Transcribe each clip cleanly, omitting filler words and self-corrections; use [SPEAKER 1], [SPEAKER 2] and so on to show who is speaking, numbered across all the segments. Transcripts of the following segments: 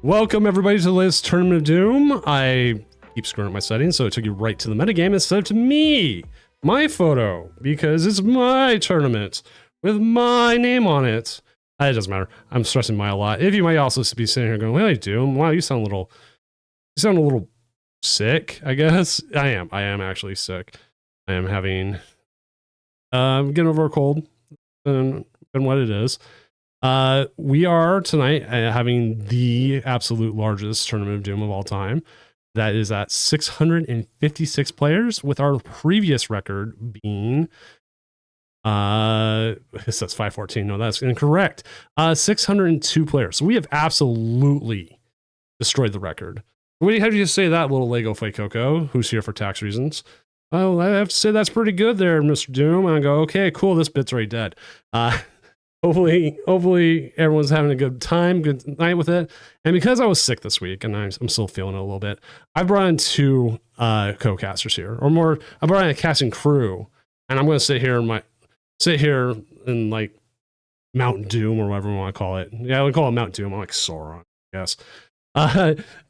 [SPEAKER 1] Welcome everybody to the latest Tournament of Doom. I keep screwing up my settings, so it took you right to the metagame instead of to me, my photo, because it's my tournament with my name on it. It doesn't matter. I'm stressing my a lot. If you might also be sitting here going, "Hey, Doom, wow, you sound a little sick." I guess I am actually sick. I am having getting over a cold and what it is. We are tonight having the absolute largest Tournament of Doom of all time. That is at 656 players, with our previous record being it says 514. No, that's incorrect. 602 players. So we have absolutely destroyed the record. How do you say that, little Lego Coco, who's here for tax reasons? Oh, I have to say that's pretty good there, Mr. Doom. And I go, okay, cool, this bit's already dead. Hopefully everyone's having a good time, good night with it. And because I was sick this week, and I'm still feeling it a little bit, I brought in two co-casters here, or more. I brought in a casting crew, and I'm going to sit here in like Mount Doom, or whatever we want to call it. Yeah, we call it Mount Doom. I'm like Sauron, I guess.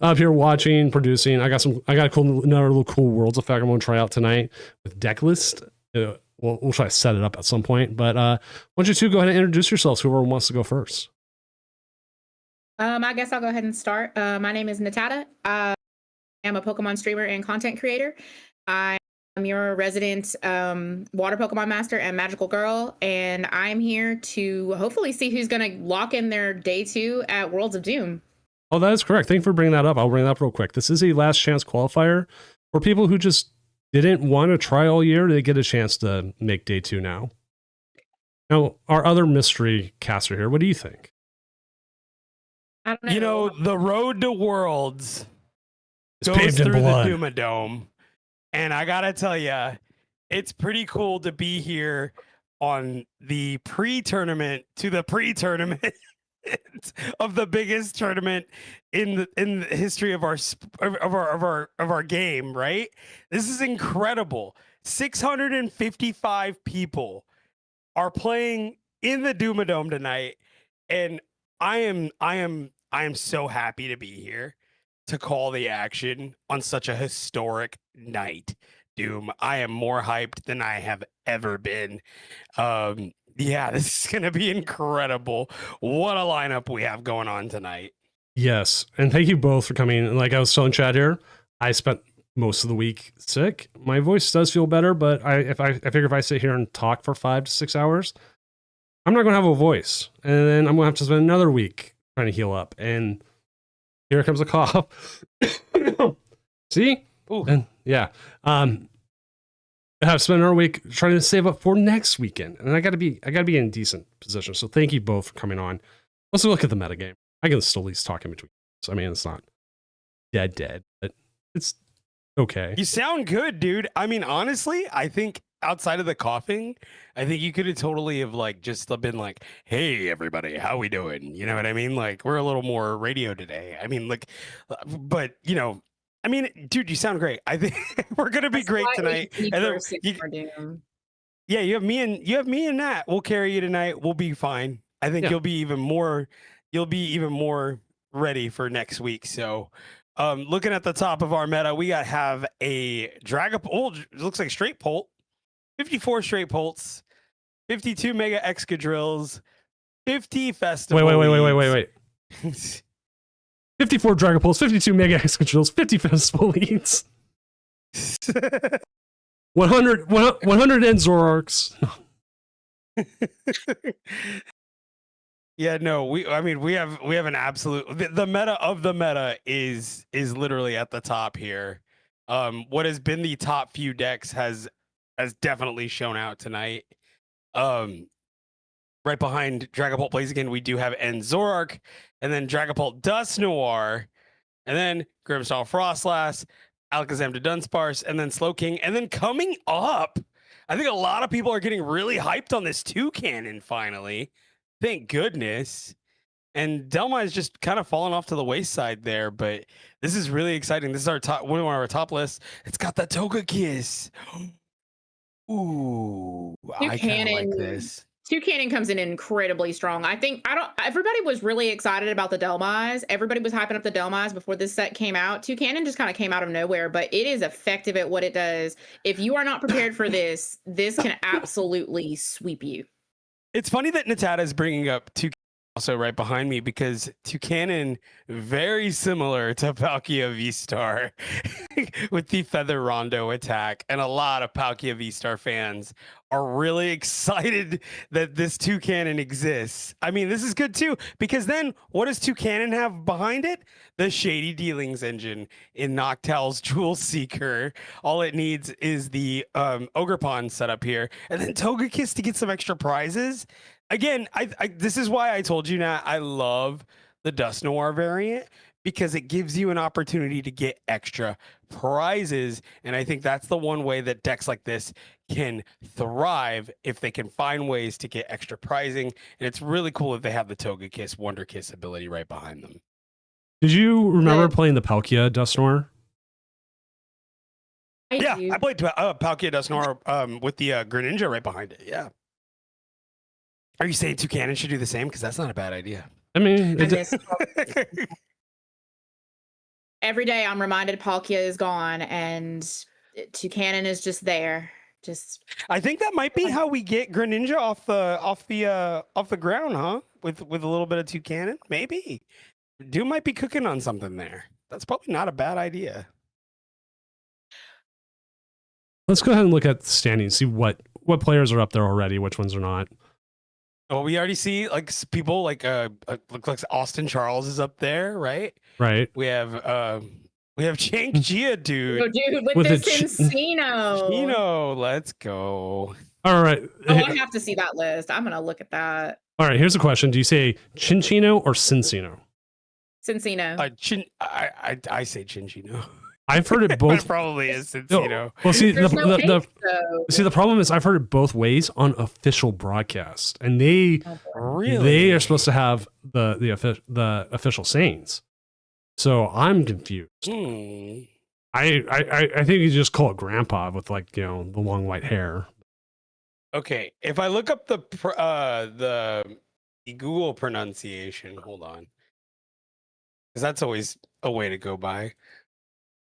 [SPEAKER 1] Up here watching, producing. I got another little cool worlds effect I'm going to try out tonight with deck list. We'll try to set it up at some point, but why don't you two go ahead and introduce yourselves, whoever wants to go first.
[SPEAKER 2] I guess I'll go ahead and start. My name is Natata. I am a Pokemon streamer and content creator. I am your resident water Pokemon master and magical girl, and I'm here to hopefully see who's going to lock in their day 2 at Worlds of Doom.
[SPEAKER 1] Oh, that is correct. Thank you for bringing that up. I'll bring that up real quick. This is a last chance qualifier for people who just didn't want to try all year. They get a chance to make day 2 now. Now, our other mystery caster here, what do you think?
[SPEAKER 2] I don't know.
[SPEAKER 3] You know, the road to Worlds
[SPEAKER 1] It's
[SPEAKER 3] goes
[SPEAKER 1] paved in
[SPEAKER 3] through the
[SPEAKER 1] blood.
[SPEAKER 3] Doomadome. And I gotta tell you, it's pretty cool to be here on the pre-tournament to the pre-tournament of the biggest tournament in the history of our game, right? This is incredible. 655 people are playing in the Doomadome tonight, and I am so happy to be here to call the action on such a historic night. Doom, I am more hyped than I have ever been. Yeah, this is going to be incredible. What a lineup we have going on tonight.
[SPEAKER 1] Yes, and thank you both for coming. Like I was telling Chad here, I spent most of the week sick. My voice does feel better, but I figure if I sit here and talk for 5 to 6 hours, I'm not going to have a voice. And then I'm going to have to spend another week trying to heal up. And here comes a cough. See?
[SPEAKER 3] Ooh.
[SPEAKER 1] And yeah. I have spent our week trying to save up for next weekend, and I gotta be in a decent position. So thank you both for coming on. Let's look at the metagame. I can still at least talk in between. So I mean, it's not dead, but it's okay.
[SPEAKER 3] You sound good, dude. I mean, honestly, I think outside of the coughing, I think you could have totally have like just been like, "Hey, everybody, how we doing?" You know what I mean? Like, we're a little more radio today. I mean, like, but you know. I mean, dude, you sound great. I think we're gonna be great tonight. And then yeah, you have me and Nat. We'll carry you tonight. We'll be fine. I think you'll be even more ready for next week. So, looking at the top of our meta, we have a Dragapult. It looks like straight Polt, 54 straight Polts, 52 Mega Excadrills, 50 Festival.
[SPEAKER 1] Wait. 54 Dragapults, 52 Mega Excadrills, 50 Festival Leads, 100 Enzorarks.
[SPEAKER 3] Yeah, no, we have an absolute the meta of the meta is literally at the top here. What has been the top few decks has definitely shown out tonight. Right behind Dragapult Blaziken, we do have Enzorark, and then Dragapult Dusknoir, and then Grimmsnarl Frostlass, Alakazam to Dunsparce, and then Slowking. And then coming up, I think a lot of people are getting really hyped on this Toucannon finally. Thank goodness. And Delma is just kind of falling off to the wayside there, but this is really exciting. This is our top one of our top lists. It's got the Togekiss. Ooh, I kind of like this.
[SPEAKER 2] Toucanen comes in incredibly strong. Everybody was really excited about the Delmise. Everybody was hyping up the Delmise before this set came out. Toucanen just kind of came out of nowhere, but it is effective at what it does. If you are not prepared for this, this can absolutely sweep you.
[SPEAKER 3] It's funny that Natada is bringing up Toucanen also right behind me, because Toucanen, very similar to Palkia V-Star with the Feather Rondo attack, and a lot of Palkia V-Star fans are really excited that this Toucanen exists. I mean, this is good too, because then what does Toucanen have behind it? The Shady Dealings engine in Noctowl's Jewel Seeker. All it needs is the Ogre Pond setup here, and then Togekiss to get some extra prizes. Again, this is why I told you, Nat, I love the Dust Noir variant, because it gives you an opportunity to get extra prizes. And I think that's the one way that decks like this can thrive, if they can find ways to get extra prizing. And it's really cool if they have the Togekiss, Wonder Kiss ability right behind them.
[SPEAKER 1] Did you remember playing the Palkia Dust Noir?
[SPEAKER 3] I played Palkia Dust Noir with the Greninja right behind it. Yeah. Are you saying Toucanen should do the same? Because that's not a bad idea.
[SPEAKER 1] I mean,
[SPEAKER 2] every day I'm reminded Palkia is gone and Toucanen is just there.
[SPEAKER 3] I think that might be how we get Greninja off the ground, huh? With a little bit of Toucanen, maybe. Dude might be cooking on something there. That's probably not a bad idea.
[SPEAKER 1] Let's go ahead and look at the standings, see what players are up there already, which ones are not.
[SPEAKER 3] Well, we already see like people like looks like Austin Charles is up there, right?
[SPEAKER 1] Right.
[SPEAKER 3] We have Jank Gia, dude.
[SPEAKER 2] Oh, dude, with this Encino.
[SPEAKER 3] Encino, let's go.
[SPEAKER 1] All right.
[SPEAKER 2] Oh, I have to see that list. I'm gonna look at that.
[SPEAKER 1] All right, here's a question. Do you say Chinchino or Cincino?
[SPEAKER 2] Cincino.
[SPEAKER 3] I say Chinchino.
[SPEAKER 1] I've heard it both.
[SPEAKER 3] It probably is Cincino.
[SPEAKER 1] Well, see, the problem is I've heard it both ways on official broadcast, and they are supposed to have the official sayings. So I'm confused. I think you just call it Grandpa with the long white hair.
[SPEAKER 3] Okay, if I look up the Google pronunciation, hold on, because that's always a way to go by.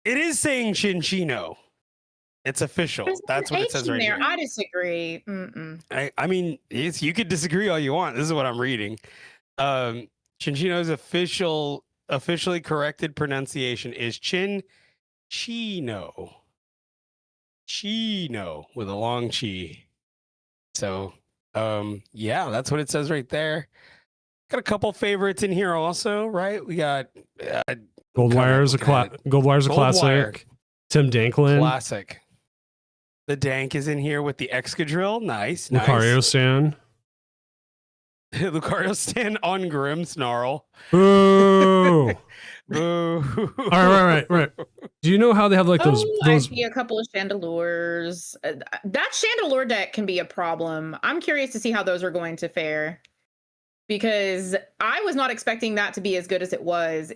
[SPEAKER 3] It is saying Chinchino. It's official. That's what it says right here.
[SPEAKER 2] I disagree.
[SPEAKER 3] I mean, you could disagree all you want. This is what I'm reading. Chinchino's officially corrected pronunciation is Chino. Chino with a long chi. So, yeah, that's what it says right there. Got a couple favorites in here also, right? We got
[SPEAKER 1] Goldwire's a classic. Tim Danklin.
[SPEAKER 3] Classic. The Dank is in here with the Excadrill. Nice.
[SPEAKER 1] Lucario Stan.
[SPEAKER 3] Lucario Stan on Grimmsnarl.
[SPEAKER 1] Boo!
[SPEAKER 3] Boo!
[SPEAKER 1] All right. Do you know how they have those?
[SPEAKER 2] I see a couple of Chandelures. That Chandelure deck can be a problem. I'm curious to see how those are going to fare, because I was not expecting that to be as good as it was.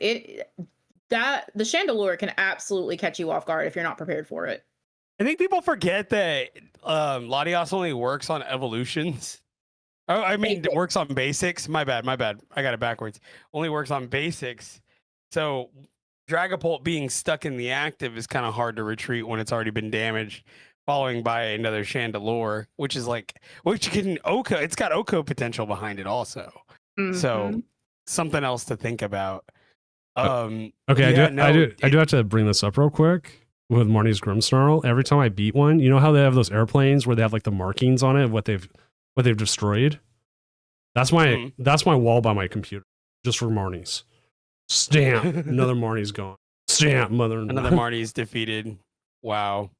[SPEAKER 2] The Chandelure can absolutely catch you off guard if you're not prepared for it.
[SPEAKER 3] I think people forget that Latios only works on evolutions. Oh, I mean, it works on basics. My bad. I got it backwards. Only works on basics. So Dragapult being stuck in the active is kind of hard to retreat when it's already been damaged, following by another Chandelure, which can Oko. It's got Oko potential behind it also. Mm-hmm. So something else to think about.
[SPEAKER 1] Okay, I do have to bring this up real quick with Marnie's Grimmsnarl. Every time I beat one, you know how they have those airplanes where they have the markings on it of what they've destroyed? That's my wall by my computer, just for Marnie's. Stamp. Another Marnie's gone. Stamp.
[SPEAKER 3] Another Marnie's defeated. Wow.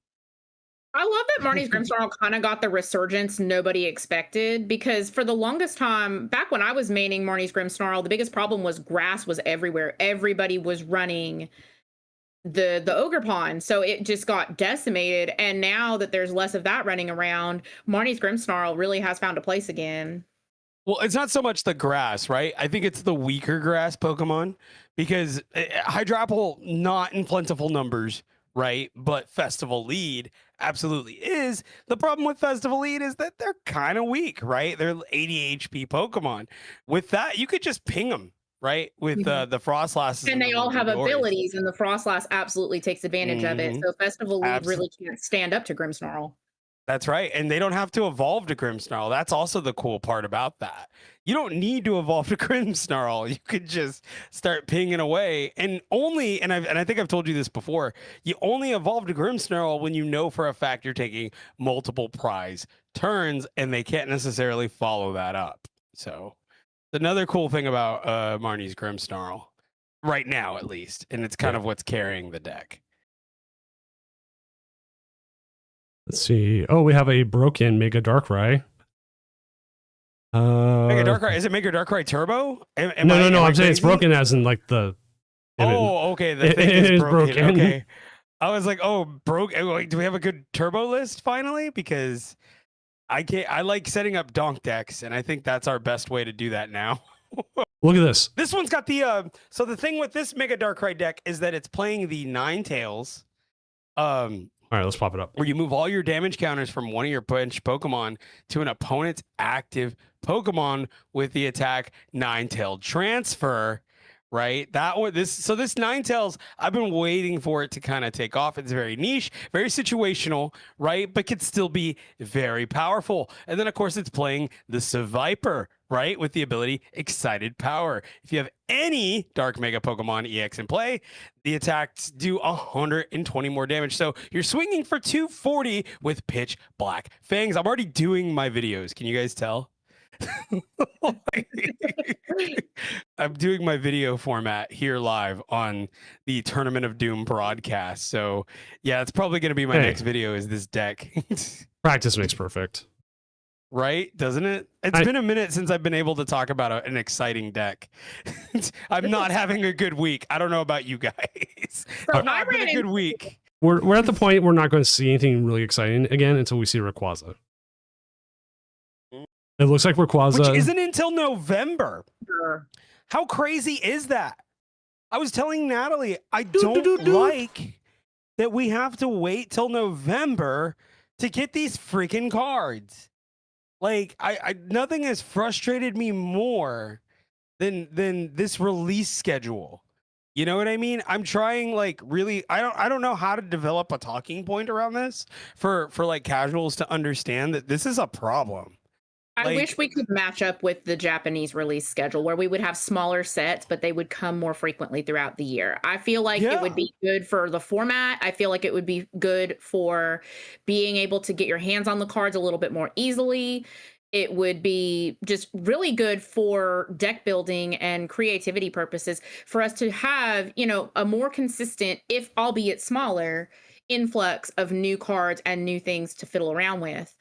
[SPEAKER 2] I love that Marnie's Grimmsnarl kind of got the resurgence nobody expected, because for the longest time, back when I was maining Marnie's Grimmsnarl, the biggest problem was grass was everywhere. Everybody was running the Ogre Pond, so it just got decimated. And now that there's less of that running around, Marnie's Grimmsnarl really has found a place again.
[SPEAKER 3] Well, it's not so much the grass, right? I think it's the weaker grass Pokemon, because Hydrapple, not in plentiful numbers, right? But Festival Lead absolutely is. The problem with Festival Lead is that they're kind of weak, right? They're 80 HP Pokemon. With that, you could just ping them, right? With the Frostlasses.
[SPEAKER 2] And they all have
[SPEAKER 3] Dories.
[SPEAKER 2] abilities, and the Frostlass absolutely takes advantage of it. So Festival Lead really can't stand up to Grimmsnarl.
[SPEAKER 3] That's right. And they don't have to evolve to Grimmsnarl. That's also the cool part about that. You don't need to evolve to Grimmsnarl. You could just start pinging away. And only, and I think I've told you this before, you only evolve to Grimmsnarl when you know for a fact you're taking multiple prize turns, and they can't necessarily follow that up. So another cool thing about Marnie's Grimmsnarl, right now at least, and it's kind of what's carrying the deck.
[SPEAKER 1] Let's see. Oh, we have a broken Mega Darkrai.
[SPEAKER 3] Mega Darkrai, is it Mega Darkrai Turbo?
[SPEAKER 1] No. I'm saying it's broken as in like the.
[SPEAKER 3] Oh, okay. The thing is broken. Okay. I was like, oh, broke. Do we have a good turbo list finally? Because I like setting up donk decks, and I think that's our best way to do that now.
[SPEAKER 1] Look at this.
[SPEAKER 3] This one's got the so the thing with this Mega Darkrai deck is that it's playing the Ninetales.
[SPEAKER 1] All right, let's pop it up.
[SPEAKER 3] Where you move all your damage counters from one of your bench Pokemon to an opponent's active Pokemon with the attack Ninetale transfer. Right, this Ninetales, I've been waiting for it to kind of take off. It's very niche, very situational, right, but could still be very powerful. And then of course it's playing the Seviper, right, with the ability Excited Power. If you have any Dark Mega Pokemon EX in play, the attacks do 120 more damage. So you're swinging for 240 with Pitch Black Fangs. I'm already doing my videos. Can you guys tell? I'm doing my video format here live on the Tournament of Doom broadcast. So yeah, it's probably going to be my next video is this deck.
[SPEAKER 1] Practice makes perfect.
[SPEAKER 3] Right? Doesn't it? It's been a minute since I've been able to talk about an exciting deck. I'm not having a good week. I don't know about you guys. I've not been a good week.
[SPEAKER 1] We're at the point we're not going to see anything really exciting again until we see Rayquaza. It looks like Rayquaza,
[SPEAKER 3] which isn't until November. Sure. How crazy is that? I was telling Natalie, I don't like that we have to wait till November to get these freaking cards. Like, I nothing has frustrated me more than this release schedule. You know what I mean? I'm trying, like, really, I don't know how to develop a talking point around this for like casuals to understand that this is a problem.
[SPEAKER 2] I wish we could match up with the Japanese release schedule where we would have smaller sets, but they would come more frequently throughout the year. I feel like it would be good for the format. I feel like it would be good for being able to get your hands on the cards a little bit more easily. It would be just really good for deck building and creativity purposes for us to have, you know, a more consistent, if albeit smaller, influx of new cards and new things to fiddle around with.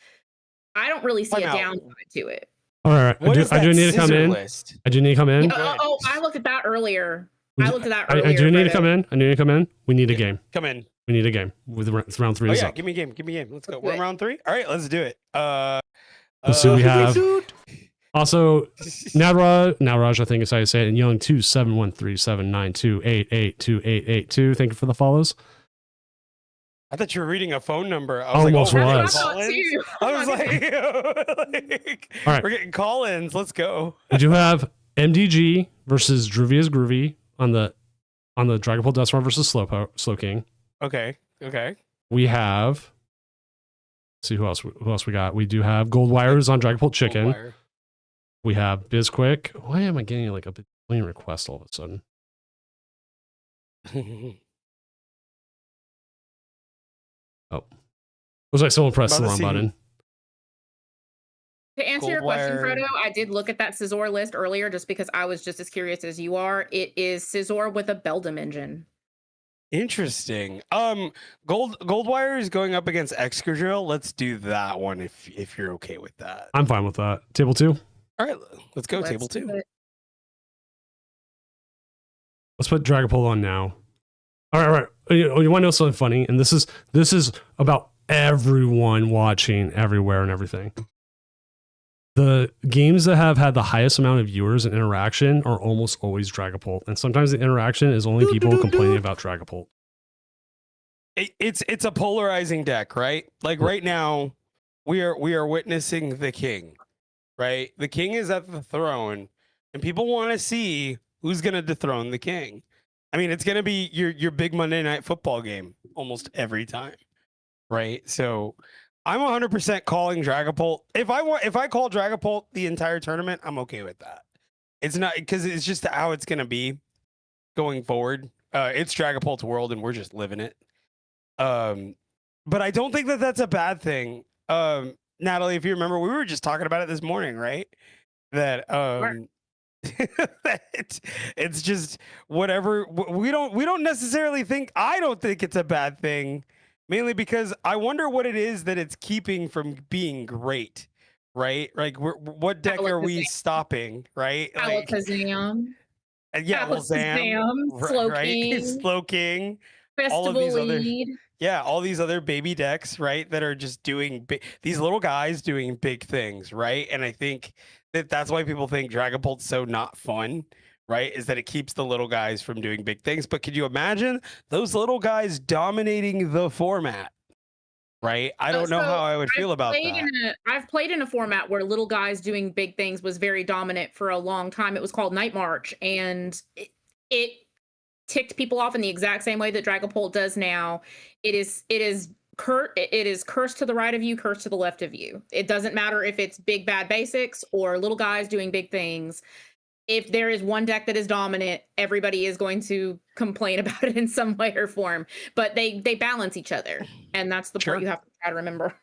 [SPEAKER 2] I don't really see a downside to it.
[SPEAKER 1] All right, I do need to come in. I do need to come in.
[SPEAKER 2] I looked at that earlier. I
[SPEAKER 1] do need to come in. I need to come in. We need a game.
[SPEAKER 3] Come in.
[SPEAKER 1] We need a game. It's round 3.
[SPEAKER 3] Oh yeah, give me a game. Give me a game. Let's go. We're in round 3. All right, let's do it.
[SPEAKER 1] Let's see. We have also Nowraj. I think is how you say it. And Young 2713792882882. Thank you for the follows.
[SPEAKER 3] I thought you were reading a phone number. I
[SPEAKER 1] was almost
[SPEAKER 3] like,
[SPEAKER 1] was.
[SPEAKER 3] I was like, all right, we're getting call-ins. Let's go.
[SPEAKER 1] We do have MDG versus Druvia's Groovy on the Dragapult Duskmar versus Slowking.
[SPEAKER 3] Okay.
[SPEAKER 1] We have. Let's see who else we got. We do have Goldwires on Dragapult Chicken. We have Bizquick. Why am I getting like a billion requests all of a sudden? Oh, was I someone pressed the wrong button?
[SPEAKER 2] To answer your question, Frodo, I did look at that Scizor list earlier just because I was just as curious as you are. It is Scizor with a Beldum engine.
[SPEAKER 3] Interesting. Goldwire is going up against Excadrill. Let's do that one if you're okay with that.
[SPEAKER 1] I'm fine with that. Table 2.
[SPEAKER 3] All right, let's go. Table 2.
[SPEAKER 1] Let's put Dragapult on now. All right. You want to know something funny? And this is about everyone watching everywhere and everything. The games that have had the highest amount of viewers and interaction are almost always Dragapult. And sometimes the interaction is only people complaining about Dragapult.
[SPEAKER 3] it's a polarizing deck, right? Like right now, we are witnessing the king, right? The king is at the throne, and people want to see who's gonna dethrone the king. I mean, it's gonna be your big Monday night football game almost every time, right? So I'm 100% calling Dragapult. If I call Dragapult the entire tournament, I'm okay with that. It's not because it's just how it's gonna be going forward. It's Dragapult's world, and we're just living it. But I don't think that that's a bad thing. Natalie, if you remember, we were just talking about it this morning, right? That it's just whatever. We don't necessarily think. I don't think it's a bad thing, mainly because I wonder what it is that it's keeping from being great, right? Like, what deck are we stopping, right? Like,
[SPEAKER 2] Alakazam,
[SPEAKER 3] yeah, well, Zam, right?
[SPEAKER 2] Slowking,
[SPEAKER 3] Slowking, all of
[SPEAKER 2] Festival
[SPEAKER 3] these other,
[SPEAKER 2] Lead.
[SPEAKER 3] yeah, all these other baby decks, right? That are just doing these little guys doing big things, right? And I think that that's why people think Dragapult's so not fun, right? Is that it keeps the little guys from doing big things. But could you imagine those little guys dominating the format? Right? I don't know how I would feel about that.
[SPEAKER 2] I've played in a format where little guys doing big things was very dominant for a long time. It was called Night March, and it ticked people off in the exact same way that Dragapult does now. It is cursed to the right of you, cursed to the left of you. It doesn't matter if it's big bad basics or little guys doing big things. If there is one deck that is dominant, everybody is going to complain about it in some way or form. But they balance each other, and that's the part you have to try to remember.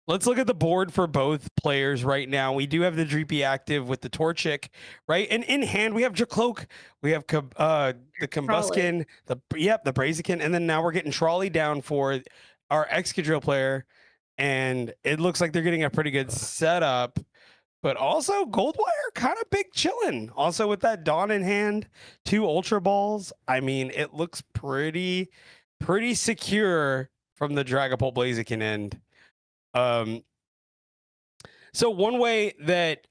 [SPEAKER 3] Let's look at the board for both players right now. We do have the Dreepy active with the Torchic, right? And in hand, we have Jacloak, we have the Combuskin, the Braziken, and then now we're getting Trolley down for our Excadrill player. And it looks like they're getting a pretty good setup. But also Goldwire kind of big chilling. Also with that Dawn in hand, 2 Ultra Balls. I mean, it looks pretty secure from the Dragapult Blaziken end. So one way that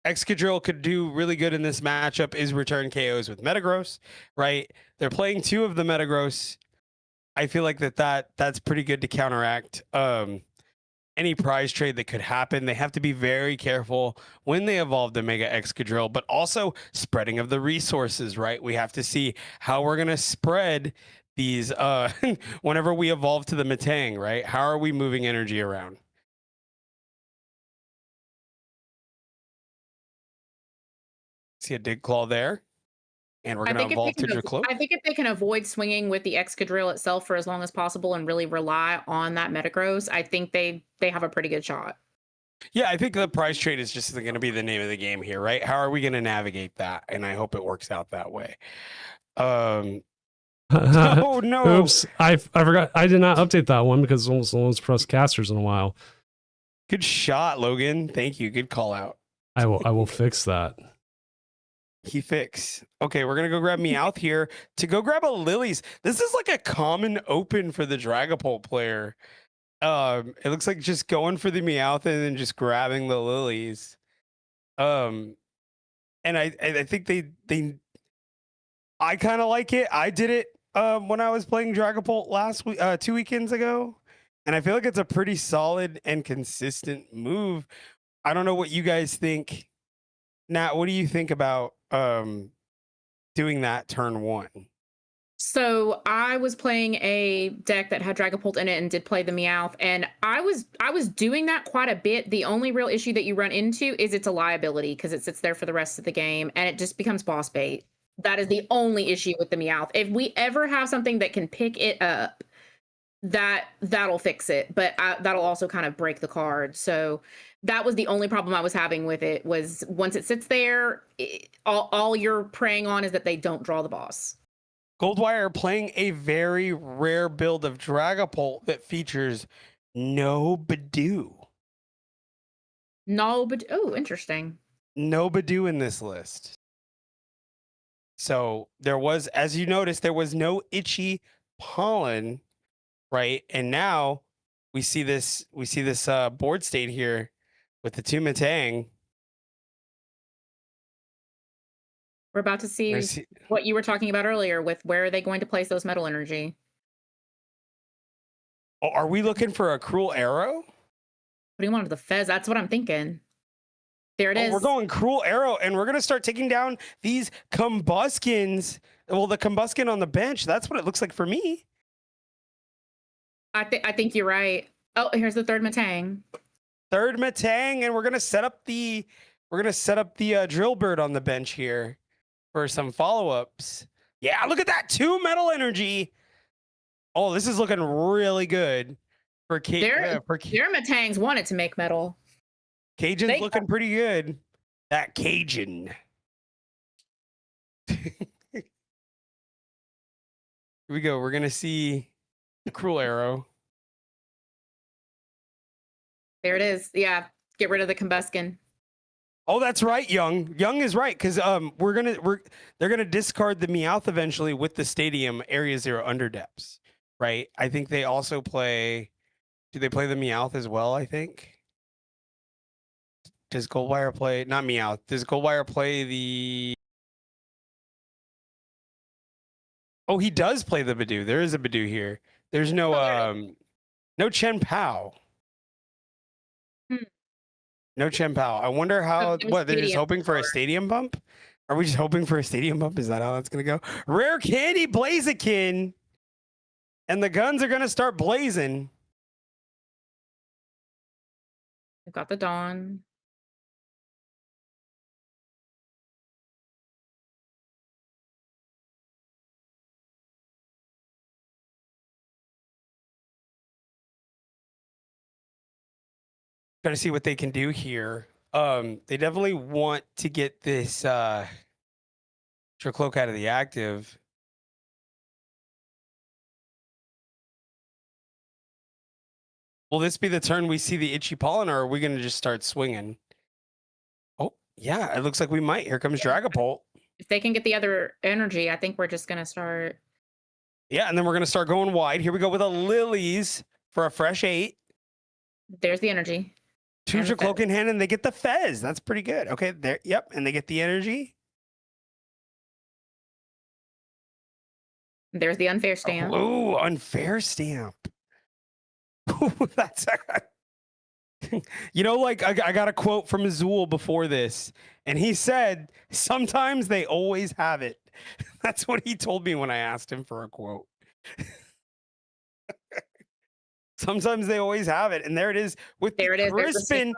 [SPEAKER 3] Excadrill could do really good in this matchup is return KOs with Metagross, right? They're playing 2 of the Metagross. I feel like that's pretty good to counteract any prize trade that could happen. They have to be very careful when they evolve the Mega Excadrill, but also spreading of the resources, right? We have to see how we're going to spread these whenever we evolve to the Metang, right? How are we moving energy around? See a Dig Claw there. And we're going to evolve to Jacloak.
[SPEAKER 2] I think if they can avoid swinging with the Excadrill itself for as long as possible and really rely on that Metagross, I think they have a pretty good shot.
[SPEAKER 3] Yeah, I think the prize trade is just going to be the name of the game here, right? How are we going to navigate that? And I hope it works out that way. Oh no!
[SPEAKER 1] Oops, I forgot. I did not update that one because it's almost pressed casters in a while.
[SPEAKER 3] Good shot, Logan. Thank you. Good call out.
[SPEAKER 1] I will fix that.
[SPEAKER 3] He fix. Okay, we're gonna go grab Meowth here to go grab a Lilies. This is like a common open for the Dragapult player. It looks like just going for the Meowth and then just grabbing the Lilies. And I think I kind of like it. I did it when I was playing Dragapult last week, 2 weekends ago, and I feel like it's a pretty solid and consistent move. I don't know what you guys think. Nat, what do you think about doing that turn 1?
[SPEAKER 2] So I was playing a deck that had Dragapult in it and did play the Meowth, and I was doing that quite a bit. The only real issue that you run into is it's a liability because it sits there for the rest of the game and it just becomes boss bait. That is the only issue with the Meowth. If we ever have something that can pick it up, that'll fix it, but that'll also kind of break the card. So that was the only problem I was having with it, was once it sits there, all you're praying on is that they don't draw the boss.
[SPEAKER 3] Goldwire playing a very rare build of Dragapult that features no Badoo.
[SPEAKER 2] No, but oh, interesting.
[SPEAKER 3] No Badoo in this list. So there was, as you noticed, there was no Itchy Pollen, right? And now we see this board state here with the 2 Metang.
[SPEAKER 2] We're about to see what you were talking about earlier with where are they going to place those metal energy.
[SPEAKER 3] Are we looking for a cruel arrow?
[SPEAKER 2] What do you want with the Fez? That's what I'm thinking. There it is.
[SPEAKER 3] We're going cruel arrow, and we're gonna start taking down these combuskins. Well, the combuskin on the bench. That's what it looks like for me.
[SPEAKER 2] I think you're right. Oh, here's the third Matang.
[SPEAKER 3] Third Matang, and we're gonna set up the drill bird on the bench here for some follow-ups. Yeah, look at that, 2 metal energy. Oh, this is looking really good for
[SPEAKER 2] Their Matangs wanted to make metal.
[SPEAKER 3] Cajun's looking pretty good. That Cajun. Here we go. We're gonna see the cruel arrow.
[SPEAKER 2] There it is. Yeah, get rid of the combuskin.
[SPEAKER 3] Oh, that's right, Young. Young is right, because they're gonna discard the Meowth eventually with the stadium Area 0 underdepths, right? I think they also play. Do they play the Meowth as well? I think. Does Goldwire play? Not Meowth. Does Goldwire play the? Oh, he does play the Badoo. There is a Badoo here. There's no Chen Pao. No Chen Pao. I wonder how. What, they're just hoping for a stadium bump? Are we just hoping for a stadium bump? Is that how that's gonna go? Rare Candy Blaziken, and the guns are gonna start blazing.
[SPEAKER 2] We've got the Dawn.
[SPEAKER 3] Trying to see what they can do here. They definitely want to get this Tricloak out of the active. Will this be the turn we see the Itchy Pollen, or are we going to just start swinging? Oh, yeah, it looks like we might. Here comes Dragapult.
[SPEAKER 2] If they can get the other energy, I think we're just going to start.
[SPEAKER 3] Yeah, and then we're going to start going wide. Here we go with a Lilies for a fresh 8.
[SPEAKER 2] There's the energy.
[SPEAKER 3] 2 Tricloak in hand, and they get the Fez. That's pretty good. Okay, there. Yep, and they get the energy.
[SPEAKER 2] There's the unfair stamp.
[SPEAKER 3] Oh, unfair stamp. That's you know, like I got a quote from Azul before this, and he said, "Sometimes they always have it." That's what he told me when I asked him for a quote. Sometimes they always have it, and there it is with Crispin.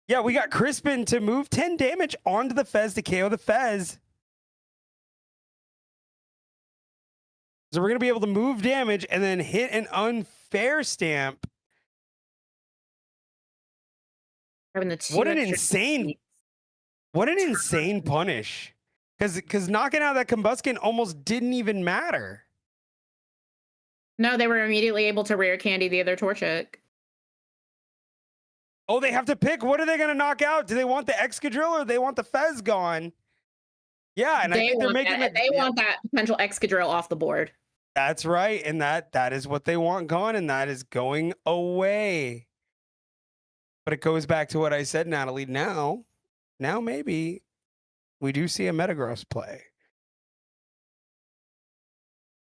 [SPEAKER 3] Yeah, we got Crispin to move 10 damage onto the Fez to KO the Fez. So we're gonna be able to move damage and then hit an unfair stamp. What an insane punish. Because knocking out that Combuskin almost didn't even matter.
[SPEAKER 2] No, they were immediately able to rare candy the other Torchic.
[SPEAKER 3] Oh, they have to pick. What are they going to knock out? Do they want the Excadrill or they want the Fez gone? Yeah, and I think they're making it.
[SPEAKER 2] They want that potential Excadrill off the board.
[SPEAKER 3] That's right, and that is what they want gone, and that is going away. But it goes back to what I said, Natalie. Now maybe we do see a Metagross play.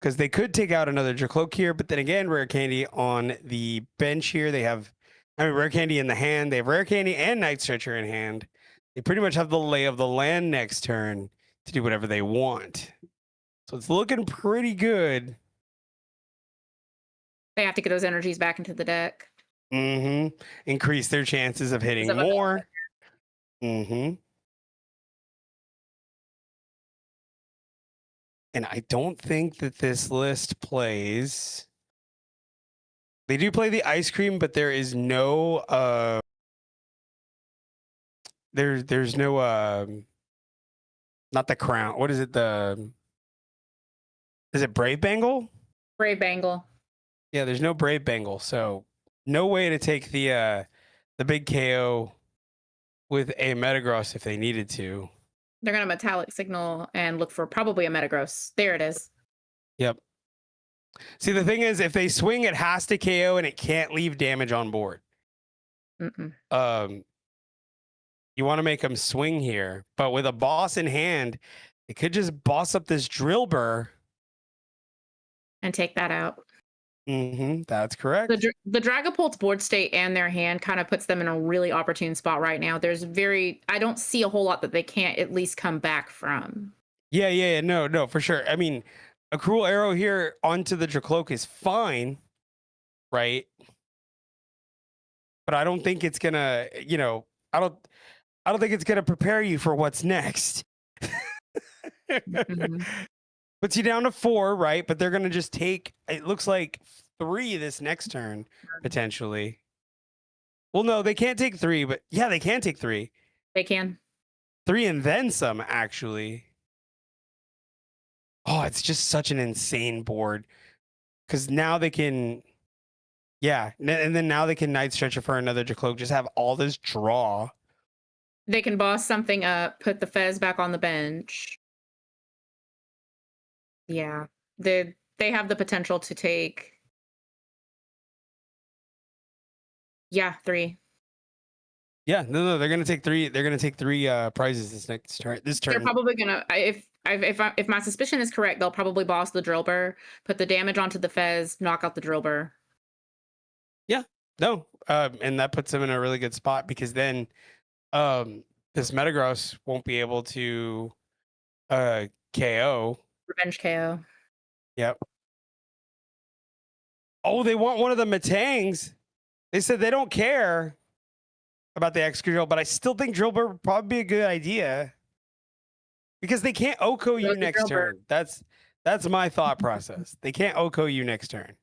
[SPEAKER 3] Because they could take out another Dracloak here, but then again, Rare Candy on the bench here. They have, Rare Candy in the hand. They have Rare Candy and Night Stretcher in hand. They pretty much have the lay of the land next turn to do whatever they want. So it's looking pretty good.
[SPEAKER 2] They have to get those energies back into the deck.
[SPEAKER 3] Mm-hmm. Increase their chances of hitting more. Mm-hmm. And I don't think that this list plays. They do play the ice cream, but there is no there's no not the crown. What is it? Is it Brave Bangle?
[SPEAKER 2] Brave Bangle.
[SPEAKER 3] Yeah, there's no Brave Bangle, so no way to take the big KO with a Metagross if they needed to.
[SPEAKER 2] They're going to Metallic Signal and look for probably a Metagross. There it is.
[SPEAKER 3] Yep. See, the thing is, if they swing, it has to KO and it can't leave damage on board.
[SPEAKER 2] Mm-mm.
[SPEAKER 3] You want to make them swing here, but with a boss in hand, it could just boss up this Drillbur
[SPEAKER 2] and take that out.
[SPEAKER 3] That's correct.
[SPEAKER 2] The Dragapult's board state and their hand kind of puts them in a really opportune spot right now. I don't see a whole lot that they can't at least come back from.
[SPEAKER 3] Yeah. No, for sure. I mean, a cruel arrow here onto the Dracloak is fine, right? But I don't think it's gonna, I don't think it's gonna prepare you for what's next.
[SPEAKER 2] Mhm.
[SPEAKER 3] Puts you down to 4, right? But they're gonna just take, it looks like 3 this next turn, potentially. Well, no, they can't take 3, but yeah, they can take 3.
[SPEAKER 2] They can.
[SPEAKER 3] 3 and then some, actually. Oh, it's just such an insane board. Because now they can, and then now they can Night Stretcher for another Dracloak, just have all this draw.
[SPEAKER 2] They can boss something up, put the Fez back on the bench. Yeah. They have the potential to take 3.
[SPEAKER 3] Yeah, no, they're gonna take 3. They're gonna take 3 prizes this next turn. This turn.
[SPEAKER 2] They're probably gonna if my suspicion is correct, they'll probably boss the Drillbur, put the damage onto the Fez, knock out the Drillbur.
[SPEAKER 3] Yeah, no, and that puts them in a really good spot because then this Metagross won't be able to KO.
[SPEAKER 2] Revenge KO.
[SPEAKER 3] Yep. Oh, they want one of the Matangs. They said they don't care about the Excadrill, but I still think Drillbur would probably be a good idea because they can't OHKO you next turn. That's my thought process. They can't OHKO you next turn.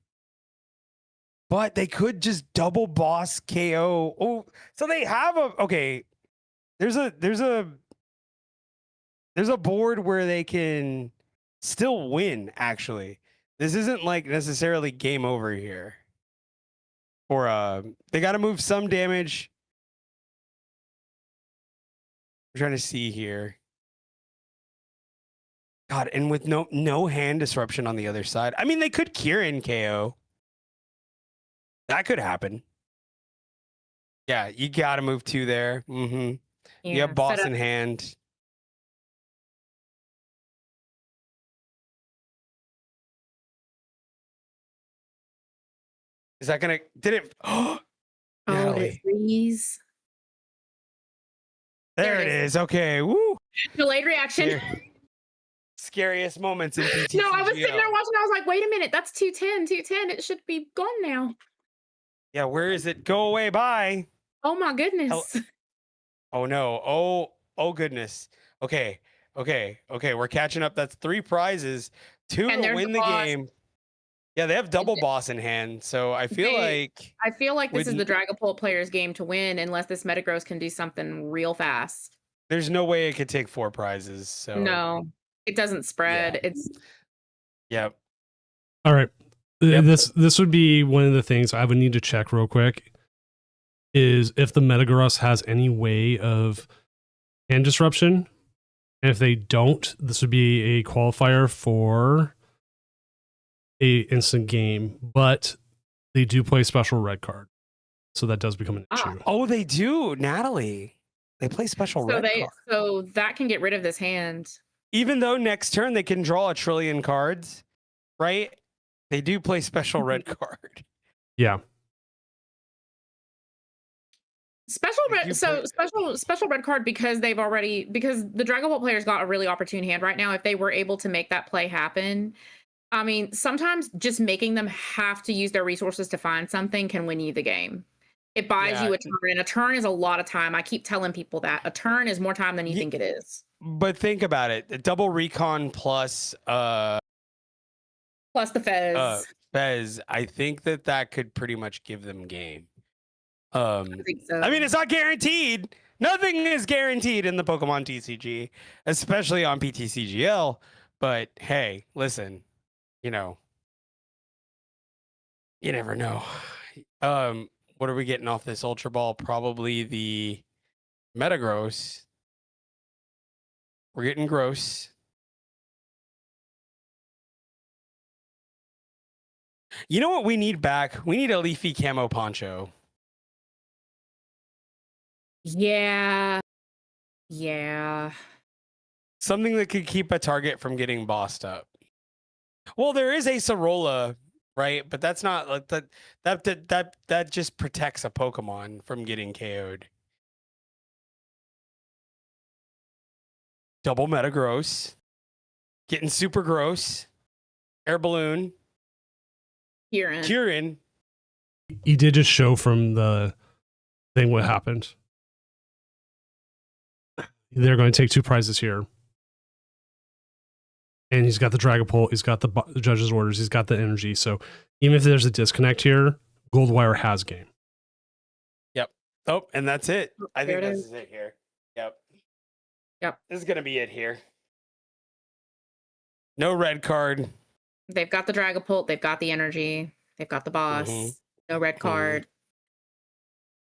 [SPEAKER 3] But they could just double boss KO. Oh, so they have okay. There's a board where they can still win, actually. This isn't like necessarily game over here. Or they gotta move some damage. I'm trying to see here. God, and with no hand disruption on the other side. I mean, they could Kieran KO. That could happen. Yeah, you gotta move 2 there. Yeah, you have boss in hand. Is that gonna? Did it? Oh,
[SPEAKER 2] it freeze.
[SPEAKER 3] There it is. Okay. Woo.
[SPEAKER 2] Delayed reaction.
[SPEAKER 3] Scariest moments in PTCGL.
[SPEAKER 2] No, I was sitting there watching. I was like, wait a minute. That's 210. 210. It should be gone now.
[SPEAKER 3] Yeah, where is it? Go away. Bye.
[SPEAKER 2] Oh my goodness.
[SPEAKER 3] Oh no. Oh goodness. Okay. We're catching up. That's 3 prizes. 2 to win the game. Yeah, they have double boss in hand, so I feel like
[SPEAKER 2] this is the Dragapult player's game to win unless this Metagross can do something real fast.
[SPEAKER 3] There's no way it could take 4 prizes. So
[SPEAKER 2] no, it doesn't spread.
[SPEAKER 3] Yeah. Yep.
[SPEAKER 1] All right. Yep. This would be one of the things I would need to check real quick is if the Metagross has any way of hand disruption. And if they don't, this would be a qualifier for a instant game, but they do play special red card. So that does become an issue.
[SPEAKER 3] Oh, they do, Natalie. They play special red card.
[SPEAKER 2] So that can get rid of this hand.
[SPEAKER 3] Even though next turn they can draw 1 trillion cards, right? They do play special red card.
[SPEAKER 1] Yeah.
[SPEAKER 2] Special red card because the Dragapult players got a really opportune hand right now. If they were able to make that play happen, I mean, sometimes just making them have to use their resources to find something can win you the game. It buys you a turn, and a turn is a lot of time. I keep telling people that a turn is more time than you think it is.
[SPEAKER 3] But think about it: double recon plus
[SPEAKER 2] the Fez.
[SPEAKER 3] Fez. I think that could pretty much give them game. I
[SPEAKER 2] think so.
[SPEAKER 3] I mean, it's not guaranteed. Nothing is guaranteed in the Pokemon TCG, especially on PTCGL. But hey, listen, you never know. What are we getting off this Ultra Ball? Probably the Metagross. We're getting gross. You know what we need back? We need a leafy camo poncho.
[SPEAKER 2] Yeah.
[SPEAKER 3] Something that could keep a target from getting bossed up. Well, there is a Sorola right? But that's not like that just protects a Pokemon from getting KO'd. Double Metagross. Getting super gross. Air Balloon. Kieran.
[SPEAKER 1] He did just show from the thing what happened. They're going to take 2 prizes here. And he's got the Dragapult, he's got the judge's orders, he's got the energy. So even if there's a disconnect here, Goldwire has game.
[SPEAKER 3] Yep. Oh, and that's it. I think
[SPEAKER 2] There it
[SPEAKER 3] this
[SPEAKER 2] is.
[SPEAKER 3] is it here. Yep.
[SPEAKER 2] Yep.
[SPEAKER 3] This is going to be it here. No red card.
[SPEAKER 2] They've got the Dragapult. They've got the energy. They've got the boss. No red card.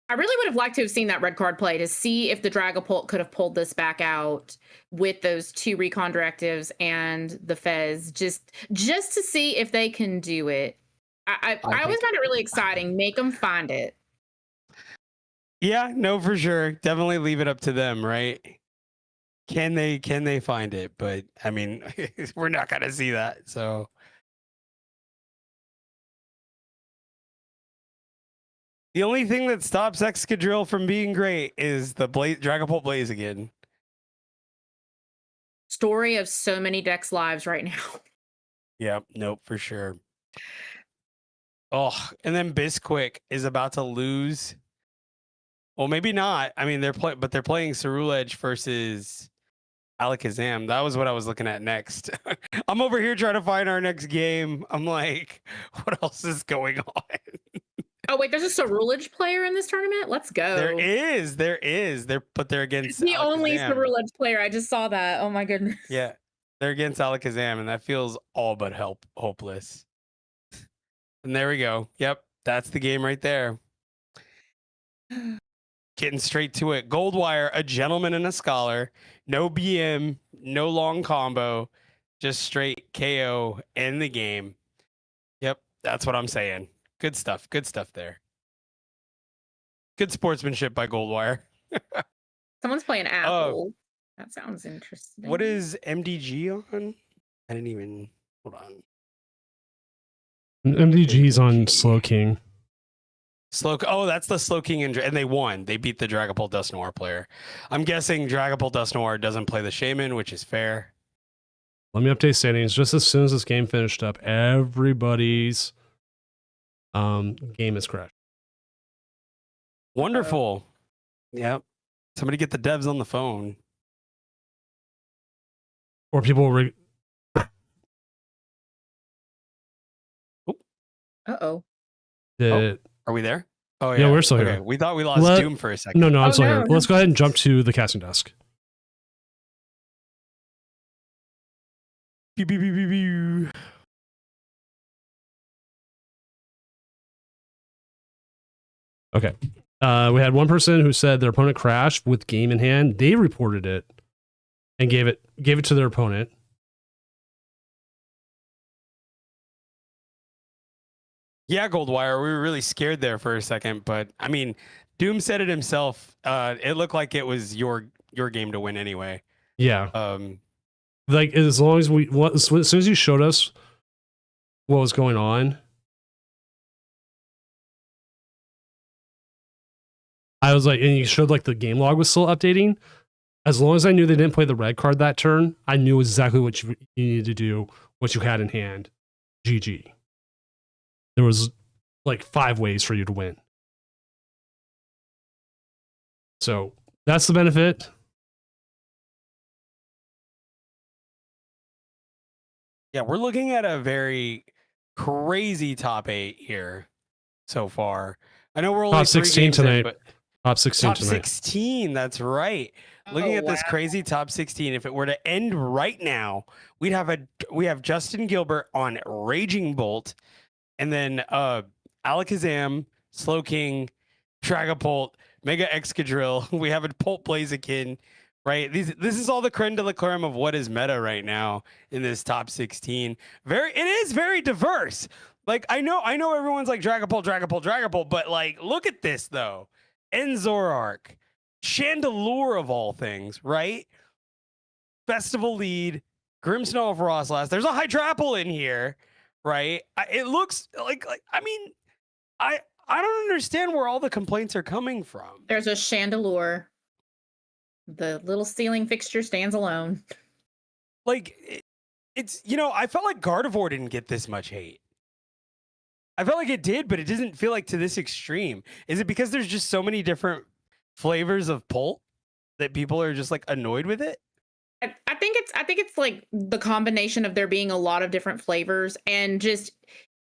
[SPEAKER 2] I really would have liked to have seen that red card play to see if the Dragapult could have pulled this back out with those 2 recon directives and the Fez, just to see if they can do it. I always find it really exciting. Make them find it.
[SPEAKER 3] Yeah, no, for sure. Definitely leave it up to them, right? Can they find it? But I mean, we're not gonna see that. So the only thing that stops Excadrill from being great is the Dragapult Blaziken.
[SPEAKER 2] Story of so many Dex lives right now.
[SPEAKER 3] Yep, nope, for sure. Oh, and then Bisquick is about to lose. Well, maybe not. I mean, they're playing Ceruledge versus Alakazam. That was what I was looking at next. I'm over here trying to find our next game. I'm like, what else is going on?
[SPEAKER 2] Oh wait, there's a Ceruledge player in this tournament. Let's go.
[SPEAKER 3] There is. They're against
[SPEAKER 2] the only
[SPEAKER 3] Alakazam.
[SPEAKER 2] Ceruledge player. I just saw that. Oh my goodness.
[SPEAKER 3] Yeah, they're against Alakazam, and that feels all but hopeless. And there we go. Yep, that's the game right there. Getting straight to it. Goldwire, a gentleman and a scholar. No BM, no long combo, just straight KO in the game. Yep, that's what I'm saying. Good stuff. Good stuff there. Good sportsmanship by Goldwire.
[SPEAKER 2] Someone's playing Apple. That sounds interesting.
[SPEAKER 3] What is MDG on? I didn't even hold on.
[SPEAKER 1] MDG's on Slowking.
[SPEAKER 3] Oh, that's the Slowking, and they won. They beat the Dragapult Dusknoir player. I'm guessing Dragapult Dusknoir doesn't play the Shaman, which is fair.
[SPEAKER 1] Let me update standings. Just as soon as this game finished up, everybody's game is crashed.
[SPEAKER 3] Wonderful. Yep. Somebody get the devs on the phone.
[SPEAKER 1] Or people
[SPEAKER 2] Uh-oh.
[SPEAKER 3] Are we there? Oh,
[SPEAKER 1] yeah, we're still
[SPEAKER 3] okay.
[SPEAKER 1] here.
[SPEAKER 3] We thought we lost Doom for a second.
[SPEAKER 1] No, I'm still here.
[SPEAKER 2] No.
[SPEAKER 1] Let's go ahead and jump to the casting desk.
[SPEAKER 3] Pew, pew, pew, pew, pew.
[SPEAKER 1] Okay. We had one person who said their opponent crashed with game in hand. They reported it and gave it to their opponent.
[SPEAKER 3] Yeah, Goldwire, we were really scared there for a second, but I mean, Doom said it himself. It looked like it was your game to win anyway.
[SPEAKER 1] Yeah. Like as long as as soon as you showed us what was going on, I was like, and you showed like the game log was still updating. As long as I knew they didn't play the red card that turn, I knew exactly what you needed to do, what you had in hand. GG. There was like 5 ways for you to win. So that's the benefit.
[SPEAKER 3] Yeah, we're looking at a very crazy top 8 here so far. I know we're only
[SPEAKER 1] top 16 tonight. But top 16
[SPEAKER 3] top
[SPEAKER 1] tonight.
[SPEAKER 3] 16, that's right. Looking at this crazy top 16, if it were to end right now, we have Justin Gilbert on Raging Bolt, and then Alakazam, Slowking, Dragapult, Mega Excadrill. We have a Pult Blaziken, right? This is all the creme de la creme of what is meta right now in this top 16. It is very diverse. Like I know everyone's like Dragapult, but like look at this though. Enzorark, Chandelure of all things, right? Festival Lead, Grimmsnarl Frostlass. There's a Hydrapple in here, right? It looks like I mean, I don't understand where all the complaints are coming from.
[SPEAKER 2] There's a chandelier. The little ceiling fixture stands alone.
[SPEAKER 3] Like it's I felt like Gardevoir didn't get this much hate. I felt like it did, but it doesn't feel like to this extreme. Is it because there's just so many different flavors of Pult that people are just like annoyed with it?
[SPEAKER 2] I think it's like the combination of there being a lot of different flavors and just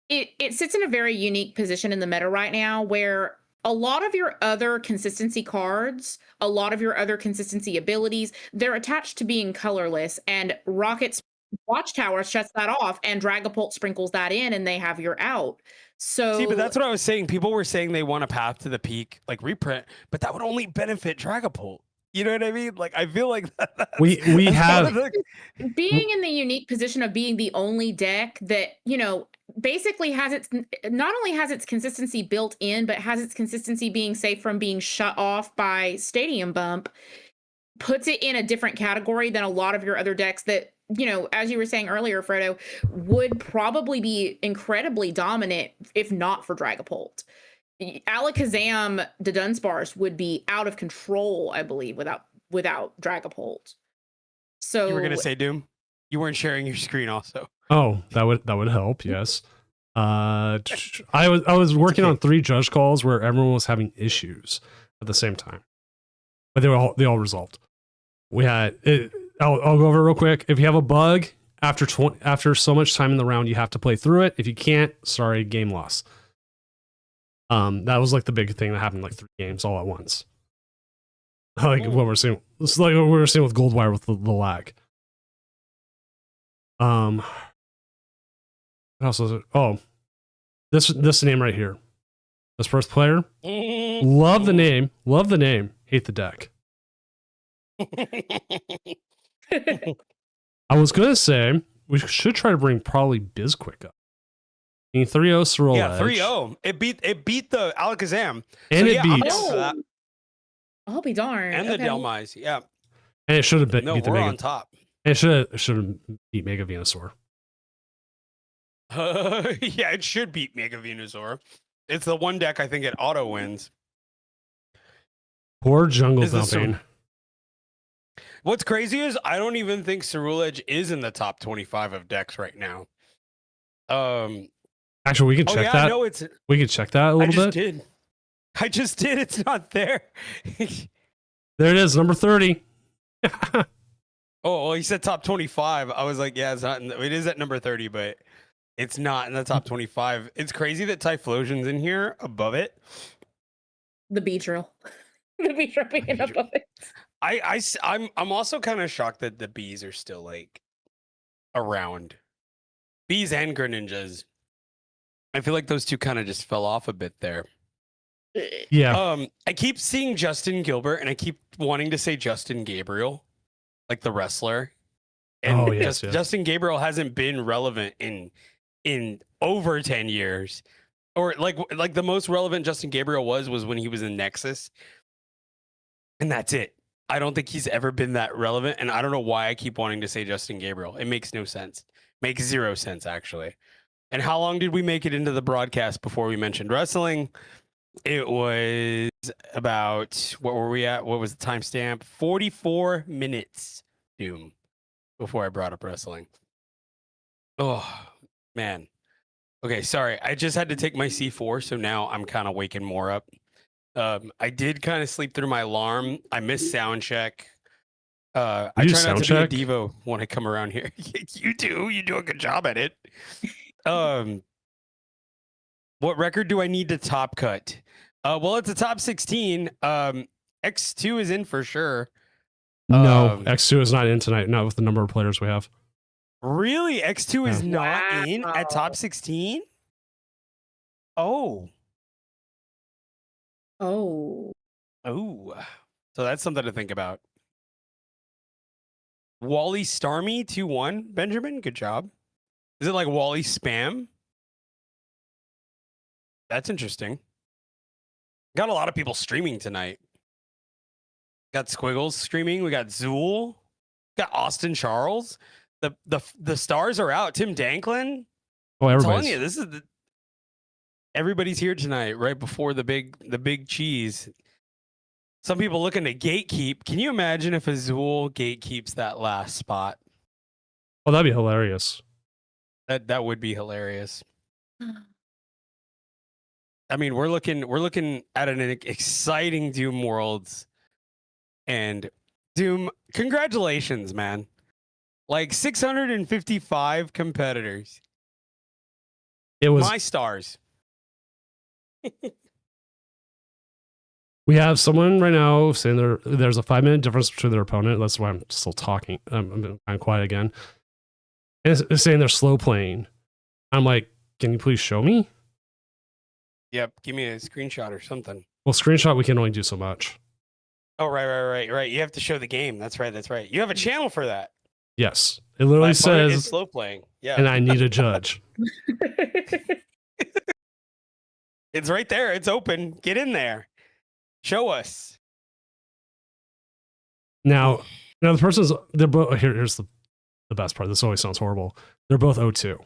[SPEAKER 2] it sits in a very unique position in the meta right now where a lot of your other consistency cards, a lot of your other consistency abilities, they're attached to being colorless, and Rocket's Watchtower shuts that off and Dragapult sprinkles that in and they have your out. So
[SPEAKER 3] See, but that's what I was saying. People were saying they want a Path to the Peak like reprint, but that would only benefit Dragapult. You know what I mean? Like I feel like
[SPEAKER 1] We have
[SPEAKER 2] being in the unique position of being the only deck that, basically has its not only has its consistency built in, but has its consistency being safe from being shut off by Stadium Bump, puts it in a different category than a lot of your other decks that, as you were saying earlier, Frodo, would probably be incredibly dominant if not for Dragapult. Alakazam, the Dunsparce would be out of control, I believe, without Dragapult. So
[SPEAKER 3] you were gonna say Doom. You weren't sharing your screen, also.
[SPEAKER 1] Oh, that would help. Yes. I was working on 3 judge calls where everyone was having issues at the same time, but they all resolved. We had it. I'll go over it real quick. If you have a bug after so much time in the round, you have to play through it. If you can't, sorry, game loss. That was like the big thing that happened like 3 games all at once. Like what we're seeing. It's like what we were seeing with Goldwire with the lag. What else is it? Oh, this name right here. This first player. Love the name. Love the name. Hate the deck. I was gonna say we should try to bring probably Bizquick up. 3-0 Sorol
[SPEAKER 3] Yeah,
[SPEAKER 1] Edge.
[SPEAKER 3] 3-0. It beat the Alakazam.
[SPEAKER 1] And
[SPEAKER 3] So,
[SPEAKER 1] it beats.
[SPEAKER 2] I'll be darned.
[SPEAKER 3] And the Delmise, yeah.
[SPEAKER 1] And it should have beat
[SPEAKER 3] No,
[SPEAKER 1] the
[SPEAKER 3] we're
[SPEAKER 1] Mega.
[SPEAKER 3] on top.
[SPEAKER 1] And it should have beat Mega Venusaur.
[SPEAKER 3] Yeah, it should beat Mega Venusaur. It's the one deck I think it auto wins.
[SPEAKER 1] Poor jungle
[SPEAKER 3] Is this
[SPEAKER 1] dumping.
[SPEAKER 3] What's crazy is I don't even think Cerule Edge is in the top 25 of decks right now.
[SPEAKER 1] Actually, we can check that.
[SPEAKER 3] No, it's.
[SPEAKER 1] We can check that a little bit.
[SPEAKER 3] Did. I just did. It's not there.
[SPEAKER 1] There it is, number 30.
[SPEAKER 3] Oh, well, he said top 25. I was like, yeah, it's not. It is at number 30, but it's not in the top 25. It's crazy that Typhlosion's in here above it.
[SPEAKER 2] The Beedrill. The Beedrill being above it.
[SPEAKER 3] I'm also kind of shocked that the bees are still like around. Bees and Greninjas. I feel like those two kind of just fell off a bit there.
[SPEAKER 1] Yeah.
[SPEAKER 3] I keep seeing Justin Gilbert and I keep wanting to say Justin Gabriel, like the wrestler. And
[SPEAKER 1] yes.
[SPEAKER 3] Justin Gabriel hasn't been relevant in over 10 years. Or like the most relevant Justin Gabriel was when he was in Nexus. And that's it. I don't think he's ever been that relevant, and I don't know why I keep wanting to say Justin Gabriel. It makes no sense. Makes 0 sense, actually. And how long did we make it into the broadcast before we mentioned wrestling? It was about, what were we at? What was the timestamp? 44 minutes, Doom, before I brought up wrestling. Oh, man. Okay, sorry. I just had to take my C4, so now I'm kind of waking more up. I did kind of sleep through my alarm. I missed sound check. I try not to be a Devo when I come around here. You do. You do a good job at it. What record do I need to top cut? Well, it's a top 16. X2 is in for sure.
[SPEAKER 1] No, X2 is not in tonight. Not with the number of players we have.
[SPEAKER 3] Really? X2 is not in at top 16? Oh.
[SPEAKER 2] Oh.
[SPEAKER 3] So that's something to think about. Wally Starmy 2-1. Benjamin, good job. Is it like Wally Spam? That's interesting. Got a lot of people streaming tonight. Got Squiggles streaming. We got Zool. Got Austin Charles. The stars are out. Tim Danklin.
[SPEAKER 1] Oh,
[SPEAKER 3] I'm telling
[SPEAKER 1] everybody's.
[SPEAKER 3] you, this is everybody's here tonight, right before the big cheese. Some people looking to gatekeep. Can you imagine if Azul gatekeeps that last spot?
[SPEAKER 1] Oh, that'd be hilarious.
[SPEAKER 3] That would be hilarious. I mean, we're looking at an exciting Doom Worlds, and Doom. Congratulations, man! Like 655 competitors.
[SPEAKER 1] It was.
[SPEAKER 3] My stars.
[SPEAKER 1] We have someone right now saying there's a 5-minute difference between their opponent. That's why I'm still talking. I'm quiet again. And it's saying they're slow playing. I'm like, can you please show me?
[SPEAKER 3] Yep. Give me a screenshot or something.
[SPEAKER 1] Well, screenshot, we can only do so much.
[SPEAKER 3] Oh, right. You have to show the game. That's right. You have a channel for that.
[SPEAKER 1] Yes. It literally
[SPEAKER 3] My opponent is
[SPEAKER 1] says,
[SPEAKER 3] slow playing. Yeah.
[SPEAKER 1] and I need a judge.
[SPEAKER 3] It's right there. It's open. Get in there. Show us.
[SPEAKER 1] Now the person's, they're both, here's the best part. This always sounds horrible. They're both 0-2.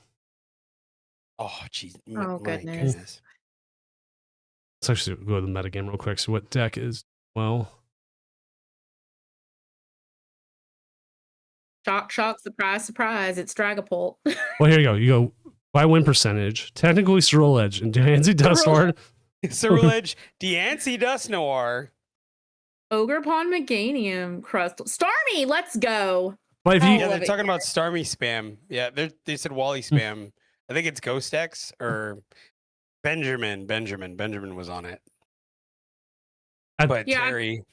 [SPEAKER 3] Oh, jeez.
[SPEAKER 2] Oh, goodness.
[SPEAKER 1] Let's actually go to the metagame real quick. So what deck is, well.
[SPEAKER 2] Shock, surprise. It's Dragapult.
[SPEAKER 1] Well, here you go. You go by win percentage. Technically, Sterile Edge and Hansi Dustward.
[SPEAKER 3] Ceruledge, Deancey Dust Noir.
[SPEAKER 2] Ogre Pond Meganium Crustal. Starmie, let's go.
[SPEAKER 1] But if you,
[SPEAKER 3] Yeah, they're talking about Starmie spam. Yeah, they said Wally spam. I think it's Ghost X or Benjamin. Benjamin was on it. But
[SPEAKER 2] Yeah,
[SPEAKER 3] Terry.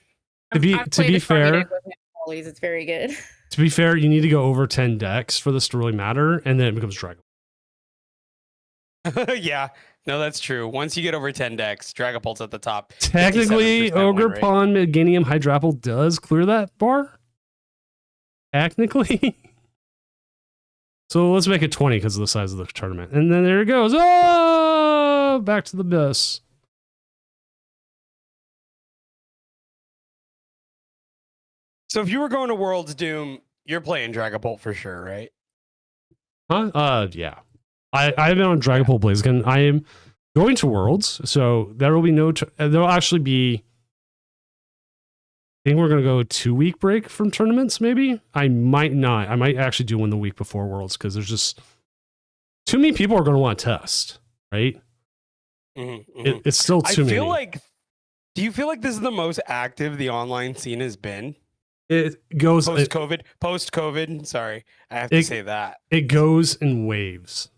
[SPEAKER 1] To be fair,
[SPEAKER 2] it's very good.
[SPEAKER 1] To be fair, you need to go over 10 decks for this to really matter, and then it becomes Dragon.
[SPEAKER 3] Yeah, no, that's true. Once you get over 10 decks, Dragapult's at the top.
[SPEAKER 1] Technically,
[SPEAKER 3] 57%
[SPEAKER 1] Ogre
[SPEAKER 3] win rate.
[SPEAKER 1] Pond Meganium Hydrapple does clear that bar. Technically. So let's make it 20 because of the size of the tournament. And then there it goes. Oh, back to the abyss.
[SPEAKER 3] So if you were going to World's Doom, you're playing Dragapult for sure, right?
[SPEAKER 1] Huh? Yeah. I've been on Dragapult BlazeCon. I am going to Worlds, so there will be no. There'll actually be. I think we're going to go a 2-week break from tournaments, maybe. I might not. I might actually do one the week before Worlds because there's just too many people are going to want to test, right? It's still too many.
[SPEAKER 3] Do you feel like this is the most active the online scene has been?
[SPEAKER 1] It goes
[SPEAKER 3] post-COVID. Sorry, I have to say that.
[SPEAKER 1] It goes in waves.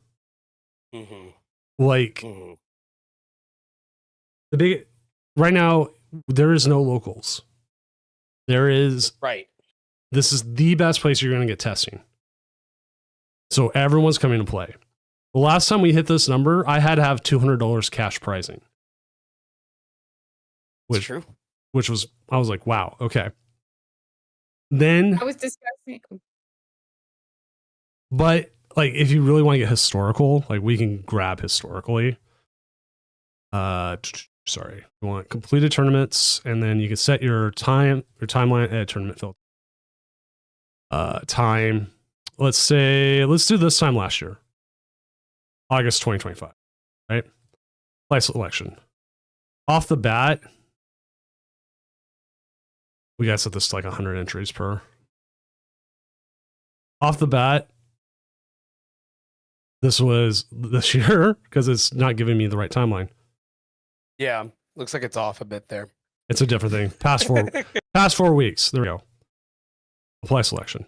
[SPEAKER 1] Like the big right now, there is no locals. There is This is the best place you're going to get testing. So everyone's coming to play. The last time we hit this number, I had to have $200 cash pricing.
[SPEAKER 3] Which true.
[SPEAKER 1] Which was I was like, wow, okay. Then
[SPEAKER 2] I was discussing.
[SPEAKER 1] But like if you really want to get historical, like we can grab historically. Sorry. You want completed tournaments, and then you can set your timeline at tournament filter. Time. Let's do this time last year. August 2025. Right? Play selection. Off the bat, we gotta set this to like 100 entries per. Off the bat, this was this year because it's not giving me the right timeline.
[SPEAKER 3] Yeah, looks like it's off a bit there.
[SPEAKER 1] It's a different thing. Past 4 weeks. There we go. Apply selection.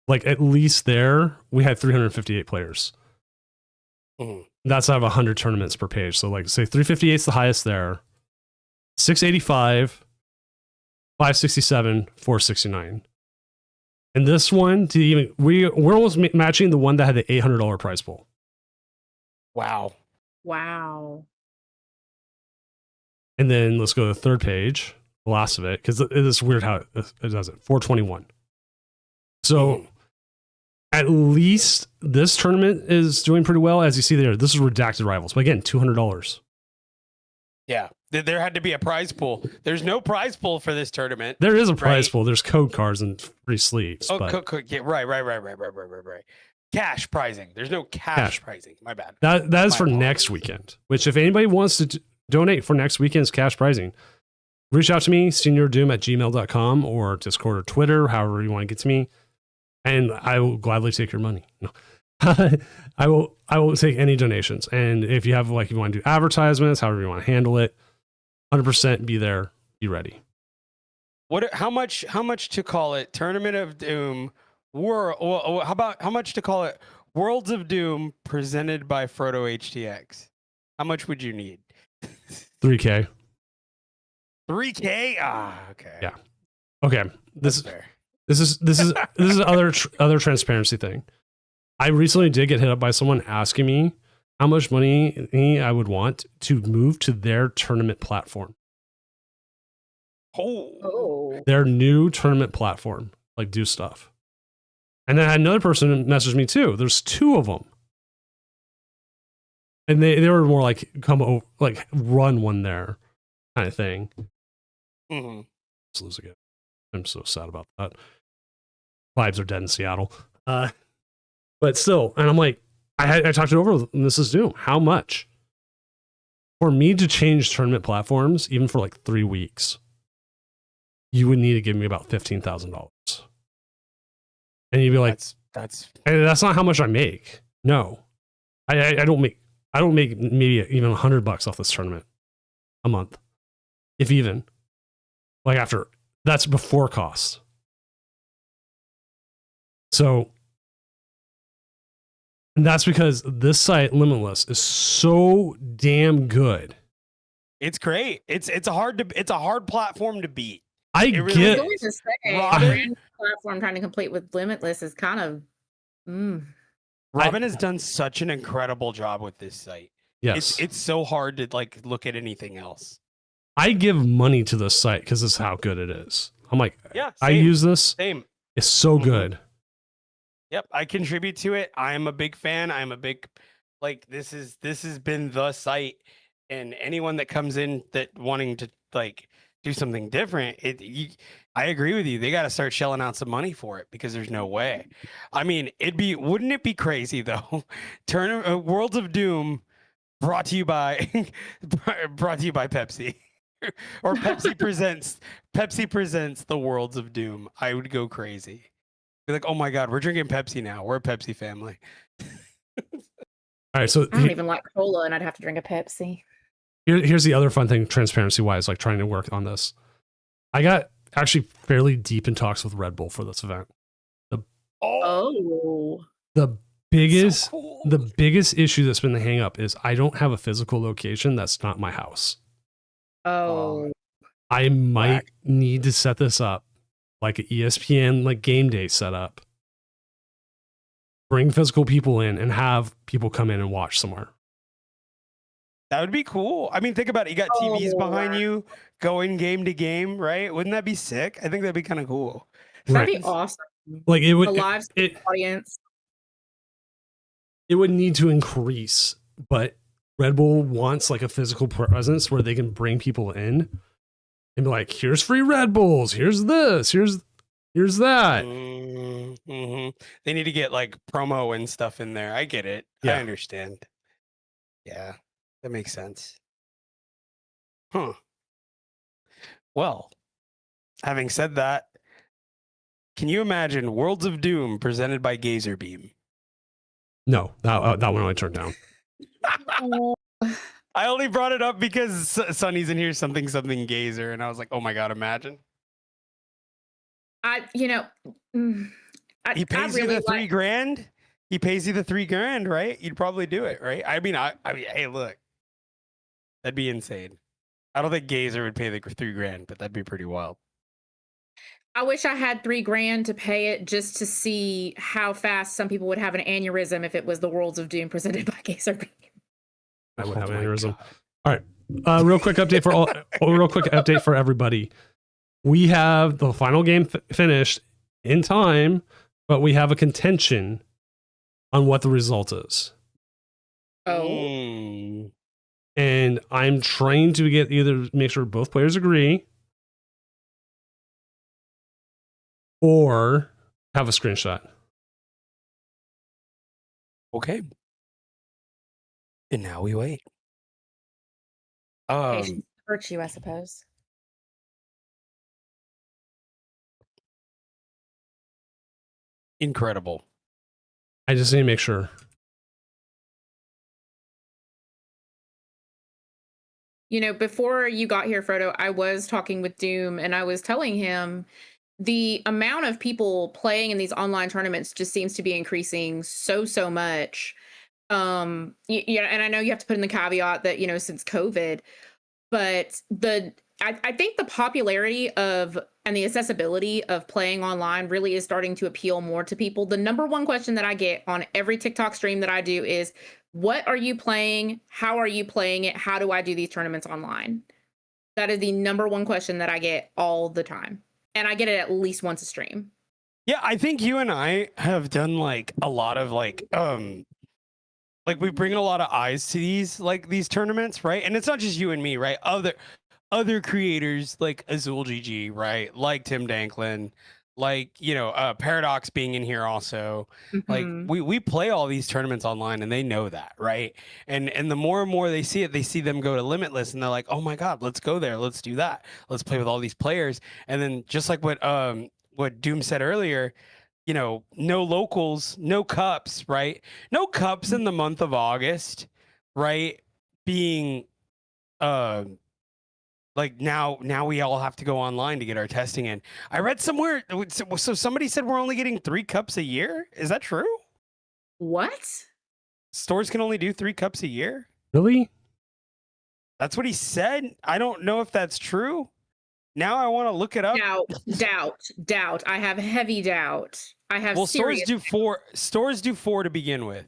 [SPEAKER 1] Like at least there, we had 358 players. That's out of 100 tournaments per page. So like say 358 is the highest there. 685, 567, 469. And this one, we're almost matching the one that had the $800 prize pool.
[SPEAKER 2] Wow.
[SPEAKER 1] And then let's go to the third page, the last of it, because it is weird how it does it. 421. So at least this tournament is doing pretty well. As you see there, this is redacted rivals. But again, $200.
[SPEAKER 3] Yeah, there had to be a prize pool. There's no prize pool for this tournament.
[SPEAKER 1] There is a prize
[SPEAKER 3] Right.
[SPEAKER 1] pool. There's code cards and free sleeves.
[SPEAKER 3] Oh,
[SPEAKER 1] but
[SPEAKER 3] yeah, right. Cash prizing. There's no cash prizing. My bad.
[SPEAKER 1] that is
[SPEAKER 3] My
[SPEAKER 1] for
[SPEAKER 3] apologies.
[SPEAKER 1] next weekend. Which, if anybody wants to donate for next weekend's cash prizing, reach out to me, seniordoom@gmail.com, or Discord or Twitter, however you want to get to me, and I will gladly take your money. No. I will take any donations. And if you have, like, you want to do advertisements, however you want to handle it, 100% be there, be ready.
[SPEAKER 3] How much to call it Tournament of Doom how much to call it Worlds of Doom presented by Frodo HTX? How much would you need?
[SPEAKER 1] $3K.
[SPEAKER 3] 3K? Ah, okay.
[SPEAKER 1] Yeah. Okay.
[SPEAKER 3] That's fair.
[SPEAKER 1] This is other transparency thing. I recently did get hit up by someone asking me how much money I would want to move to their tournament platform.
[SPEAKER 3] Oh.
[SPEAKER 1] Their new tournament platform, like, do stuff. And then I had another person message me too. There's 2 of them. And they were more like, come over, like, run one there kind of thing.
[SPEAKER 3] Mm-hmm.
[SPEAKER 1] Let's lose again. I'm so sad about that. Vibes are dead in Seattle. But still, and I'm like, I talked it over with Mrs. Doom. How much? For me to change tournament platforms, even for like 3 weeks, you would need to give me about $15,000. And you'd be like, that's not how much I make. No, I don't make maybe even $100 off this tournament a month, if even. Like, after, that's before costs. So, and that's because this site, Limitless, is so damn good.
[SPEAKER 3] It's great. It's a hard platform to beat.
[SPEAKER 1] I
[SPEAKER 3] It really
[SPEAKER 1] get.
[SPEAKER 2] I was going to say,
[SPEAKER 3] Robin-
[SPEAKER 2] brand platform trying to compete with Limitless is kind of.
[SPEAKER 3] Robin has done such an incredible job with this site.
[SPEAKER 1] Yes,
[SPEAKER 3] It's so hard to, like, look at anything else.
[SPEAKER 1] I give money to this site because this is how good it is. I'm like,
[SPEAKER 3] Yeah,
[SPEAKER 1] I
[SPEAKER 3] same.
[SPEAKER 1] use this.
[SPEAKER 3] Same.
[SPEAKER 1] It's so
[SPEAKER 3] Mhm.
[SPEAKER 1] good.
[SPEAKER 3] Yep, I contribute to it. I am a big fan. I'm a big, like, this has been the site, and anyone that comes in that wanting to, like, do something different, I agree with you. They got to start shelling out some money for it, because there's no way. I mean, wouldn't it be crazy though? Worlds of Doom brought to you by Pepsi. Or Pepsi presents the Worlds of Doom. I would go crazy. Be like, oh my god, we're drinking Pepsi now. We're a Pepsi family.
[SPEAKER 1] All right, so
[SPEAKER 2] I don't even like cola, and I'd have to drink a Pepsi.
[SPEAKER 1] here's the other fun thing, transparency wise, like, trying to work on this. I got actually fairly deep in talks with Red Bull for this event.
[SPEAKER 2] Oh.
[SPEAKER 1] The biggest
[SPEAKER 3] so cool.
[SPEAKER 1] the biggest issue that's been the hang up is I don't have a physical location that's not my house.
[SPEAKER 2] Oh.
[SPEAKER 1] I might
[SPEAKER 3] Whack.
[SPEAKER 1] need to set this up like an ESPN, like, game day setup. Bring physical people in and have people come in and watch somewhere.
[SPEAKER 3] That would be cool. I mean, think about it. You got TVs behind you going game to game, right? Wouldn't that be sick? I think that'd be kind of cool.
[SPEAKER 2] That'd
[SPEAKER 1] Right.
[SPEAKER 2] be awesome.
[SPEAKER 1] Like, it
[SPEAKER 2] A
[SPEAKER 1] would
[SPEAKER 2] live
[SPEAKER 1] it
[SPEAKER 2] audience.
[SPEAKER 1] would need to increase, but Red Bull wants, like, a physical presence where they can bring people in and be like, here's free Red Bulls, here's this, here's that.
[SPEAKER 3] Mm-hmm. They need to get, like, promo and stuff in there. I get it.
[SPEAKER 1] Yeah.
[SPEAKER 3] I understand. Yeah, that makes sense. Huh. Well, having said that, can you imagine Worlds of Doom presented by Gazer Beam?
[SPEAKER 1] No, that one I turned down.
[SPEAKER 3] I only brought it up because Sonny's in here, something Gazer, and I was like, oh my god, imagine. He pays you the $3,000. He pays you the $3,000, right? You'd probably do it, right? I mean, hey, look, that'd be insane. I don't think Gazer would pay the $3,000, but that'd be pretty wild.
[SPEAKER 2] I wish I had $3,000 to pay it just to see how fast some people would have an aneurysm if it was the Worlds of Doom presented by Gazer Beam.
[SPEAKER 1] I would have
[SPEAKER 3] Oh
[SPEAKER 1] an
[SPEAKER 3] my
[SPEAKER 1] aneurysm.
[SPEAKER 3] God.
[SPEAKER 1] All right. Real quick update for everybody. We have the final game finished in time, but we have a contention on what the result is.
[SPEAKER 2] Oh.
[SPEAKER 3] Mm.
[SPEAKER 1] And I'm trying to get either make sure both players agree or have a screenshot.
[SPEAKER 3] Okay. And now we wait.
[SPEAKER 2] Patience virtue, I suppose.
[SPEAKER 3] Incredible.
[SPEAKER 1] I just need to make sure.
[SPEAKER 2] You know, before you got here, Frodo, I was talking with Doom and I was telling him the amount of people playing in these online tournaments just seems to be increasing so much. Yeah, and I know you have to put in the caveat that, you know, since COVID, but I think the popularity of and the accessibility of playing online really is starting to appeal more to people. The number one question that I get on every TikTok stream that I do is, what are you playing? How are you playing it? How do I do these tournaments online? That is the number one question that I get all the time. And I get it at least once a stream.
[SPEAKER 3] Yeah, I think you and I have done like a lot of like we bring a lot of eyes to these tournaments, right? And it's not just you and me, right? Other creators like Azul GG, right? Like Tim Danklin, like, you know, Paradox being in here also. Like we play all these tournaments online and they know that, right? And the more and more they see it, they see them go to Limitless and they're like, oh my God, let's go there, let's do that, let's play with all these players. And then just like what Doom said earlier, you know, no locals, no cups, right? No cups in the month of August, right? Being like now we all have to go online to get our testing in. I read somewhere, so somebody said we're only getting 3 cups a year. Is that true?
[SPEAKER 2] What?
[SPEAKER 3] Stores can only do 3 cups a year?
[SPEAKER 1] Really?
[SPEAKER 3] That's what he said. I don't know if that's true. Now I want to look it up.
[SPEAKER 2] Doubt. I have heavy doubt. I have
[SPEAKER 3] stores do 4 to begin with,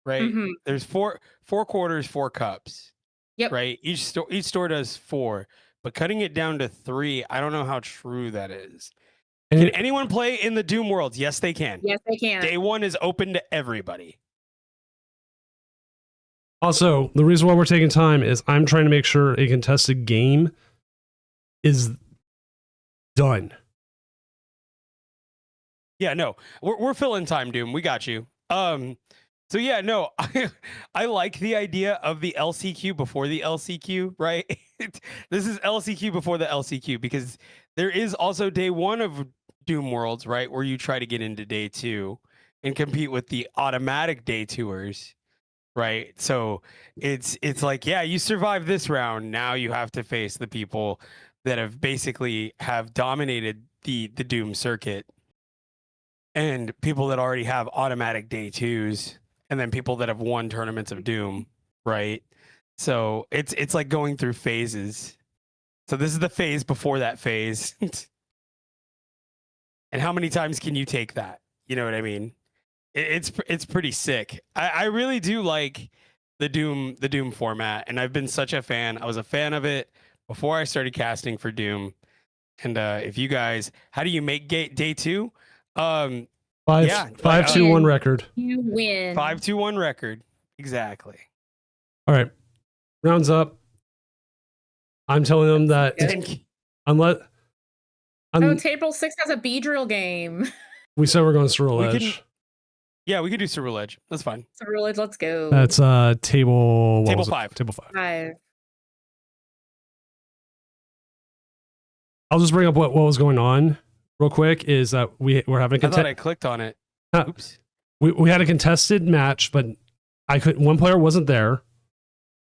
[SPEAKER 3] right? There's 4 quarters, 4 cups.
[SPEAKER 2] Yep.
[SPEAKER 3] Right. Each store does 4, but cutting it down to 3, I don't know how true that is. Can anyone play in the Doom worlds? Yes, they can.
[SPEAKER 2] Yes, they can.
[SPEAKER 3] Day 1 is open to everybody.
[SPEAKER 1] Also, the reason why we're taking time is I'm trying to make sure a contested game is done.
[SPEAKER 3] Yeah, no, we're filling time, Doom. We got you. So yeah, no, I like the idea of the LCQ before the LCQ, right? This is LCQ before the LCQ because there is also day 1 of Doom Worlds, right, where you try to get into day 2 and compete with the automatic day 2ers, right? So it's like, yeah, you survive this round, now you have to face the people that have basically have dominated the Doom circuit and people that already have automatic day 2s. And then people that have won tournaments of Doom, right? So it's like going through phases. So this is the phase before that phase. And how many times can you take that? You know what I mean? It's pretty sick. I really do like the Doom format, and I've been such a fan. I was a fan of it before I started casting for Doom. And if you guys, how do you make day 2?
[SPEAKER 1] 5-2-1 record.
[SPEAKER 2] You win.
[SPEAKER 3] 5-2-1 record. Exactly.
[SPEAKER 1] All right. Rounds up. I'm telling them that
[SPEAKER 2] Table 6 has a B-drill game.
[SPEAKER 1] We said we're going Cerule Edge.
[SPEAKER 3] Yeah, we could do Cerule Edge. That's fine.
[SPEAKER 2] Cerule Edge, let's go.
[SPEAKER 1] That's table 5. Table 5.
[SPEAKER 2] 5.
[SPEAKER 1] I'll just bring up what was going on real quick. Is that we're having
[SPEAKER 3] I thought I clicked on it. Oops.
[SPEAKER 1] We had a contested match, but one player wasn't there,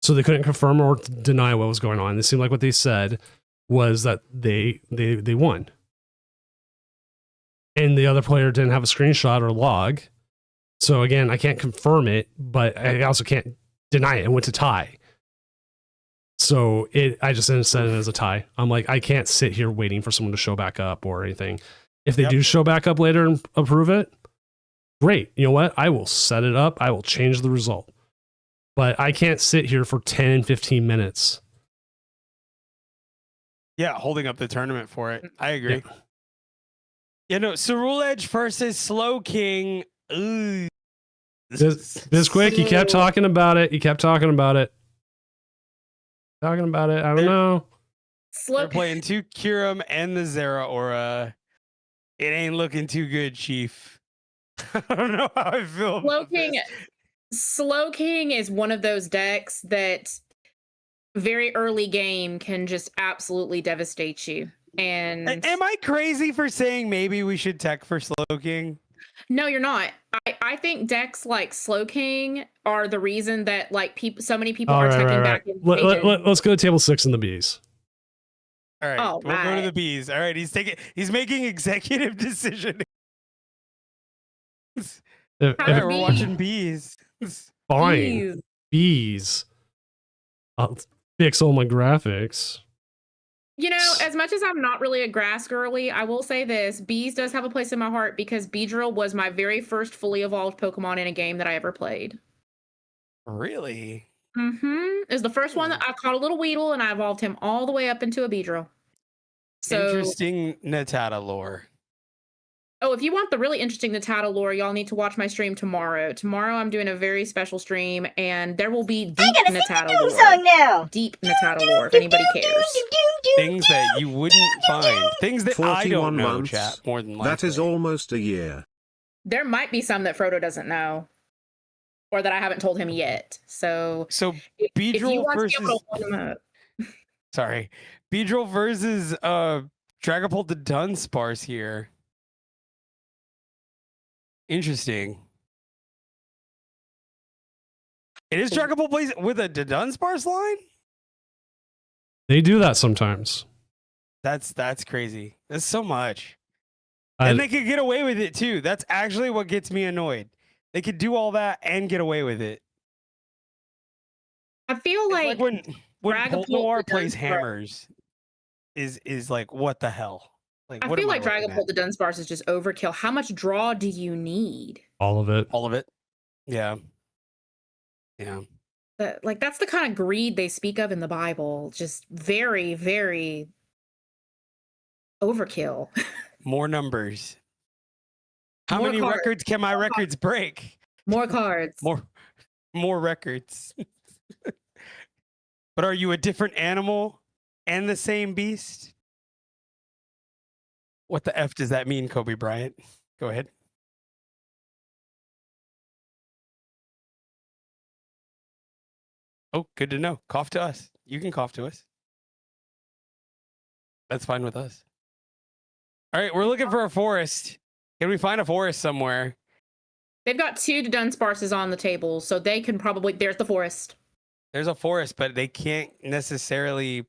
[SPEAKER 1] so they couldn't confirm or deny what was going on. It seemed like what they said was that they won, and the other player didn't have a screenshot or log. So again, I can't confirm it, but I also can't deny it. It went to tie. So I just didn't set it as a tie. I'm like, I can't sit here waiting for someone to show back up or anything. If they do show back up later and approve it, great. You know what? I will set it up. I will change the result. But I can't sit here for 10 and 15 minutes.
[SPEAKER 3] Yeah, holding up the tournament for it. I agree. Yeah, no, Cerule Edge versus Slow King. Ooh.
[SPEAKER 1] This quick, you kept talking about it. talking about it. I don't know.
[SPEAKER 3] They're playing 2 Kyurem and the Zeraora. It ain't looking too good, Chief. I don't know how I feel about this.
[SPEAKER 2] Slow King is one of those decks that very early game can just absolutely devastate you. And
[SPEAKER 3] am I crazy for saying maybe we should tech for Slow King?
[SPEAKER 2] No, you're not. I think decks like Slow King are the reason that like so many people are teching back in.
[SPEAKER 1] Let's go to table 6 in the bees.
[SPEAKER 3] All right, we'll go to the bees. All right, he's making executive decision. All right, we're watching bees.
[SPEAKER 1] Fine. Bees. I'll fix all my graphics.
[SPEAKER 2] You know, as much as I'm not really a grass girly, I will say this. Bees does have a place in my heart because Beedrill was my very first fully evolved Pokemon in a game that I ever played.
[SPEAKER 3] Really?
[SPEAKER 2] Mm-hmm. It was the first one that I caught a little Weedle and I evolved him all the way up into a Beedrill. So,
[SPEAKER 3] interesting Natata lore.
[SPEAKER 2] Oh, if you want the really interesting Natata lore, y'all need to watch my stream tomorrow. Tomorrow I'm doing a very special stream, and there will be deep Natata lore. Song now. Deep Natata lore, if anybody cares.
[SPEAKER 3] Things that you wouldn't find. Things that I don't know,
[SPEAKER 4] months.
[SPEAKER 3] chat, more than likely.
[SPEAKER 4] That is almost a year.
[SPEAKER 2] There might be some that Frodo doesn't know. Or that I haven't told him yet. So
[SPEAKER 3] Beedrill versus... Sorry. Beedrill versus Dragapult the Dunsparce here. Interesting. It is Dragapult plays with a Dunsparce line?
[SPEAKER 1] They do that sometimes.
[SPEAKER 3] That's crazy. That's so much. And they could get away with it too. That's actually what gets me annoyed. They could do all that and get away with it.
[SPEAKER 2] I feel like
[SPEAKER 3] when Bolt Noir plays hammers is like, what the hell? Like,
[SPEAKER 2] I feel like Dragapult the Dunsparce is just overkill. How much draw do you need?
[SPEAKER 1] All of it.
[SPEAKER 3] All of it. Yeah. Yeah.
[SPEAKER 2] Like, that's the kind of greed they speak of in the Bible. Just very, very overkill.
[SPEAKER 3] More numbers. How many records can my records break?
[SPEAKER 2] More cards.
[SPEAKER 3] More records. But are you a different animal and the same beast? What the F does that mean, Kobe Bryant? Go ahead. Oh, good to know. Cough to us. You can cough to us. That's fine with us. All right, we're looking for a forest. Can we find a forest somewhere?
[SPEAKER 2] They've got 2 Dunsparces on the table, so they can probably... There's the forest.
[SPEAKER 3] There's a forest, but they can't necessarily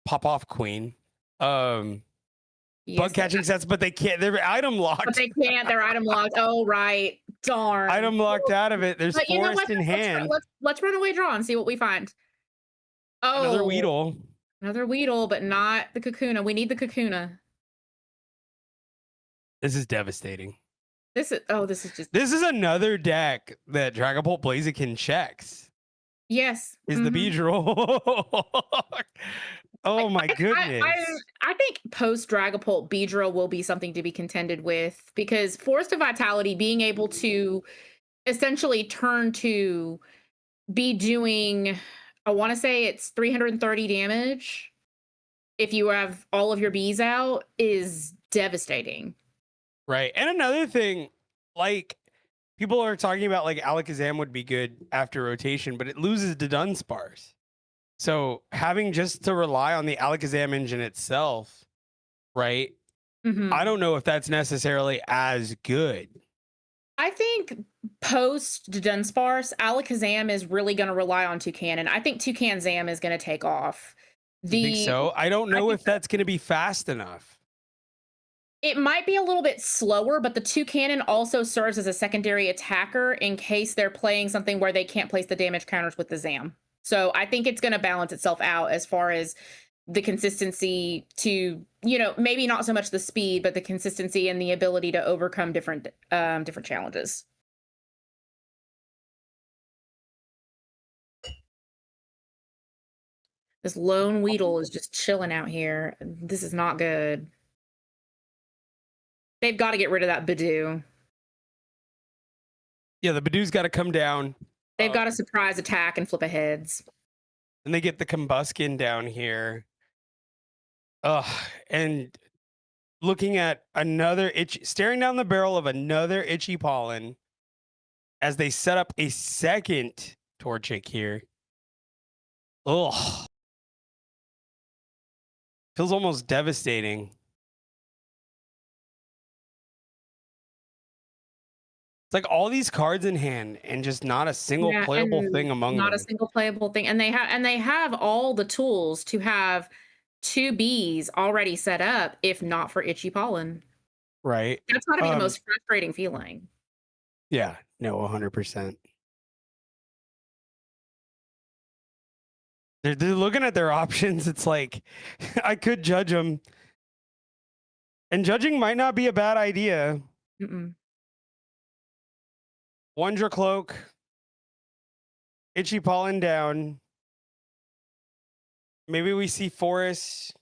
[SPEAKER 3] pop off Queen. Bug catching sets, but they can't. They're item locked.
[SPEAKER 2] But they can't. They're item locked. Oh, right. Darn.
[SPEAKER 3] Item locked out of it. There's but forest in hand.
[SPEAKER 2] Let's run away draw and see what we find. Oh,
[SPEAKER 3] another Weedle.
[SPEAKER 2] Another Weedle, but not the Kakuna. We need the Kakuna.
[SPEAKER 3] This is devastating.
[SPEAKER 2] This is
[SPEAKER 3] another deck that Dragapult Blaziken checks.
[SPEAKER 2] Yes.
[SPEAKER 3] Is the Beedrill. Oh my goodness.
[SPEAKER 2] I think post Dragapult Beedrill will be something to be contended with, because Forest of Vitality being able to essentially turn to be doing, I want to say it's 330 damage if you have all of your bees out, is devastating.
[SPEAKER 3] Right. And another thing, like, people are talking about like Alakazam would be good after rotation, but it loses to Dunsparce. So having just to rely on the Alakazam engine itself, right?
[SPEAKER 2] Mm-hmm.
[SPEAKER 3] I don't know if that's necessarily as good.
[SPEAKER 2] I think post Dunsparce, Alakazam is really going to rely on Toucannon. I think Toucan Zam is going to take off.
[SPEAKER 3] You think so? I don't know if that's going to be fast enough.
[SPEAKER 2] It might be a little bit slower, but the Toucannon also serves as a secondary attacker in case they're playing something where they can't place the damage counters with the Zam. So I think it's going to balance itself out as far as the consistency to, you know, maybe not so much the speed, but the consistency and the ability to overcome different challenges. This lone Weedle is just chilling out here. This is not good. They've got to get rid of that Badoo.
[SPEAKER 3] Yeah, the Badoo's got to come down.
[SPEAKER 2] They've got a surprise attack and flip a heads.
[SPEAKER 3] And they get the Combuskin down here. Ugh, and looking at another staring down the barrel of another Itchy Pollen as they set up a second Torchic here. Ugh. Feels almost devastating. It's like all these cards in hand and just not a single playable thing among them.
[SPEAKER 2] Not a single playable thing. And they have all the tools to have 2 bees already set up, if not for Itchy Pollen.
[SPEAKER 3] Right.
[SPEAKER 2] That's gotta be the most frustrating feeling.
[SPEAKER 3] Yeah, no, 100%. They're looking at their options. It's like, I could judge them. And judging might not be a bad idea. Wonder Cloak. Itchy Pollen down. Maybe we see Forest.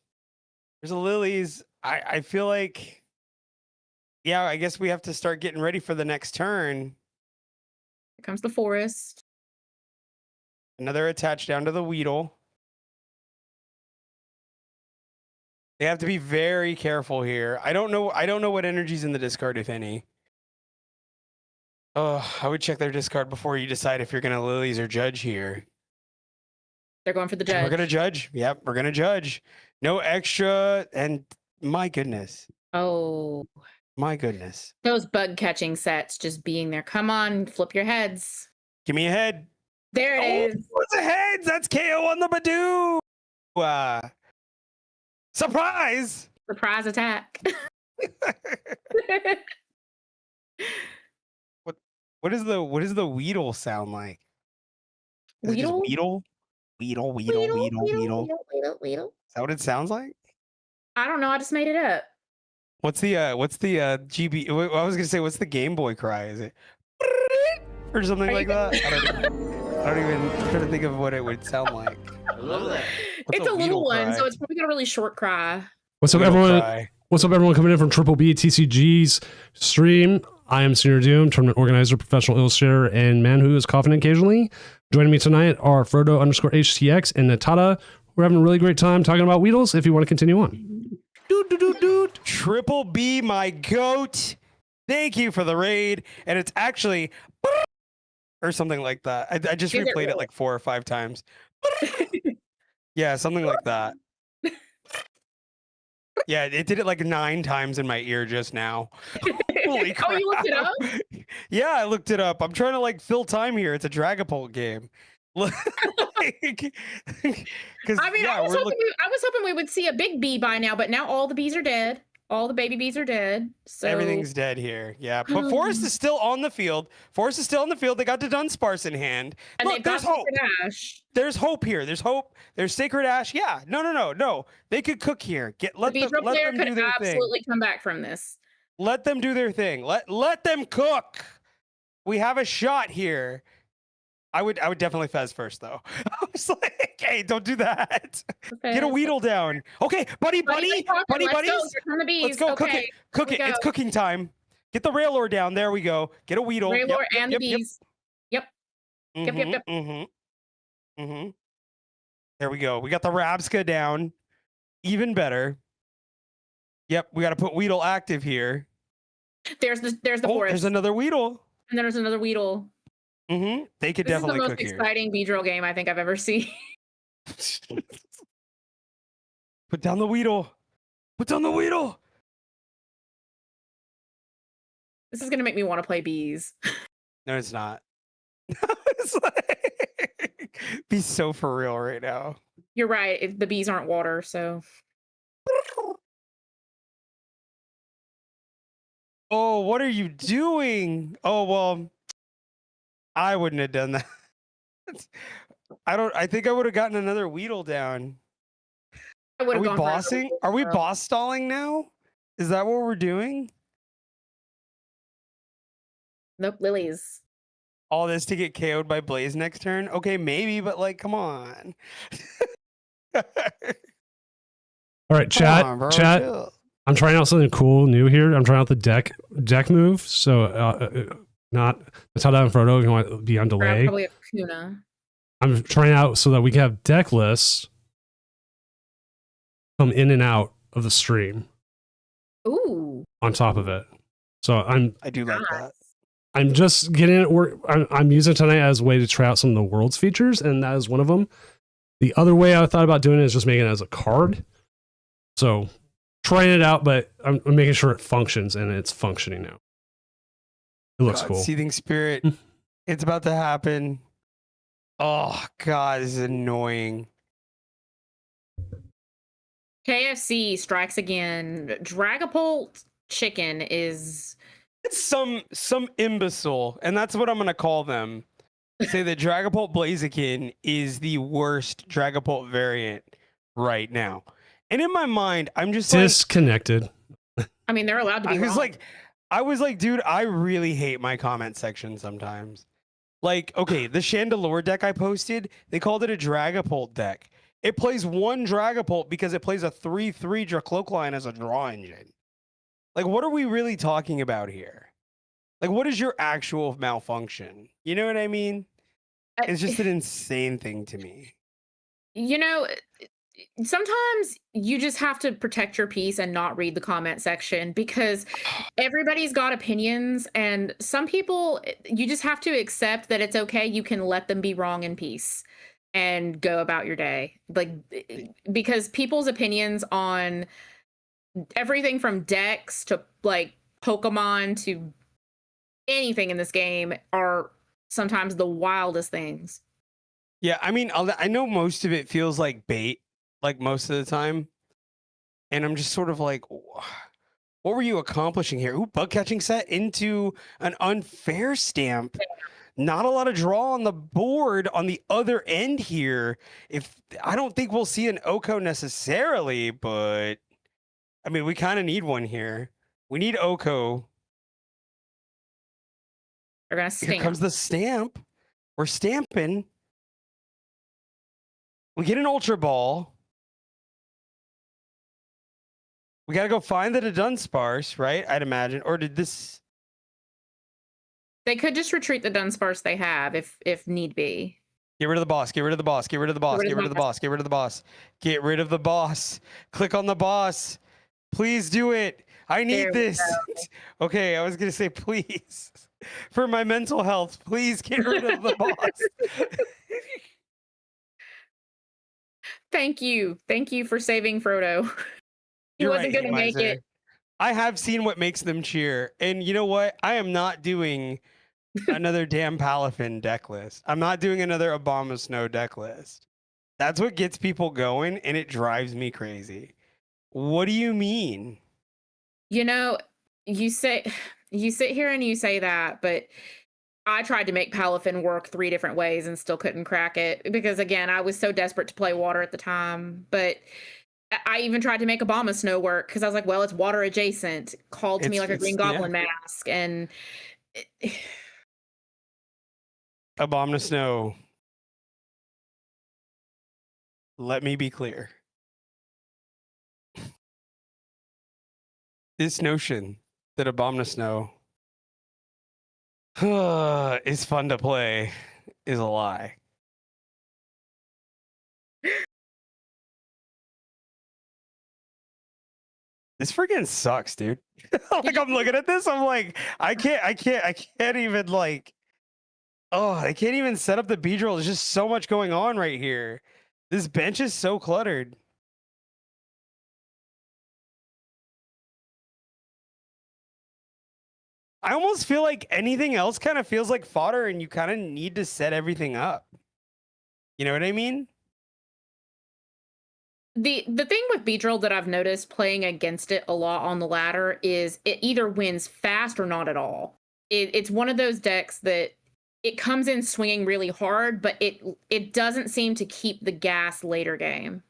[SPEAKER 3] There's a Lilies. I feel like, yeah, I guess we have to start getting ready for the next turn.
[SPEAKER 2] Here comes the Forest.
[SPEAKER 3] Another attach down to the Weedle. They have to be very careful here. I don't know what energy's in the discard, if any. Oh, I would check their discard before you decide if you're gonna Lilies or Judge here.
[SPEAKER 2] They're going for the Judge.
[SPEAKER 3] We're gonna Judge. Yep, we're gonna Judge. No extra, and my goodness.
[SPEAKER 2] Oh.
[SPEAKER 3] My goodness.
[SPEAKER 2] Those bug catching sets just being there. Come on, flip your heads.
[SPEAKER 3] Give me a head.
[SPEAKER 2] There it is.
[SPEAKER 3] What's the heads? That's KO on the Badoo. Surprise!
[SPEAKER 2] Surprise attack.
[SPEAKER 3] What does the Weedle sound like?
[SPEAKER 2] Weedle?
[SPEAKER 3] Weedle? Weedle. Is that what it sounds like?
[SPEAKER 2] I don't know. I just made it up.
[SPEAKER 3] What's the GB? I was gonna say, what's the Game Boy cry? Is it or something like that? I don't even. I'm trying to think of what it would sound like.
[SPEAKER 4] I love that.
[SPEAKER 2] It's a little one, so it's probably got a really short cry.
[SPEAKER 1] What's up, everyone? What's up, everyone? Coming in from Triple B TCG's stream. I am Senior Doom, tournament organizer, professional illustrator, and man who is coughing occasionally. Joining me tonight are Frodo_HTX and Natada. We're having a really great time talking about Weedles. If you want to continue on.
[SPEAKER 3] Triple B, my goat. Thank you for the raid. And it's actually or something like that. I just replayed it like 4 or 5 times. Yeah, something like that. Yeah, it did it like 9 times in my ear just now. Holy crap.
[SPEAKER 2] Oh, you looked it up?
[SPEAKER 3] Yeah, I looked it up. I'm trying to like fill time here. It's a Dragapult game. I mean,
[SPEAKER 2] yeah, I was hoping we would see a big bee by now, but now all the bees are dead. All the baby bees are dead. So
[SPEAKER 3] everything's dead here. Yeah, but Forest is still on the field. Forest is still on the field. They got the Dunsparce in hand.
[SPEAKER 2] And
[SPEAKER 3] look, there's hope.
[SPEAKER 2] Ash.
[SPEAKER 3] There's hope here. There's hope. There's Sacred Ash. Yeah. No. They could cook here. Let them do their thing.
[SPEAKER 2] Absolutely come back from this.
[SPEAKER 3] Let them do their thing. Let them cook. We have a shot here. I would definitely Fez first though. I was like, hey, don't do that. Okay, get a Weedle down. Okay, buddies. Let's go.
[SPEAKER 2] Okay,
[SPEAKER 3] cook it. It's cooking time. Get the Raylord down. There we go. Get a Weedle.
[SPEAKER 2] Raylord and the bees. Yep.
[SPEAKER 3] There we go. We got the Rabska down. Even better. Yep, we got to put Weedle active here.
[SPEAKER 2] There's the Forest.
[SPEAKER 3] There's another Weedle.
[SPEAKER 2] And there's another Weedle.
[SPEAKER 3] They could definitely cook here.
[SPEAKER 2] This is the most exciting Beedrill game I think I've ever seen.
[SPEAKER 3] Put down the Weedle. Put down the Weedle.
[SPEAKER 2] This is gonna make me want to play bees.
[SPEAKER 3] No, it's not. It's like, be so for real right now.
[SPEAKER 2] You're right. The bees aren't water, so.
[SPEAKER 3] Oh, what are you doing? Oh well. I wouldn't have done that. I think I would have gotten another Weedle down. Are we bossing? Are we boss stalling now? Is that what we're doing?
[SPEAKER 2] Nope, Lilies.
[SPEAKER 3] All this to get KO'd by Blaze next turn? Okay, maybe, but like, come on.
[SPEAKER 1] All right, chat. I'm trying out something cool new here. I'm trying out the deck move. So not Natada and Frodo, if you want to be on delay.
[SPEAKER 2] Probably a Kuna.
[SPEAKER 1] I'm trying out so that we can have deck lists come in and out of the stream
[SPEAKER 2] Ooh.
[SPEAKER 1] on top of it. So
[SPEAKER 3] I do like that.
[SPEAKER 1] I'm just getting it work. I'm using it tonight as a way to try out some of the world's features, and that is one of them. The other way I thought about doing it is just making it as a card. So trying it out, but I'm making sure it functions, and it's functioning now. It looks
[SPEAKER 3] God,
[SPEAKER 1] cool.
[SPEAKER 3] Seething Spirit. It's about to happen. Oh, God, this is annoying.
[SPEAKER 2] KFC strikes again. Dragapult chicken is...
[SPEAKER 3] It's some imbecile, and that's what I'm going to call them. Say that Dragapult Blaziken is the worst Dragapult variant right now. And in my mind, I'm just
[SPEAKER 1] disconnected.
[SPEAKER 2] I mean, they're allowed to be wrong.
[SPEAKER 3] I was like, dude, I really hate my comment section sometimes. Like, okay, the Chandelure deck I posted, they called it a Dragapult deck. It plays one Dragapult because it plays a 3/3 Dracloakline as a draw engine. Like, what are we really talking about here? Like, what is your actual malfunction? You know what I mean? It's just an insane thing to me.
[SPEAKER 2] You know, sometimes you just have to protect your peace and not read the comment section because everybody's got opinions, and some people, you just have to accept that it's okay. You can let them be wrong in peace and go about your day. Like, because people's opinions on everything from decks to like Pokemon to anything in this game are sometimes the wildest things.
[SPEAKER 3] Yeah, I mean, I know most of it feels like bait, like most of the time. And I'm just sort of like, what were you accomplishing here? Ooh, bug catching set into an unfair stamp. Not a lot of draw on the board on the other end here. I don't think we'll see an Oko necessarily, but I mean, we kind of need one here. We need Oko.
[SPEAKER 2] They're gonna stamp.
[SPEAKER 3] Here comes the stamp. We're stamping. We get an Ultra Ball. We got to go find the Dunsparce, right? I'd imagine. Or did this...
[SPEAKER 2] They could just retreat the Dunsparce they have if need be.
[SPEAKER 3] Get rid of the boss. Get rid of the boss. Get rid of the boss. Get rid of the boss. Get rid of the boss. Get rid of the boss. Click on the boss. Please do it. I need this. Okay, I was going to say please. For my mental health, please get rid of the boss.
[SPEAKER 2] Thank you. Thank you for saving Frodo. He wasn't going to make it.
[SPEAKER 3] I have seen what makes them cheer. And you know what? I am not doing another damn Palafin deck list. I'm not doing another Abomasnow deck list. That's what gets people going, and it drives me crazy. What do you mean?
[SPEAKER 2] You know, you sit here and you say that, but I tried to make Palafin work 3 different ways and still couldn't crack it because, again, I was so desperate to play water at the time. But I even tried to make Abomasnow work because I was like, well, it's water adjacent. Called to me like a Green Goblin mask. And
[SPEAKER 3] Abomasnow. Let me be clear. This notion that Abomasnow is fun to play is a lie. This freaking sucks, dude. Like, I'm looking at this, I'm like, I can't even like, I can't even set up the Beedrill. There's just so much going on right here. This bench is so cluttered. I almost feel like anything else kind of feels like fodder, and you kind of need to set everything up. You know what I mean?
[SPEAKER 2] the thing with Beedrill that I've noticed playing against it a lot on the ladder is it either wins fast or not at all. It's one of those decks that it comes in swinging really hard, but it doesn't seem to keep the gas later game.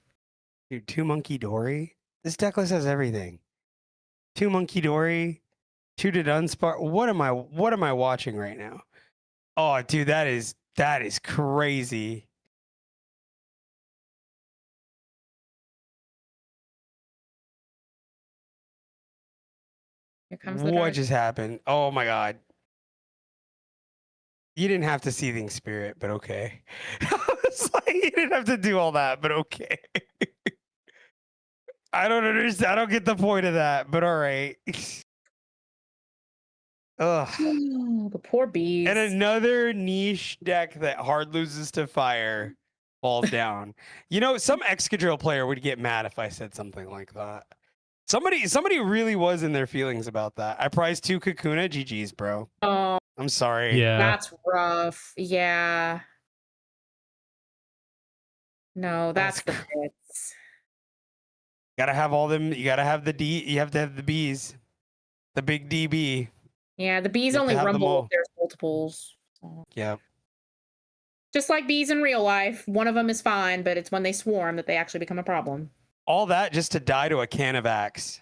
[SPEAKER 3] Dude, 2 Monkey Dory. This deck list has everything. 2 Monkey Dory, 2 to Dunsparce. What am I watching right now? Oh, dude, that is crazy.
[SPEAKER 2] Here comes the
[SPEAKER 3] What
[SPEAKER 2] dragon.
[SPEAKER 3] just happened? Oh my god. You didn't have to Seething Spirit, but okay. was like, you didn't have to do all that, but okay. I don't understand. I don't get the point of that, but all right. Ugh.
[SPEAKER 2] The poor bees.
[SPEAKER 3] And another niche deck that hard loses to fire falls down. You know, some Excadrill player would get mad if I said something like that. Somebody really was in their feelings about that. I prized 2 Kakuna. GG's, bro.
[SPEAKER 2] Oh,
[SPEAKER 3] I'm sorry.
[SPEAKER 1] Yeah.
[SPEAKER 2] that's rough. Yeah. No, that's the bits.
[SPEAKER 3] Gotta have all them. You gotta have the D. You have to have the Bs. The big DB.
[SPEAKER 2] Yeah, the bees
[SPEAKER 3] You have to
[SPEAKER 2] only
[SPEAKER 3] have them
[SPEAKER 2] rumble
[SPEAKER 3] all.
[SPEAKER 2] if there's multiples. So.
[SPEAKER 3] Yeah.
[SPEAKER 2] Just like bees in real life, one of them is fine, but it's when they swarm that they actually become a problem.
[SPEAKER 3] All that just to die to a can of Axe.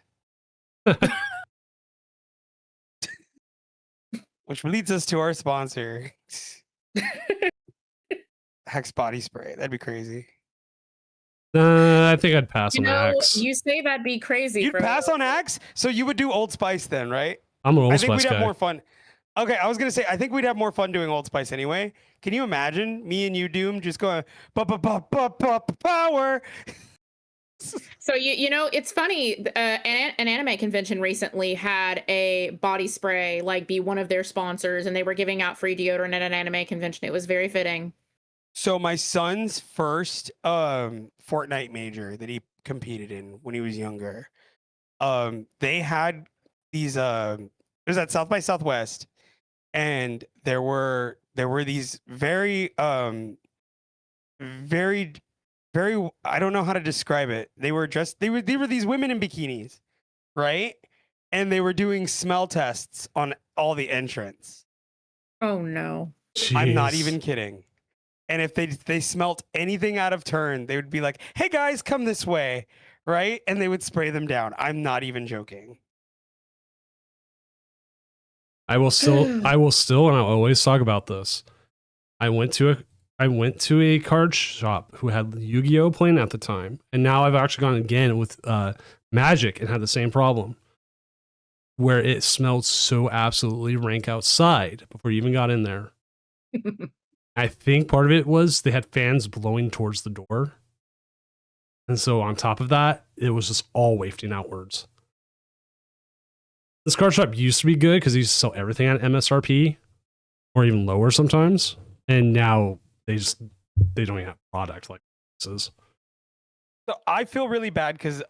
[SPEAKER 3] Which leads us to our sponsor. Hex body spray. That'd be crazy.
[SPEAKER 1] I think I'd pass on Axe.
[SPEAKER 2] You say that'd be crazy.
[SPEAKER 3] You'd pass on Axe? So you would do Old Spice then, right?
[SPEAKER 1] I'm an Old
[SPEAKER 3] I think
[SPEAKER 1] Spice
[SPEAKER 3] we'd
[SPEAKER 1] guy.
[SPEAKER 3] have more fun. Okay, I was gonna say I think we'd have more fun doing Old Spice anyway. Can you imagine me and you, Doom, just going power?
[SPEAKER 2] So you know, it's funny. An anime convention recently had a body spray like be one of their sponsors, and they were giving out free deodorant at an anime convention. It was very fitting.
[SPEAKER 3] So my son's first Fortnite major that he competed in when he was younger, they had these it was at South by Southwest, and there were these very very I don't know how to describe it. They were dressed they were these women in bikinis, right? And they were doing smell tests on all the entrants.
[SPEAKER 2] Oh no.
[SPEAKER 3] I'm not
[SPEAKER 1] Jeez.
[SPEAKER 3] even kidding. And if they smelt anything out of turn, they would be like, "Hey guys, come this way," right? And they would spray them down. I'm not even joking.
[SPEAKER 1] I will still, and I'll always talk about this. I went to a card shop who had Yu-Gi-Oh playing at the time, and now I've actually gone again with Magic and had the same problem, where it smelled so absolutely rank outside before you even got in there. I think part of it was they had fans blowing towards the door, and so on top of that, it was just all wafting outwards. This card shop used to be good because they used to sell everything at MSRP or even lower sometimes. And now they don't even have product like this is.
[SPEAKER 3] So I feel really bad because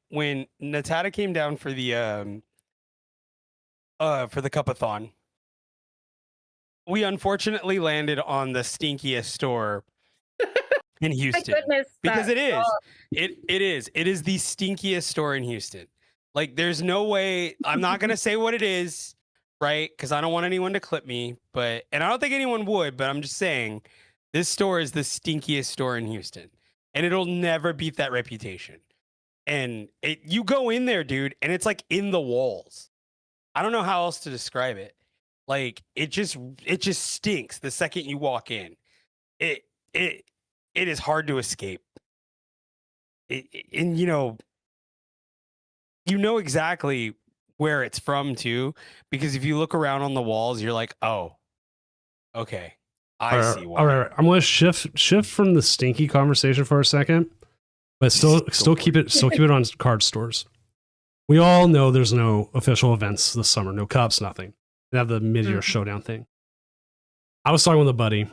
[SPEAKER 3] when Natata came down for the Cupathon, we unfortunately landed on the stinkiest store in Houston. Because it is the stinkiest store in Houston. Like, there's no way. I'm not gonna say what it is, right? Because I don't want anyone to clip me. And I don't think anyone would. But I'm just saying, this store is the stinkiest store in Houston, and it'll never beat that reputation. And you go in there, dude, and it's like in the walls. I don't know how else to describe it. Like, it just stinks the second you walk in. It is hard to escape. And you know exactly where it's from too, because if you look around on the walls, you're like, oh, okay, I see why.
[SPEAKER 1] All right, I'm going to shift from the stinky conversation for a second, but still keep it on card stores. We all know there's no official events this summer, no cups, nothing. They have the mid-year showdown thing. I was talking with a buddy,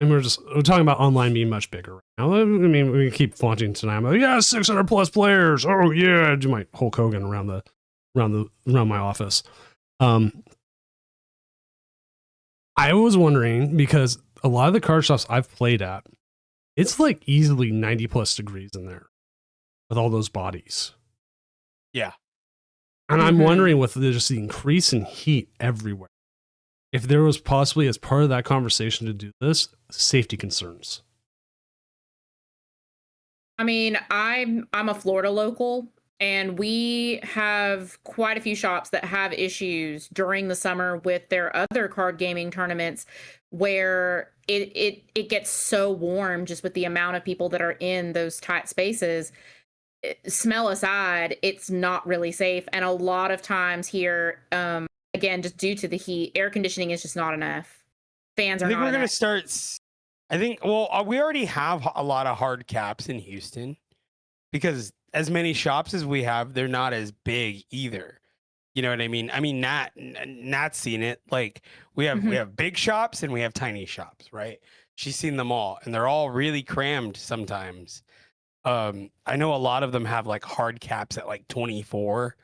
[SPEAKER 1] and we're talking about online being much bigger right now. I mean, we keep flaunting tonight. I'm like, yeah, 600 plus players. Oh yeah, I do my Hulk Hogan around my office. I was wondering, because a lot of the card shops I've played at, it's like easily 90 plus degrees in there with all those bodies.
[SPEAKER 3] Yeah.
[SPEAKER 1] And I'm wondering, with just the increase in heat everywhere, if there was possibly, as part of that conversation to do this, safety concerns.
[SPEAKER 2] I mean, I'm a Florida local, and we have quite a few shops that have issues during the summer with their other card gaming tournaments, where it gets so warm just with the amount of people that are in those tight spaces. Smell aside, it's not really safe. And a lot of times here, again, just due to the heat, air conditioning is just not enough. Fans are not enough.
[SPEAKER 3] I think, well, we already have a lot of hard caps in Houston because as many shops as we have, they're not as big either. You know what I mean? I mean, Nat's seen it. Like we have big shops and we have tiny shops, right? She's seen them all, and they're all really crammed sometimes. I know a lot of them have like hard caps at like 24,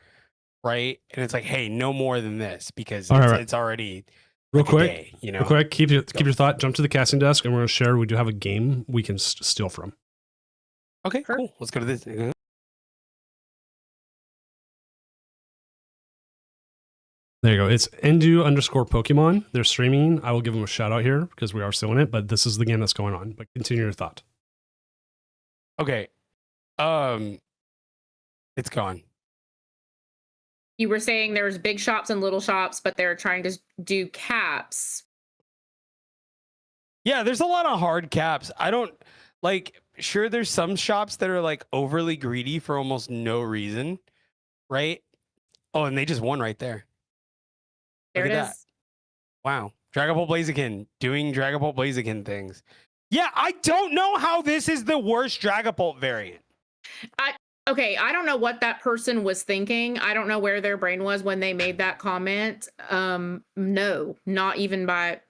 [SPEAKER 3] right? And it's like, hey, no more than this because it's already
[SPEAKER 1] real
[SPEAKER 3] like a
[SPEAKER 1] quick.
[SPEAKER 3] day, you know.
[SPEAKER 1] Real quick, keep your thought. Jump to the casting desk, and we're gonna share. We do have a game we can steal from.
[SPEAKER 3] Okay, cool. Let's go to this.
[SPEAKER 1] There you go. It's Endu_Pokemon. They're streaming. I will give them a shout out here because we are still in it, but this is the game that's going on. But continue your thought.
[SPEAKER 3] Okay. It's gone.
[SPEAKER 2] You were saying there's big shops and little shops, but they're trying to do caps.
[SPEAKER 3] Yeah, there's a lot of hard caps. I don't like, sure, there's some shops that are like overly greedy for almost no reason, right? Oh, and they just won right there.
[SPEAKER 2] There
[SPEAKER 3] Look
[SPEAKER 2] it
[SPEAKER 3] at
[SPEAKER 2] is.
[SPEAKER 3] that. Wow. Dragon Ball Blaziken doing Dragon Ball Blaziken things. Yeah, I don't know how this is the worst Dragon Ball variant.
[SPEAKER 2] Okay, I don't know what that person was thinking. I don't know where their brain was when they made that comment. No, not by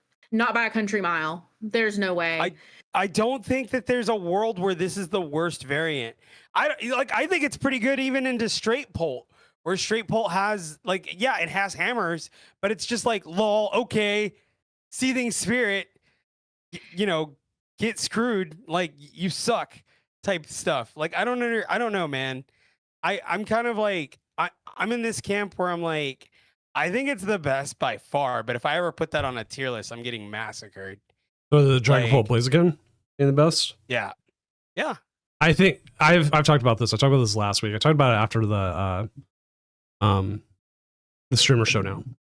[SPEAKER 2] a country mile. There's no way.
[SPEAKER 3] I don't think that there's a world where this is the worst variant. I think it's pretty good even into straight Polt, where straight Polt has like, yeah, it has hammers, but it's just like, lol, okay, seething spirit, you know, get screwed, like you suck type stuff. Like I don't know, man. I'm kind of like I'm in this camp where I'm like, I think it's the best by far, but if I ever put that on a tier list, I'm getting massacred.
[SPEAKER 1] So the Dragon Ball Blaziken in the best?
[SPEAKER 3] Yeah. Yeah.
[SPEAKER 1] I think I've talked about this. I talked about this last week. I talked about it after the streamer showdown.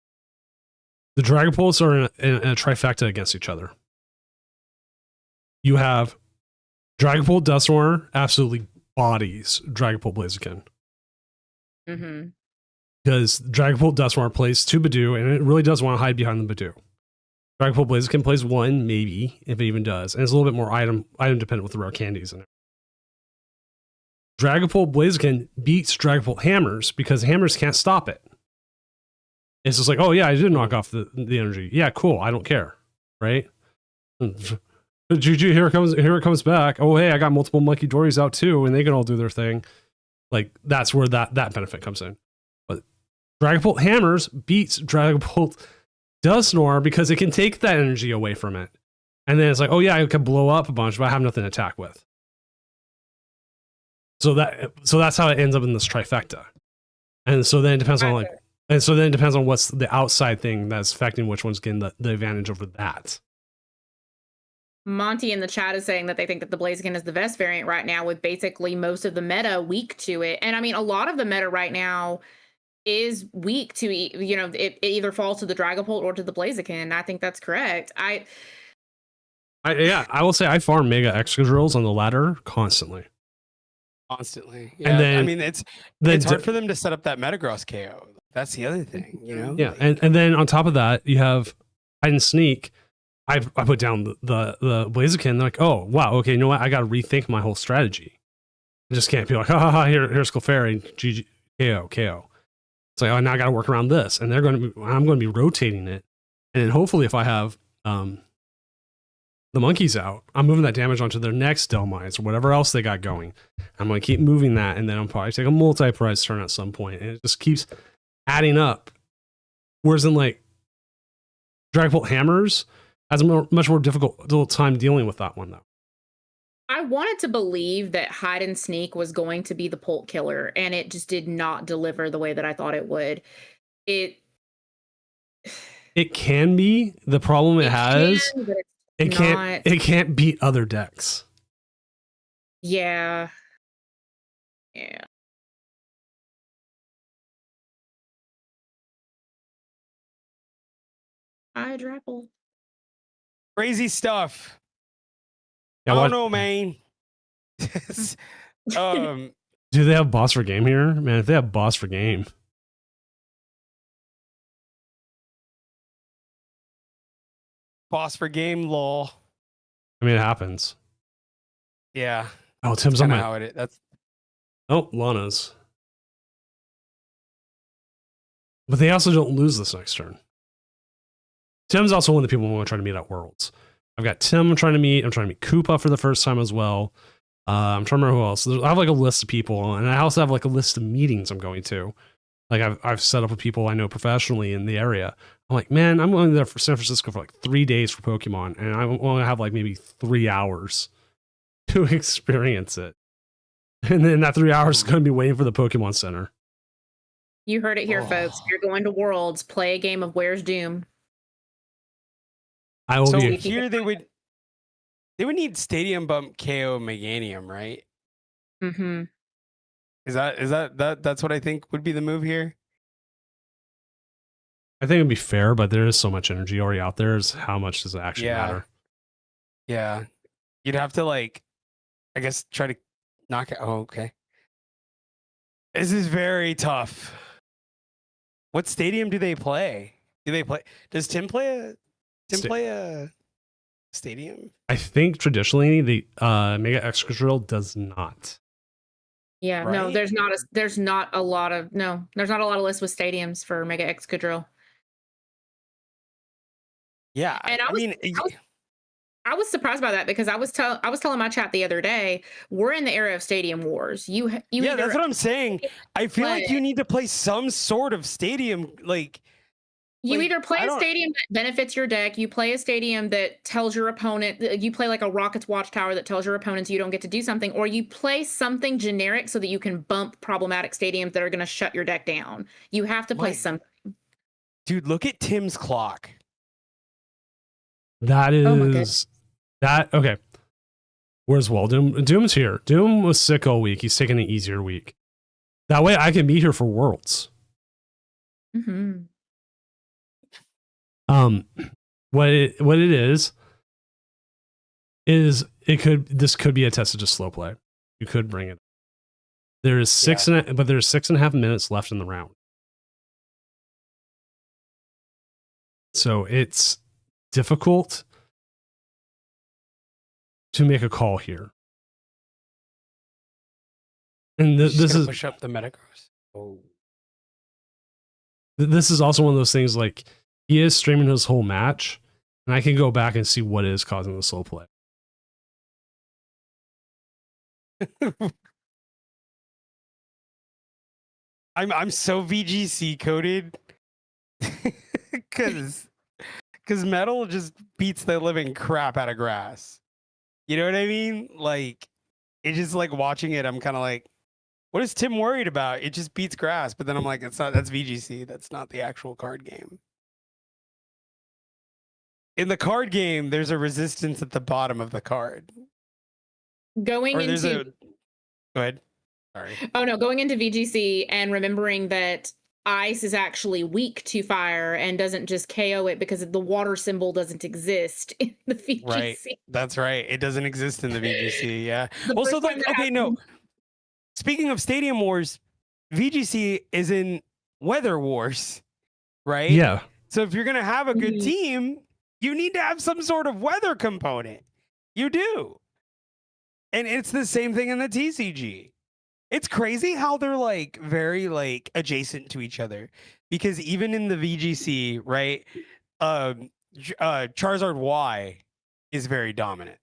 [SPEAKER 1] The Dragon Balls are in a trifecta against each other. You have Dragon Ball Dusknoir absolutely bodies Dragon Ball Blaziken.
[SPEAKER 2] Mm-hmm.
[SPEAKER 1] Because Dragon Ball Dusknoir plays 2 Badoo, and it really does want to hide behind the Badoo. Dragon Ball Blaziken plays 1, maybe, if it even does. And it's a little bit more item dependent with the rare candies in it. Dragon Ball Blaziken beats Dragon Ball Hammers because Hammers can't stop it. It's just like, oh yeah, I did knock off the energy. Yeah, cool. I don't care. Right? GG, here it comes back. Oh, hey, I got multiple Monkey Dories out too, and they can all do their thing. Like, that's where that benefit comes in. But Dragon Ball Hammers beats Dragon Ball Dusknoir because it can take that energy away from it. And then it's like, oh yeah, I can blow up a bunch, but I have nothing to attack with. So that's how it ends up in this trifecta. And so then it depends on what's the outside thing that's affecting which one's getting the advantage over that.
[SPEAKER 2] Monty in the chat is saying that they think that the Blaziken is the best variant right now, with basically most of the meta weak to it. And I mean, a lot of the meta right now is weak to, you know, it either falls to the Dragapult or to the Blaziken. I think that's correct. I
[SPEAKER 1] will say I farm Mega Excadrills on the ladder constantly.
[SPEAKER 3] Yeah, and then, I mean, it's hard for them to set up that Metagross KO. That's the other thing, you know?
[SPEAKER 1] Yeah, and then on top of that, you have hide and sneak. I put down the Blaziken. They're like, oh wow, okay, you know what? I got to rethink my whole strategy. I just can't be like, here's Clefairy, GG, KO. It's like, oh, now I got to work around this, and I'm going to be rotating it, and then hopefully, if I have the monkeys out, I'm moving that damage onto their next Delmites or whatever else they got going. I'm going to keep moving that, and then I'll probably take a multi-prize turn at some point, and it just keeps adding up. Whereas in like Dragon Ball Hammers has a much more difficult time dealing with that one, though.
[SPEAKER 2] I wanted to believe that hide and sneak was going to be the Polt killer, and it just did not deliver the way that I thought it would. It
[SPEAKER 1] can be. The problem it has, it can't beat other decks.
[SPEAKER 2] Yeah. Hi, Drapple.
[SPEAKER 3] Crazy stuff.
[SPEAKER 1] Yeah,
[SPEAKER 3] I don't know, man.
[SPEAKER 1] Do they have boss for game here? Man, if they have boss for game.
[SPEAKER 3] Boss for game, lol.
[SPEAKER 1] I mean, it happens.
[SPEAKER 3] Yeah.
[SPEAKER 1] Oh, Tim's on
[SPEAKER 3] Kind of
[SPEAKER 1] my.
[SPEAKER 3] how it is. That's
[SPEAKER 1] Oh, Lana's. But they also don't lose this next turn. Tim's also one of the people I'm trying to meet at Worlds. I've got Tim I'm trying to meet. I'm trying to meet Koopa for the first time as well. I'm trying to remember who else. I have like a list of people, and I also have like a list of meetings I'm going to. Like I've set up with people I know professionally in the area. I'm like, man, I'm going there for San Francisco for like 3 days for Pokemon, and I want to have like maybe 3 hours to experience it. And then that 3 hours is going to be waiting for the Pokemon Center.
[SPEAKER 2] You heard it here, folks. If you're going to Worlds, play a game of Where's Doom.
[SPEAKER 1] I will
[SPEAKER 3] so
[SPEAKER 1] be
[SPEAKER 3] here they would need Stadium Bump KO Meganium, right?
[SPEAKER 2] Mm-hmm.
[SPEAKER 3] That's what I think would be the move here?
[SPEAKER 1] I think it'd be fair, but there is so much energy already out there. Is how much does it actually matter?
[SPEAKER 3] Yeah. You'd have to like, I guess, try to knock it. Oh, okay. This is very tough. What stadium do they play? Does Tim play a stadium?
[SPEAKER 1] I think traditionally the Mega Excadrill does not.
[SPEAKER 2] Yeah,
[SPEAKER 3] right?
[SPEAKER 2] No, there's not a lot of lists with stadiums for Mega Excadrill.
[SPEAKER 3] Yeah,
[SPEAKER 2] And I was surprised by that because I was telling my chat the other day, we're in the era of stadium wars. Yeah,
[SPEAKER 3] that's what I'm saying. I feel like you need to play some sort of stadium, like
[SPEAKER 2] you either play a stadium that benefits your deck, you play a stadium that tells your opponent, you play like a Rockets Watchtower that tells your opponents you don't get to do something, or you play something generic so that you can bump problematic stadiums that are going to shut your deck down. You have to play something.
[SPEAKER 3] Dude, look at Tim's clock.
[SPEAKER 1] That is okay. Where's Doom? Doom's here. Doom was sick all week. He's taking an easier week. That way I can be here for Worlds.
[SPEAKER 2] Mm-hmm.
[SPEAKER 1] What it is this could be a test of just slow play. You could bring it. There is but there's 6.5 minutes left in the round. So it's difficult to make a call here. And this is
[SPEAKER 3] push up the Metagross. Oh.
[SPEAKER 1] This is also one of those things like he is streaming his whole match, and I can go back and see what is causing the slow play.
[SPEAKER 3] I'm so VGC coded because metal just beats the living crap out of grass. You know what I mean? Like, it's just like watching it. I'm kind of like, what is Tim worried about? It just beats grass. But then I'm like, that's VGC. That's not the actual card game. In the card game, there's a resistance at the bottom of the card.
[SPEAKER 2] Go
[SPEAKER 3] ahead. Sorry.
[SPEAKER 2] Oh no, going into VGC and remembering that ice is actually weak to fire and doesn't just KO it because the water symbol doesn't exist in the VGC.
[SPEAKER 3] Right. That's right. It doesn't exist in the VGC. Yeah. Well, so like, okay, no. Speaking of Stadium Wars, VGC is in Weather Wars, right?
[SPEAKER 1] Yeah.
[SPEAKER 3] So if you're gonna have a good team, you need to have some sort of weather component. You do. And it's the same thing in the TCG. It's crazy how they're like very like adjacent to each other, because even in the VGC, right, Charizard Y is very dominant.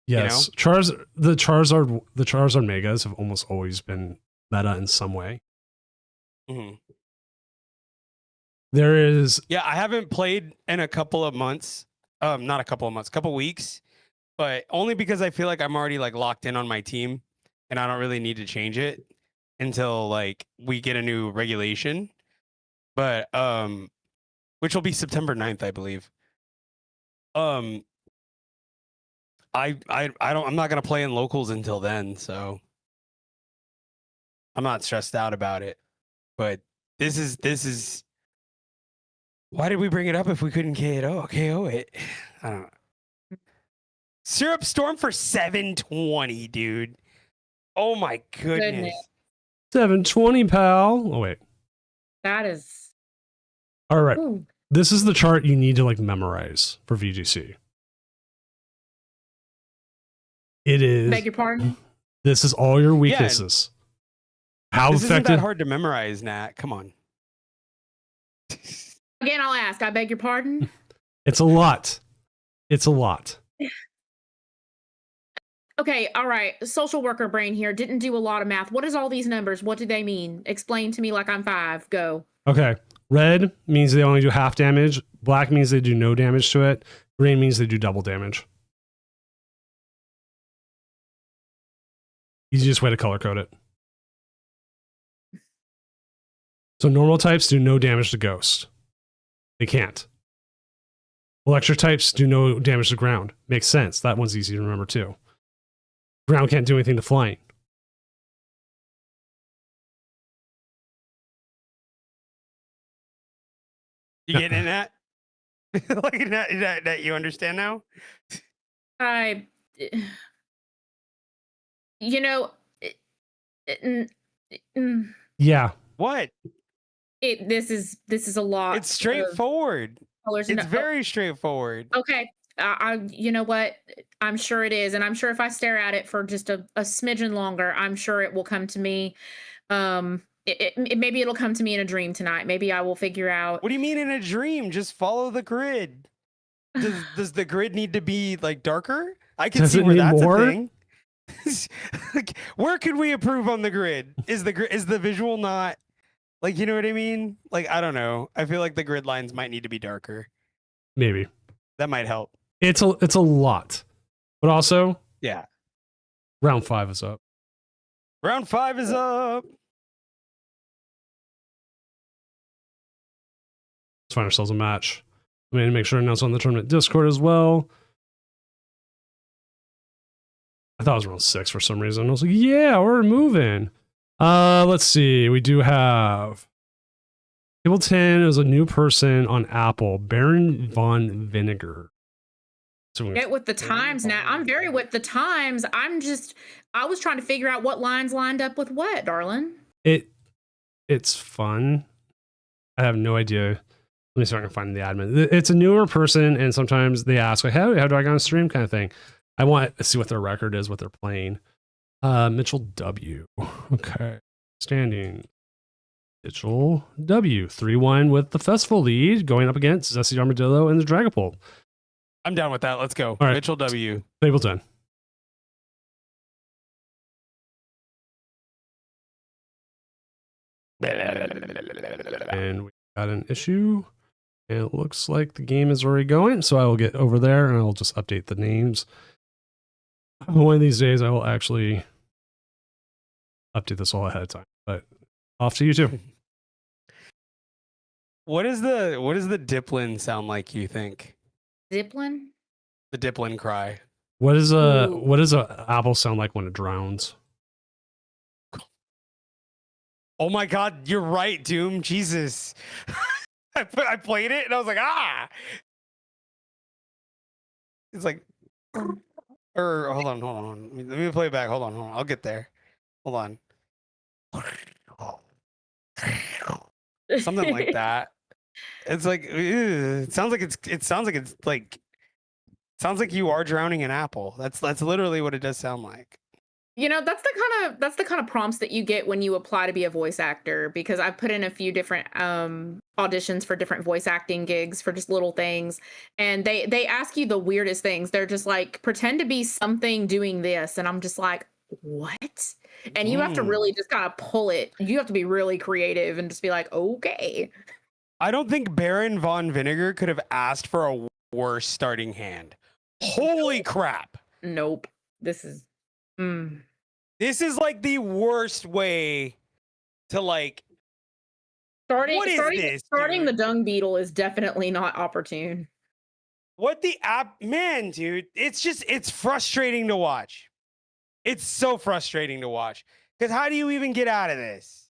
[SPEAKER 1] Yes, you know? the Charizard Megas have almost always been meta in some way.
[SPEAKER 3] Mm-hmm.
[SPEAKER 1] There is,
[SPEAKER 3] yeah, I haven't played in a couple of months, not a couple of months, couple weeks, but only because I feel like I'm already like locked in on my team, and I don't really need to change it until like we get a new regulation, but which will be September 9th, I believe. I'm not gonna play in locals until then, so I'm not stressed out about it. But this is why did we bring it up if we couldn't KO it? I don't know. Syrup Storm for 720, dude. Oh my goodness.
[SPEAKER 1] 720, pal. Oh wait.
[SPEAKER 2] That is
[SPEAKER 1] all right. Ooh. This is the chart you need to like memorize for VGC. It is.
[SPEAKER 2] Beg your pardon?
[SPEAKER 1] This is all your weaknesses. How
[SPEAKER 3] This isn't that
[SPEAKER 1] effective?
[SPEAKER 3] hard to memorize, Nat. Come on.
[SPEAKER 2] Again, I'll ask. I beg your pardon?
[SPEAKER 1] It's a lot. It's a lot.
[SPEAKER 2] Okay, all right. Social worker brain here. Didn't do a lot of math. What is all these numbers? What do they mean? Explain to me like I'm 5. Go.
[SPEAKER 1] Okay. Red means they only do half damage. Black means they do no damage to it. Green means they do double damage. Easiest way to color code it. So normal types do no damage to ghost. They can't. Electric types do no damage to ground. Makes sense. That one's easy to remember too. Ground can't do anything to flying.
[SPEAKER 3] You getting in that? Like that you understand now?
[SPEAKER 2] You know,
[SPEAKER 1] Yeah.
[SPEAKER 3] What?
[SPEAKER 2] this is a lot.
[SPEAKER 3] It's straightforward.
[SPEAKER 2] Colors.
[SPEAKER 3] It's very straightforward.
[SPEAKER 2] Okay. You know what? I'm sure it is, and I'm sure if I stare at it for just a smidgen longer, I'm sure it will come to me. Maybe it'll come to me in a dream tonight. Maybe I will figure out.
[SPEAKER 3] What do you mean in a dream? Just follow the grid. Does the grid need to be like darker? I can see where that's a thing. Like, where could we improve on the grid? Is the visual not like, you know what I mean? Like, I don't know. I feel like the grid lines might need to be darker.
[SPEAKER 1] Maybe.
[SPEAKER 3] That might help.
[SPEAKER 1] It's a lot. But also,
[SPEAKER 3] Yeah.
[SPEAKER 1] round 5 is up.
[SPEAKER 3] Round 5 is up.
[SPEAKER 1] Let's find ourselves a match. I'm going to make sure to announce on the tournament Discord as well. I thought it was round 6 for some reason. I was like, yeah, we're moving. Let's see. We do have Table 10 is a new person on Apple, Baron von Vinegar. So
[SPEAKER 2] Get with the times now. I'm very with the times. I was trying to figure out what lines lined up with what, darling.
[SPEAKER 1] It's fun. I have no idea. Let me see if I can find the admin. It's a newer person, and sometimes they ask, like, how do I go on stream kind of thing. I want to see what their record is, what they're playing. Mitchell W. Okay. Standing. Mitchell W. 3-1 with the festival lead, going up against Zesty Armadillo and the Dragapult.
[SPEAKER 3] I'm down with that. Let's go.
[SPEAKER 1] All right.
[SPEAKER 3] Mitchell W.
[SPEAKER 1] Table 10. And we got an issue. And it looks like the game is already going. So I will get over there and I'll just update the names. One of these days I will actually update this all ahead of time. But off to you too.
[SPEAKER 3] What does the Diplin sound like, you think?
[SPEAKER 2] Ziplin?
[SPEAKER 3] The Diplin cry.
[SPEAKER 1] What does
[SPEAKER 2] Ooh.
[SPEAKER 1] a apple sound like when it drowns?
[SPEAKER 3] Oh my god, you're right, Doom. Jesus. I played it and I was like, ah. It's like, or hold on. Let me play it back. Hold on. I'll get there. Hold on. Something like that. It's like, it sounds like you are drowning an apple. That's literally what it does sound like.
[SPEAKER 2] You know, that's the kind of prompts that you get when you apply to be a voice actor, because I've put in a few different auditions for different voice acting gigs for just little things, and they ask you the weirdest things. They're just like, pretend to be something doing this, and I'm just like, what? And you have to really just kind of pull it. You have to be really creative and just be like, okay.
[SPEAKER 3] I don't think Baron von Vinegar could have asked for a worse starting hand. Holy crap.
[SPEAKER 2] Nope. This is
[SPEAKER 3] This is like the worst way to like
[SPEAKER 2] starting
[SPEAKER 3] dude?
[SPEAKER 2] the dung beetle is definitely not opportune.
[SPEAKER 3] What the app, man, dude, it's frustrating to watch. It's so frustrating to watch. Because how do you even get out of this?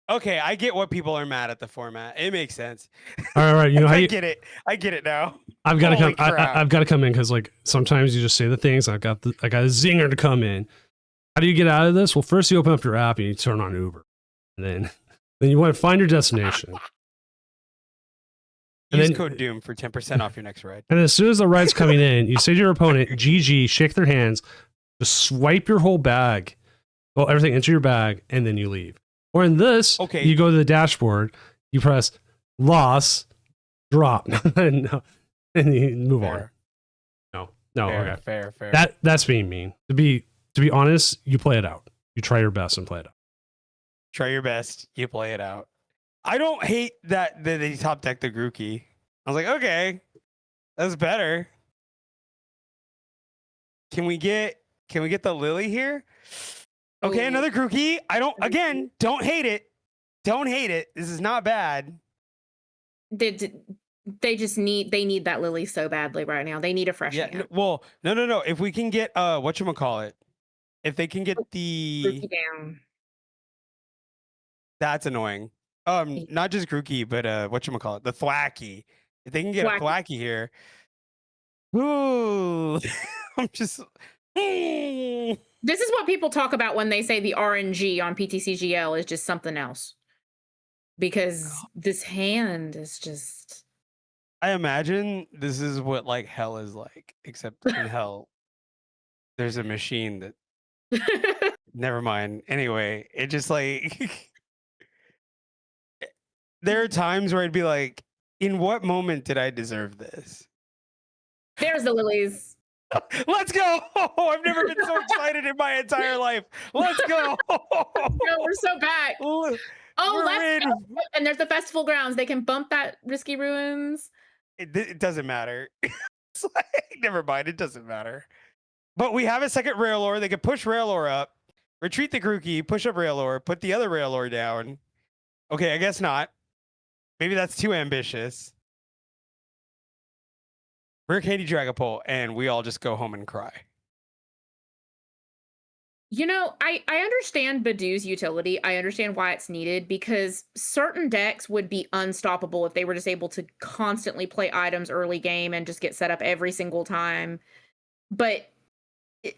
[SPEAKER 3] Okay, I get what people are mad at the format. It makes sense.
[SPEAKER 1] All right, you know how
[SPEAKER 3] I get it now.
[SPEAKER 1] I've got to
[SPEAKER 3] Holy
[SPEAKER 1] come.
[SPEAKER 3] crap.
[SPEAKER 1] I've got to come in because like sometimes you just say the things. I got a zinger to come in. How do you get out of this? Well, first you open up your app and you turn on Uber, and then you want to find your destination. And
[SPEAKER 3] Use
[SPEAKER 1] then-
[SPEAKER 3] code Doom for 10% off your next ride.
[SPEAKER 1] And as soon as the ride's coming in, you say to your opponent, GG, shake their hands, just swipe your whole bag, well, everything into your bag, and then you leave. Or in this,
[SPEAKER 3] Okay.
[SPEAKER 1] you go to the dashboard, you press loss, drop, and you move on.
[SPEAKER 3] Fair,
[SPEAKER 1] No,
[SPEAKER 3] fair,
[SPEAKER 1] okay.
[SPEAKER 3] fair.
[SPEAKER 1] That's being mean. To be honest, you play it out. You try your best and play it out.
[SPEAKER 3] Try your best. You play it out. I don't hate that they top deck the Grookey. I was like, okay, that's better. Can we get the Lily here? Okay,
[SPEAKER 2] Ooh.
[SPEAKER 3] another Grookey. Don't hate it. Don't hate it. This is not bad.
[SPEAKER 2] They just need that Lily so badly right now. They need a fresh
[SPEAKER 3] Yeah.
[SPEAKER 2] hand.
[SPEAKER 3] No. If we can get whatchamacallit, if they can get the
[SPEAKER 2] Grookey down.
[SPEAKER 3] that's annoying. Not just Grookey, but whatchamacallit, the Thwacky. If they can get a Thwacky here. Ooh. I'm just
[SPEAKER 2] This is what people talk about when they say the RNG on PTCGL is just something else. Because this hand is just
[SPEAKER 3] I imagine this is what like hell is like, except in hell there's a machine that never mind. Anyway, it just like there are times where I'd be like, in what moment did I deserve this?
[SPEAKER 2] There's the lilies.
[SPEAKER 3] Let's go! I've never been so excited in my entire life. Let's go!
[SPEAKER 2] No, we're so back.
[SPEAKER 3] We're
[SPEAKER 2] Let's
[SPEAKER 3] in.
[SPEAKER 2] go. And there's the festival grounds. They can bump that Risky Ruins.
[SPEAKER 3] It doesn't matter. It's like, never mind, it doesn't matter. But we have a second Railor. They can push Railor up, retreat the Grookey, push up Railor, put the other Railor down. Okay, I guess not. Maybe that's too ambitious. Rare Candy Dragapult, and we all just go home and cry.
[SPEAKER 2] You know, I understand Badoo's utility. I understand why it's needed because certain decks would be unstoppable if they were just able to constantly play items early game and just get set up every single time. But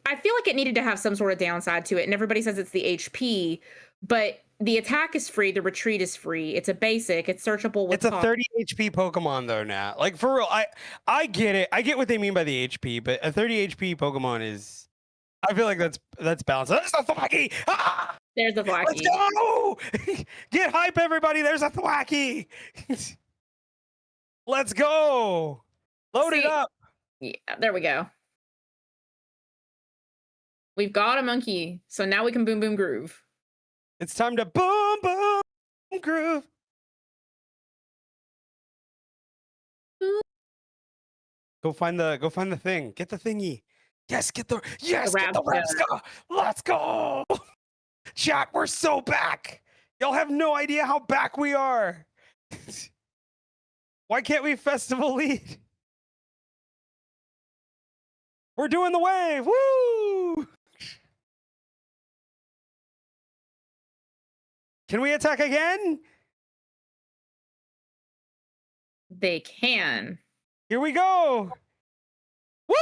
[SPEAKER 2] I feel like it needed to have some sort of downside to it. And everybody says it's the HP, but the attack is free, the retreat is free. It's a basic, it's searchable with
[SPEAKER 3] It's a 30 HP Pokemon though, Nat. Like for real, I get it. I get what they mean by the HP, but a 30 HP Pokemon is I feel like that's balanced. There's a Thwacky! Ah!
[SPEAKER 2] There's the Thwacky.
[SPEAKER 3] Let's go! Get hype, everybody! There's a Thwacky! Let's go! Load it up!
[SPEAKER 2] Yeah, there we go. We've got a monkey, so now we can boom boom groove.
[SPEAKER 3] It's time to boom boom groove. Go find the thing. Get the thingy. Yes, get the Rapska. Let's go. Chat, we're so back. Y'all have no idea how back we are. Why can't we festival lead? We're doing the wave. Woo! Can we attack again?
[SPEAKER 2] They can.
[SPEAKER 3] Here we go. Woo!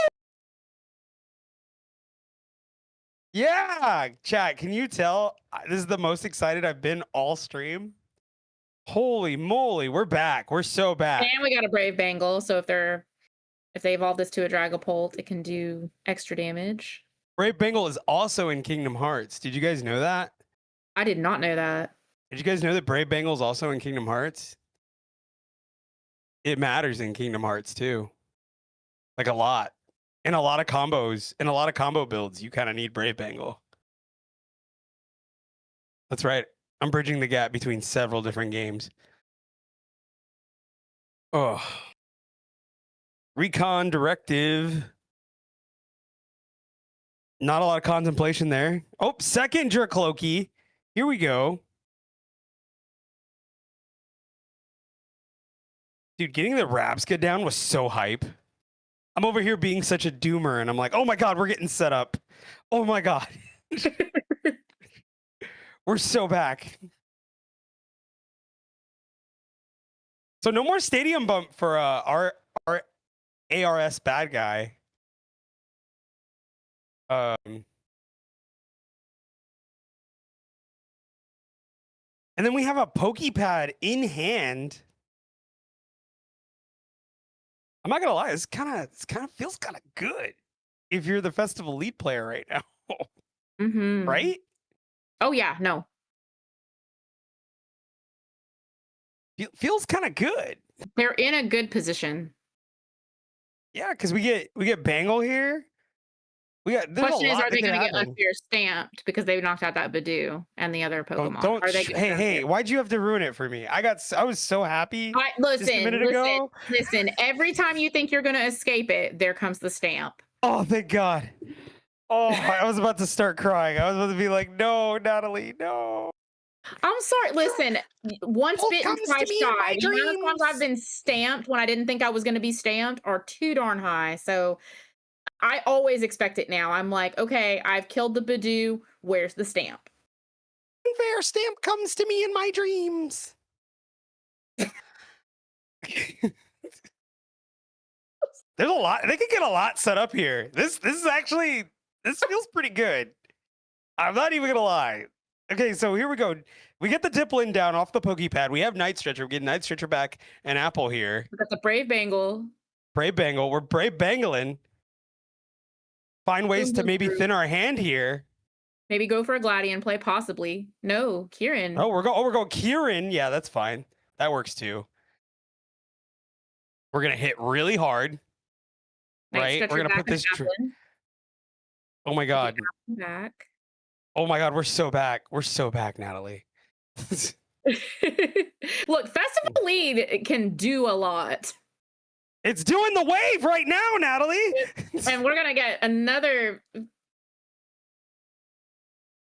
[SPEAKER 3] Yeah, chat, can you tell this is the most excited I've been all stream? Holy moly, we're back. We're so back.
[SPEAKER 2] And we got a Brave Bangle, so if they evolve this to a Dragapult, it can do extra damage.
[SPEAKER 3] Brave Bengal is also in Kingdom Hearts. Did you guys know that?
[SPEAKER 2] I did not know that.
[SPEAKER 3] Did you guys know that Brave Bengal is also in Kingdom Hearts? It matters in Kingdom Hearts too. Like a lot. In a lot of combos, in a lot of combo builds, you kind of need Brave Bengal. That's right. I'm bridging the gap between several different games. Oh. Recon Directive. Not a lot of contemplation there. Oh, second Jerkloki. Here we go. Dude, getting the Rapska down was so hype. I'm over here being such a doomer, and I'm like, oh my god, we're getting set up. Oh my god. We're so back. So no more stadium bump for our ARS bad guy. And then we have a Pokepad in hand. I'm not gonna lie, this kind of feels kind of good if you're the festival lead player right now,
[SPEAKER 2] Mm-hmm.
[SPEAKER 3] right?
[SPEAKER 2] Oh yeah, no.
[SPEAKER 3] Feels kind of good.
[SPEAKER 2] They're in a good position.
[SPEAKER 3] Yeah, because we get Bangle here. There's a
[SPEAKER 2] Question is,
[SPEAKER 3] lot
[SPEAKER 2] are
[SPEAKER 3] that
[SPEAKER 2] they
[SPEAKER 3] could
[SPEAKER 2] going to get
[SPEAKER 3] happen.
[SPEAKER 2] unfair stamped because they knocked out that Badoo and the other Pokemon?
[SPEAKER 3] Don't
[SPEAKER 2] Are they
[SPEAKER 3] hey hey, why'd you have to ruin it for me? I was so happy just a minute ago.
[SPEAKER 2] Listen. Every time you think you're going to escape it, there comes the stamp.
[SPEAKER 3] Oh, thank God. Oh, I was about to start crying. I was about to be like, no, Natalie, no.
[SPEAKER 2] I'm sorry. Listen, once
[SPEAKER 3] Hope
[SPEAKER 2] bitten,
[SPEAKER 3] comes
[SPEAKER 2] twice
[SPEAKER 3] to me in my
[SPEAKER 2] shy. The amount of times I've
[SPEAKER 3] dreams.
[SPEAKER 2] been stamped when I didn't think I was going to be stamped are too darn high. So I always expect it now. I'm like, okay, I've killed the Badoo. Where's the stamp?
[SPEAKER 3] Unfair stamp comes to me in my dreams. There's a lot. They could get a lot set up here. This feels pretty good. I'm not even gonna lie. Okay, so here we go. We get the Diplin down off the Pokepad. We have Night Stretcher. We're getting Night Stretcher back and Apple here.
[SPEAKER 2] We got the Brave Bangle.
[SPEAKER 3] Brave Bangle. We're Brave Bangling. Find ways to maybe thin our hand here.
[SPEAKER 2] Maybe go for a Gladian play, possibly. No, Kieran.
[SPEAKER 3] Oh, we're going Kieran. Yeah, that's fine. That works too. We're gonna hit really hard. Right? We're gonna put this. Oh my God.
[SPEAKER 2] Back.
[SPEAKER 3] Oh my God. We're so back. We're so back, Natalie.
[SPEAKER 2] Look, Festival Lead can do a lot.
[SPEAKER 3] It's doing the wave right now, Natalie.
[SPEAKER 2] And we're gonna get another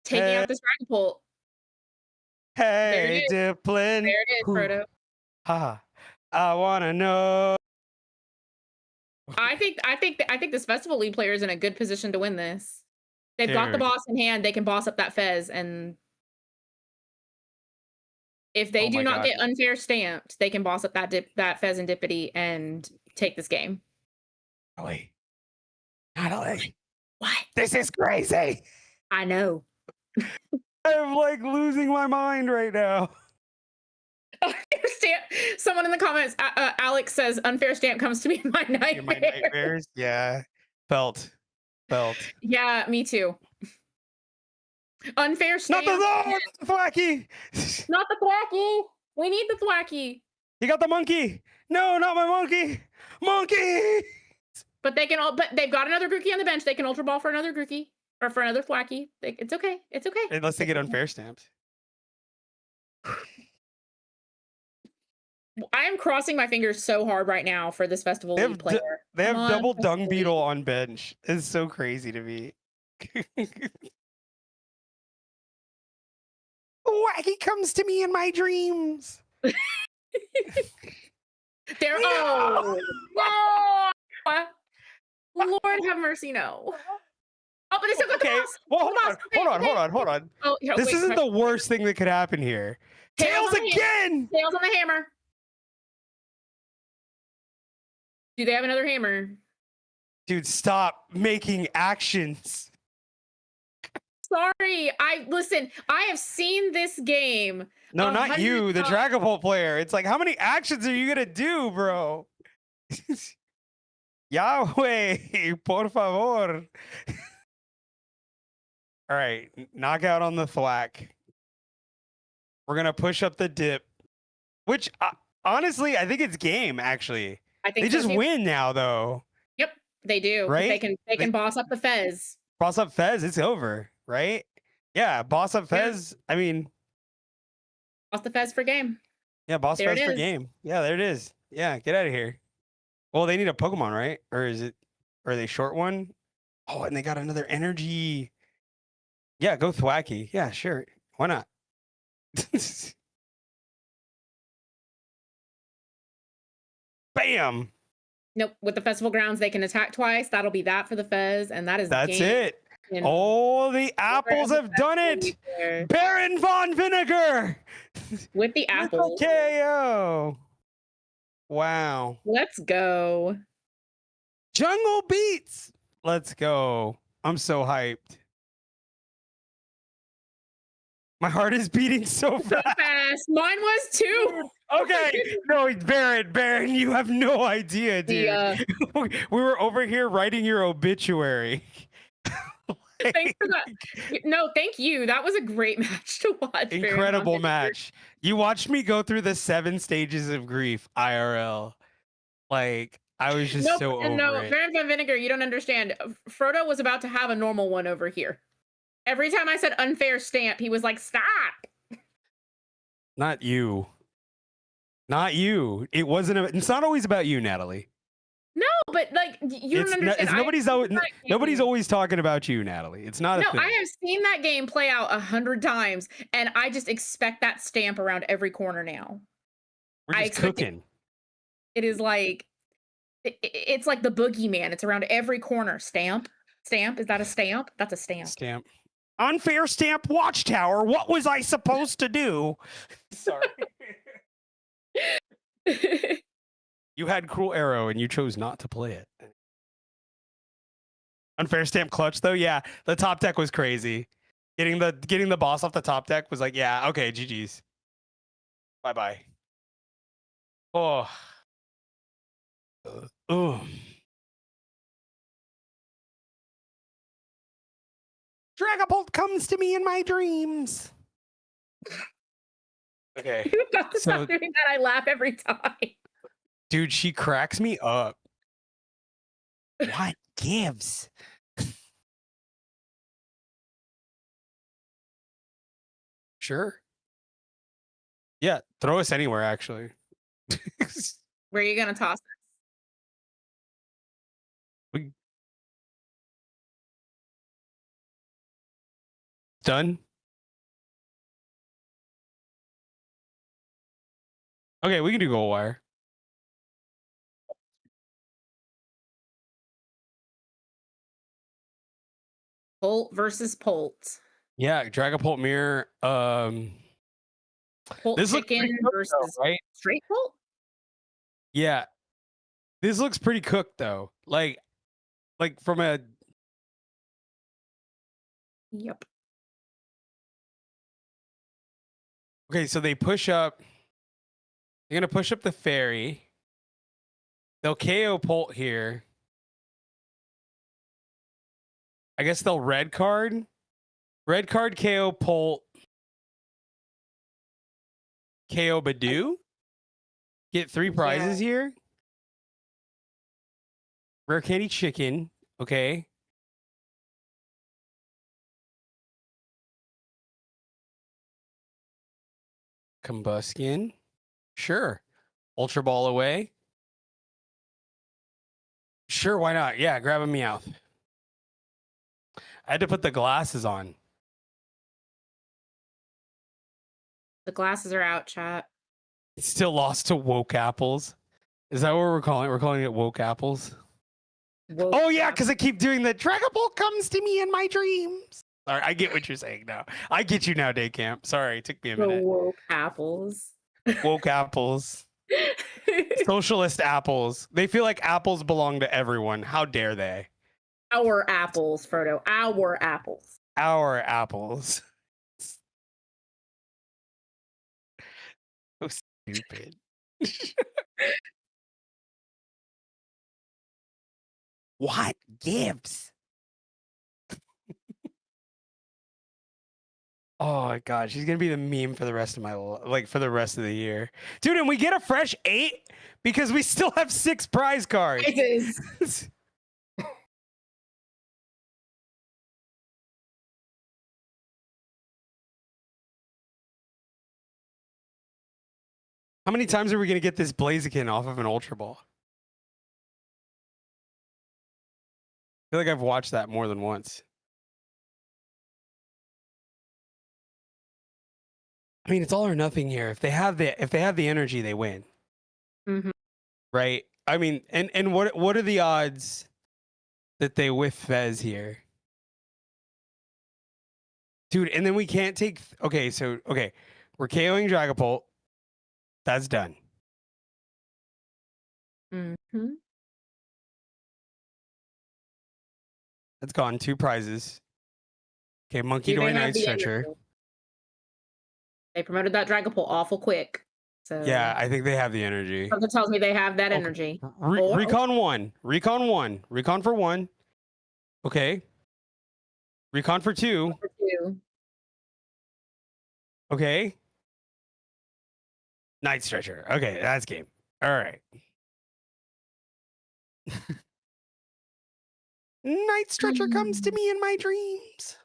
[SPEAKER 2] taking out this Dragapult.
[SPEAKER 3] Hey, Diplin.
[SPEAKER 2] There it is, Frodo.
[SPEAKER 3] Ha! I wanna know.
[SPEAKER 2] I think this Festival Lead player is in a good position to win this. They've got the boss in hand. They can boss up that Fez, and if they do not get unfair stamped, they can boss up that Fez and Dippity and take this game.
[SPEAKER 3] Natalie.
[SPEAKER 2] What?
[SPEAKER 3] This is crazy.
[SPEAKER 2] I know.
[SPEAKER 3] I'm like losing my mind right now.
[SPEAKER 2] Someone in the comments, Alex says, "Unfair stamp comes to me in my nightmares."
[SPEAKER 3] My nightmares, yeah. Felt.
[SPEAKER 2] Yeah, me too. Unfair stamp.
[SPEAKER 3] Not the Thwacky.
[SPEAKER 2] Not the Thwacky. We need the Thwacky.
[SPEAKER 3] You got the monkey. No, not my monkey. Monkey.
[SPEAKER 2] But they've got another Grookey on the bench. They can Ultra Ball for another Grookey or for another Thwacky. It's okay. It's okay.
[SPEAKER 3] Unless they get unfair stamped.
[SPEAKER 2] I am crossing my fingers so hard right now for this Festival League player.
[SPEAKER 3] They have double Dung Beetle on bench. It's so crazy to me. Wacky comes to me in my dreams.
[SPEAKER 2] No! Lord have mercy, no. Oh, but they still got
[SPEAKER 3] okay. Well, hold on.
[SPEAKER 2] Oh, here,
[SPEAKER 3] this isn't the worst thing that could happen here. Tails again!
[SPEAKER 2] Tails on the hammer. Do they have another hammer?
[SPEAKER 3] Dude, stop making actions.
[SPEAKER 2] Sorry. Listen, I have seen this game.
[SPEAKER 3] No, not you, the Dragapult player. It's like, how many actions are you gonna do, bro? Yahweh, por favor. All right, knockout on the thwack. We're gonna push up the dip, which honestly, I think it's game. Actually,
[SPEAKER 2] I think
[SPEAKER 3] they just win now, though.
[SPEAKER 2] Yep, they do.
[SPEAKER 3] Right?
[SPEAKER 2] They can boss up the Fez.
[SPEAKER 3] Boss up Fez, it's over, right? Yeah, boss up Fez. Yeah. I mean,
[SPEAKER 2] boss the Fez for game.
[SPEAKER 3] Yeah, boss Fez for game. Yeah, there it is. Yeah, get out of here. Well, they need a Pokemon, right? Or are they short one? Oh, and they got another energy. Yeah, go Thwacky. Yeah, sure. Why not? Bam.
[SPEAKER 2] Nope. With the Festival Grounds, they can attack twice. That'll be that for the Fez, and that's
[SPEAKER 3] it. Oh, the apples have done it. Baron Von Vinegar.
[SPEAKER 2] With the apples.
[SPEAKER 3] KO. Wow.
[SPEAKER 2] Let's go.
[SPEAKER 3] Jungle Beats. Let's go. I'm so hyped. My heart is beating so
[SPEAKER 2] So
[SPEAKER 3] fast.
[SPEAKER 2] fast. Mine was too.
[SPEAKER 3] Okay, no, Baron, you have no idea, dude. We were over here writing your obituary.
[SPEAKER 2] Thanks for that. No, thank you. That was a great match to watch. Baron
[SPEAKER 3] Incredible
[SPEAKER 2] Von Vinegar.
[SPEAKER 3] match. You watched me go through the 7 stages of grief, IRL. Like, I was just so over it.
[SPEAKER 2] Baron Von Vinegar, you don't understand. Frodo was about to have a normal one over here. Every time I said unfair stamp, he was like, stop.
[SPEAKER 3] Not you. Not you. It's not always about you, Natalie.
[SPEAKER 2] No, but like you don't understand.
[SPEAKER 3] Nobody's always talking about you, Natalie. It's not a thing.
[SPEAKER 2] I have seen that game play out 100 times, and I just expect that stamp around every corner now.
[SPEAKER 3] We're just cooking.
[SPEAKER 2] It is like it's like the boogeyman. It's around every corner. Stamp. Is that a stamp? That's a stamp.
[SPEAKER 3] Stamp. Unfair stamp watchtower. What was I supposed to do? Sorry. You had Cruel Arrow and you chose not to play it. Unfair stamp clutch though, yeah. The top deck was crazy. Getting the boss off the top deck was like, yeah, okay, GG's. Bye-bye. Oh. Dragapult comes to me in my dreams. Okay.
[SPEAKER 2] You have to stop doing that. I laugh every time.
[SPEAKER 3] Dude, she cracks me up. What gives? Sure. Yeah, throw us anywhere, actually.
[SPEAKER 2] Where are you gonna toss us?
[SPEAKER 3] Done? Okay, we can do gold wire.
[SPEAKER 2] Polt versus Polt.
[SPEAKER 3] Yeah, Dragapult mirror.
[SPEAKER 2] Polt
[SPEAKER 3] this
[SPEAKER 2] chicken versus
[SPEAKER 3] though, right?
[SPEAKER 2] straight Polt?
[SPEAKER 3] Yeah. This looks pretty cooked though. Like from a
[SPEAKER 2] Yep.
[SPEAKER 3] Okay, so they push up. They're gonna push up the fairy. They'll KO Polt here. I guess they'll red card. Red card KO Polt. KO Badoo. Get 3 prizes here. Rare candy chicken. Okay. Combustion. Sure. Ultra Ball away. Sure, why not? Yeah, grab a Meowth. I had to put the glasses on.
[SPEAKER 2] The glasses are out, chat.
[SPEAKER 3] It's still lost to woke apples. Is that what we're calling it? We're calling it woke apples.
[SPEAKER 2] Woke
[SPEAKER 3] oh yeah, because I keep doing the Dragapult comes to me in my dreams. Sorry, I get what you're saying now. I get you now, Day Camp. Sorry, it took me a minute.
[SPEAKER 2] Woke apples.
[SPEAKER 3] Woke apples. Socialist apples. They feel like apples belong to everyone. How dare they?
[SPEAKER 2] Our apples, Frodo. Our apples.
[SPEAKER 3] Our apples. So stupid. What gives? Oh my god, she's gonna be the meme for the rest of for the rest of the year, dude. And we get a fresh 8 because we still have 6 prize cards. How many times are we gonna get this Blaziken off of an Ultra Ball? I feel like I've watched that more than once. I mean, it's all or nothing here. If they have the energy, they win.
[SPEAKER 2] Mm-hmm.
[SPEAKER 3] Right? I mean, and what are the odds that they whiff Fez here? Dude, and then we can't take okay, we're KOing Dragapult. That's done.
[SPEAKER 2] Mm-hmm.
[SPEAKER 3] That's gone. 2 prizes. Okay, Monkey Doy Night Stretcher.
[SPEAKER 2] They promoted that Dragapult awful quick. So
[SPEAKER 3] Yeah, I think they have the energy.
[SPEAKER 2] something tells me they have that
[SPEAKER 3] Okay.
[SPEAKER 2] energy. Or-
[SPEAKER 3] Recon 1. Recon 1. Recon for 1. Okay. Recon for 2.
[SPEAKER 2] for two.
[SPEAKER 3] Okay. Night Stretcher. Okay, that's game. All right. Night Stretcher comes to me in my dreams.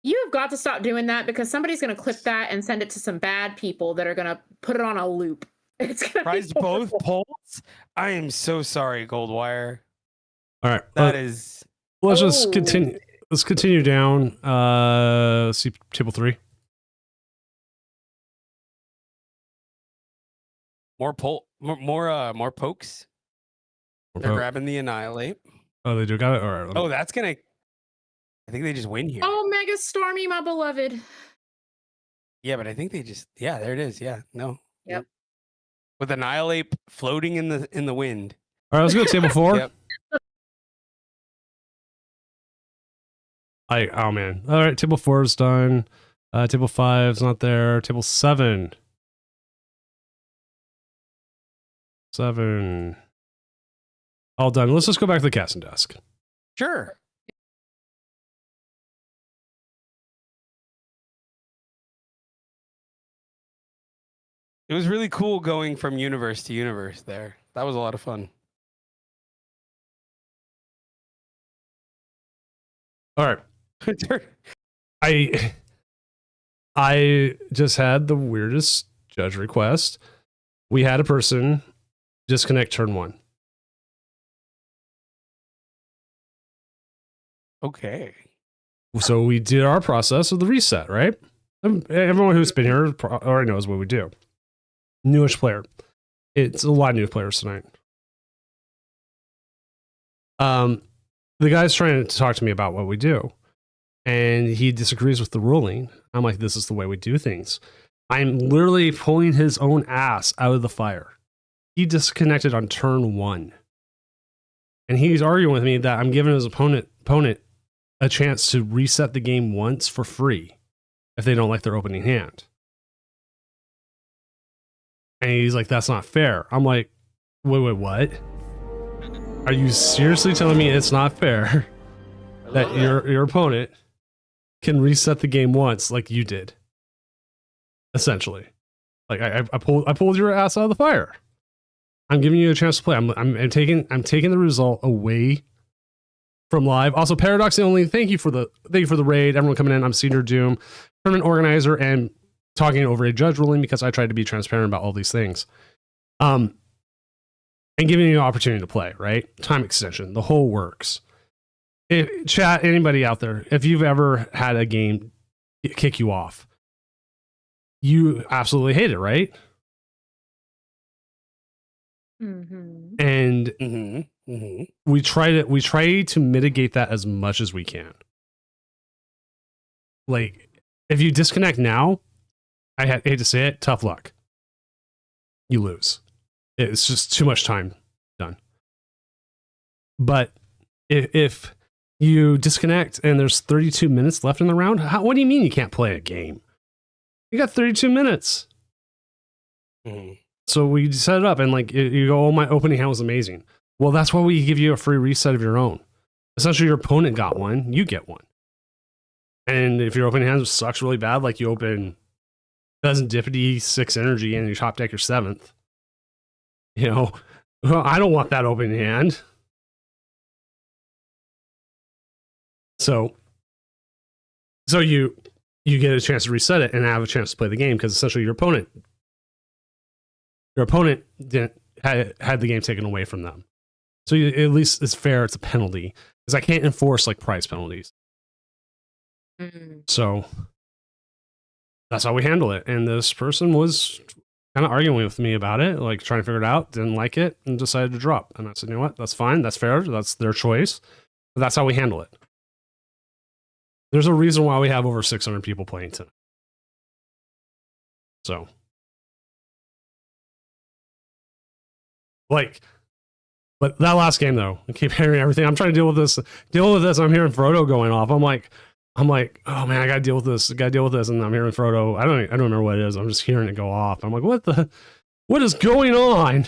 [SPEAKER 2] You've got to stop doing that because somebody's going to clip that and send it to some bad people that are going to put it on a loop. It's going to
[SPEAKER 3] Prized both polls. I am so sorry, Goldwire.
[SPEAKER 1] All right.
[SPEAKER 3] That is.
[SPEAKER 1] Let's just
[SPEAKER 2] Oh.
[SPEAKER 1] continue. Let's continue down. Let's see table 3.
[SPEAKER 3] More pokes. They're grabbing the Annihilate.
[SPEAKER 1] Oh, they do got it. All right.
[SPEAKER 3] Oh, that's gonna. I think they just win here.
[SPEAKER 2] Oh, Mega Stormy, my beloved.
[SPEAKER 3] Yeah, but I think they just. Yeah, there it is. Yeah, no.
[SPEAKER 2] Yep.
[SPEAKER 3] With Annihilate floating in the wind.
[SPEAKER 1] All right. Let's go to table 4.
[SPEAKER 3] Yep.
[SPEAKER 1] Oh man. All right. Table 4 is done. Table 5 is not there. Table 7. 7. All done. Let's just go back to the casting desk.
[SPEAKER 3] Sure. It was really cool going from universe to universe there. That was a lot of fun.
[SPEAKER 1] All right. I just had the weirdest judge request. We had a person disconnect turn 1.
[SPEAKER 3] Okay.
[SPEAKER 1] So we did our process of the reset, right? Everyone who's been here already knows what we do. Newish player. It's a lot of new players tonight. The guy's trying to talk to me about what we do, and he disagrees with the ruling. I'm like, this is the way we do things. I'm literally pulling his own ass out of the fire. He disconnected on turn 1. And he's arguing with me that I'm giving his opponent a chance to reset the game once for free if they don't like their opening hand. And he's like, that's not fair. I'm like, wait, what? Are you seriously telling me it's not fair that your opponent can reset the game once like you did? Essentially. Like I pulled your ass out of the fire. I'm giving you a chance to play. I'm taking the result away from live. Also, Paradox only. Thank you for the raid. Everyone coming in. I'm Senior Doom, tournament organizer, and talking over a judge ruling because I tried to be transparent about all these things. And giving you an opportunity to play, right? Time extension, the whole works. Chat, anybody out there, if you've ever had a game kick you off, you absolutely hate it, right?
[SPEAKER 2] Mm-hmm.
[SPEAKER 1] And we try to mitigate that as much as we can. Like, if you disconnect now, I hate to say it, tough luck. You lose. It's just too much time done. But if you disconnect and there's 32 minutes left in the round, what do you mean you can't play a game? You got 32 minutes. So we set it up and like you go, oh, my opening hand was amazing. Well, that's why we give you a free reset of your own. Essentially, your opponent got one, you get one. And if your opening hand sucks really bad, like you open doesn't Dippity 6 energy and you top deck your 7th, you know, well, I don't want that opening hand. So you get a chance to reset it and have a chance to play the game because essentially your opponent didn't had the game taken away from them. So at least it's fair. It's a penalty because I can't enforce like prize penalties. So that's how we handle it. And this person was kind of arguing with me about it, like trying to figure it out, didn't like it, and decided to drop. And I said, you know what? That's fine. That's fair. That's their choice. But that's how we handle it. There's a reason why we have over 600 people playing tonight. So, like, but that last game though, I keep hearing everything. I'm trying to deal with this. I'm hearing Frodo going off. I'm like, I'm like, oh man, I gotta deal with this. I gotta deal with this. And I'm hearing Frodo. I don't remember what it is. I'm just hearing it go off. I'm like, what is going on?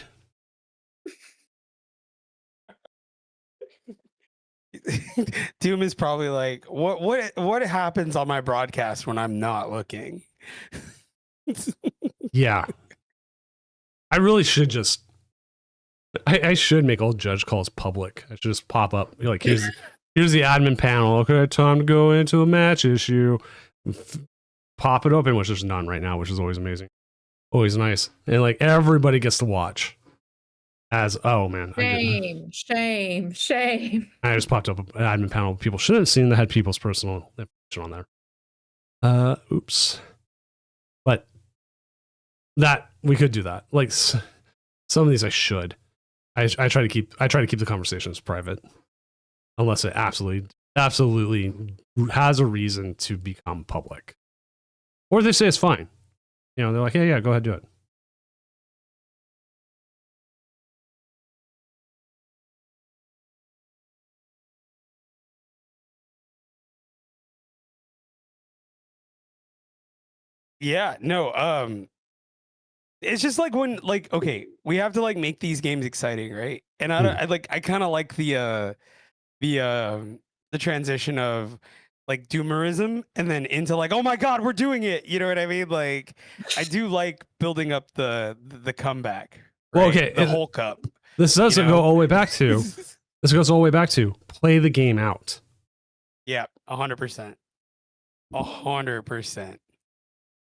[SPEAKER 3] Doom is probably like, what happens on my broadcast when I'm not looking?
[SPEAKER 1] Yeah. I really should just I should make all judge calls public. I should just pop up. Like, here's the admin panel. Okay, time to go into a match issue. Pop it open, which there's none right now, which is always amazing. Always nice. And like everybody gets to watch. As oh man.
[SPEAKER 2] Shame.
[SPEAKER 1] I just popped up an admin panel of people shouldn't have seen that had people's personal information on there. Oops. But that we could do that. Like some of these I should. I try to keep the conversations private, unless it absolutely has a reason to become public, or they say it's fine. You know, they're like, yeah, go ahead, do it.
[SPEAKER 3] Yeah, no, it's just like when like okay, we have to like make these games exciting, right? And I kind of like the transition of like doomerism and then into like, oh my god, we're doing it. You know what I mean? Like I do like building up the comeback. Right?
[SPEAKER 1] Well, okay,
[SPEAKER 3] the Hulk up.
[SPEAKER 1] This doesn't go all the way back to. This goes all the way back to play the game out.
[SPEAKER 3] Yeah, 100%. 100%.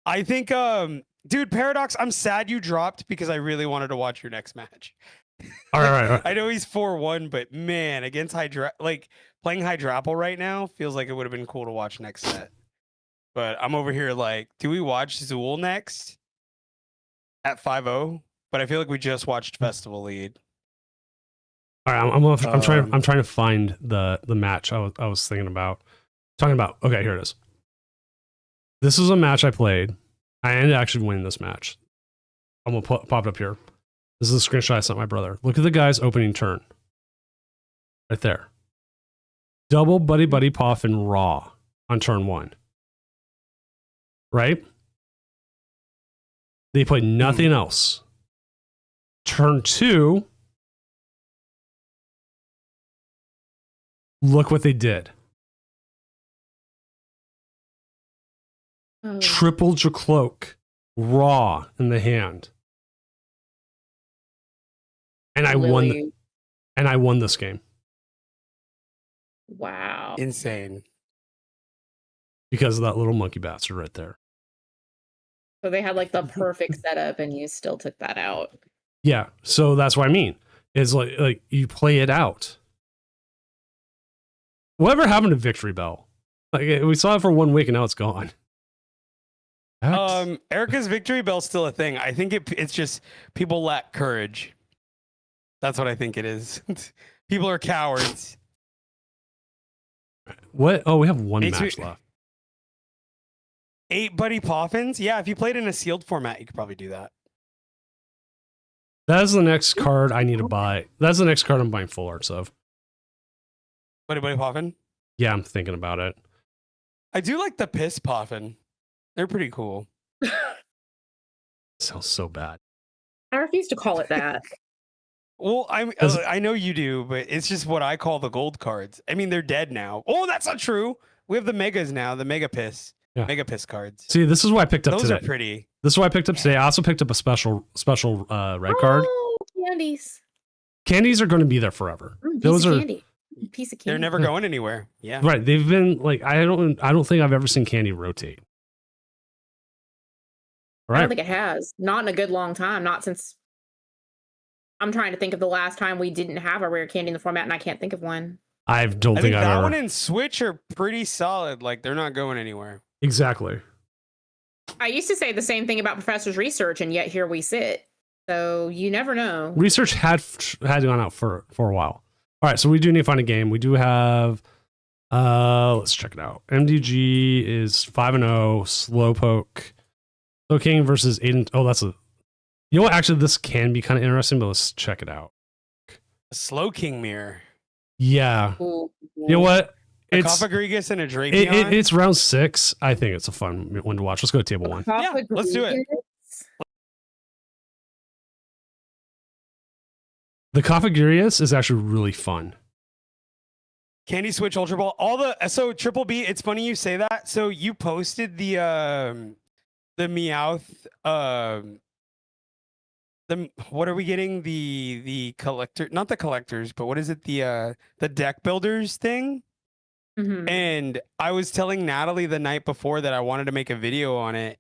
[SPEAKER 3] I think, dude, Paradox, I'm sad you dropped because I really wanted to watch your next match.
[SPEAKER 1] All right.
[SPEAKER 3] I know he's 4-1, but man, against playing Hydrapple right now feels like it would have been cool to watch next set. But I'm over here like, do we watch Zool next at 5-0? But I feel like we just watched Festival Lead.
[SPEAKER 1] All right, I'm trying to find the match I was thinking about. Talking about. Okay, here it is. This is a match I played. I ended up actually winning this match. I'm gonna pop it up here. This is a screenshot I sent my brother. Look at the guy's opening turn. Right there. Double Buddy Puff and Raw on turn 1. Right? They played nothing else. Turn 2. Look what they did. Tripled your cloak, raw in the hand, and I won. And I won this game.
[SPEAKER 2] Wow!
[SPEAKER 3] Insane.
[SPEAKER 1] Because of that little monkey bastard right there.
[SPEAKER 2] So they had like the perfect setup, and you still took that out.
[SPEAKER 1] Yeah, so that's what I mean. Is like you play it out. Whatever happened to Victory Bell? Like we saw it for 1 week, and now it's gone.
[SPEAKER 3] Erica's Victory Bell's still a thing. I think it's just people lack courage. That's what I think it is. People are cowards.
[SPEAKER 1] What? Oh, we have one match left.
[SPEAKER 3] 8 Buddy Poffins? Yeah, if you played in a sealed format, you could probably do that.
[SPEAKER 1] That is the next card I need to buy. That's the next card I'm buying full arts of.
[SPEAKER 3] Buddy Poffin?
[SPEAKER 1] Yeah, I'm thinking about it.
[SPEAKER 3] I do like the Piss Poffin. They're pretty cool.
[SPEAKER 1] Sounds so bad.
[SPEAKER 2] I refuse to call it that.
[SPEAKER 3] Well, I know you do, but it's just what I call the gold cards. I mean, they're dead now. Oh, that's not true. We have the megas now, the mega piss. Yeah. Mega piss cards.
[SPEAKER 1] See, this is what I picked up today.
[SPEAKER 3] Those are pretty.
[SPEAKER 1] This is what I picked up today. I also picked up a special red card.
[SPEAKER 2] Oh, candies.
[SPEAKER 1] Candies are going to be there forever.
[SPEAKER 2] Those are candy. Piece of candy.
[SPEAKER 3] They're never going anywhere. Yeah.
[SPEAKER 1] Right. They've been like I don't think I've ever seen candy rotate.
[SPEAKER 2] Right. I don't think it has. Not in a good long time. Not since. I'm trying to think of the last time we didn't have a rare candy in the format, and I can't think of one.
[SPEAKER 1] I think that
[SPEAKER 3] one and Switch are pretty solid. Like they're not going anywhere.
[SPEAKER 1] Exactly.
[SPEAKER 2] I used to say the same thing about Professor's Research, and yet here we sit. So you never know.
[SPEAKER 1] Research had gone out for a while. All right, so we do need to find a game. We do have. Let's check it out. MDG is 5-0. Slowpoke. Slow King versus Aiden. Oh, that's a. You know what? Actually, this can be kind of interesting, but let's check it out.
[SPEAKER 3] A Slow King mirror.
[SPEAKER 1] Yeah.
[SPEAKER 2] Ooh.
[SPEAKER 1] You know what? it's
[SPEAKER 3] Cofagrigus and a Drapion.
[SPEAKER 1] it's round 6. I think it's a fun one to watch. Let's go to table 1.
[SPEAKER 3] Yeah, let's do it.
[SPEAKER 1] The Cofagrigus is actually really fun.
[SPEAKER 3] Candy Switch Ultra Ball. So Triple B. It's funny you say that. So you posted the Meowth. What are we getting? The collector, not the collectors, but what is it? The deck builders thing.
[SPEAKER 2] Mhm.
[SPEAKER 3] And I was telling Natalie the night before that I wanted to make a video on it,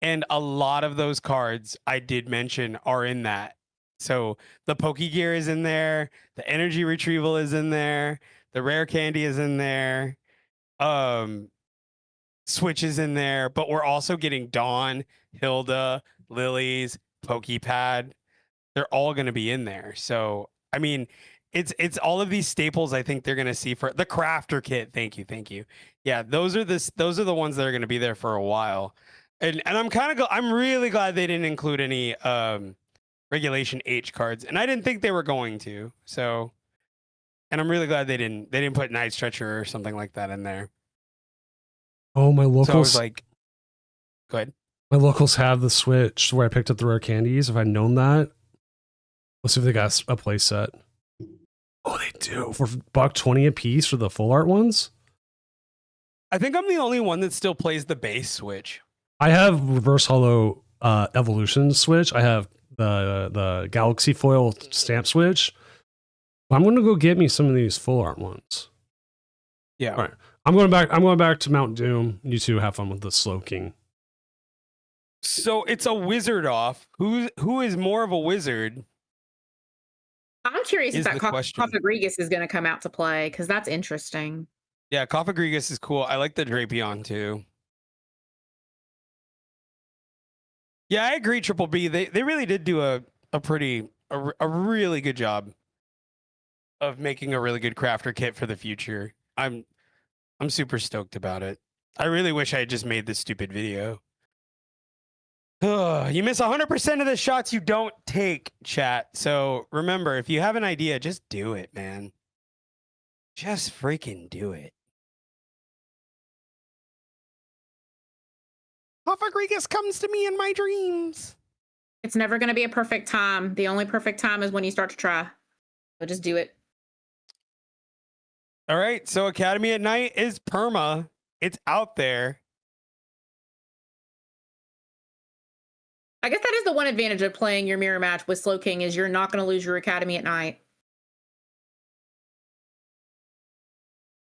[SPEAKER 3] and a lot of those cards I did mention are in that. So the Pokegear is in there, the Energy Retrieval is in there, the Rare Candy is in there, Switch is in there, but we're also getting Dawn, Hilda, Lily's, Pokepad. They're all going to be in there. So I mean, it's all of these staples I think they're going to see for the Crafter Kit. Thank you. Yeah, those are the ones that are going to be there for a while. And I'm really glad they didn't include any Regulation H cards, and I didn't think they were going to. So, and I'm really glad they didn't put Night Stretcher or something like that in there.
[SPEAKER 1] Oh, my locals.
[SPEAKER 3] So I was like, go ahead.
[SPEAKER 1] My locals have the Switch where I picked up the rare candies. If I'd known that, let's see if they got a play set. Oh, they do for $1.20 a piece for the full art ones.
[SPEAKER 3] I think I'm the only one that still plays the base Switch.
[SPEAKER 1] I have Reverse Hollow Evolution Switch. I have the Galaxy Foil Stamp Switch. I'm going to go get me some of these full art ones.
[SPEAKER 3] Yeah.
[SPEAKER 1] All right. I'm going back to Mount Doom. You two have fun with the Slow King.
[SPEAKER 3] So it's a wizard off. Who is more of a wizard?
[SPEAKER 2] I'm curious if
[SPEAKER 3] Is
[SPEAKER 2] that
[SPEAKER 3] the question.
[SPEAKER 2] Cofagrigus is going to come out to play, because that's interesting.
[SPEAKER 3] Yeah, Cofagrigus is cool. I like the Drapion too. Yeah, I agree, Triple B. They really did do a really good job of making a really good crafter kit for the future. I'm super stoked about it. I really wish I had just made this stupid video. You miss 100% of the shots you don't take, chat. So remember, if you have an idea, just do it, man. Just freaking do it. Cofagrigus comes to me in my dreams.
[SPEAKER 2] It's never going to be a perfect time. The only perfect time is when you start to try. So just do it.
[SPEAKER 3] All right, so Academy at Night is perma. It's out there.
[SPEAKER 2] I guess that is the one advantage of playing your mirror match with Slow King, is you're not going to lose your Academy at Night.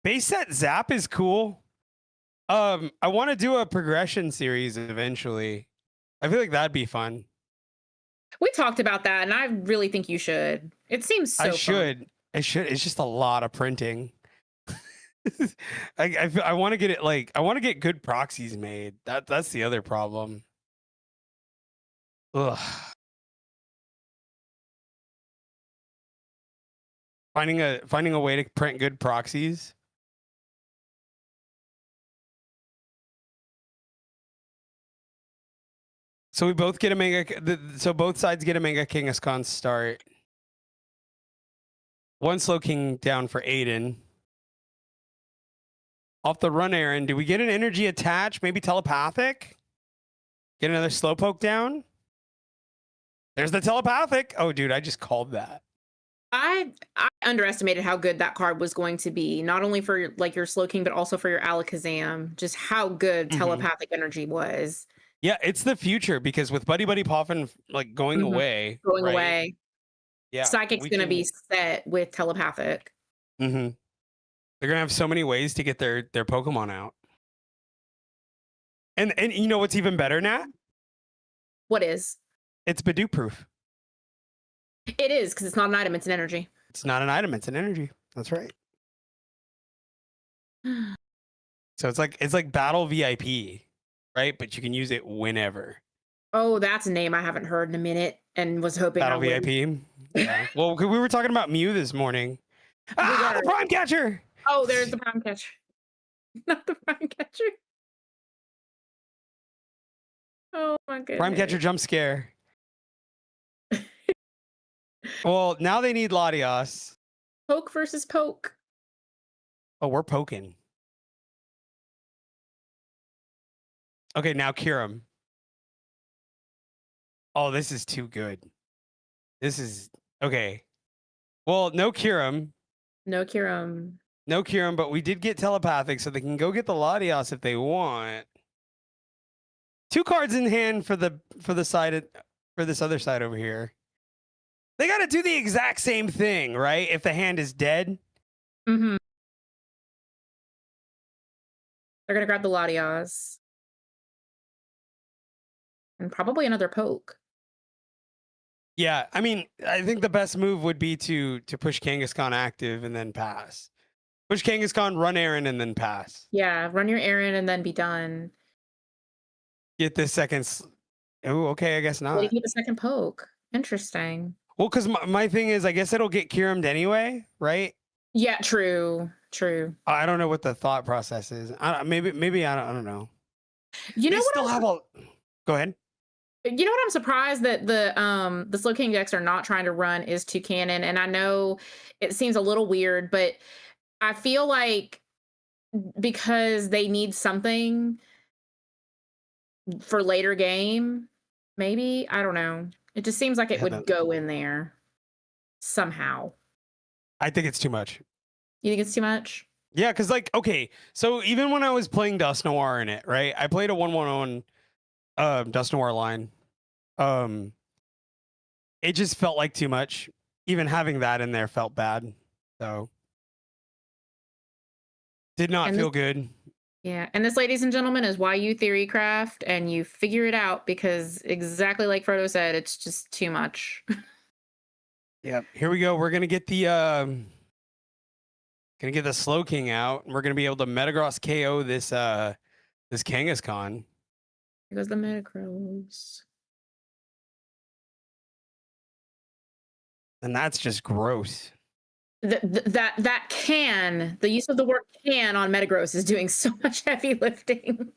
[SPEAKER 3] Base set Zap is cool. I want to do a progression series eventually. I feel like that'd be fun.
[SPEAKER 2] We talked about that, and I really think you should. It seems so
[SPEAKER 3] I
[SPEAKER 2] fun.
[SPEAKER 3] should. It's just a lot of printing. I want to get it I want to get good proxies made. That's the other problem. Ugh. Finding a way to print good proxies. So we both get a mega. So both sides get a Mega Kangaskhan start. One Slow King down for Aiden. Off the run, Aaron. Do we get an energy attach? Maybe telepathic? Get another Slowpoke down? There's the telepathic. Oh, dude, I just called that.
[SPEAKER 2] I underestimated how good that card was going to be, not only for your Slow King, but also for your Alakazam. Just how good telepathic energy was.
[SPEAKER 3] Yeah, it's the future, because with Buddy Buddy Poffin going away.
[SPEAKER 2] Going
[SPEAKER 3] right?
[SPEAKER 2] away.
[SPEAKER 3] Yeah.
[SPEAKER 2] Psychic's going to be set with telepathic.
[SPEAKER 3] Mm-hmm. They're going to have so many ways to get their Pokemon out. And you know what's even better, Nat?
[SPEAKER 2] What is?
[SPEAKER 3] It's Bidoof proof.
[SPEAKER 2] It is, because it's not an item, it's an energy.
[SPEAKER 3] It's not an item, it's an energy. That's right. So it's like Battle VIP, right? But you can use it whenever.
[SPEAKER 2] Oh, that's a name I haven't heard in a minute and was hoping
[SPEAKER 3] Battle VIP. Yeah. Well, we were talking about Mew this morning. The Prime Catcher.
[SPEAKER 2] Oh, there's the Prime Catcher. Not the Prime Catcher. Oh my goodness.
[SPEAKER 3] Prime Catcher jump scare. Well, now they need Latios.
[SPEAKER 2] Poke versus Poke.
[SPEAKER 3] Oh, we're poking. Okay, now cure him. Oh, this is too good. This is okay. Well, no cure him.
[SPEAKER 2] No Kiram.
[SPEAKER 3] No cure him, but we did get telepathic, so they can go get the Latios if they want. 2 cards in hand for the side for this other side over here. They got to do the exact same thing, right? If the hand is dead.
[SPEAKER 2] Mm-hmm. They're gonna grab the Latias. And probably another poke.
[SPEAKER 3] Yeah, I mean, I think the best move would be to push Kangaskhan active and then pass. Push Kangaskhan, run Aaron, and then pass.
[SPEAKER 2] Yeah, run your errand and then be done.
[SPEAKER 3] Get this second. Oh, okay, I guess
[SPEAKER 2] Wait,
[SPEAKER 3] not.
[SPEAKER 2] you get the second poke. Interesting.
[SPEAKER 3] Well, because my thing is, I guess it'll get Kieran anyway, right?
[SPEAKER 2] Yeah, true. True.
[SPEAKER 3] I don't know what the thought process is. Maybe I don't know.
[SPEAKER 2] You know
[SPEAKER 3] They
[SPEAKER 2] what?
[SPEAKER 3] still have a. Go ahead.
[SPEAKER 2] You know what? I'm surprised that the Slow King decks are not trying to run is to cannon, and I know it seems a little weird, but I feel like because they need something for later game, maybe I don't know. It just seems like it would go in there somehow.
[SPEAKER 3] I think it's too much.
[SPEAKER 2] You think it's too much?
[SPEAKER 3] Yeah, because like, okay, so even when I was playing Dust Noir in it, right? I played a 1/1 on Dust Noir line. It just felt like too much. Even having that in there felt bad. So did not feel good.
[SPEAKER 2] Yeah, and this, ladies and gentlemen, is why you theory craft and you figure it out, because exactly like Frodo said, it's just too much.
[SPEAKER 3] Yep. Here we go. We're gonna get the Slow King out, and we're gonna be able to Metagross KO this this Kangaskhan.
[SPEAKER 2] Here goes the Metagross.
[SPEAKER 3] And that's just gross.
[SPEAKER 2] The use of the word can on Metagross is doing so much heavy lifting.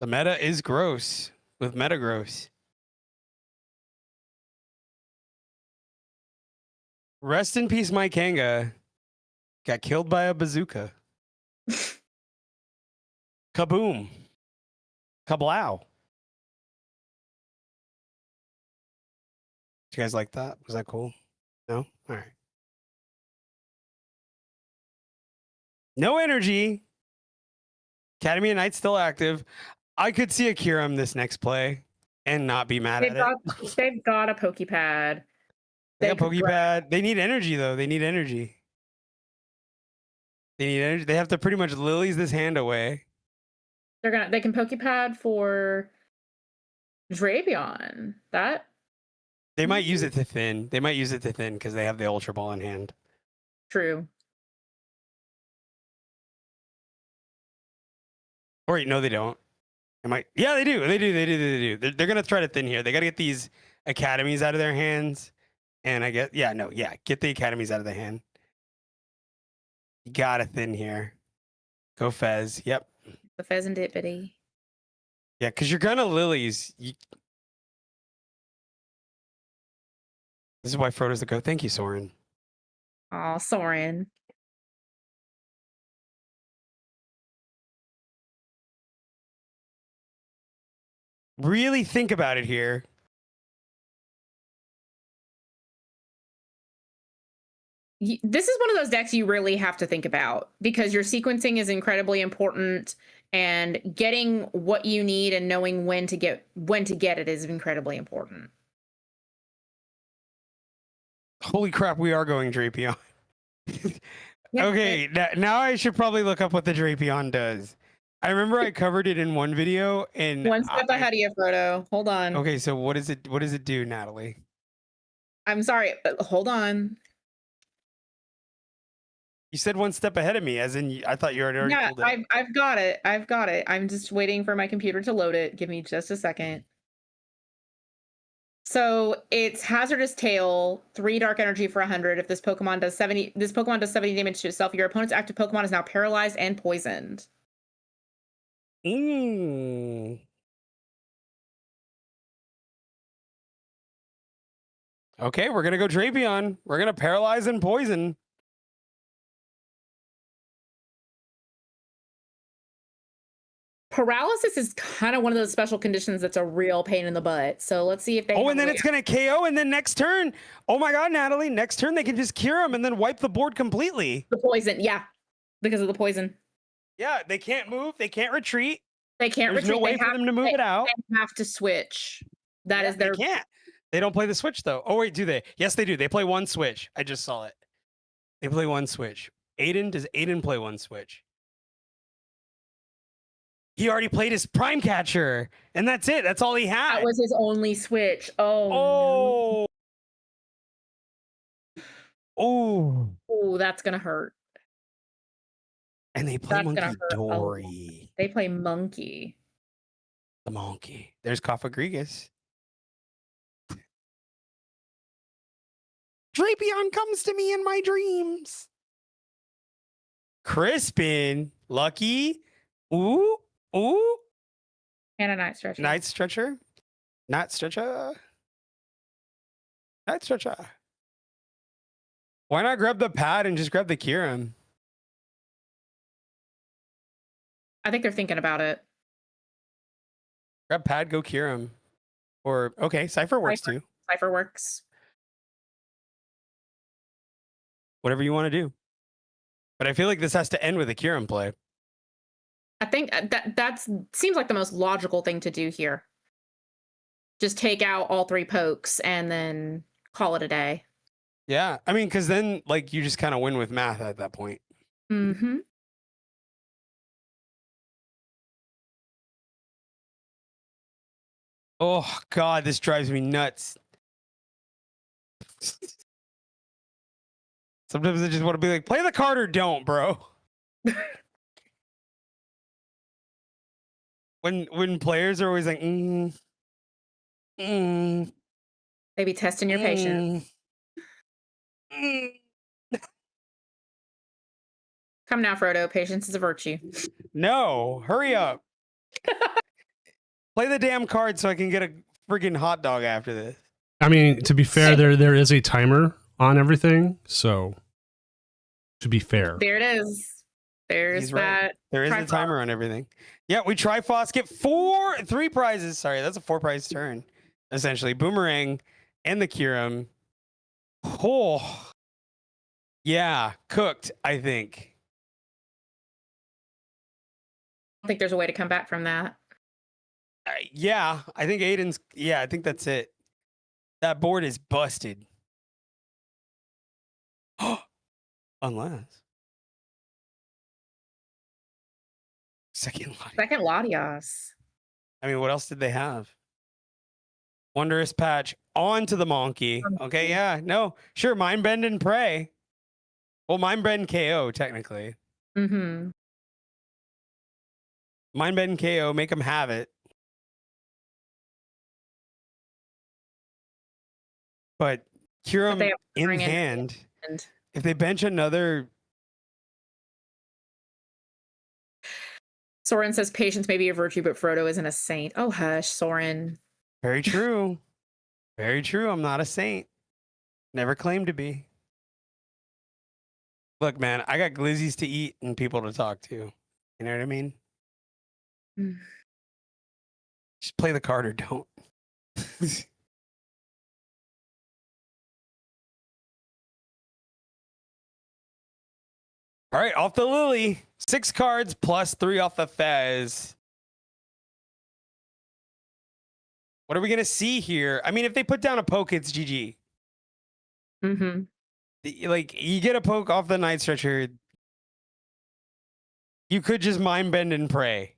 [SPEAKER 3] The meta is gross with Metagross. Rest in peace, my Kanga. Got killed by a bazooka. Kaboom. Kablow. You guys like that? Was that cool? No? All right. No energy. Academy of Night still active. I could see a Kyurem this next play and not be mad at it.
[SPEAKER 2] They've got a Pokepad.
[SPEAKER 3] They got Pokepad. They need energy though. They need energy. They need energy. They have to pretty much lilies this hand away.
[SPEAKER 2] They can Pokepad for Drapion.
[SPEAKER 3] They might use it to thin. They might use it to thin because they have the Ultra Ball in hand.
[SPEAKER 2] True.
[SPEAKER 3] Or wait, no, they don't. Yeah, they do. They do. They're gonna try to thin here. They gotta get these academies out of their hands. And I guess get the academies out of the hand. You gotta thin here. Go Fez. Yep.
[SPEAKER 2] The Pheasantipity.
[SPEAKER 3] Yeah, because you're gonna lilies. This is why Frodo's the go. Thank you, Soren.
[SPEAKER 2] Aw, Soren.
[SPEAKER 3] Really think about it here.
[SPEAKER 2] This is one of those decks you really have to think about, because your sequencing is incredibly important, and getting what you need and knowing when to get it is incredibly important.
[SPEAKER 3] Holy crap, we are going Drapion. Okay, now I should probably look up what the Drapion does. I remember I covered it in one video, and
[SPEAKER 2] one step ahead of you, Frodo. Hold on.
[SPEAKER 3] Okay, so what does it do, Natalie?
[SPEAKER 2] I'm sorry, but hold on.
[SPEAKER 3] You said one step ahead of me, as in I thought you already pulled it.
[SPEAKER 2] I've got it. I've got it. I'm just waiting for my computer to load it. Give me just a second. So it's Hazardous Tail, 3 Dark Energy for 100. If this Pokemon does 70 damage to itself, your opponent's active Pokemon is now paralyzed and poisoned.
[SPEAKER 3] Okay, we're gonna go Drapion. We're gonna paralyze and poison.
[SPEAKER 2] Paralysis is kind of one of those special conditions that's a real pain in the butt. So let's see if they.
[SPEAKER 3] Oh, and then it's gonna KO, and then next turn, oh my God, Natalie, next turn they can just cure him and then wipe the board completely.
[SPEAKER 2] The poison, yeah, because of the poison.
[SPEAKER 3] Yeah, they can't move, they can't retreat.
[SPEAKER 2] They can't
[SPEAKER 3] There's
[SPEAKER 2] retreat.
[SPEAKER 3] no way for them to move it out.
[SPEAKER 2] They have to switch. That
[SPEAKER 3] Yeah,
[SPEAKER 2] is their.
[SPEAKER 3] They can't. They don't play the switch though. Oh wait, do they? Yes, they do. They play one switch. I just saw it. They play one switch. Does Aiden play one switch? He already played his prime catcher, and that's it. That's all he had.
[SPEAKER 2] That was his only switch. Oh.
[SPEAKER 3] Oh.
[SPEAKER 2] Oh, that's gonna hurt.
[SPEAKER 3] And they play
[SPEAKER 2] That's
[SPEAKER 3] Monkey
[SPEAKER 2] gonna hurt.
[SPEAKER 3] Dory.
[SPEAKER 2] They play Monkey.
[SPEAKER 3] The monkey. There's Kafagrigas. Drapion comes to me in my dreams. Crispin. Lucky. Ooh. Ooh.
[SPEAKER 2] And a night stretcher.
[SPEAKER 3] Night stretcher. Night stretcher. Night stretcher. Why not grab the pad and just grab the Kieran?
[SPEAKER 2] I think they're thinking about it.
[SPEAKER 3] Grab pad, go Kieran. Or, okay, Cypher works too.
[SPEAKER 2] Cypher works.
[SPEAKER 3] Whatever you want to do. But I feel like this has to end with a Kieran play.
[SPEAKER 2] I think that seems like the most logical thing to do here. Just take out all three pokes and then call it a day.
[SPEAKER 3] Yeah, I mean, because then like you just kind of win with math at that point.
[SPEAKER 2] Mm-hmm.
[SPEAKER 3] Oh God, this drives me nuts. Sometimes I just want to be like, play the card or don't, bro. when players are always like,
[SPEAKER 2] Maybe testing your patience. Come now, Frodo. Patience is a virtue.
[SPEAKER 3] No, hurry up. Play the damn card so I can get a freaking hot dog after this.
[SPEAKER 1] I mean, to be fair, there is a timer on everything, so to be fair.
[SPEAKER 2] There it is. There's that.
[SPEAKER 3] Right. There is a timer on everything. Yeah, we Trifoss get 3 prizes. Sorry, that's a 4-prize turn. Essentially, Boomerang and the Kyurem. Oh, yeah, cooked, I think.
[SPEAKER 2] I think there's a way to come back from that.
[SPEAKER 3] Yeah, I think Aiden's. Yeah, I think that's it. That board is busted. Unless. Second
[SPEAKER 2] Latias.
[SPEAKER 3] I mean, what else did they have? Wondrous Patch onto the Monkey. Okay, yeah, no, sure. Mind Bend and Pray. Well, Mind Bend KO technically.
[SPEAKER 2] Mm-hmm.
[SPEAKER 3] Mind Bend KO, make them have it. But cure them in hand. If they bench another.
[SPEAKER 2] Soren says patience may be a virtue, but Frodo isn't a saint. Oh, hush, Soren.
[SPEAKER 3] Very true. Very true. I'm not a saint. Never claimed to be. Look, man, I got glizzies to eat and people to talk to. You know what I mean? Just play the card or don't. All right, off the Lily. 6 cards plus 3 off the Fez. What are we going to see here? I mean, if they put down a poke, it's GG.
[SPEAKER 2] Mm-hmm.
[SPEAKER 3] Like, you get a poke off the Night Stretcher. You could just Mind Bend and Pray.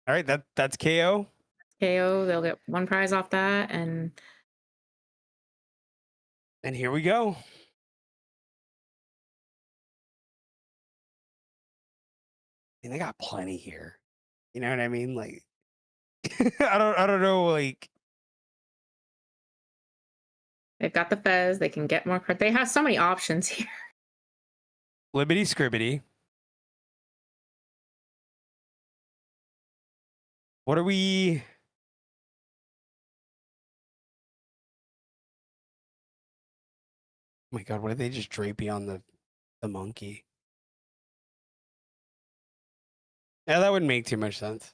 [SPEAKER 3] All right, that's KO.
[SPEAKER 2] KO, they'll get 1 prize off that, and
[SPEAKER 3] here we go. And they got plenty here. You know what I mean? Like, I don't know. Like,
[SPEAKER 2] they've got the Fez. They can get more cards. They have so many options here.
[SPEAKER 3] Libbity Scribbity. What are we? my god, what did they just drape on the monkey? Yeah, that wouldn't make too much sense.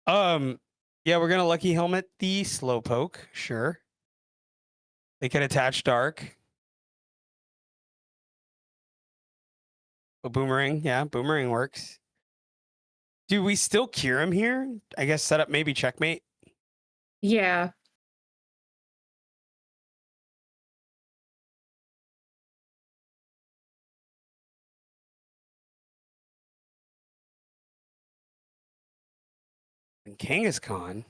[SPEAKER 3] Yeah, we're gonna lucky helmet the Slowpoke, sure. They can attach Dark. A Boomerang, yeah, Boomerang works. Do we still cure him here? I guess set up maybe checkmate.
[SPEAKER 2] Yeah.
[SPEAKER 3] And Kangaskhan.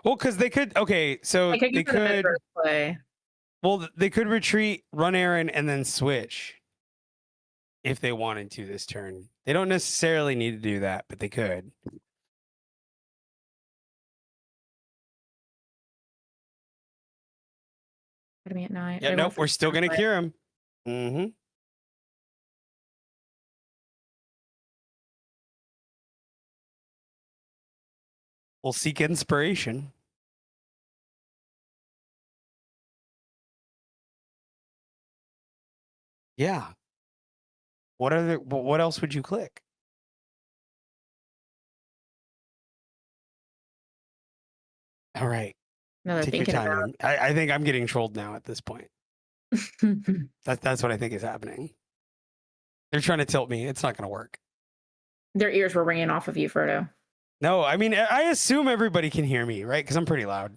[SPEAKER 3] Well, because they could. Okay, so
[SPEAKER 2] I could
[SPEAKER 3] they
[SPEAKER 2] go for the
[SPEAKER 3] could.
[SPEAKER 2] metaverse play.
[SPEAKER 3] Well, they could retreat, run Aaron, and then switch if they wanted to this turn. They don't necessarily need to do that, but they could.
[SPEAKER 2] Academy at night.
[SPEAKER 3] Yeah,
[SPEAKER 2] They're
[SPEAKER 3] nope,
[SPEAKER 2] going for
[SPEAKER 3] we're
[SPEAKER 2] the
[SPEAKER 3] still gonna
[SPEAKER 2] play.
[SPEAKER 3] cure him. Mm-hmm. We'll seek inspiration. Yeah. What else would you click? All right.
[SPEAKER 2] No, they're
[SPEAKER 3] Take your
[SPEAKER 2] thinking
[SPEAKER 3] time. I think I'm getting trolled now at this point.
[SPEAKER 2] about.
[SPEAKER 3] That's what I think is happening. They're trying to tilt me. It's not gonna work.
[SPEAKER 2] Their ears were ringing off of you, Frodo.
[SPEAKER 3] No, I mean I assume everybody can hear me, right? Because I'm pretty loud.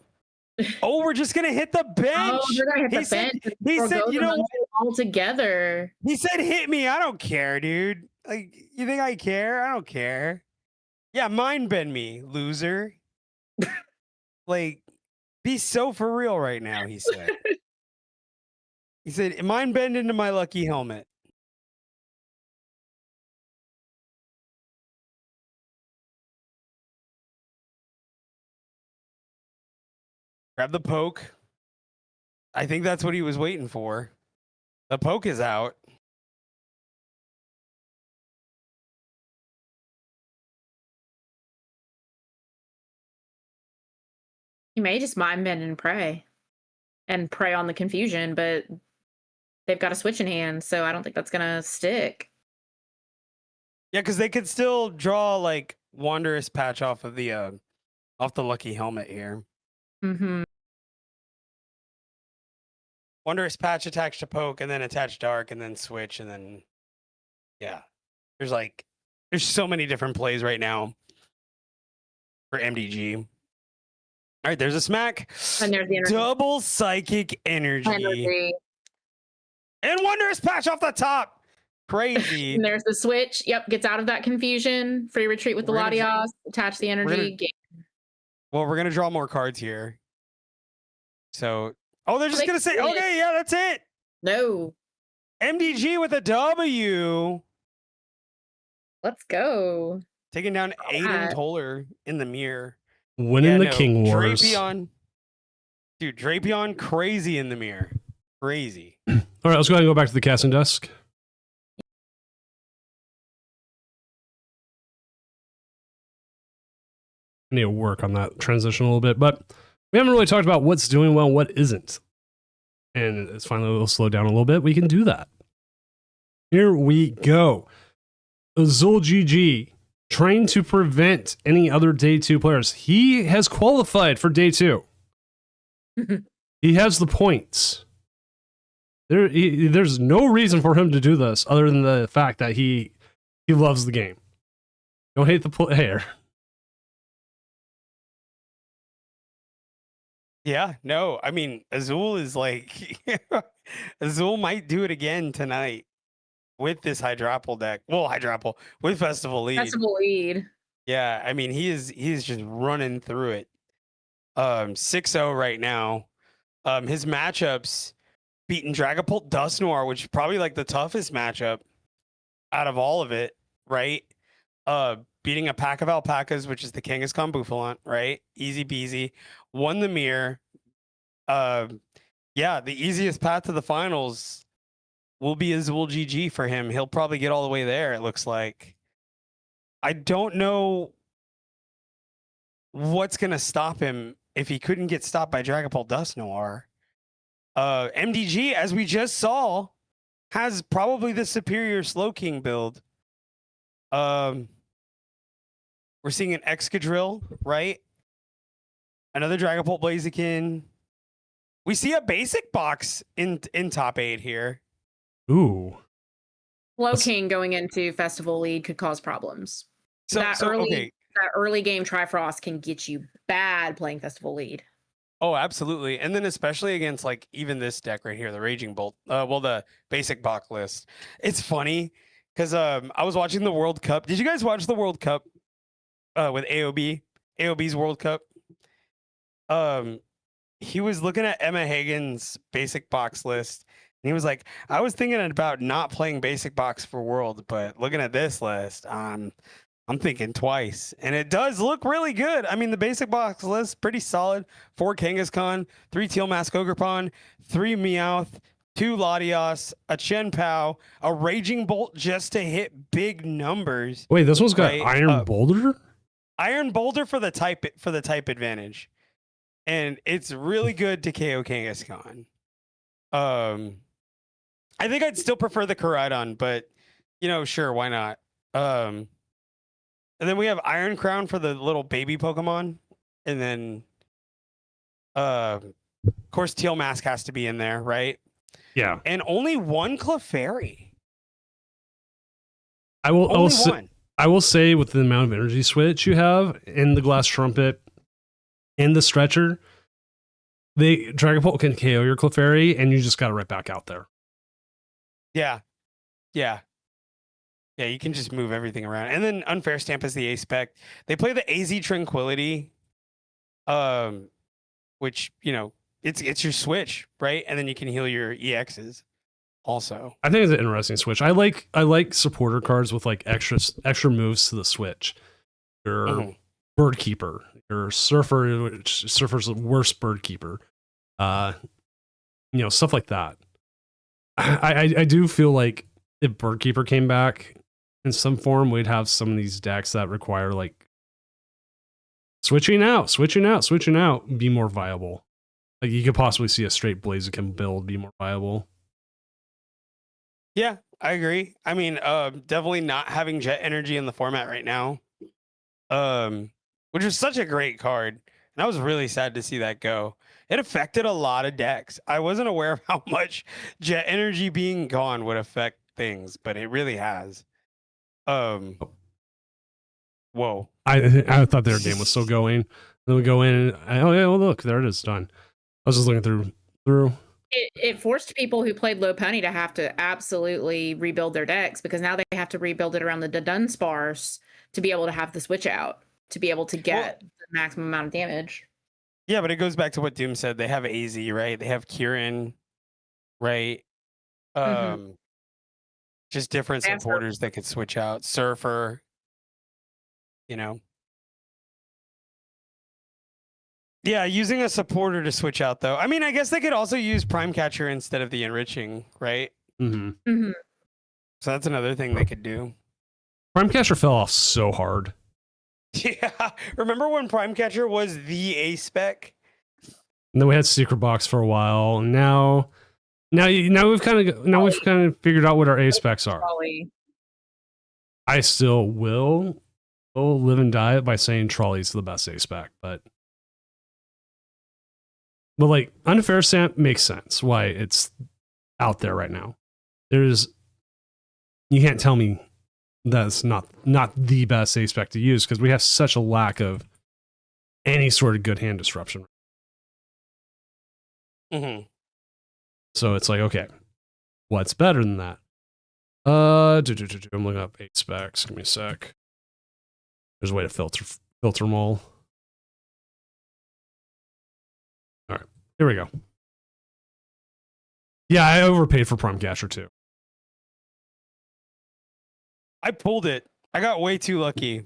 [SPEAKER 3] Oh, we're just gonna hit the bench.
[SPEAKER 2] Oh, they're gonna hit
[SPEAKER 3] He
[SPEAKER 2] the
[SPEAKER 3] said-
[SPEAKER 2] bench.
[SPEAKER 3] he said, you know what?
[SPEAKER 2] all together.
[SPEAKER 3] He said, "Hit me." I don't care, dude. Like, you think I care? I don't care. Yeah, mind bend me, loser. Like, be so for real right now. He said. He said, "Mind bend into my lucky helmet." Grab the poke. I think that's what he was waiting for. The poke is out.
[SPEAKER 2] You may just mind bend and pray on the confusion, but they've got a switch in hand, so I don't think that's gonna stick.
[SPEAKER 3] Yeah, because they could still draw like Wondrous Patch off the lucky helmet here.
[SPEAKER 2] Mm-hmm.
[SPEAKER 3] Wondrous Patch attached to poke and then attach Dark and then switch and then yeah. There's so many different plays right now for MDG. All right, there's a smack.
[SPEAKER 2] And there's the energy.
[SPEAKER 3] Double psychic energy. And Wondrous Patch off the top. Crazy.
[SPEAKER 2] And there's the switch. Yep, gets out of that confusion. Free retreat with the
[SPEAKER 3] We're gonna
[SPEAKER 2] Latios. Attach the energy.
[SPEAKER 3] Well, we're gonna draw more cards here. So, they're just
[SPEAKER 2] They
[SPEAKER 3] gonna say,
[SPEAKER 2] did.
[SPEAKER 3] okay, yeah, that's it.
[SPEAKER 2] No.
[SPEAKER 3] MDG with a W.
[SPEAKER 2] Let's go.
[SPEAKER 3] Taking down Aiden
[SPEAKER 2] right.
[SPEAKER 3] Toller in the mirror.
[SPEAKER 1] Winning the King Wars.
[SPEAKER 3] Drapion. Dude, Drapion crazy in the mirror. Crazy.
[SPEAKER 1] All right, let's go ahead and go back to the casting desk. I need to work on that transition a little bit, but we haven't really talked about what's doing well and what isn't. And it's finally a little slowed down a little bit. We can do that. Here we go. Azul GG, trying to prevent any other day 2 players. He has qualified for day 2. He has the points. There's no reason for him to do this other than the fact that he loves the game. Don't hate the player.
[SPEAKER 3] Yeah, no, I mean, Azul is like, Azul might do it again tonight with this Hydrapple deck. Well, Hydrapple with Festival Lead.
[SPEAKER 2] Festival lead.
[SPEAKER 3] Yeah, I mean, he is just running through it. 6-0 right now. His matchups beating Dragapult Dusknoir, which is probably like the toughest matchup out of all of it, right? Beating a pack of alpacas, which is the Kangaskhan Bouffalont, right? Easy peasy. Won the mirror. Yeah, the easiest path to the finals will be Azul GG for him. He'll probably get all the way there, it looks like. I don't know what's going to stop him if he couldn't get stopped by Dragapult Dusknoir. MDG, as we just saw, has probably the superior Slow King build. We're seeing an Excadrill, right? Another Dragapult Blaziken. We see a basic box in top 8 here.
[SPEAKER 1] Ooh.
[SPEAKER 2] Slow King going into Festival lead could cause problems.
[SPEAKER 3] So
[SPEAKER 2] that early game Trifrost can get you bad playing Festival lead.
[SPEAKER 3] Oh, absolutely. And then especially against like even this deck right here, the Raging Bolt. Well, the basic box list. It's funny because I was watching the World Cup. Did you guys watch the World Cup with AOB? AOB's World Cup. He was looking at Emma Hagen's basic box list. And he was like, I was thinking about not playing basic box for World, but looking at this list, I'm thinking twice. And it does look really good. I mean, the basic box list, pretty solid. 4 Kangaskhan, 3 Teal Mask Ogrepon, 3 Meowth, 2 Latios, a Chen Pao, a Raging Bolt just to hit big numbers.
[SPEAKER 1] Wait, this one's got Iron Boulder?
[SPEAKER 3] Iron Boulder for the type advantage. And it's really good to KO Kangaskhan. I think I'd still prefer the Koraidon, but sure, why not? And then we have Iron Crown for the little baby Pokemon, and then of course Teal Mask has to be in there, right?
[SPEAKER 1] Yeah.
[SPEAKER 3] And only 1 Clefairy.
[SPEAKER 1] I will say with the amount of energy switch you have in the Glass Trumpet and the Stretcher, the Dragapult can KO your Clefairy, and you just got it right back out there.
[SPEAKER 3] Yeah. You can just move everything around. And then Unfair Stamp is the A-Spec. They play the AZ Tranquility, which, it's your switch, right? And then you can heal your EXs also.
[SPEAKER 1] I think it's an interesting switch. I like supporter cards with like extra moves to the switch. Your Bird Keeper, your Surfer, which Surfer's the worst Bird Keeper. Stuff like that. I do feel like if Bird Keeper came back in some form, we'd have some of these decks that require like switching out, be more viable. Like you could possibly see a straight Blaziken build be more viable.
[SPEAKER 3] Yeah, I agree. I mean, definitely not having Jet Energy in the format right now, which is such a great card. And I was really sad to see that go. It affected a lot of decks. I wasn't aware of how much Jet Energy being gone would affect things, but it really has. Whoa.
[SPEAKER 1] I thought their game was still going. Then we go in and look, there it is, done. I was just looking through.
[SPEAKER 2] It forced people who played low penny to have to absolutely rebuild their decks, because now they have to rebuild it around the Dunsparce to be able to have the switch out, to be able to get the maximum amount of damage.
[SPEAKER 3] Yeah, but it goes back to what Doom said. They have AZ, right? They have Kieran, right? Just different supporters that could switch out. Surfer, Yeah, using a supporter to switch out, though. I mean, I guess they could also use Prime Catcher instead of the Enriching, right?
[SPEAKER 1] Mm-hmm.
[SPEAKER 3] So that's another thing they could do.
[SPEAKER 1] Prime Catcher fell off so hard.
[SPEAKER 3] Yeah, remember when Prime Catcher was the A-Spec?
[SPEAKER 1] And then we had Secret Box for a while. Now we've kind of figured out what our A-Specs are. I still will live and die by saying Trolley's the best A-Spec, but like Unfair Stamp makes sense why it's out there right now. You can't tell me that's not the best A-Spec to use, because we have such a lack of any sort of good hand disruption.
[SPEAKER 3] Mm-hmm.
[SPEAKER 1] So it's like, okay, what's better than that? I'm looking up A-Specs. Give me a sec. There's a way to filter them all. All right, here we go. Yeah, I overpaid for Prime Catcher too.
[SPEAKER 3] I pulled it. I got way too lucky.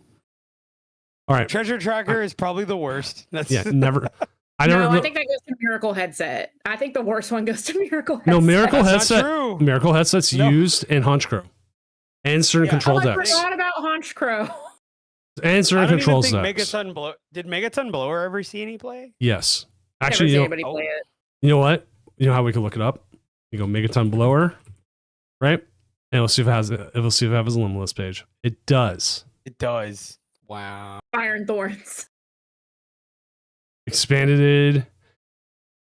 [SPEAKER 1] All right.
[SPEAKER 3] Treasure Tracker is probably the worst.
[SPEAKER 1] Never.
[SPEAKER 2] I think that goes to Miracle Headset. I think the worst one goes to Miracle Headset.
[SPEAKER 1] No, Miracle
[SPEAKER 3] That's
[SPEAKER 1] Headset.
[SPEAKER 3] not true.
[SPEAKER 1] Miracle Headset's used in Honchkrow and certain control decks.
[SPEAKER 2] I forgot about Honchkrow.
[SPEAKER 1] And certain control decks.
[SPEAKER 3] Did Megaton Blower ever see any play?
[SPEAKER 1] Yes.
[SPEAKER 2] Actually, you know what?
[SPEAKER 1] you know how we can look it up? You go Megaton Blower, right? And we'll see if it has a limitless page. It does.
[SPEAKER 3] It does. Wow.
[SPEAKER 2] Iron Thorns.
[SPEAKER 1] Expanded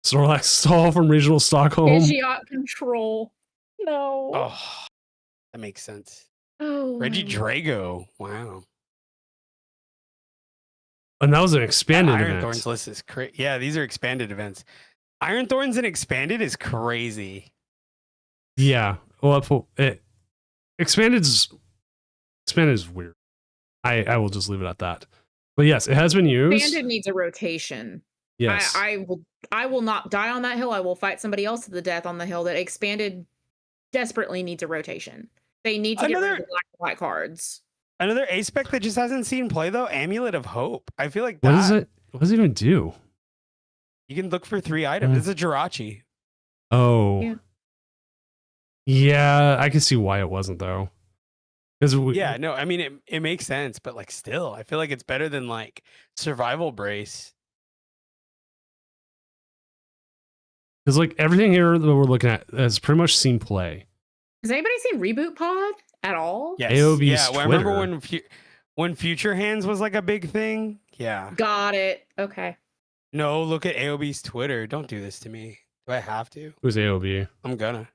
[SPEAKER 1] Snorlax stall from regional Stockholm.
[SPEAKER 2] Pidgeot control. No.
[SPEAKER 3] Oh, that makes sense.
[SPEAKER 2] Oh.
[SPEAKER 3] Reggie Drago. Wow.
[SPEAKER 1] And that was an expanded
[SPEAKER 3] Iron
[SPEAKER 1] event.
[SPEAKER 3] Thorns list is crazy. Yeah, these are expanded events. Iron Thorns and expanded is crazy.
[SPEAKER 1] Yeah. Well, expanded is weird. I will just leave it at that. But yes, it has been used.
[SPEAKER 2] Expanded needs a rotation.
[SPEAKER 1] Yes.
[SPEAKER 2] I will not die on that hill. I will fight somebody else to the death on the hill. That expanded desperately needs a rotation. They need to get rid of the black and white cards.
[SPEAKER 3] Another ace spec that just hasn't seen play though, Amulet of Hope. I feel like
[SPEAKER 1] what is it? What does it even do?
[SPEAKER 3] You can look for 3 items. It's a Jirachi.
[SPEAKER 1] Oh.
[SPEAKER 2] Yeah.
[SPEAKER 1] Yeah, I can see why it wasn't though.
[SPEAKER 3] Yeah, no, I mean it makes sense, but like still, I feel like it's better than like Survival Brace.
[SPEAKER 1] Because like everything here that we're looking at has pretty much seen play.
[SPEAKER 2] Has anybody seen Reboot Pod at all?
[SPEAKER 3] Yes.
[SPEAKER 1] AOB's
[SPEAKER 3] yeah, well, I remember
[SPEAKER 1] Twitter.
[SPEAKER 3] when Future Hands was like a big thing. Yeah.
[SPEAKER 2] Got it. Okay.
[SPEAKER 3] No, look at AOB's Twitter. Don't do this to me. Do I have to?
[SPEAKER 1] Who's AOB?
[SPEAKER 3] I'm gonna.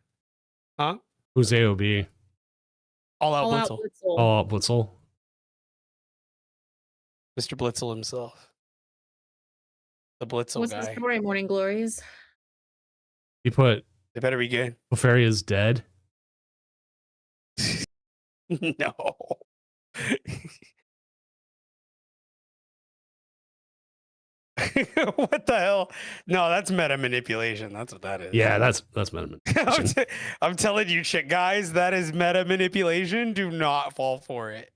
[SPEAKER 3] Huh?
[SPEAKER 1] Who's AOB?
[SPEAKER 3] All Out
[SPEAKER 2] All Out
[SPEAKER 3] Blitzel.
[SPEAKER 2] Blitzel.
[SPEAKER 1] All Out Blitzel.
[SPEAKER 3] Mr. Blitzel himself. The Blitzel
[SPEAKER 2] What's the
[SPEAKER 3] guy.
[SPEAKER 2] story, Morning Glories?
[SPEAKER 1] He put
[SPEAKER 3] They better be good.
[SPEAKER 1] Clefairy is dead.
[SPEAKER 3] No. What the hell? No, that's meta manipulation. That's what that is.
[SPEAKER 1] Yeah, that's meta.
[SPEAKER 3] I'm telling you, shit, guys, that is meta manipulation. Do not fall for it.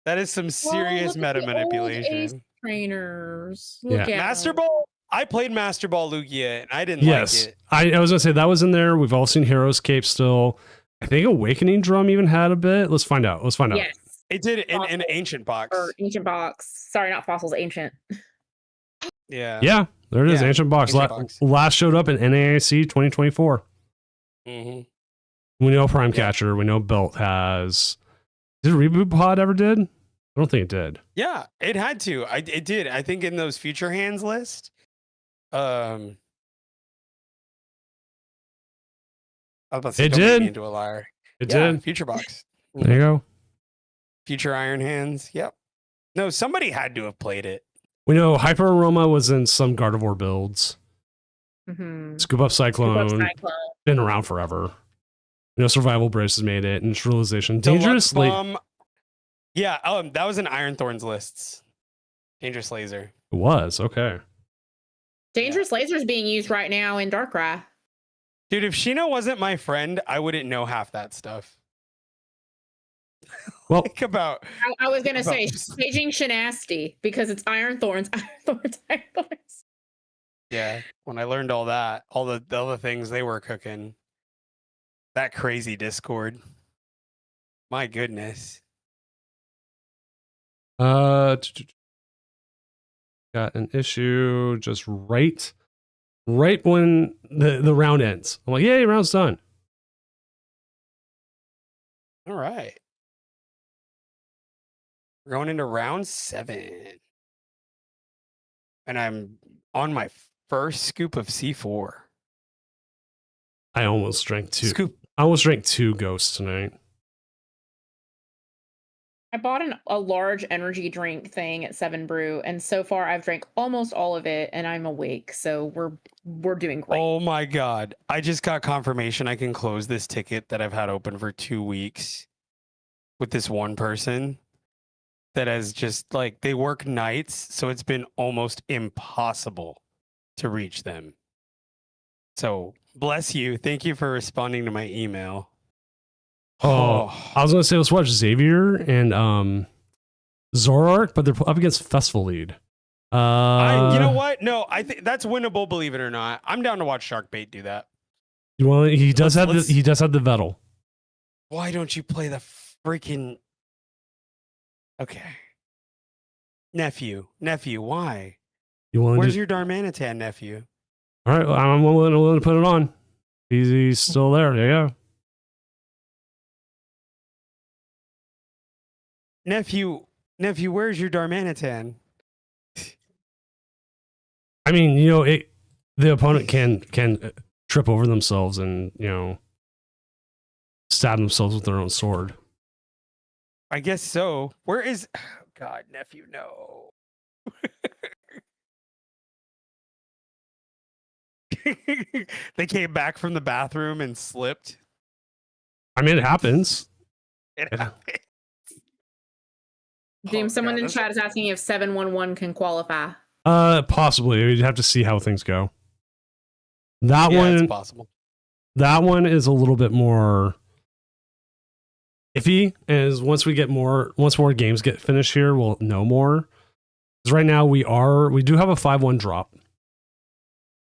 [SPEAKER 3] That is some serious meta manipulation.
[SPEAKER 2] Trainers.
[SPEAKER 1] Yeah.
[SPEAKER 2] Look at
[SPEAKER 3] Master
[SPEAKER 2] them.
[SPEAKER 3] Ball. I played Master Ball Lugia and I didn't
[SPEAKER 1] Yes.
[SPEAKER 3] like it.
[SPEAKER 1] I was gonna say that was in there. We've all seen Heroes Cape still. I think Awakening Drum even had a bit. Let's find out.
[SPEAKER 2] Yes.
[SPEAKER 3] It did in Ancient Box.
[SPEAKER 2] Or Ancient Box. Sorry, not Fossils, Ancient.
[SPEAKER 3] Yeah.
[SPEAKER 1] Yeah, there it is.
[SPEAKER 3] Yeah,
[SPEAKER 1] Ancient Box.
[SPEAKER 3] Ancient Box.
[SPEAKER 1] Last showed up in NAIC 2024.
[SPEAKER 3] Mm-hmm.
[SPEAKER 1] We know Prime Catcher. We know Belt has. Did Reboot Pod ever did? I don't think it did.
[SPEAKER 3] Yeah, it had to. It did. I think in those Future Hands list. I was about to say,
[SPEAKER 1] It
[SPEAKER 3] don't make
[SPEAKER 1] did.
[SPEAKER 3] me into a liar.
[SPEAKER 1] It
[SPEAKER 3] Yeah,
[SPEAKER 1] did.
[SPEAKER 3] Future Box.
[SPEAKER 1] There you go.
[SPEAKER 3] Future Iron Hands. Yep. No, somebody had to have played it.
[SPEAKER 1] We know Hyper Aroma was in some Gardevoir builds.
[SPEAKER 2] Mm-hmm.
[SPEAKER 1] Scoop Up Cyclone.
[SPEAKER 2] Cyclone.
[SPEAKER 1] Been around forever. You know, Survival Brace has made it. Neutralization. Dangerous.
[SPEAKER 3] Deluxe Bomb. Yeah. That was in Iron Thorns lists. Dangerous Laser.
[SPEAKER 1] It was. Okay.
[SPEAKER 2] Dangerous Laser is being used right now in Darkrai.
[SPEAKER 3] Dude, if Sheena wasn't my friend, I wouldn't know half that stuff.
[SPEAKER 1] Well,
[SPEAKER 3] Think about.
[SPEAKER 2] I was gonna say
[SPEAKER 3] About-
[SPEAKER 2] staging Shenasty because it's Iron Thorns, Iron Thorns, Iron Thorns.
[SPEAKER 3] Yeah. When I learned all that, all the other things they were cooking. That crazy Discord. My goodness.
[SPEAKER 1] got an issue just right when the round ends. I'm like, yay, round's done.
[SPEAKER 3] All right. We're going into round 7. And I'm on my first scoop of C4.
[SPEAKER 1] I almost drank two.
[SPEAKER 3] Scoop.
[SPEAKER 1] I almost drank 2 ghosts tonight.
[SPEAKER 2] I bought a large energy drink thing at 7 Brew, and so far I've drank almost all of it, and I'm awake. So we're doing great.
[SPEAKER 3] Oh my God. I just got confirmation I can close this ticket that I've had open for 2 weeks with this one person that has just like, they work nights. So it's been almost impossible to reach them. So bless you. Thank you for responding to my email.
[SPEAKER 1] Oh, I was gonna say let's watch Xavier and Zoroark, but they're up against Festival Lead.
[SPEAKER 3] You know what? No, I think that's winnable. Believe it or not, I'm down to watch Sharkbait do that.
[SPEAKER 1] You want? He does
[SPEAKER 3] Let's-
[SPEAKER 1] have
[SPEAKER 3] let's-
[SPEAKER 1] the Vettel.
[SPEAKER 3] Why don't you play the freaking? Okay, nephew, why?
[SPEAKER 1] You want?
[SPEAKER 3] Where's your Darmanitan nephew?
[SPEAKER 1] All right, I'm willing to put it on. He's still there. Yeah.
[SPEAKER 3] Nephew, where's your Darmanitan?
[SPEAKER 1] I mean, the opponent can trip over themselves and stab themselves with their own sword.
[SPEAKER 3] I guess so. Where is? Oh, God, nephew, no. They came back from the bathroom and slipped.
[SPEAKER 1] I mean, it happens.
[SPEAKER 3] It happened.
[SPEAKER 2] Doom, someone in chat is asking if 711 can qualify.
[SPEAKER 1] Possibly. We'd have to see how things go. That one,
[SPEAKER 3] it's possible.
[SPEAKER 1] That one is a little bit more iffy. As once more games get finished here, we'll know more. Because right now we do have a 5-1 drop,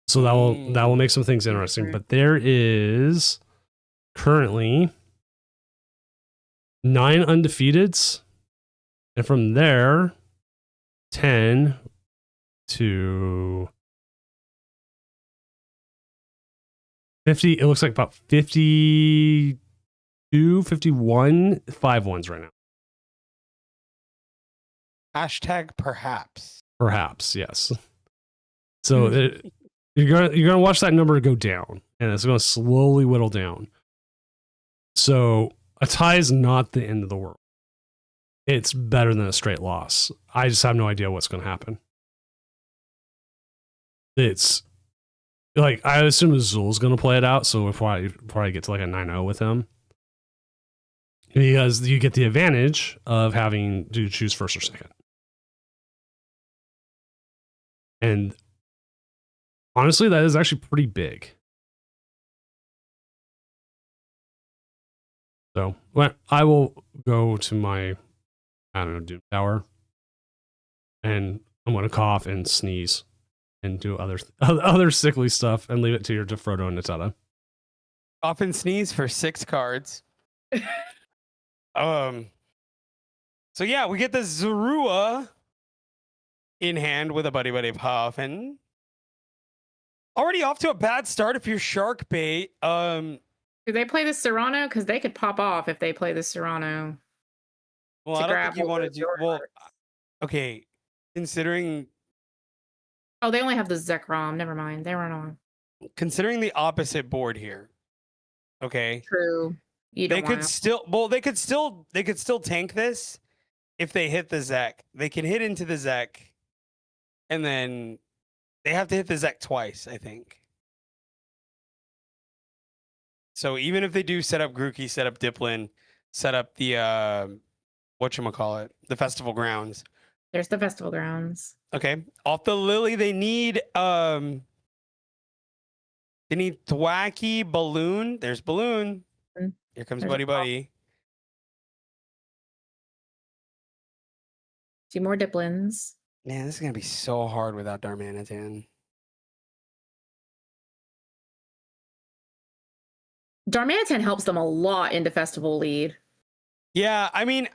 [SPEAKER 1] so that will make some things interesting. But there is currently 9 undefeateds, and from there 10 to 50. It looks like about 52, 51 5-1s right now.
[SPEAKER 3] Hashtag perhaps.
[SPEAKER 1] Perhaps, yes. So you're gonna watch that number go down, and it's gonna slowly whittle down. So a tie is not the end of the world. It's better than a straight loss. I just have no idea what's gonna happen. It's like I assume Azul's gonna play it out, so we'll probably get to like a 9-0 with him. Because you get the advantage of having to choose first or second. And honestly, that is actually pretty big. So I will go to my, Doom Tower. And I'm going to cough and sneeze and do other sickly stuff and leave it to Frodo and Natada.
[SPEAKER 3] Cough and sneeze for 6 cards. So yeah, we get the Zorua in hand with a buddy of Huffin. Already off to a bad start if you're shark bait.
[SPEAKER 2] Do they play the Serrano? Because they could pop off if they play the Serrano.
[SPEAKER 3] Well, I don't think you want to do well. Okay, considering.
[SPEAKER 2] Oh, they only have the Zekrom. Never mind. They run on.
[SPEAKER 3] Considering the opposite board here. Okay.
[SPEAKER 2] True.
[SPEAKER 3] They could still tank this if they hit the Zek. They can hit into the Zek. And then they have to hit the Zek twice, I think. So even if they do set up Grookey, set up Diplin, set up the the Festival Grounds.
[SPEAKER 2] There's the Festival Grounds.
[SPEAKER 3] Okay. Off the Lily, they need Thwacky, Balloon. There's Balloon. Here comes Buddy.
[SPEAKER 2] Two more Diplins.
[SPEAKER 3] Man, this is going to be so hard without Darmanitan.
[SPEAKER 2] Darmanitan helps them a lot into Festival Lead.
[SPEAKER 3] Yeah, I mean,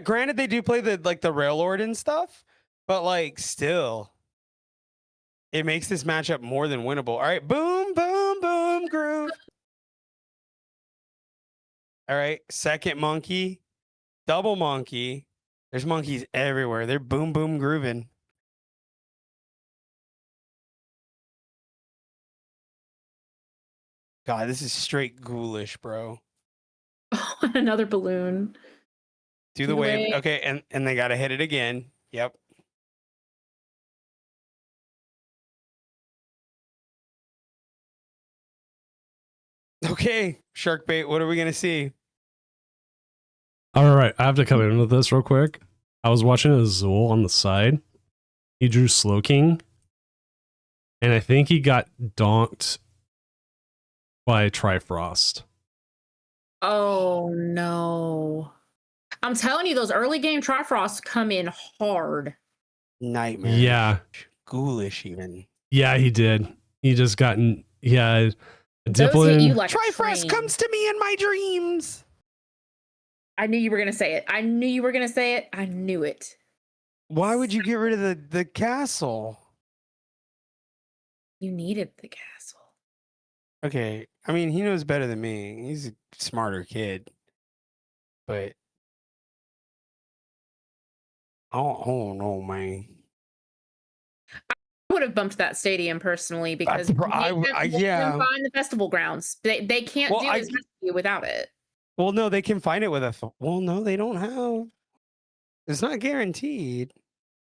[SPEAKER 3] granted they do play the Railord and stuff, but still, it makes this matchup more than winnable. All right, boom, boom, boom, groove. All right, second monkey, double monkey. There's monkeys everywhere. They're boom, boom, grooving. God, this is straight ghoulish, bro.
[SPEAKER 2] Oh, another balloon.
[SPEAKER 3] Do the wave. Okay, and they got to hit it again. Yep. Okay, shark bait. What are we going to see?
[SPEAKER 1] All right, I have to come in with this real quick. I was watching Azul on the side. He drew Slowking, and I think he got donked by Trifrost.
[SPEAKER 2] Oh no! I'm telling you, those early game Trifrosts come in hard.
[SPEAKER 3] Nightmare.
[SPEAKER 1] Yeah,
[SPEAKER 3] ghoulish even.
[SPEAKER 1] Yeah, he did. He just gotten Diplin.
[SPEAKER 3] Trifrost comes to me in my dreams.
[SPEAKER 2] I knew you were gonna say it. I knew it.
[SPEAKER 3] Why would you get rid of the castle?
[SPEAKER 2] You needed the castle.
[SPEAKER 3] Okay, I mean, he knows better than me. He's a smarter kid. But I don't know, man.
[SPEAKER 2] I would have bumped that stadium personally because make them
[SPEAKER 3] yeah.
[SPEAKER 2] find the festival grounds. They can't
[SPEAKER 3] Well,
[SPEAKER 2] do as much without it.
[SPEAKER 3] Well, no, they can find it with a. Well, no, they don't have. It's not guaranteed.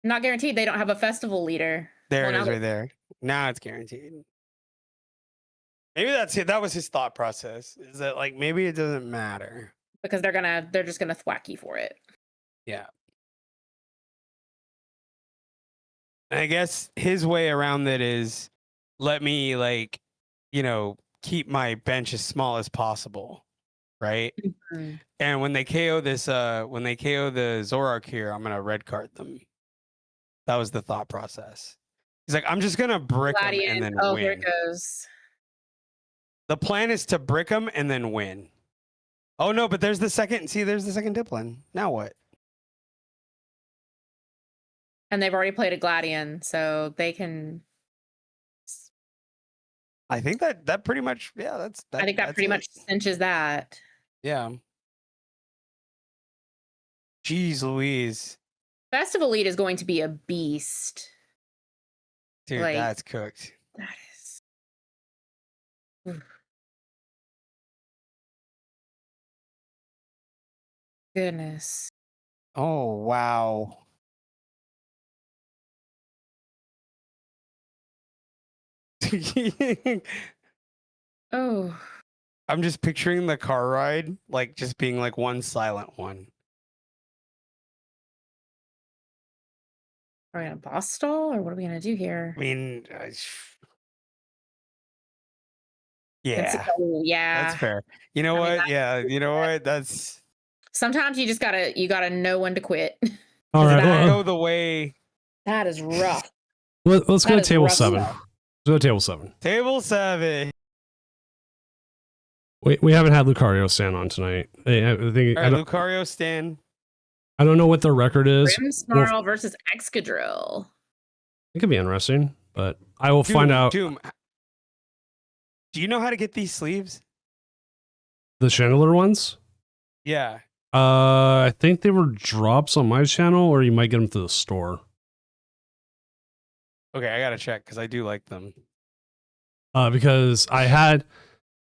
[SPEAKER 2] Not guaranteed. They don't have a festival leader.
[SPEAKER 3] There
[SPEAKER 2] Well,
[SPEAKER 3] it is, right there. Now it's guaranteed. Maybe that's it. That was his thought process. Is that like maybe it doesn't matter
[SPEAKER 2] because they're just gonna thwack you for it.
[SPEAKER 3] Yeah. And I guess his way around it is let me like, keep my bench as small as possible. Right.
[SPEAKER 2] Mhm.
[SPEAKER 3] And when they KO this, when they KO the Zorark here, I'm gonna red card them. That was the thought process. He's like, I'm just gonna brick them and then win.
[SPEAKER 2] Here it goes.
[SPEAKER 3] The plan is to brick them and then win. Oh no, but there's the second. See, there's the second Diplin. Now what?
[SPEAKER 2] And they've already played a Gladian, so they can.
[SPEAKER 3] I think that pretty much, yeah.
[SPEAKER 2] I think that pretty much cinches that.
[SPEAKER 3] Yeah. Jeez Louise.
[SPEAKER 2] Festival Lead is going to be a beast.
[SPEAKER 3] Dude, that's cooked.
[SPEAKER 2] That is. Oof. Goodness.
[SPEAKER 3] Oh, wow.
[SPEAKER 2] Oh.
[SPEAKER 3] I'm just picturing the car ride, like just being like one silent one.
[SPEAKER 2] Are we gonna boss stall or what are we gonna do here?
[SPEAKER 3] I mean, yeah.
[SPEAKER 2] Yeah.
[SPEAKER 3] That's fair. You know what? Yeah, you know what? That's
[SPEAKER 2] sometimes you just gotta know when to quit.
[SPEAKER 1] All right,
[SPEAKER 3] go the way.
[SPEAKER 2] That is rough.
[SPEAKER 1] Let's go to table 7. Let's go to table 7.
[SPEAKER 3] Table 7.
[SPEAKER 1] We haven't had Lucario stand on tonight.
[SPEAKER 3] All right, Lucario stand.
[SPEAKER 1] I don't know what their record is.
[SPEAKER 2] Grimmsnarl versus Excadrill.
[SPEAKER 1] It could be interesting, but I will find out.
[SPEAKER 3] Doom, do you know how to get these sleeves?
[SPEAKER 1] The Chandler ones?
[SPEAKER 3] Yeah.
[SPEAKER 1] I think they were drops on my channel, or you might get them through the store.
[SPEAKER 3] Okay, I gotta check because I do like them.
[SPEAKER 1] Because I had,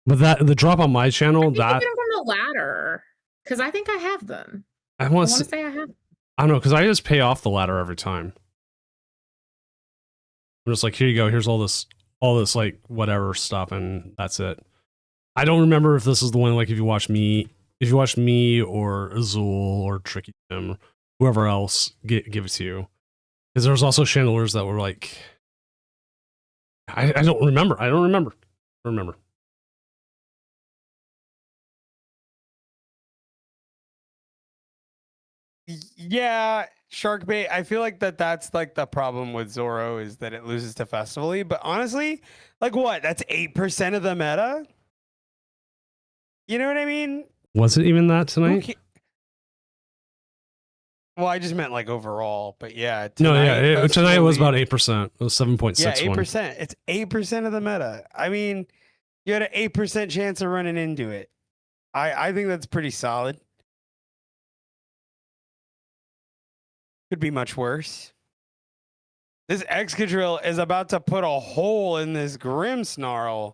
[SPEAKER 1] but the drop on my channel,
[SPEAKER 2] that you get them from the ladder, because I think I have them.
[SPEAKER 1] I want to say
[SPEAKER 2] I have.
[SPEAKER 1] I don't know, because I just pay off the ladder every time. I'm just like, here you go. Here's all this like whatever stuff, and that's it. I don't remember if this is the one, like if you watch me or Azul or Tricky Tim, or whoever else give it to you. Because there's also chandeliers that were like, I don't remember. I don't remember.
[SPEAKER 3] Yeah, Sharkbait. I feel like that's like the problem with Zoro is that it loses to Festivally. But honestly, like what? That's 8% of the meta. You know what I mean?
[SPEAKER 1] Was it even that tonight?
[SPEAKER 3] Well, I just meant like overall, but yeah.
[SPEAKER 1] Tonight was about 8%. It was 7.61.
[SPEAKER 3] Yeah, 8%. It's 8% of the meta. I mean, you had an 8% chance of running into it. I think that's pretty solid. Could be much worse. This Excadrill is about to put a hole in this Grimmsnarl.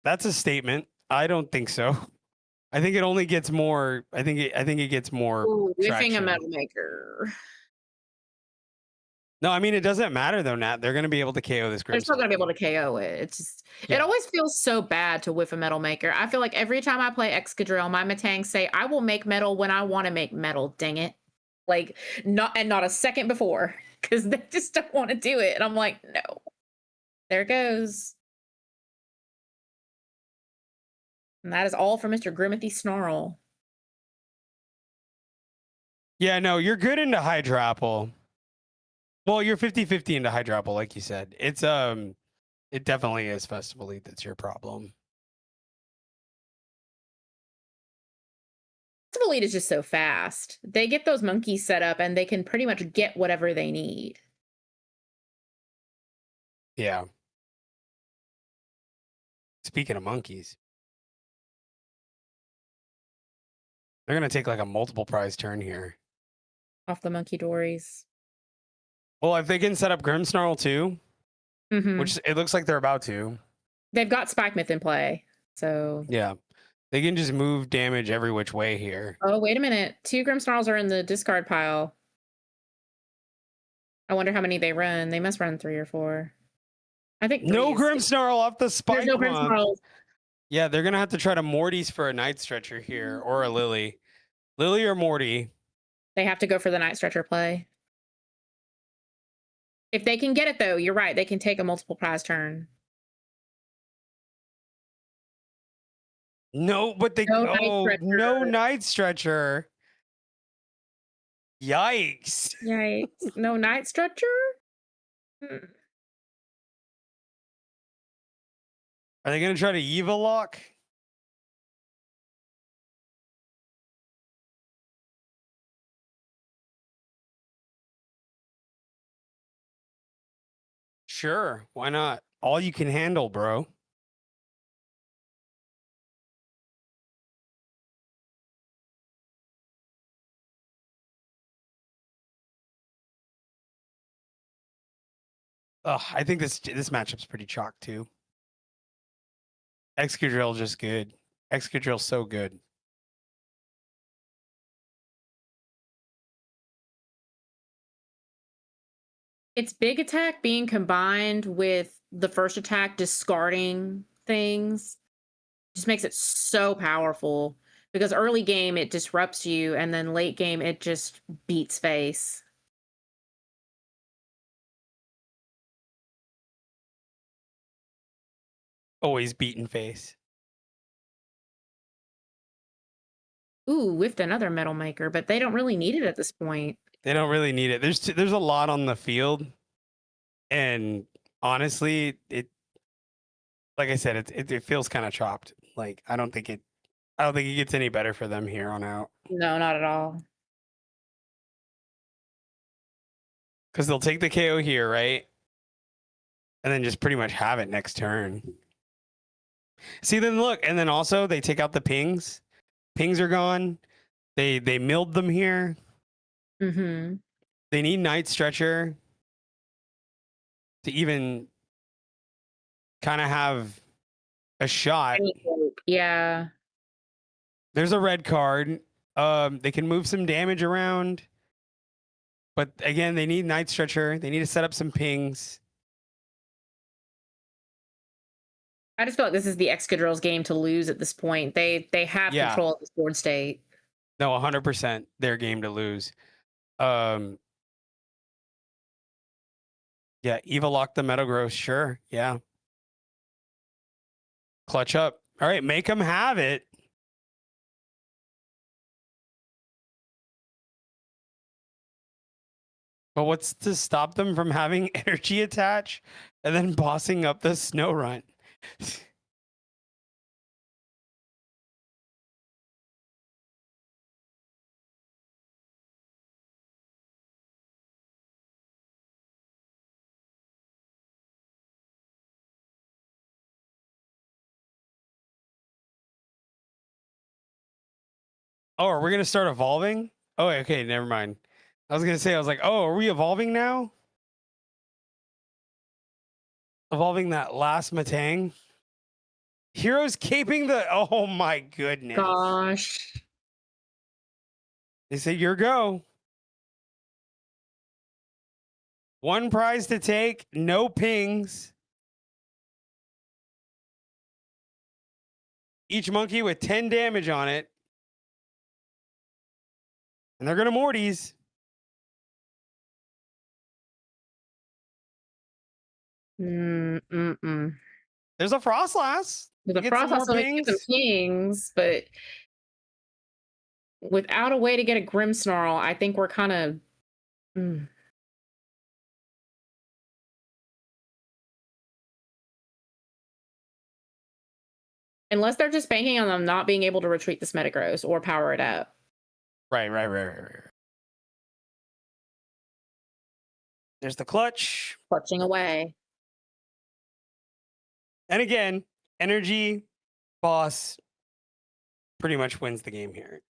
[SPEAKER 3] That's a statement. I don't think so. I think it only gets more. I think it gets more.
[SPEAKER 2] Ooh, whiffing a Metal Maker.
[SPEAKER 3] No, I mean it doesn't matter though, Nat. They're going to be able to KO this.
[SPEAKER 2] They're still going to be able to KO it. It's just it always feels so bad to whiff a Metal Maker. I feel like every time I play Excadrill, my Matangs say I will make metal when I want to make metal. Dang it! Like not a second before, because they just don't want to do it. And I'm like, no. There it goes. And that is all for Mr. Grimothy Snarl.
[SPEAKER 3] Yeah, no, you're good into Hydrapple. Well, you're 50-50 into Hydrapple, like you said. It's it definitely is Festival Lead that's your problem.
[SPEAKER 2] Festival Elite is just so fast. They get those monkeys set up and they can pretty much get whatever they need.
[SPEAKER 3] Yeah. Speaking of monkeys, they're gonna take like a multiple prize turn here.
[SPEAKER 2] Off the monkey dories.
[SPEAKER 3] Well, if they can set up Grimmsnarl too,
[SPEAKER 2] Mhm.
[SPEAKER 3] which it looks like they're about to.
[SPEAKER 2] They've got Spike Myth in play. So
[SPEAKER 3] Yeah. They can just move damage every which way here.
[SPEAKER 2] oh, wait a minute. 2 Grimmsnarls are in the discard pile. I wonder how many they run. They must run 3 or 4. I think
[SPEAKER 3] No
[SPEAKER 2] 3 is
[SPEAKER 3] Grimmsnarl off the
[SPEAKER 2] There's
[SPEAKER 3] spike
[SPEAKER 2] no
[SPEAKER 3] monk.
[SPEAKER 2] Grimmsnarls.
[SPEAKER 3] Yeah, they're gonna have to try to Morty's for a Night Stretcher here or a Lily. Lily or Morty.
[SPEAKER 2] They have to go for the Night Stretcher play. If they can get it, though, you're right. They can take a multiple prize turn.
[SPEAKER 3] No, but they
[SPEAKER 2] No Night
[SPEAKER 3] no
[SPEAKER 2] Stretcher.
[SPEAKER 3] Night Stretcher. Yikes.
[SPEAKER 2] Yikes. No Night Stretcher? Hmm.
[SPEAKER 3] Are they gonna try to Eva lock? Sure, why not? All you can handle, bro. Ugh, I think this matchup's pretty chalk too. Excadrill just good. Excadrill's so good.
[SPEAKER 2] It's big attack being combined with the first attack discarding things just makes it so powerful because early game it disrupts you and then late game it just beats face.
[SPEAKER 3] Always beaten face.
[SPEAKER 2] Ooh, whiffed another Metal Maker, but they don't really need it at this point.
[SPEAKER 3] They don't really need it. There's a lot on the field, and honestly, like I said, it feels kind of chopped. Like I don't think it gets any better for them here on out.
[SPEAKER 2] No, not at all.
[SPEAKER 3] Because they'll take the KO here, right? And then just pretty much have it next turn. See, then look, and then also they take out the pings. Pings are gone. They milled them here.
[SPEAKER 2] Mm-hmm.
[SPEAKER 3] They need Night Stretcher to even kind of have a shot.
[SPEAKER 2] Yeah.
[SPEAKER 3] There's a red card. They can move some damage around. But again, they need Night Stretcher. They need to set up some pings.
[SPEAKER 2] I just feel like this is the Excadrill's game to lose at this point. They have
[SPEAKER 3] Yeah.
[SPEAKER 2] control of the board state.
[SPEAKER 3] No, 100% their game to lose. Yeah, Eva lock the Metagross, sure. Yeah. Clutch up. All right, make them have it. But what's to stop them from having energy attach and then bossing up the snow run? Oh, are we gonna start evolving? Oh, okay, never mind. I was gonna say, I was like, oh, are we evolving now? Evolving that last Matang. Heroes caping the. Oh my goodness.
[SPEAKER 2] Gosh.
[SPEAKER 3] They say your go. One prize to take, no pings. Each monkey with 10 damage on it. And they're gonna Mortys.
[SPEAKER 2] Mm-mm.
[SPEAKER 3] There's a Frostlass.
[SPEAKER 2] The
[SPEAKER 3] Get some
[SPEAKER 2] process
[SPEAKER 3] more
[SPEAKER 2] will get some
[SPEAKER 3] pings.
[SPEAKER 2] pings, but without a way to get a Grimmsnarl, I think we're kind of. Unless they're just banking on them not being able to retreat this Metagross or power it up.
[SPEAKER 3] Right. There's the clutch.
[SPEAKER 2] Clutching away.
[SPEAKER 3] And again, energy boss pretty much wins the game here.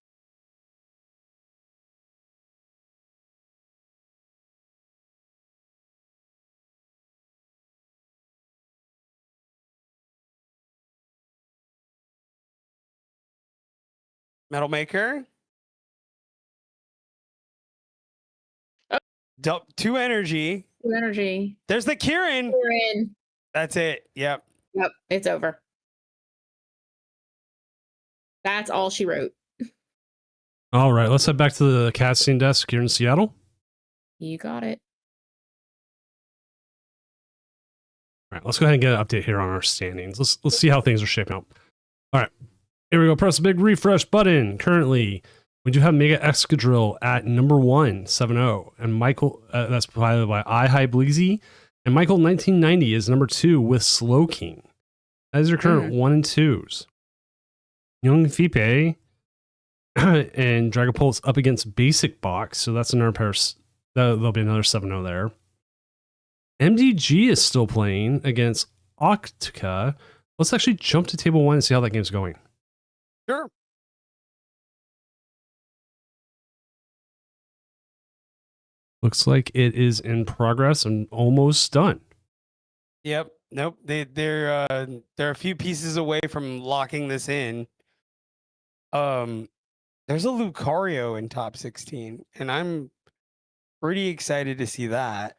[SPEAKER 3] Metal Maker.
[SPEAKER 2] Oh.
[SPEAKER 3] 2 energy.
[SPEAKER 2] 2 energy.
[SPEAKER 3] There's the Kieran.
[SPEAKER 2] Kieran.
[SPEAKER 3] That's it. Yep.
[SPEAKER 2] Yep. It's over. That's all she wrote.
[SPEAKER 1] All right, let's head back to the casting desk here in Seattle.
[SPEAKER 2] You got it.
[SPEAKER 1] All right, let's go ahead and get an update here on our standings. Let's see how things are shaping up. All right, here we go. Press the big refresh button. Currently, we do have Mega Excadrill at number 1, 7-0, and Michael. That's provided by I Bleezy, and Michael 1990 is number 2 with Slow King. That is your current 1 and 2s. Young Fipe and Dragapult's up against Basic Box, so that's another pair. There'll be another 7-0 there. MDG is still playing against Octica. Let's actually jump to table 1 and see how that game's going.
[SPEAKER 3] Sure.
[SPEAKER 1] Looks like it is in progress and almost done.
[SPEAKER 3] Yep. Nope. They're a few pieces away from locking this in. There's a Lucario in top 16, and I'm pretty excited to see that.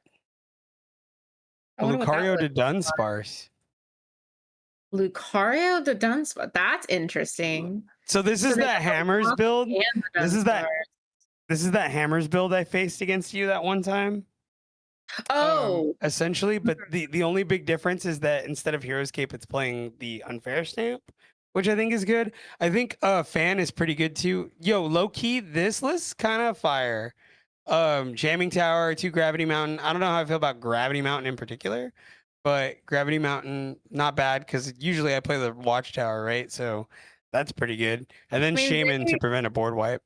[SPEAKER 3] Lucario to Dunsparce.
[SPEAKER 2] Lucario to Dunsparce. That's interesting.
[SPEAKER 3] So this is that Hammers build. This is that Hammers build I faced against you that one time.
[SPEAKER 2] Oh,
[SPEAKER 3] essentially, but the only big difference is that instead of Hero's Cape, it's playing the unfair stamp, which I think is good. I think Fan is pretty good too. Yo, low key, this list kind of fire. Jamming Tower, 2 Gravity Mountain. I don't know how I feel about Gravity Mountain in particular, but Gravity Mountain, not bad, because usually I play the Watchtower, right? So that's pretty good. And then Shaman to prevent a board wipe.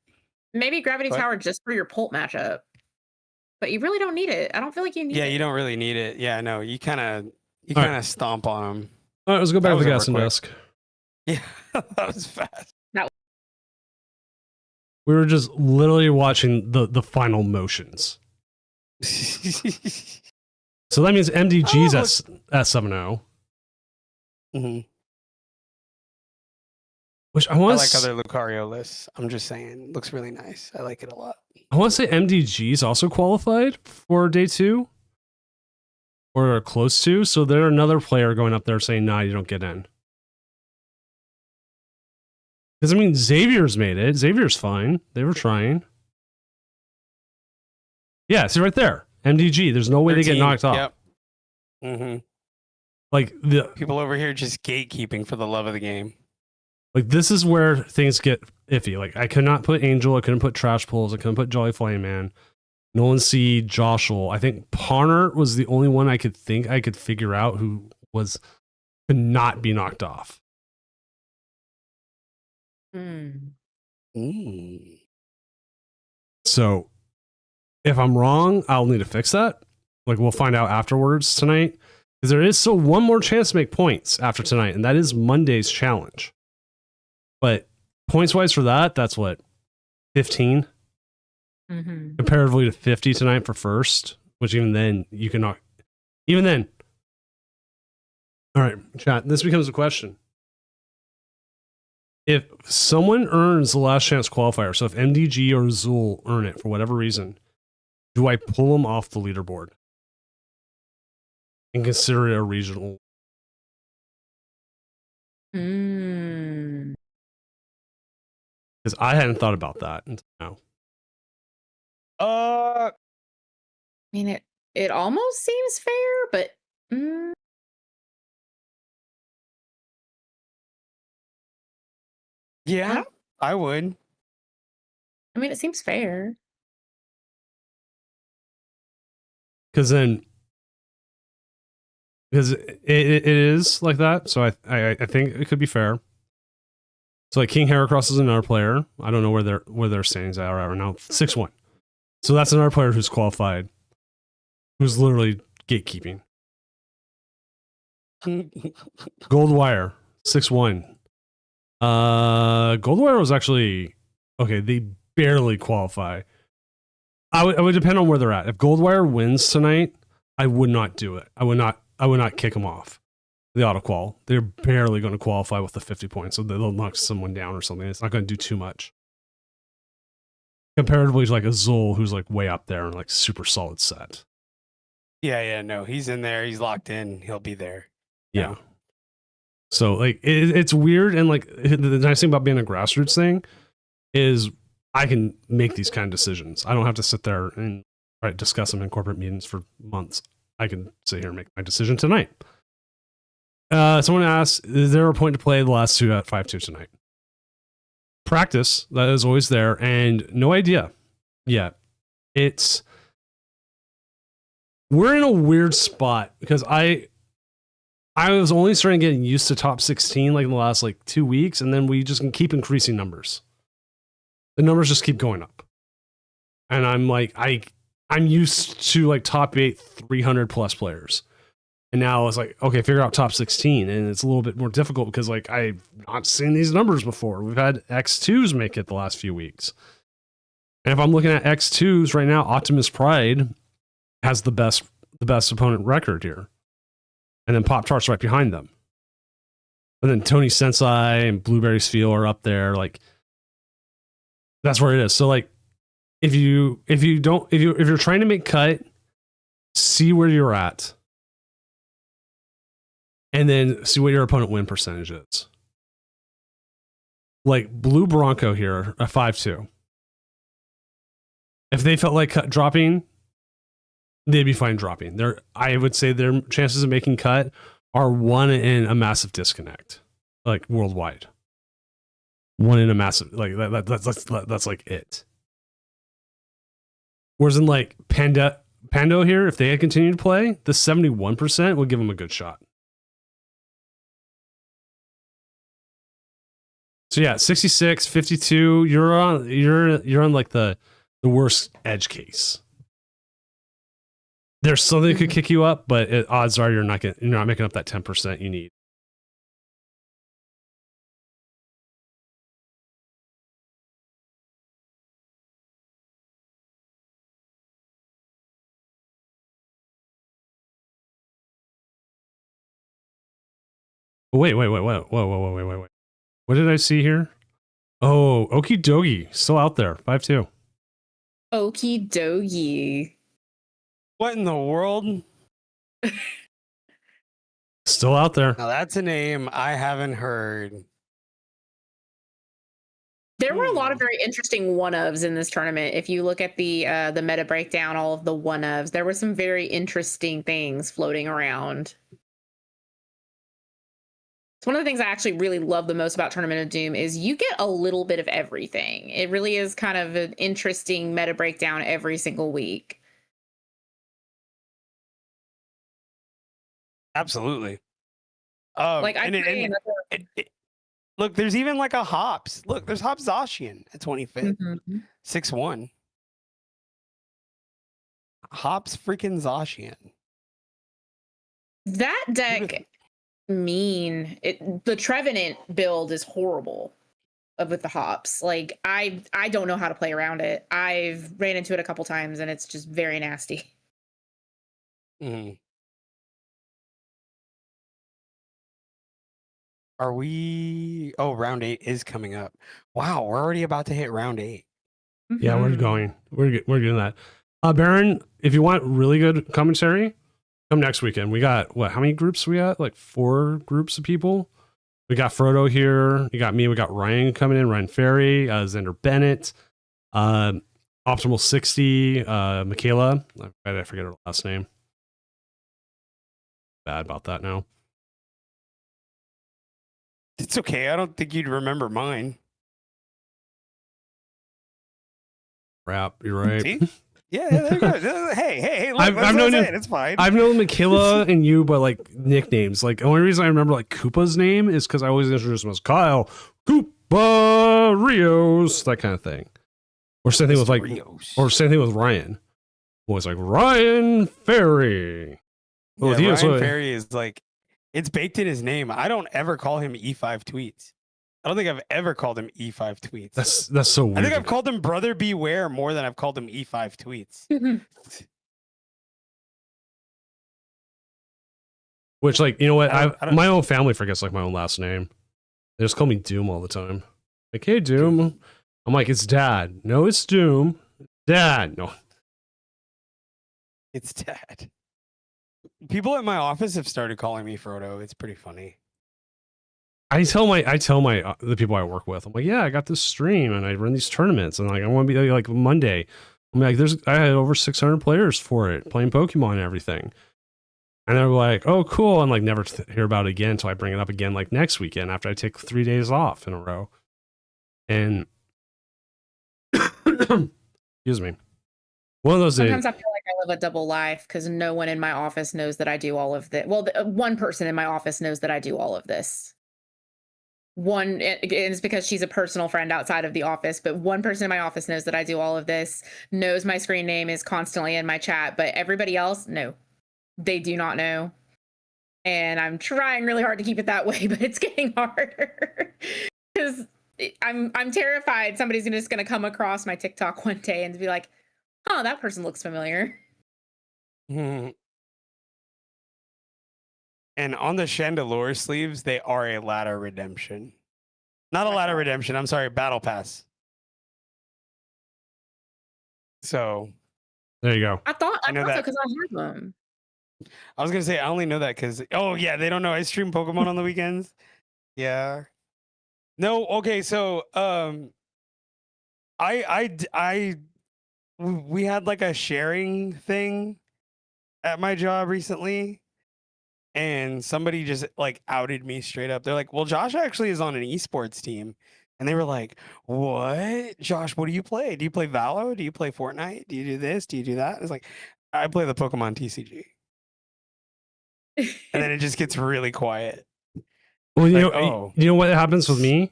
[SPEAKER 2] Maybe Gravity Tower just for your Pult matchup. But you really don't need it. I don't feel like you need it.
[SPEAKER 3] Yeah, you don't really need it. Yeah, no, you kind of stomp on them.
[SPEAKER 1] All right, let's go back to the casting desk.
[SPEAKER 3] Yeah, that was fast.
[SPEAKER 1] We were just literally watching the final motions. So that means MDG's at 7-0.
[SPEAKER 3] Mm-hmm.
[SPEAKER 1] Which I
[SPEAKER 3] like other Lucario lists. I'm just saying, looks really nice. I like it a lot.
[SPEAKER 1] I want to say MDG's also qualified for day 2. Or close to. So they're another player going up there saying, nah, you don't get in. Because, I mean, Xavier's made it. Xavier's fine. They were trying. Yeah, see right there. MDG. There's no way 13, they get knocked off.
[SPEAKER 3] Yep. Mm-hmm.
[SPEAKER 1] Like, the
[SPEAKER 3] people over here just gatekeeping for the love of the game.
[SPEAKER 1] Like, this is where things get iffy. Like, I could not put Angel. I couldn't put Trash Pulls. I couldn't put Jolly Flame Man. Nolan C. Joshua. I think Ponner was the only one I could think I could figure out who could not be knocked off. So, if I'm wrong, I'll need to fix that. Like, we'll find out afterwards tonight. Because there is still one more chance to make points after tonight, and that is Monday's challenge. But points-wise for that, that's what? 15? Comparatively to 50 tonight for first, which even then, you can knock. Even then. All right, chat, this becomes a question. If someone earns the last chance qualifier, so if MDG or Zool earn it for whatever reason, do I pull them off the leaderboard and consider it a regional?
[SPEAKER 2] Mm.
[SPEAKER 1] Because I hadn't thought about that until now.
[SPEAKER 2] I mean, it almost seems fair, but
[SPEAKER 3] yeah, I would.
[SPEAKER 2] I mean, it seems fair.
[SPEAKER 1] Because it is like that, so I think it could be fair. So like King Heracross is another player. I don't know where their standings are right now. 6-1. So that's another player who's qualified, who's literally gatekeeping. Goldwire, 6-1. Goldwire was actually okay. They barely qualify. I would depend on where they're at. If Goldwire wins tonight, I would not do it. I would not kick them off the auto qual. They're barely going to qualify with the 50 points, so they'll knock someone down or something. It's not going to do too much. Comparatively to like Azul, who's like way up there and like super solid set.
[SPEAKER 3] Yeah, no, he's in there. He's locked in. He'll be there.
[SPEAKER 1] Yeah. So like it's weird, and like the nice thing about being a grassroots thing is I can make these kind of decisions. I don't have to sit there and discuss them in corporate meetings for months. I can sit here and make my decision tonight. Someone asked, is there a point to play the last two at 5-2 tonight? Practice, that is always there, and no idea yet. We're in a weird spot because I was only starting getting used to top 16 like in the last like 2 weeks, and then we just can keep increasing numbers. The numbers just keep going up. And I'm like, I'm used to like top 8, 300 plus players. And now it's like, okay, figure out top 16. And it's a little bit more difficult because like I've not seen these numbers before. We've had X2s make it the last few weeks. And if I'm looking at X2s right now, Optimus Pride has the best opponent record here. And then Pop Tart's right behind them. And then Tony Sensei and Blueberry Feel are up there. Like, that's where it is. So like, if you're trying to make cut, see where you're at, and then see what your opponent win percentage is. Like Blue Bronco here, a 5-2. If they felt like dropping, they'd be fine dropping. I would say their chances of making cut are 1 in a massive disconnect, like worldwide. 1 in a massive, like that's like it. Whereas in like Pando here, if they had continued to play, the 71% would give them a good shot. So yeah, 66, 52, you're on like the worst edge case. There's something that could kick you up, but odds are you're not making up that 10% you need. Wait. Whoa. What did I see here? Oh, Okie Dogie, still out there, 5-2.
[SPEAKER 2] Okie Dogie.
[SPEAKER 3] What in the world?
[SPEAKER 1] Still out there.
[SPEAKER 3] Now that's a name I haven't heard.
[SPEAKER 2] There were a lot of very interesting one-ofs in this tournament. If you look at the meta breakdown, all of the one-ofs, there were some very interesting things floating around. It's one of the things I actually really love the most about Tournament of Doom is you get a little bit of everything. It really is kind of an interesting meta breakdown every single week.
[SPEAKER 3] Absolutely.
[SPEAKER 2] Like
[SPEAKER 3] Look, there's even like a Hops. Look, there's Hops Zacian at 25th, 6-1. Hops freaking Zacian.
[SPEAKER 2] That deck, the Trevenant build is horrible with the Hops. Like I don't know how to play around it. I've ran into it a couple times and it's just very nasty.
[SPEAKER 3] Mm. Are we? Oh, round 8 is coming up. Wow, we're already about to hit round 8.
[SPEAKER 1] Yeah, we're going. We're doing that. Baron, if you want really good commentary, come next weekend. We got how many groups we got? Like 4 groups of people. We got Frodo here. You got me. We got Ryan coming in. Ryan Ferry, Xander Bennett, Optimal 60, Michaela. I forget her last name. Bad about that now.
[SPEAKER 3] It's okay. I don't think you'd remember mine.
[SPEAKER 1] Crap, you're right.
[SPEAKER 3] See? Yeah, there you go. Hey, look,
[SPEAKER 1] I've known him.
[SPEAKER 3] It's fine.
[SPEAKER 1] I've known Michaela and you, but like nicknames. Like the only reason I remember like Koopa's name is because I always introduce him as Kyle Coop. Barrios, that kind of thing. Or same thing with like,
[SPEAKER 3] Rios.
[SPEAKER 1] or same thing with Ryan. Was like Ryan Ferry. Well, with you,
[SPEAKER 3] Ryan
[SPEAKER 1] so-
[SPEAKER 3] Ferry is like, it's baked in his name. I don't ever call him E5 tweets. I don't think I've ever called him E5 tweets.
[SPEAKER 1] that's so weird.
[SPEAKER 3] I think I've called him Brother Beware more than I've called him E5 tweets.
[SPEAKER 1] Which, like, you know what?
[SPEAKER 3] I don't-
[SPEAKER 1] My own family forgets like my own last name. They just call me Doom all the time. Like, hey, Doom. I'm like, it's Dad. No, it's Doom. Dad. No.
[SPEAKER 3] It's Dad. People at my office have started calling me Frodo. It's pretty funny.
[SPEAKER 1] I tell my the people I work with, I'm like, yeah, I got this stream and I run these tournaments and like I want to be like Monday. I'm like, I had over 600 players for it playing Pokemon and everything. And they're like, oh, cool. And like never hear about it again until I bring it up again like next weekend after I take 3 days off in a row. And excuse me. One of those
[SPEAKER 2] Sometimes
[SPEAKER 1] days.
[SPEAKER 2] I feel like I live a double life because no one in my office knows that I do all of this. Well, one person in my office knows that I do all of this. One, it's because she's a personal friend outside of the office, but one person in my office knows that I do all of this, knows my screen name is constantly in my chat, but everybody else, no, they do not know. And I'm trying really hard to keep it that way, but it's getting harder because I'm terrified somebody's just going to come across my TikTok one day and be like, oh, that person looks familiar.
[SPEAKER 3] And on the Chandelure sleeves, they are a ladder redemption. Not a ladder redemption. I'm sorry, battle pass. So
[SPEAKER 1] There you go.
[SPEAKER 2] I thought
[SPEAKER 3] I know
[SPEAKER 2] so
[SPEAKER 3] that.
[SPEAKER 2] because I have them.
[SPEAKER 3] I was gonna say I only know that because yeah, they don't know I stream Pokemon on the weekends. Yeah. No, okay, so we had like a sharing thing at my job recently. And somebody just like outed me straight up. They're like, well, Josh actually is on an esports team. And they were like, what? Josh, what do you play? Do you play Valo? Do you play Fortnite? Do you do this? Do you do that? It's like, I play the Pokemon TCG. And then it just gets really quiet.
[SPEAKER 1] Well, you
[SPEAKER 3] Like,
[SPEAKER 1] know, you know what happens with me?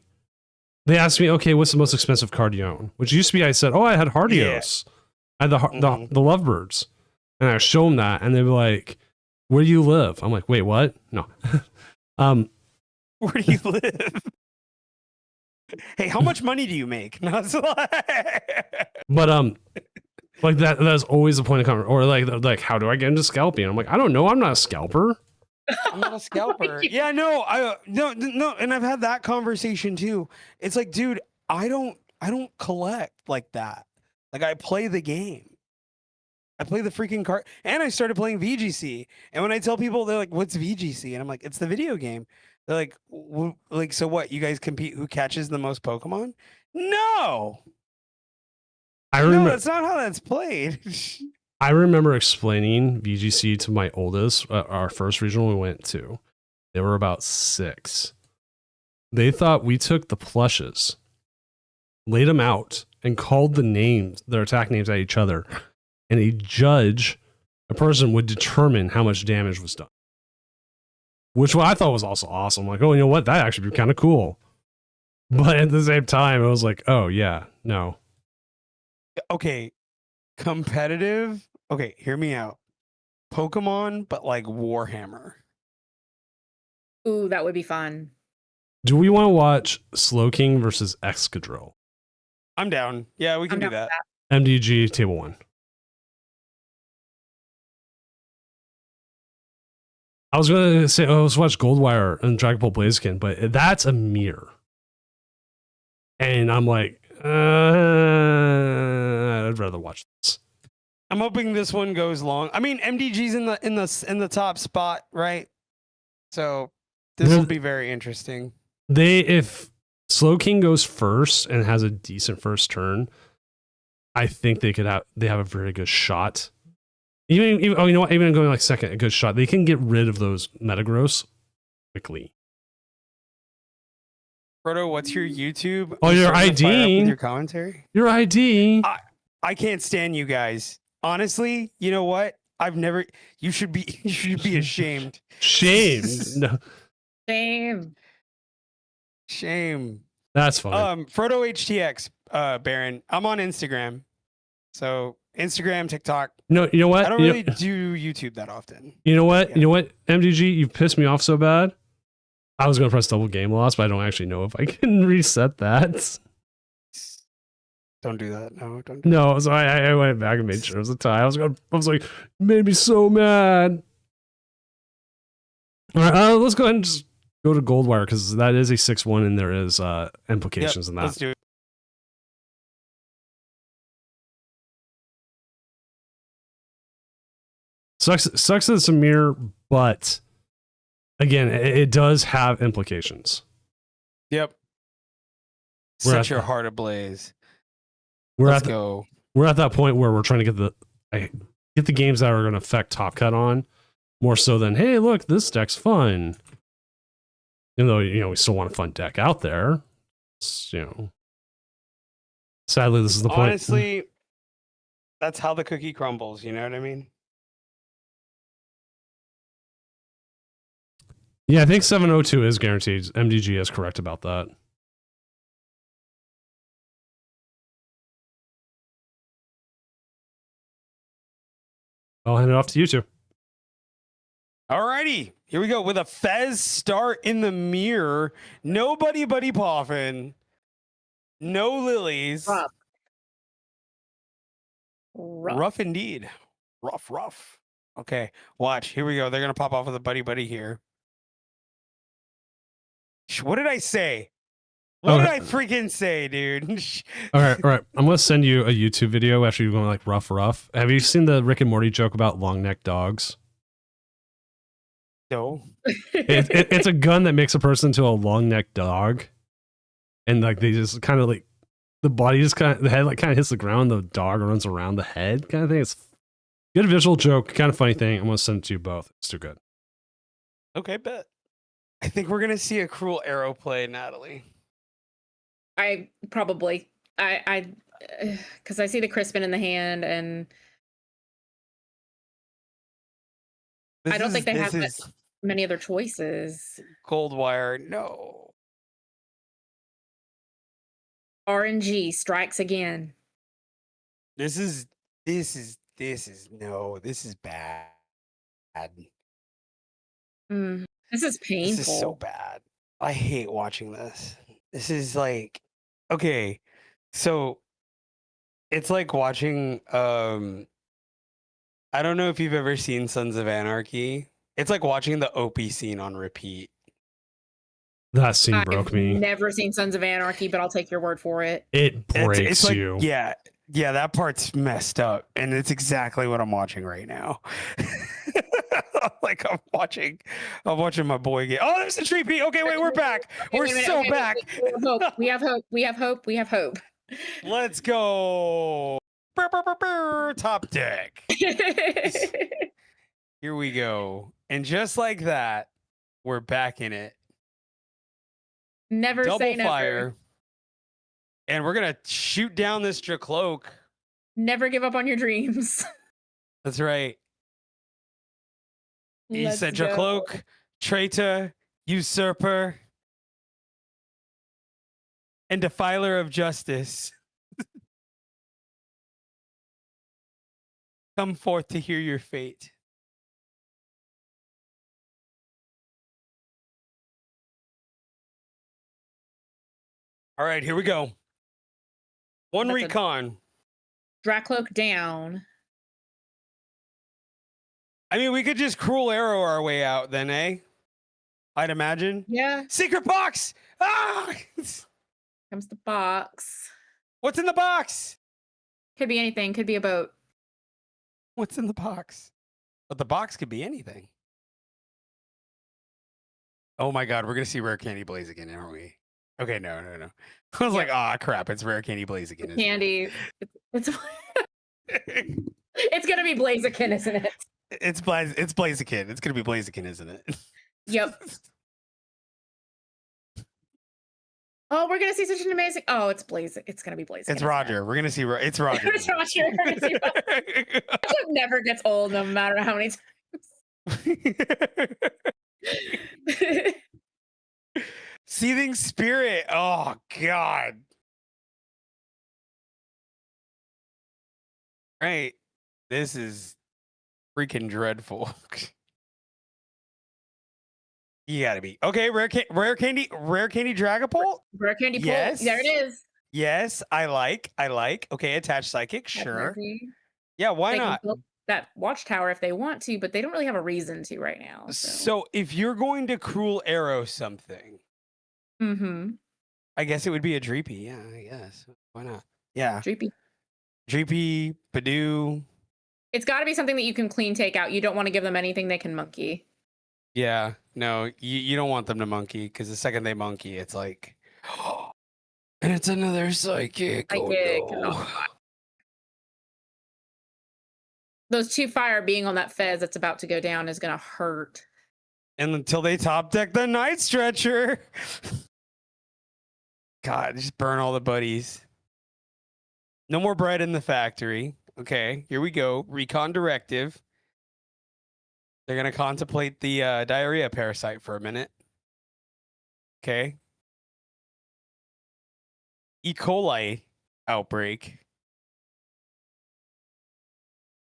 [SPEAKER 1] They asked me, okay, what's the most expensive card you own? Which used to be, I said, oh, I had Hardios. I had the Lovebirds. And I show them that, and they were like, where do you live? I'm like, wait, what? No.
[SPEAKER 3] Where do you live? Hey, how much money do you make? No, it's
[SPEAKER 1] but like that's always the point of conversation. Or like, how do I get into scalping? I'm like, I don't know. I'm not a scalper.
[SPEAKER 3] I'm not a scalper. Yeah, no, no, and I've had that conversation too. It's like, dude, I don't collect like that. Like I play the game. I play the freaking card, and I started playing VGC. And when I tell people, they're like, "What's VGC?" And I'm like, "It's the video game." They're like, so what? You guys compete who catches the most Pokemon? No,
[SPEAKER 1] I remember
[SPEAKER 3] that's not how that's played.
[SPEAKER 1] I remember explaining VGC to my oldest, our first regional we went to. They were about 6. They thought we took the plushes, laid them out, and called the names, their attack names at each other. And a person would determine how much damage was done. Which I thought was also awesome. Like, oh, you know what? That actually be kind of cool. But at the same time, it was like, oh, yeah, no.
[SPEAKER 3] Okay, competitive. Okay, hear me out. Pokemon, but like Warhammer.
[SPEAKER 2] Ooh, that would be fun.
[SPEAKER 1] Do we want to watch Slowking versus Excadrill?
[SPEAKER 3] I'm down. Yeah, we can do that.
[SPEAKER 1] MDG Table 1. I was going to say, let's watch Goldwire and Dragon Ball Blaziken, but that's a mirror. And I'm like, I'd rather watch this.
[SPEAKER 3] I'm hoping this one goes long. I mean, MDG's in the top spot, right? So this will be very interesting.
[SPEAKER 1] If Slowking goes first and has a decent first turn, I think they have a very good shot. Even you know what? Even going like second, a good shot. They can get rid of those Metagross quickly.
[SPEAKER 3] Frodo, what's your YouTube?
[SPEAKER 1] Oh, your ID.
[SPEAKER 3] With your commentary.
[SPEAKER 1] Your ID.
[SPEAKER 3] I can't stand you guys. Honestly, you know what? You should be ashamed.
[SPEAKER 1] Shame. No.
[SPEAKER 2] Shame.
[SPEAKER 3] Shame.
[SPEAKER 1] That's fine.
[SPEAKER 3] Frodo HTX, Baron. I'm on Instagram. So Instagram, TikTok.
[SPEAKER 1] No, you know what?
[SPEAKER 3] I don't really do YouTube that often.
[SPEAKER 1] You know what?
[SPEAKER 3] Yeah.
[SPEAKER 1] You know what? MDG, you've pissed me off so bad. I was gonna press double game loss, but I don't actually know if I can reset that.
[SPEAKER 3] Don't do that. No, don't. Do
[SPEAKER 1] No, so I went back and made sure it was a tie. I was like, made me so mad. All right, let's go ahead and just go to Goldwire because that is a 6-1 and there is implications in that.
[SPEAKER 3] Let's do it.
[SPEAKER 1] Sucks that it's a mirror, but again, it does have implications.
[SPEAKER 3] Yep. Set your heart ablaze. Let's go.
[SPEAKER 1] We're at that point where we're trying to get the games that are going to affect Top Cut on more so than, hey, look, this deck's fun. Even though, we still want a fun deck out there. It's, sadly, this is the point.
[SPEAKER 3] Honestly, that's how the cookie crumbles. You know what I mean?
[SPEAKER 1] Yeah, I think 702 is guaranteed. MDG is correct about that. I'll hand it off to you two.
[SPEAKER 3] Alrighty, here we go with a Fez start in the mirror. Nobody buddy Poffin. No lilies. Rough indeed. Rough. Okay, watch. Here we go. They're gonna pop off with a buddy here. What did I say? What did I freaking say, dude?
[SPEAKER 1] All right. I'm gonna send you a YouTube video after you're going like rough. Have you seen the Rick and Morty joke about long neck dogs?
[SPEAKER 3] No.
[SPEAKER 1] It's a gun that makes a person into a long neck dog, and like they just kind of like the body just the head like kind of hits the ground, the dog runs around the head kind of thing. It's good visual joke, kind of funny thing. I'm gonna send it to you both. It's too good.
[SPEAKER 3] Okay, bet. I think we're gonna see a cruel arrow play, Natalie.
[SPEAKER 2] I probably because I see the Crispin in the hand, and I don't think they have many other choices.
[SPEAKER 3] Goldwire, no.
[SPEAKER 2] RNG strikes again.
[SPEAKER 3] This is bad.
[SPEAKER 2] This is painful.
[SPEAKER 3] This is so bad. I hate watching this. This is like, okay, so it's like watching, I don't know if you've ever seen Sons of Anarchy. It's like watching the Opie scene on repeat.
[SPEAKER 1] That scene broke me.
[SPEAKER 2] I've never seen Sons of Anarchy, but I'll take your word for it.
[SPEAKER 1] It breaks
[SPEAKER 3] it's like,
[SPEAKER 1] you.
[SPEAKER 3] Yeah, that part's messed up, and it's exactly what I'm watching right now. Like I'm watching my boy get. Oh, there's the tree P. Okay, wait, we're back. We're so back.
[SPEAKER 2] We have hope.
[SPEAKER 3] Let's go. Top deck. Here we go. And just like that, we're back in it.
[SPEAKER 2] Never
[SPEAKER 3] Double
[SPEAKER 2] say
[SPEAKER 3] fire.
[SPEAKER 2] never.
[SPEAKER 3] And we're gonna shoot down this Jacloak.
[SPEAKER 2] Never give up on your dreams.
[SPEAKER 3] That's right. He said Jacloak, traitor, usurper, and defiler of justice. Come forth to hear your fate. All right, here we go. One recon.
[SPEAKER 2] Dracloak down.
[SPEAKER 3] I mean, we could just cruel arrow our way out then, eh? I'd imagine.
[SPEAKER 2] Yeah.
[SPEAKER 3] Secret box! Ah!
[SPEAKER 2] Comes the box.
[SPEAKER 3] What's in the box?
[SPEAKER 2] Could be anything. Could be a boat.
[SPEAKER 3] What's in the box? But the box could be anything. Oh my god, we're gonna see Rare Candy Blaze again, aren't we? Okay, no. I was like, ah, crap, it's Rare Candy Blaze again.
[SPEAKER 2] Candy. It's it's gonna be Blaziken, isn't it?
[SPEAKER 3] It's Blaziken. It's gonna be Blaziken, isn't it?
[SPEAKER 2] Yep. Oh, we're gonna see such an amazing. Oh, it's Blaziken. It's gonna be Blaziken.
[SPEAKER 3] It's Roger. We're gonna see. It's Roger.
[SPEAKER 2] It's Roger. It never gets old, no matter how many times.
[SPEAKER 3] Seething Spirit. Oh God. Right. This is freaking dreadful. You gotta be okay. Rare candy Dragapult.
[SPEAKER 2] Rare candy pull.
[SPEAKER 3] Yes.
[SPEAKER 2] There it is.
[SPEAKER 3] Yes, I like. Okay, attached psychic. Sure. Yeah, why
[SPEAKER 2] They can
[SPEAKER 3] not?
[SPEAKER 2] build that watchtower if they want to, but they don't really have a reason to right now.
[SPEAKER 3] So if you're going to cruel arrow something, I guess it would be a Dreepy. Yeah, I guess. Why not? Yeah. Dreepy, Badoo.
[SPEAKER 2] It's got to be something that you can clean take out. You don't want to give them anything they can monkey.
[SPEAKER 3] Yeah, no, you don't want them to monkey because the second they monkey, it's like, and it's another psychic. Oh, no.
[SPEAKER 2] Those 2 fire being on that Fez that's about to go down is going to hurt.
[SPEAKER 3] And until they top deck the Night Stretcher. God, just burn all the buddies. No more bread in the factory. Okay, here we go. Recon directive. They're going to contemplate the diarrhea parasite for a minute. Okay. E. coli outbreak.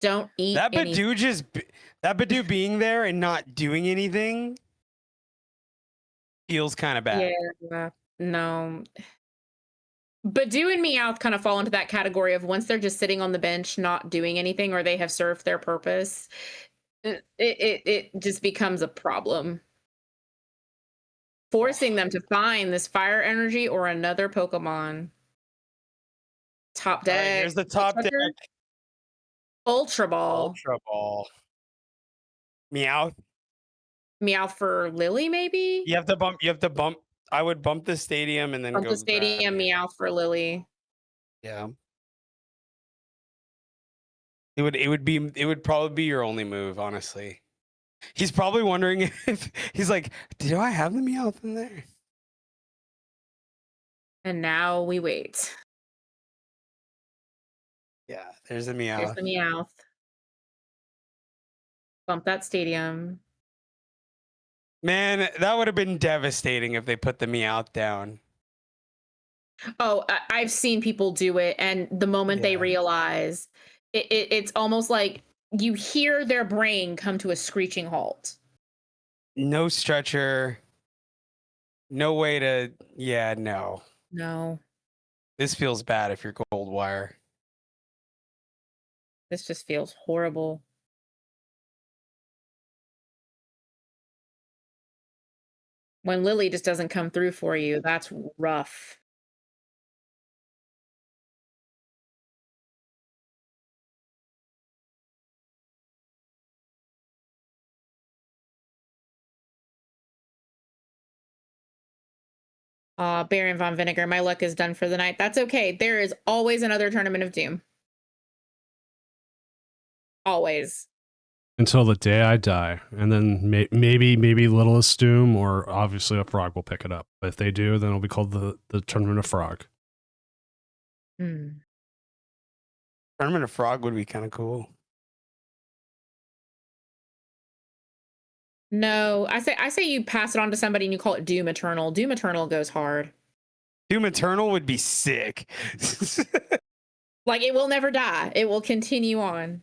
[SPEAKER 2] Don't eat
[SPEAKER 3] that Badoo being there and not doing anything feels kind of bad.
[SPEAKER 2] Yeah, no. Badoo and Meowth kind of fall into that category of once they're just sitting on the bench, not doing anything, or they have served their purpose, it just becomes a problem. Forcing them to find this fire energy or another Pokemon. Top deck.
[SPEAKER 3] Right, here's the top deck.
[SPEAKER 2] Ultra Ball.
[SPEAKER 3] Meowth.
[SPEAKER 2] Meowth for Lily, maybe?
[SPEAKER 3] You have to bump. I would bump the stadium and then
[SPEAKER 2] bump
[SPEAKER 3] go
[SPEAKER 2] the stadium, Meowth for Lily.
[SPEAKER 3] Yeah. It would probably be your only move, honestly. He's probably wondering if he's like, do I have the Meowth in there?
[SPEAKER 2] And now we wait.
[SPEAKER 3] Yeah, there's the Meowth.
[SPEAKER 2] There's the Meowth. Bump that stadium.
[SPEAKER 3] Man, that would have been devastating if they put the Meowth down.
[SPEAKER 2] Oh, I've seen people do it, and the moment they realize, it's almost like you hear their brain come to a screeching halt.
[SPEAKER 3] No stretcher. No way to... Yeah, no.
[SPEAKER 2] No.
[SPEAKER 3] This feels bad if you're Gold Wire.
[SPEAKER 2] This just feels horrible. When Lily just doesn't come through for you, that's rough. Baron Von Vinegar, my luck is done for the night. That's okay. There is always another Tournament of Doom. Always.
[SPEAKER 1] Until the day I die. And then maybe Littlest Doom or obviously a frog will pick it up. But if they do, then it'll be called the Tournament of Frog.
[SPEAKER 3] Tournament of Frog would be kind of cool.
[SPEAKER 2] No, I say you pass it on to somebody and you call it Doom Eternal. Doom Eternal goes hard.
[SPEAKER 3] Doom Eternal would be sick.
[SPEAKER 2] Like, it will never die. It will continue on.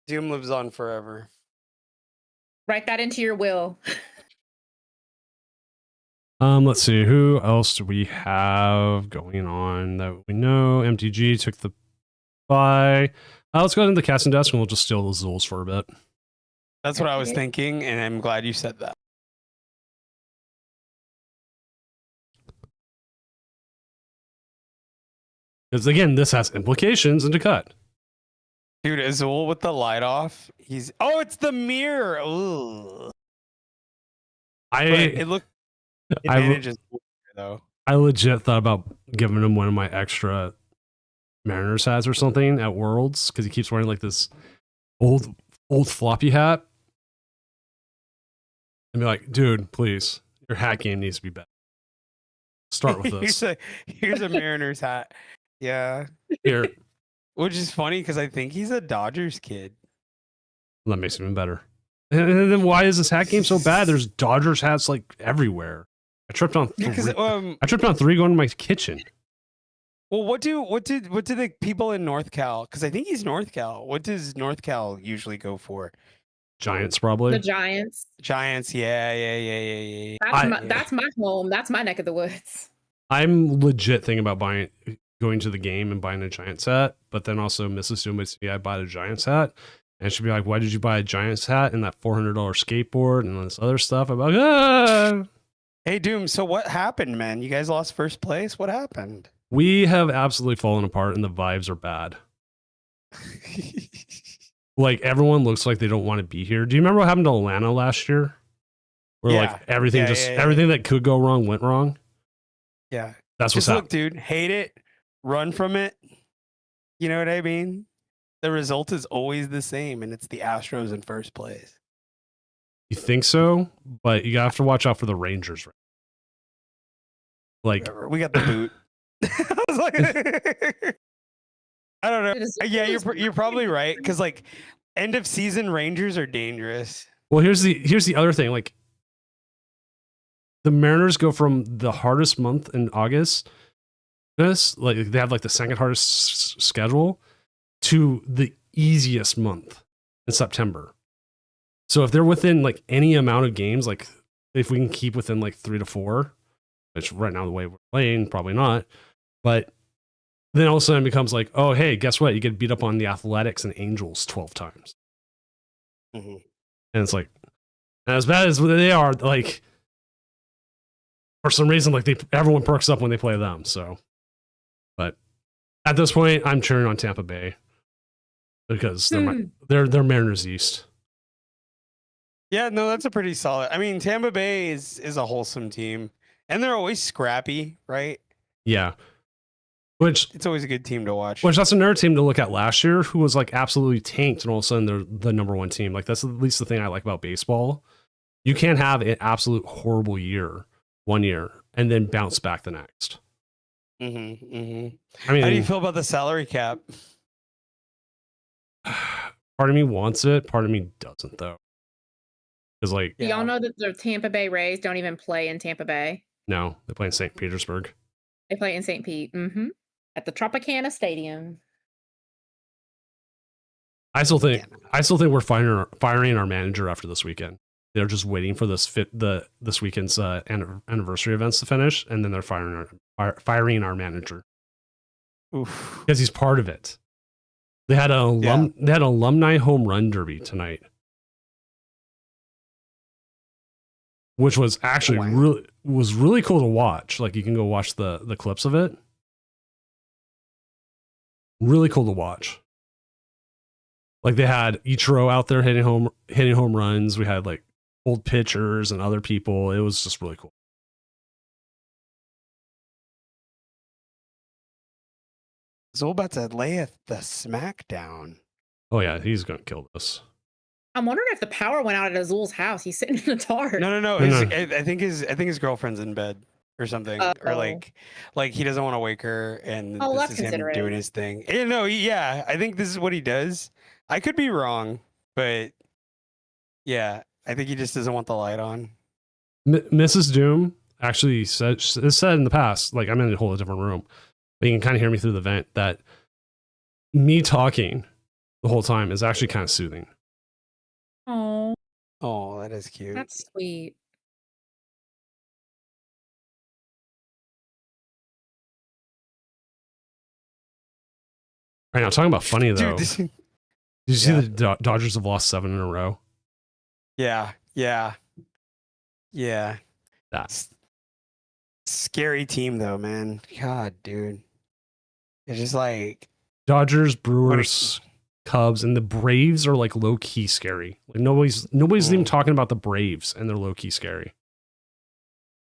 [SPEAKER 3] Doom lives on forever.
[SPEAKER 2] Write that into your will.
[SPEAKER 1] Let's see, who else do we have going on that we know? MTG took the bye. Let's go into the casting desk and we'll just steal the Zools for a bit.
[SPEAKER 3] That's what I was thinking, and I'm glad you said that.
[SPEAKER 1] Because again, this has implications into cut.
[SPEAKER 3] Dude, Azul with the light off. Oh, it's the mirror. Ooh. It looked advantages though.
[SPEAKER 1] I legit thought about giving him one of my extra Mariners hats or something at Worlds because he keeps wearing like this old floppy hat. And be like, dude, please, your hat game needs to be better. Start with this.
[SPEAKER 3] Here's a Mariners hat. Yeah.
[SPEAKER 1] Here.
[SPEAKER 3] Which is funny because I think he's a Dodgers kid.
[SPEAKER 1] That makes it even better. And then why is this hat game so bad? There's Dodgers hats like everywhere. I tripped on
[SPEAKER 3] Because
[SPEAKER 1] I tripped on 3 going to my kitchen.
[SPEAKER 3] well, what do the people in North Cal? Because I think he's North Cal. What does North Cal usually go for?
[SPEAKER 1] Giants, probably.
[SPEAKER 2] The Giants.
[SPEAKER 3] Giants, yeah.
[SPEAKER 2] That's my home. That's my neck of the woods.
[SPEAKER 1] I'm legit thinking about going to the game and buying a Giants hat, but then also Mrs. Doom would see I bought a Giants hat, and she'd be like, "Why did you buy a Giants hat and that $400 skateboard and this other stuff?" I'm like, ah.
[SPEAKER 3] Hey, Doom. So what happened, man? You guys lost first place. What happened?
[SPEAKER 1] We have absolutely fallen apart, and the vibes are bad. Like, everyone looks like they don't want to be here. Do you remember what happened to Atlanta last year? Where like everything everything that could go wrong went wrong.
[SPEAKER 3] Yeah,
[SPEAKER 1] that's what's
[SPEAKER 3] happening. Look, dude, hate it, run from it. You know what I mean? The result is always the same, and it's the Astros in first place.
[SPEAKER 1] You think so? But you have to watch out for the Rangers. Like,
[SPEAKER 3] whatever. We got the boot. I was like, I don't know. Yeah, you're probably right, because like end of season Rangers are dangerous.
[SPEAKER 1] Well, here's the other thing. Like, the Mariners go from the hardest month in August, like they have like the second hardest schedule, to the easiest month in September. So if they're within like any amount of games, like if we can keep within like 3 to 4, which right now the way we're playing, probably not, but then all of a sudden it becomes like, oh, hey, guess what? You get beat up on the Athletics and Angels 12 times.
[SPEAKER 3] Mm-hmm.
[SPEAKER 1] And it's like, as bad as they are, like, for some reason, like everyone perks up when they play them. So, but at this point, I'm cheering on Tampa Bay because they're Mariners East.
[SPEAKER 3] Yeah, no, that's a pretty solid. I mean, Tampa Bay is a wholesome team, and they're always scrappy, right?
[SPEAKER 1] Yeah, which
[SPEAKER 3] it's always a good team to watch.
[SPEAKER 1] Which that's another team to look at last year, who was like absolutely tanked, and all of a sudden they're the number 1 team. Like that's at least the thing I like about baseball. You can't have an absolute horrible year 1 year and then bounce back the next.
[SPEAKER 3] I mean, how do you feel about the salary cap?
[SPEAKER 1] Part of me wants it, part of me doesn't, though. Because like,
[SPEAKER 2] y'all know that the Tampa Bay Rays don't even play in Tampa Bay.
[SPEAKER 1] No, they play in St. Petersburg.
[SPEAKER 2] They play in St. Pete, at the Tropicana Stadium.
[SPEAKER 1] I still think we're firing our manager after this weekend. They're just waiting for this weekend's anniversary events to finish, and then they're firing our manager because he's part of it. They had an alumni home run derby tonight, which was actually really cool to watch. Like, you can go watch the clips of it. Really cool to watch. Like, they had Ichiro out there hitting home runs. We had like old pitchers and other people. It was just really cool.
[SPEAKER 3] Zolbat's lay the smackdown.
[SPEAKER 1] Oh yeah, he's gonna kill this.
[SPEAKER 2] I'm wondering if the power went out at Azul's house. He's sitting in the dark.
[SPEAKER 3] No. I think his girlfriend's in bed or something, or like he doesn't want to wake her, and this is him doing his thing. No, yeah, I think this is what he does. I could be wrong, but yeah, I think he just doesn't want the light on.
[SPEAKER 1] Mrs. Doom actually said in the past, like, I'm in a whole different room, but you can kind of hear me through the vent, that me talking the whole time is actually kind of soothing.
[SPEAKER 2] Oh,
[SPEAKER 3] that is cute.
[SPEAKER 2] That's sweet.
[SPEAKER 1] Right now, talking about funny though.
[SPEAKER 3] Dude,
[SPEAKER 1] did you see the Dodgers have lost 7 in a row?
[SPEAKER 3] Yeah. That's scary team though, man. God, dude. It's just like
[SPEAKER 1] Dodgers, Brewers, Cubs, and the Braves are like low key scary. Like nobody's even talking about the Braves, and they're low key scary.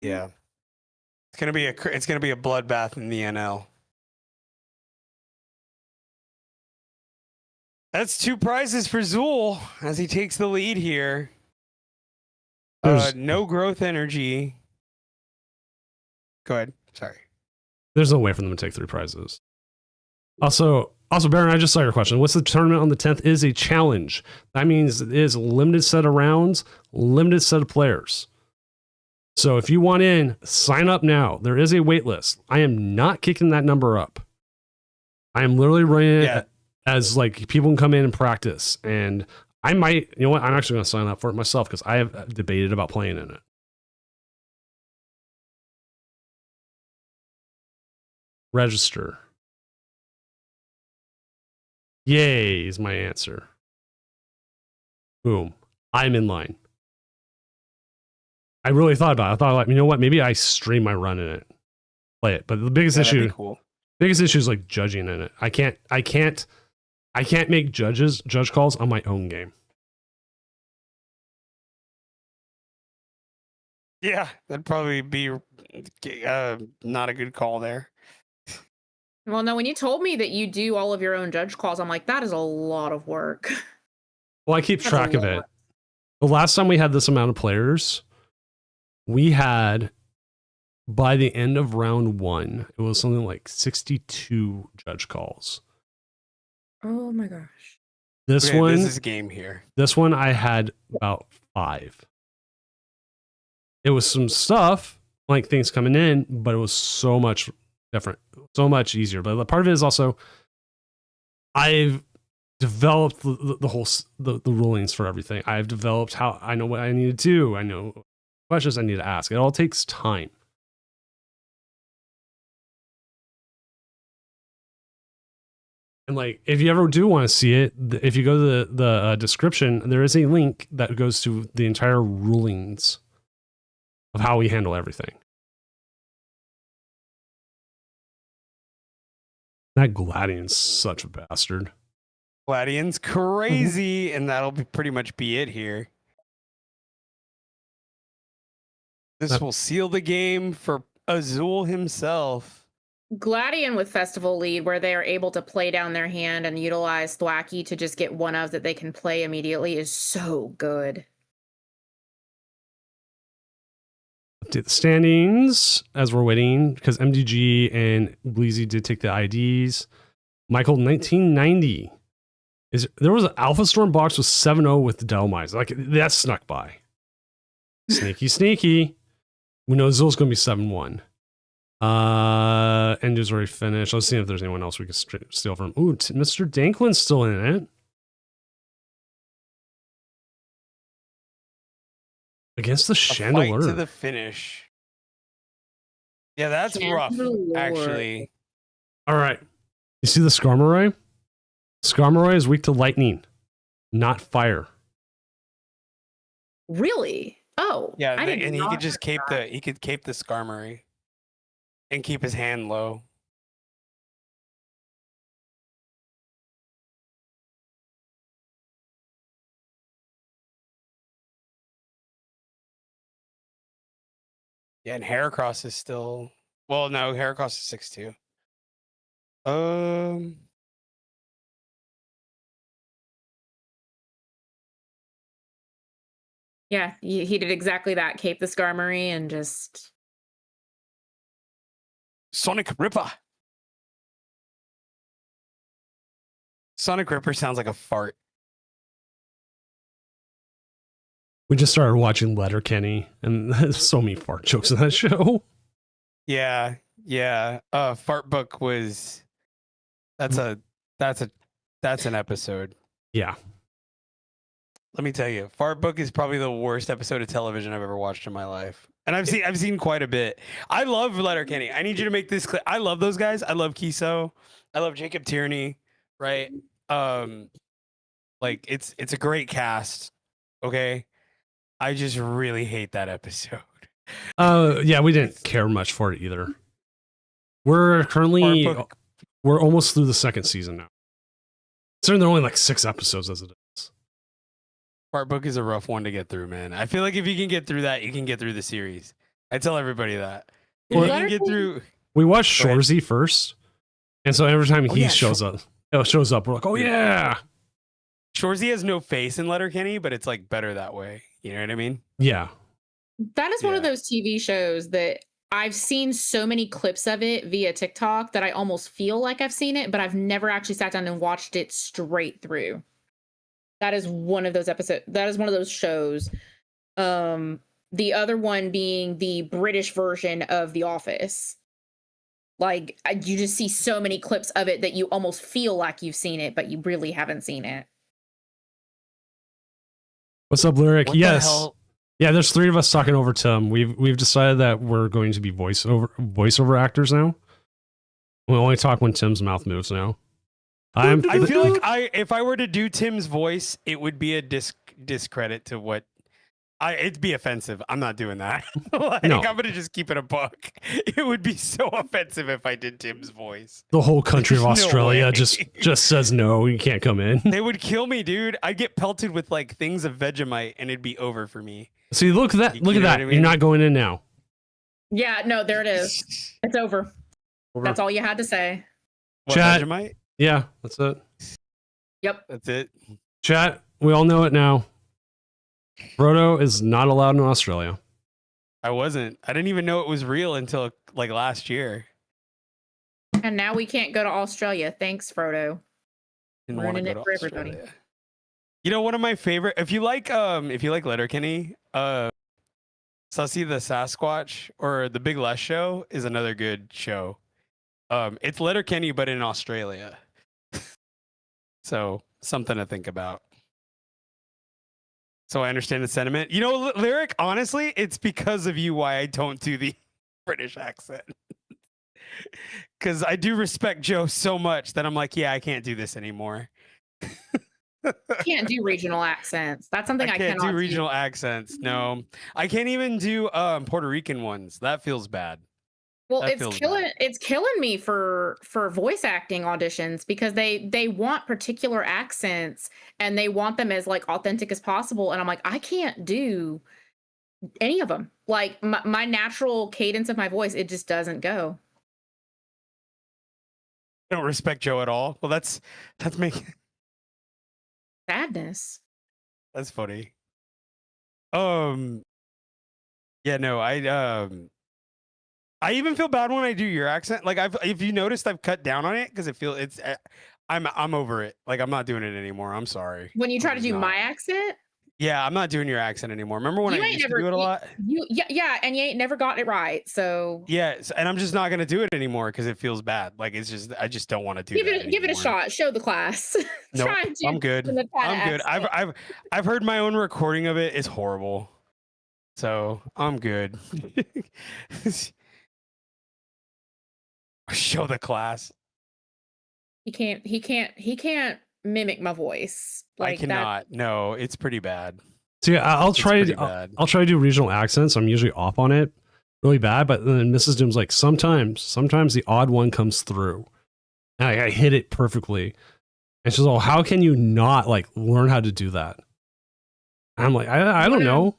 [SPEAKER 3] Yeah, it's gonna be a bloodbath in the NL. That's 2 prizes for Zool as he takes the lead here. No growth energy. Go ahead. Sorry.
[SPEAKER 1] There's no way for them to take 3 prizes. Also, Baron, I just saw your question. What's the tournament on the 10th is a challenge. That means it is a limited set of rounds, limited set of players. So if you want in, sign up now. There is a wait list. I am not kicking that number up. I am literally running it as like people can come in and practice. And I might, you know what? I'm actually going to sign up for it myself because I have debated about playing in it. Register. Yay is my answer. Boom. I'm in line. I really thought about it. I thought, like, you know what? Maybe I stream my run in it, play it. But the biggest issue, biggest issue is like judging in it. I can't make judge calls on my own game.
[SPEAKER 3] Yeah, that'd probably be not a good call there.
[SPEAKER 2] Well, no, when you told me that you do all of your own judge calls, I'm like, that is a lot of work.
[SPEAKER 1] Well, I keep track of it. The last time we had this amount of players, we had, by the end of round 1, it was something like 62 judge calls.
[SPEAKER 2] Oh my gosh.
[SPEAKER 1] This
[SPEAKER 3] is game here.
[SPEAKER 1] This one I had about 5. It was some stuff, like things coming in, but it was so much different, so much easier. But part of it is also, I've developed the whole the rulings for everything. I've developed how I know what I need to do. I know questions I need to ask. It all takes time. And like, if you ever do want to see it, if you go to the description, there is a link that goes to the entire rulings of how we handle everything. That Gladian's such a bastard.
[SPEAKER 3] Gladian's crazy, and that'll pretty much be it here. This will seal the game for Azul himself.
[SPEAKER 2] Gladian with Festival Lead, where they are able to play down their hand and utilize Thwacky to just get one of that they can play immediately, is so good.
[SPEAKER 1] Update the standings as we're waiting, because MDG and Bleezy did take the IDs. Michael, 1990. There was an Alpha Storm box with 7-0 with the Delmise. Like, that snuck by. Sneaky. We know Zill's going to be 7-1. Endu's already finished. Let's see if there's anyone else we can steal from. Ooh, Mr. Danklin's still in it. Against the Chandelier.
[SPEAKER 3] Fight to the finish. Yeah, that's rough, actually.
[SPEAKER 1] All right. You see the Skarmory? Skarmory is weak to lightning, not fire.
[SPEAKER 2] Really? Oh.
[SPEAKER 3] Yeah, and he could just cape the Skarmory and keep his hand low. Yeah, and Heracross is still, well, no, Heracross is 6-2.
[SPEAKER 2] Yeah, he did exactly that. Cape the Skarmory and just
[SPEAKER 3] Sonic Ripper. Sonic Ripper sounds like a fart.
[SPEAKER 1] We just started watching Letterkenny, and there's so many fart jokes in that show.
[SPEAKER 3] Yeah. Fart Book was that's an episode.
[SPEAKER 1] Yeah.
[SPEAKER 3] Let me tell you, Fart Book is probably the worst episode of television I've ever watched in my life. And I've seen quite a bit. I love Letterkenny. I need you to make this clear. I love those guys. I love Kiso. I love Jacob Tierney, right? Like it's a great cast. Okay. I just really hate that episode.
[SPEAKER 1] Yeah, we didn't care much for it either. We're almost through the second season now. So there are only like 6 episodes as it is.
[SPEAKER 3] Fart Book is a rough one to get through, man. I feel like if you can get through that, you can get through the series. I tell everybody that. If you can get through.
[SPEAKER 1] We watched Shorzy first, and so every time he shows up, we're like, oh yeah.
[SPEAKER 3] Shorzy has no face in Letterkenny, but it's like better that way. You know what I mean?
[SPEAKER 1] Yeah.
[SPEAKER 2] That is one of those TV shows that I've seen so many clips of it via TikTok that I almost feel like I've seen it, but I've never actually sat down and watched it straight through. That is one of those episodes. That is one of those shows. the other one being the British version of The Office. Like, you just see so many clips of it that you almost feel like you've seen it, but you really haven't seen it.
[SPEAKER 1] What's up, Lyric?
[SPEAKER 3] What the
[SPEAKER 1] Yes.
[SPEAKER 3] hell?
[SPEAKER 1] Yeah, there's 3 of us talking over Tim. We've decided that we're going to be voiceover actors now. We only talk when Tim's mouth moves now.
[SPEAKER 3] I feel like if I were to do Tim's voice, it would be a discredit to what it'd be offensive. I'm not doing that. Like,
[SPEAKER 1] No.
[SPEAKER 3] I'm gonna just keep it a buck. It would be so offensive if I did Tim's voice.
[SPEAKER 1] The whole country of
[SPEAKER 3] There's no
[SPEAKER 1] Australia
[SPEAKER 3] way.
[SPEAKER 1] just says no, you can't come in.
[SPEAKER 3] They would kill me, dude. I'd get pelted with like things of Vegemite, and it'd be over for me.
[SPEAKER 1] See, look at that.
[SPEAKER 3] You
[SPEAKER 1] Look at
[SPEAKER 3] know
[SPEAKER 1] that.
[SPEAKER 3] what I mean?
[SPEAKER 1] You're not going in now.
[SPEAKER 2] Yeah, no, there it is. It's over. That's all you had to say.
[SPEAKER 3] What,
[SPEAKER 1] Chat.
[SPEAKER 3] Vegemite?
[SPEAKER 1] Yeah, that's it.
[SPEAKER 2] Yep.
[SPEAKER 3] That's it.
[SPEAKER 1] Chat, we all know it now. Frodo is not allowed in Australia.
[SPEAKER 3] I wasn't. I didn't even know it was real until like last year.
[SPEAKER 2] And now we can't go to Australia. Thanks, Frodo.
[SPEAKER 3] Didn't want to
[SPEAKER 2] Ruining
[SPEAKER 3] go
[SPEAKER 2] it
[SPEAKER 3] to
[SPEAKER 2] for everybody.
[SPEAKER 3] Australia. You know, one of my favorite. If you like Letterkenny, Sussy the Sasquatch or the Big Les Show is another good show. It's Letterkenny, but in Australia. So something to think about. So I understand the sentiment. You know, Lyric, honestly, it's because of you why I don't do the British accent. Because I do respect Joe so much that I'm like, yeah, I can't do this anymore.
[SPEAKER 2] Can't do regional accents. That's something I
[SPEAKER 3] can't
[SPEAKER 2] cannot
[SPEAKER 3] do regional accents. No, I can't even do Puerto Rican ones. That feels bad.
[SPEAKER 2] Well,
[SPEAKER 3] That
[SPEAKER 2] it's
[SPEAKER 3] feels
[SPEAKER 2] killing
[SPEAKER 3] bad.
[SPEAKER 2] it's killing me for voice acting auditions because they want particular accents and they want them as like authentic as possible, and I'm like, I can't do any of them. Like my natural cadence of my voice, it just doesn't go.
[SPEAKER 3] I don't respect Joe at all. Well, that's making
[SPEAKER 2] Sadness.
[SPEAKER 3] that's funny. Yeah, no, I even feel bad when I do your accent. Like if you noticed, I've cut down on it because I'm over it. Like I'm not doing it anymore. I'm sorry.
[SPEAKER 2] When you try to
[SPEAKER 3] I'm
[SPEAKER 2] do
[SPEAKER 3] not.
[SPEAKER 2] my accent,
[SPEAKER 3] Yeah, I'm not doing your accent anymore. Remember when
[SPEAKER 2] you
[SPEAKER 3] I
[SPEAKER 2] ain't
[SPEAKER 3] used
[SPEAKER 2] never
[SPEAKER 3] to do it a
[SPEAKER 2] you-
[SPEAKER 3] lot?
[SPEAKER 2] yeah, and you ain't never gotten it right. So
[SPEAKER 3] Yeah, and I'm just not gonna do it anymore because it feels bad. Like I just don't want to do
[SPEAKER 2] give
[SPEAKER 3] that
[SPEAKER 2] it a
[SPEAKER 3] anymore.
[SPEAKER 2] shot. Show the class.
[SPEAKER 3] Nope,
[SPEAKER 2] Try and do
[SPEAKER 3] I'm good.
[SPEAKER 2] the
[SPEAKER 3] I'm good.
[SPEAKER 2] accent.
[SPEAKER 3] I've heard my own recording of it. It's horrible. So I'm good. Show the class.
[SPEAKER 2] He can't mimic my voice. Like
[SPEAKER 3] I cannot. No, it's pretty bad.
[SPEAKER 1] See, I'll
[SPEAKER 3] It's
[SPEAKER 1] try.
[SPEAKER 3] pretty bad.
[SPEAKER 1] I'll try to do regional accents. I'm usually off on it, really bad. But then Mrs. Doom's like, sometimes the odd one comes through, and I hit it perfectly. And she's like, how can you not like learn how to do that? And I'm like, I don't know.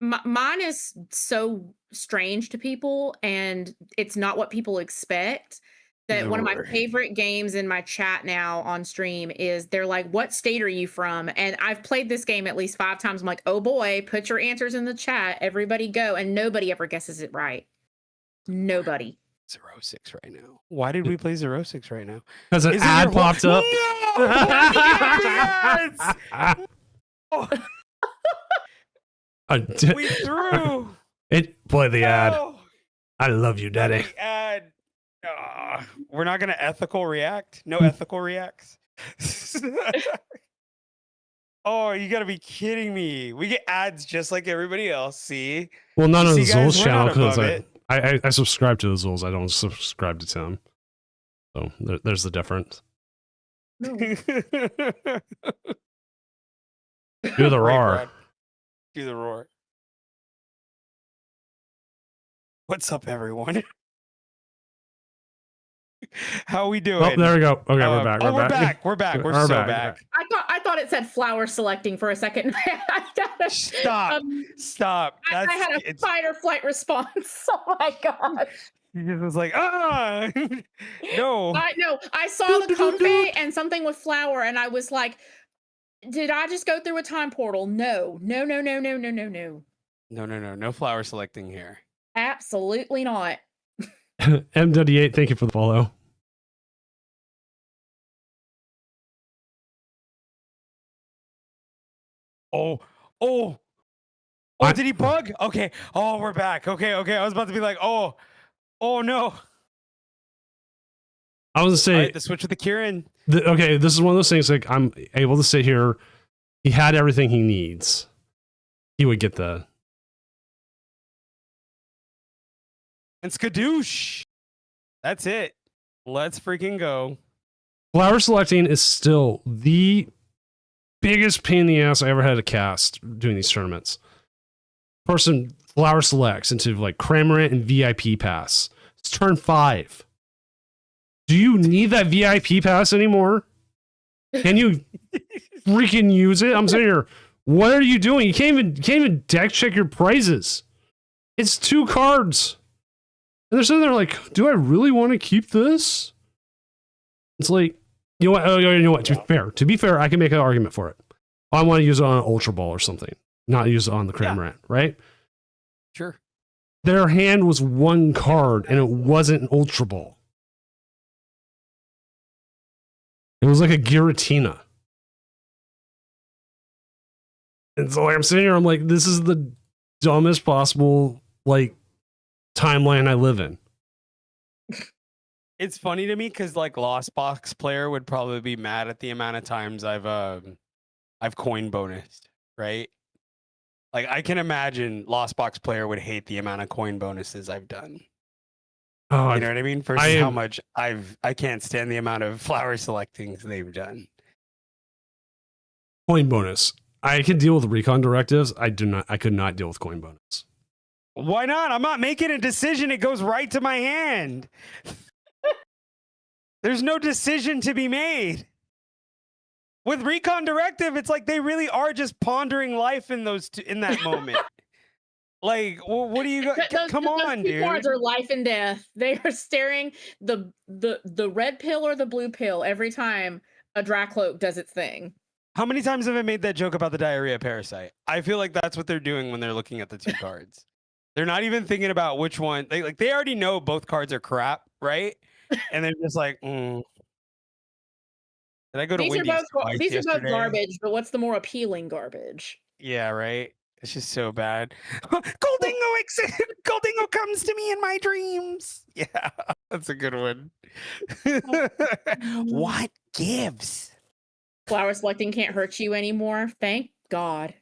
[SPEAKER 2] Mine is so strange to people, and it's not what people expect. That one of my
[SPEAKER 3] Lord.
[SPEAKER 2] favorite games in my chat now on stream is they're like, "What state are you from?" And I've played this game at least 5 times. I'm like, "Oh boy, put your answers in the chat. Everybody go," and nobody ever guesses it right. Nobody.
[SPEAKER 3] 06 right now. Why did we play 06 right now?
[SPEAKER 1] Because an
[SPEAKER 3] Is it
[SPEAKER 1] ad
[SPEAKER 3] your whole-
[SPEAKER 1] popped up.
[SPEAKER 3] No! Oh, we threw.
[SPEAKER 1] It play the ad.
[SPEAKER 3] No.
[SPEAKER 1] I love you, Daddy.
[SPEAKER 3] The ad. We're not gonna ethical react. No ethical reacts. Oh, you gotta be kidding me. We get ads just like everybody else. See?
[SPEAKER 1] Well, none of the
[SPEAKER 3] See, guys,
[SPEAKER 1] Zul's
[SPEAKER 3] we're
[SPEAKER 1] channel
[SPEAKER 3] not
[SPEAKER 1] because
[SPEAKER 3] above
[SPEAKER 1] I subscribe to the Zul's. I don't subscribe to Tim. So there's the difference.
[SPEAKER 2] No.
[SPEAKER 1] Do the
[SPEAKER 3] Great,
[SPEAKER 1] roar.
[SPEAKER 3] Brad. Do the roar. What's up, everyone? How we doing?
[SPEAKER 1] Oh, there we go. Okay, we're back.
[SPEAKER 3] We're back. We're back. We're
[SPEAKER 1] We're
[SPEAKER 3] so
[SPEAKER 1] back.
[SPEAKER 3] back.
[SPEAKER 2] I thought it said flower selecting for a second.
[SPEAKER 3] Stop. Stop.
[SPEAKER 2] I had a fight or flight response. Oh my gosh.
[SPEAKER 3] It was like, no.
[SPEAKER 2] I saw the comfy and something with flower, and I was like, did I just go through a time portal? No. No
[SPEAKER 3] flower selecting here.
[SPEAKER 2] Absolutely not.
[SPEAKER 1] MW8, thank you for the follow.
[SPEAKER 3] Oh, Oh, did he bug? Okay. Oh, we're back. Okay. I was about to be like, oh no.
[SPEAKER 1] I was gonna
[SPEAKER 3] All
[SPEAKER 1] say
[SPEAKER 3] right, the switch with the Kieran.
[SPEAKER 1] okay, this is one of those things like I'm able to sit here. He had everything he needs. He would get the
[SPEAKER 3] And skadoosh. That's it. Let's freaking go.
[SPEAKER 1] flower selecting is still the biggest pain in the ass I ever had to cast doing these tournaments. Person flower selects into like Cramorant and VIP pass. It's turn 5. Do you need that VIP pass anymore? Can you freaking use it? I'm sitting here. What are you doing? You can't even deck check your prizes. It's 2 cards. And they're sitting there like, do I really want to keep this? It's like, you know what? Oh, you know what? To be fair, I can make an argument for it. I want to use it on an Ultra Ball or something, not use it on the Cramorant, right?
[SPEAKER 3] Sure.
[SPEAKER 1] Their hand was 1 card, and it wasn't an Ultra Ball. It was like a Giratina. And so I'm sitting here, I'm like, this is the dumbest possible like timeline I live in.
[SPEAKER 3] It's funny to me because like Lost Box player would probably be mad at the amount of times I've coin bonused, right? Like I can imagine Lost Box player would hate the amount of coin bonuses I've done.
[SPEAKER 1] Oh,
[SPEAKER 3] You know what I mean? Versus how much I can't stand the amount of flower selectings they've done.
[SPEAKER 1] Coin bonus. I can deal with recon directives. I could not deal with coin bonus.
[SPEAKER 3] Why not? I'm not making a decision. It goes right to my hand. There's no decision to be made. With recon directive, it's like they really are just pondering life in that moment. Like, what do you go? Come on, dude.
[SPEAKER 2] Cards are life and death. They are staring the red pill or the blue pill every time a Dracloak does its thing.
[SPEAKER 3] How many times have I made that joke about the diarrhea parasite? I feel like that's what they're doing when they're looking at the 2 cards. They're not even thinking about which one. They already know both cards are crap, right? And they're just like, Did I go to
[SPEAKER 2] These
[SPEAKER 3] Wendy's twice
[SPEAKER 2] these are both
[SPEAKER 3] yesterday?
[SPEAKER 2] garbage, but what's the more appealing garbage?
[SPEAKER 3] Yeah, right. It's just so bad. Goldingo comes to me in my dreams. Yeah, that's a good one. What gives?
[SPEAKER 2] Flower selecting can't hurt you anymore. Thank God.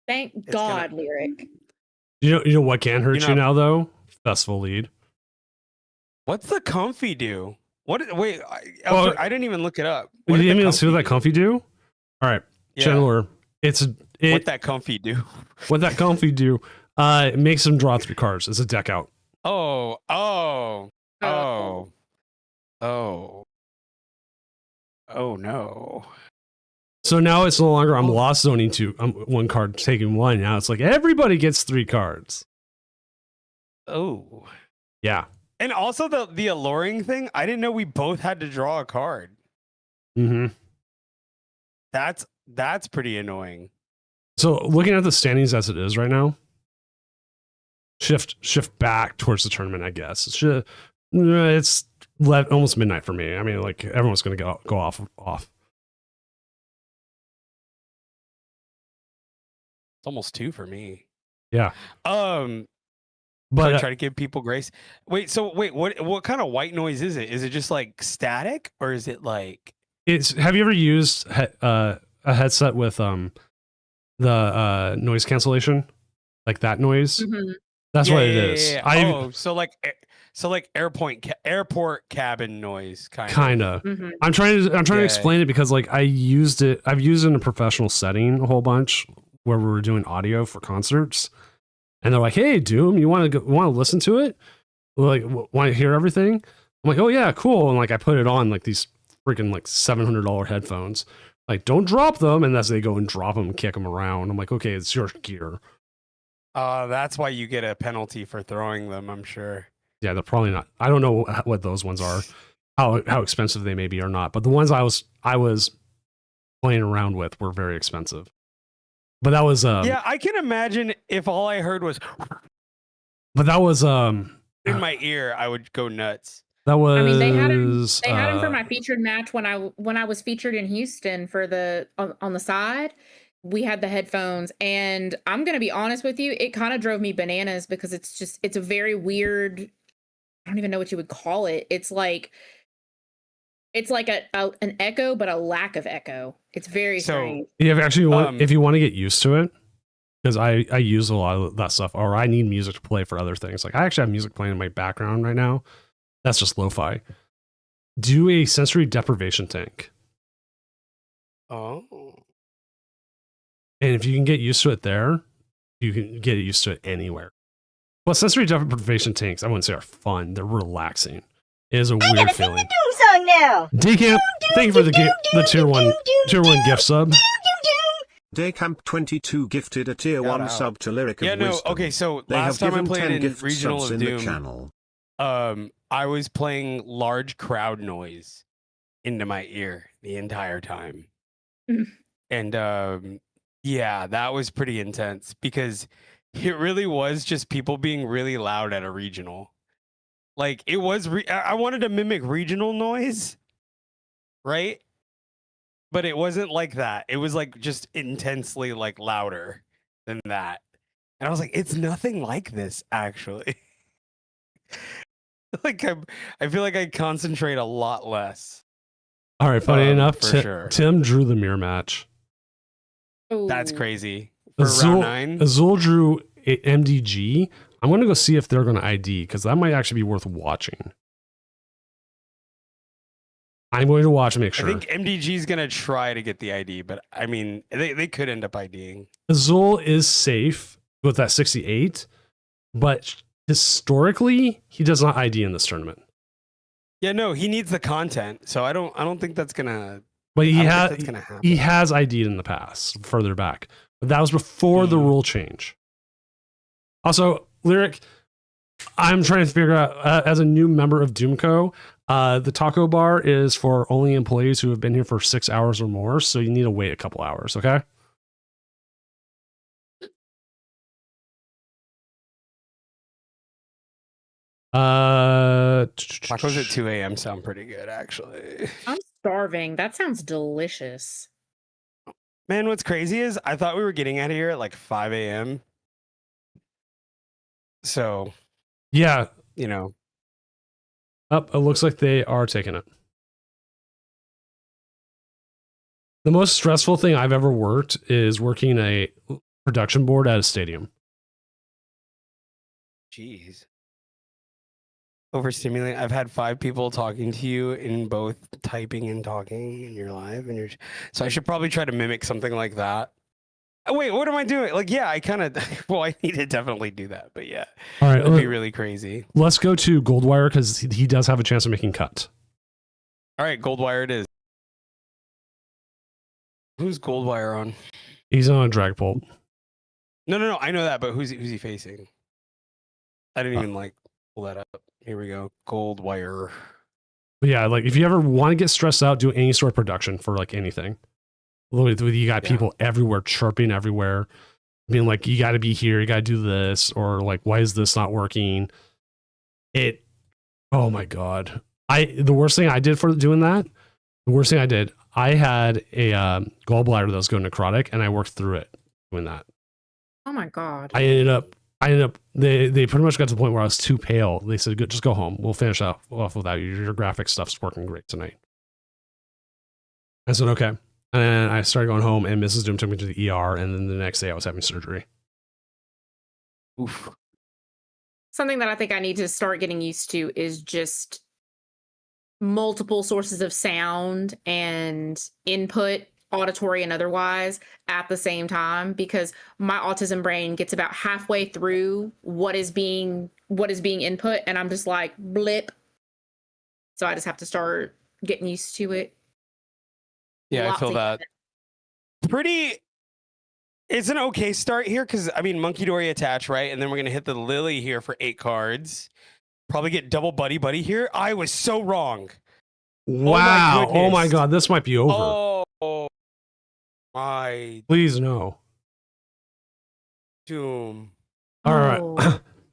[SPEAKER 2] Thank God, Lyric.
[SPEAKER 1] You know what can hurt you now though? Festival lead.
[SPEAKER 3] What's the comfy do? Wait, I didn't even look it up.
[SPEAKER 1] You didn't even see what that comfy do? All right,
[SPEAKER 3] yeah.
[SPEAKER 1] Chandler.
[SPEAKER 3] What that comfy do?
[SPEAKER 1] What that comfy do? It makes them draw 3 cards. It's a deck out.
[SPEAKER 3] Oh no.
[SPEAKER 1] So now it's no longer I'm lost zoning 1 card, taking 1. Now it's like everybody gets 3 cards.
[SPEAKER 3] Oh.
[SPEAKER 1] Yeah.
[SPEAKER 3] And also the alluring thing, I didn't know we both had to draw a card.
[SPEAKER 1] Mm-hmm.
[SPEAKER 3] That's pretty annoying.
[SPEAKER 1] So looking at the standings as it is right now, shift back towards the tournament, I guess. It's almost midnight for me. I mean, like everyone's going to go off.
[SPEAKER 3] It's almost 2 for me.
[SPEAKER 1] Yeah.
[SPEAKER 3] But I try to give people grace. Wait, what kind of white noise is it? Is it just like static, or is it like?
[SPEAKER 1] Have you ever used a headset with the noise cancellation, like that noise?
[SPEAKER 2] Mm-hmm.
[SPEAKER 1] That's what it is.
[SPEAKER 3] Yeah. So like airport cabin noise
[SPEAKER 1] kind of. Mm-hmm. I'm trying to explain it because like I've used it in a professional setting a whole bunch where we were doing audio for concerts, and they're like, "Hey, Doom, you want to listen to it? Like, want to hear everything?" I'm like, "Oh yeah, cool." And like I put it on like these freaking like $700 headphones. Like, don't drop them, and as they go and drop them and kick them around, I'm like, okay, it's your gear.
[SPEAKER 3] That's why you get a penalty for throwing them, I'm sure.
[SPEAKER 1] Yeah, they're probably not. I don't know what those ones are, how expensive they may be or not. But the ones I was playing around with were very expensive. But that was
[SPEAKER 3] yeah, I can imagine if all I heard was.
[SPEAKER 1] But that was
[SPEAKER 3] in my ear, I would go nuts.
[SPEAKER 1] That was.
[SPEAKER 2] I mean, they had him for my featured match when I was featured in Houston for on the side. we had the headphones, and I'm gonna be honest with you, it kind of drove me bananas because it's a very weird. I don't even know what you would call it. It's like an echo, but a lack of echo. It's very strange.
[SPEAKER 1] Yeah, if you want to get used to it, because I use a lot of that stuff, or I need music to play for other things. Like I actually have music playing in my background right now. That's just lo-fi. Do a sensory deprivation tank.
[SPEAKER 3] Oh.
[SPEAKER 1] And if you can get used to it there, you can get used to it anywhere. Well, sensory deprivation tanks, I wouldn't say are fun. They're relaxing. It is a weird feeling.
[SPEAKER 4] Doom song now.
[SPEAKER 1] Decamp, thank you for the tier one gift sub.
[SPEAKER 5] Daycamp 22 gifted a tier 1 sub to Lyric of Wisdom.
[SPEAKER 3] Okay, so
[SPEAKER 5] They
[SPEAKER 3] last
[SPEAKER 5] have
[SPEAKER 3] time I
[SPEAKER 5] given 10
[SPEAKER 3] played in
[SPEAKER 5] gift
[SPEAKER 3] Regional
[SPEAKER 5] subs
[SPEAKER 3] of
[SPEAKER 5] in the
[SPEAKER 3] Doom,
[SPEAKER 5] channel.
[SPEAKER 3] I was playing large crowd noise into my ear the entire time. And yeah, that was pretty intense because it really was just people being really loud at a regional. Like it was, I wanted to mimic regional noise, right? But it wasn't like that. It was like just intensely like louder than that. And I was like, it's nothing like this actually. Like I feel like I concentrate a lot less.
[SPEAKER 1] All right, funny enough,
[SPEAKER 3] for sure.
[SPEAKER 1] Tim drew the mirror match.
[SPEAKER 3] That's
[SPEAKER 2] Ooh.
[SPEAKER 3] crazy. For round 9.
[SPEAKER 1] Azul drew a MDG. I'm going to go see if they're going to ID because that might actually be worth watching. I'm going to watch and make sure.
[SPEAKER 3] I think MDG is going to try to get the ID, but I mean, they could end up IDing.
[SPEAKER 1] Azul is safe with that 68, but historically, he does not ID in this tournament.
[SPEAKER 3] Yeah, no, he needs the content, so I don't think that's gonna.
[SPEAKER 1] But he
[SPEAKER 3] he
[SPEAKER 1] has ID'd in the past, further back. But that was before the rule change. Also, Lyric, I'm trying to figure out, as a new member of Doomco, the taco bar is for only employees who have been here for 6 hours or more, so you need to wait a couple hours, okay?
[SPEAKER 3] Tacos at 2 a.m. sound pretty good, actually.
[SPEAKER 2] I'm starving. That sounds delicious.
[SPEAKER 3] Man, what's crazy is I thought we were getting out of here at like 5 a.m. So,
[SPEAKER 1] yeah,
[SPEAKER 3] you know.
[SPEAKER 1] It looks like they are taking it. The most stressful thing I've ever worked is working a production board at a stadium.
[SPEAKER 3] Jeez. Overstimulating. I've had 5 people talking to you in both typing and talking in your live, and so I should probably try to mimic something like that. Oh, wait, what am I doing? Like, yeah, I kind of, well, I need to definitely do that, but yeah.
[SPEAKER 1] All right.
[SPEAKER 3] That'd be really crazy.
[SPEAKER 1] Let's go to Goldwire because he does have a chance of making cut.
[SPEAKER 3] All right, Goldwire it is. Who's Goldwire on?
[SPEAKER 1] He's on a Dragapult.
[SPEAKER 3] No, I know that, but who's he facing? I didn't even pull that up. Here we go. Goldwire.
[SPEAKER 1] But yeah, like if you ever want to get stressed out, do any sort of production for like anything. You got people everywhere chirping everywhere, being like, you got to be here, you got to do this, or like, why is this not working? Oh my God. The worst thing I did for doing that, I had a gallbladder that was going necrotic and I worked through it doing that.
[SPEAKER 2] Oh my God.
[SPEAKER 1] I ended up, they pretty much got to the point where I was too pale. They said, just go home. We'll finish off without you. Your graphic stuff's working great tonight. I said, okay. And I started going home, and Mrs. Doom took me to the ER, and then the next day I was having surgery.
[SPEAKER 3] Oof.
[SPEAKER 2] Something that I think I need to start getting used to is just multiple sources of sound and input, auditory and otherwise, at the same time, because my autism brain gets about halfway through what is being input, and I'm just like, blip. So I just have to start getting used to it.
[SPEAKER 3] Yeah, I feel that. It's an okay start here because, I mean, Monkey Dory attach, right? And then we're going to hit the Lily here for 8 cards. Probably get double Buddy here. I was so wrong.
[SPEAKER 1] Wow. Oh my God. This might be over.
[SPEAKER 3] Oh my.
[SPEAKER 1] Please no.
[SPEAKER 3] Doom.
[SPEAKER 1] All right.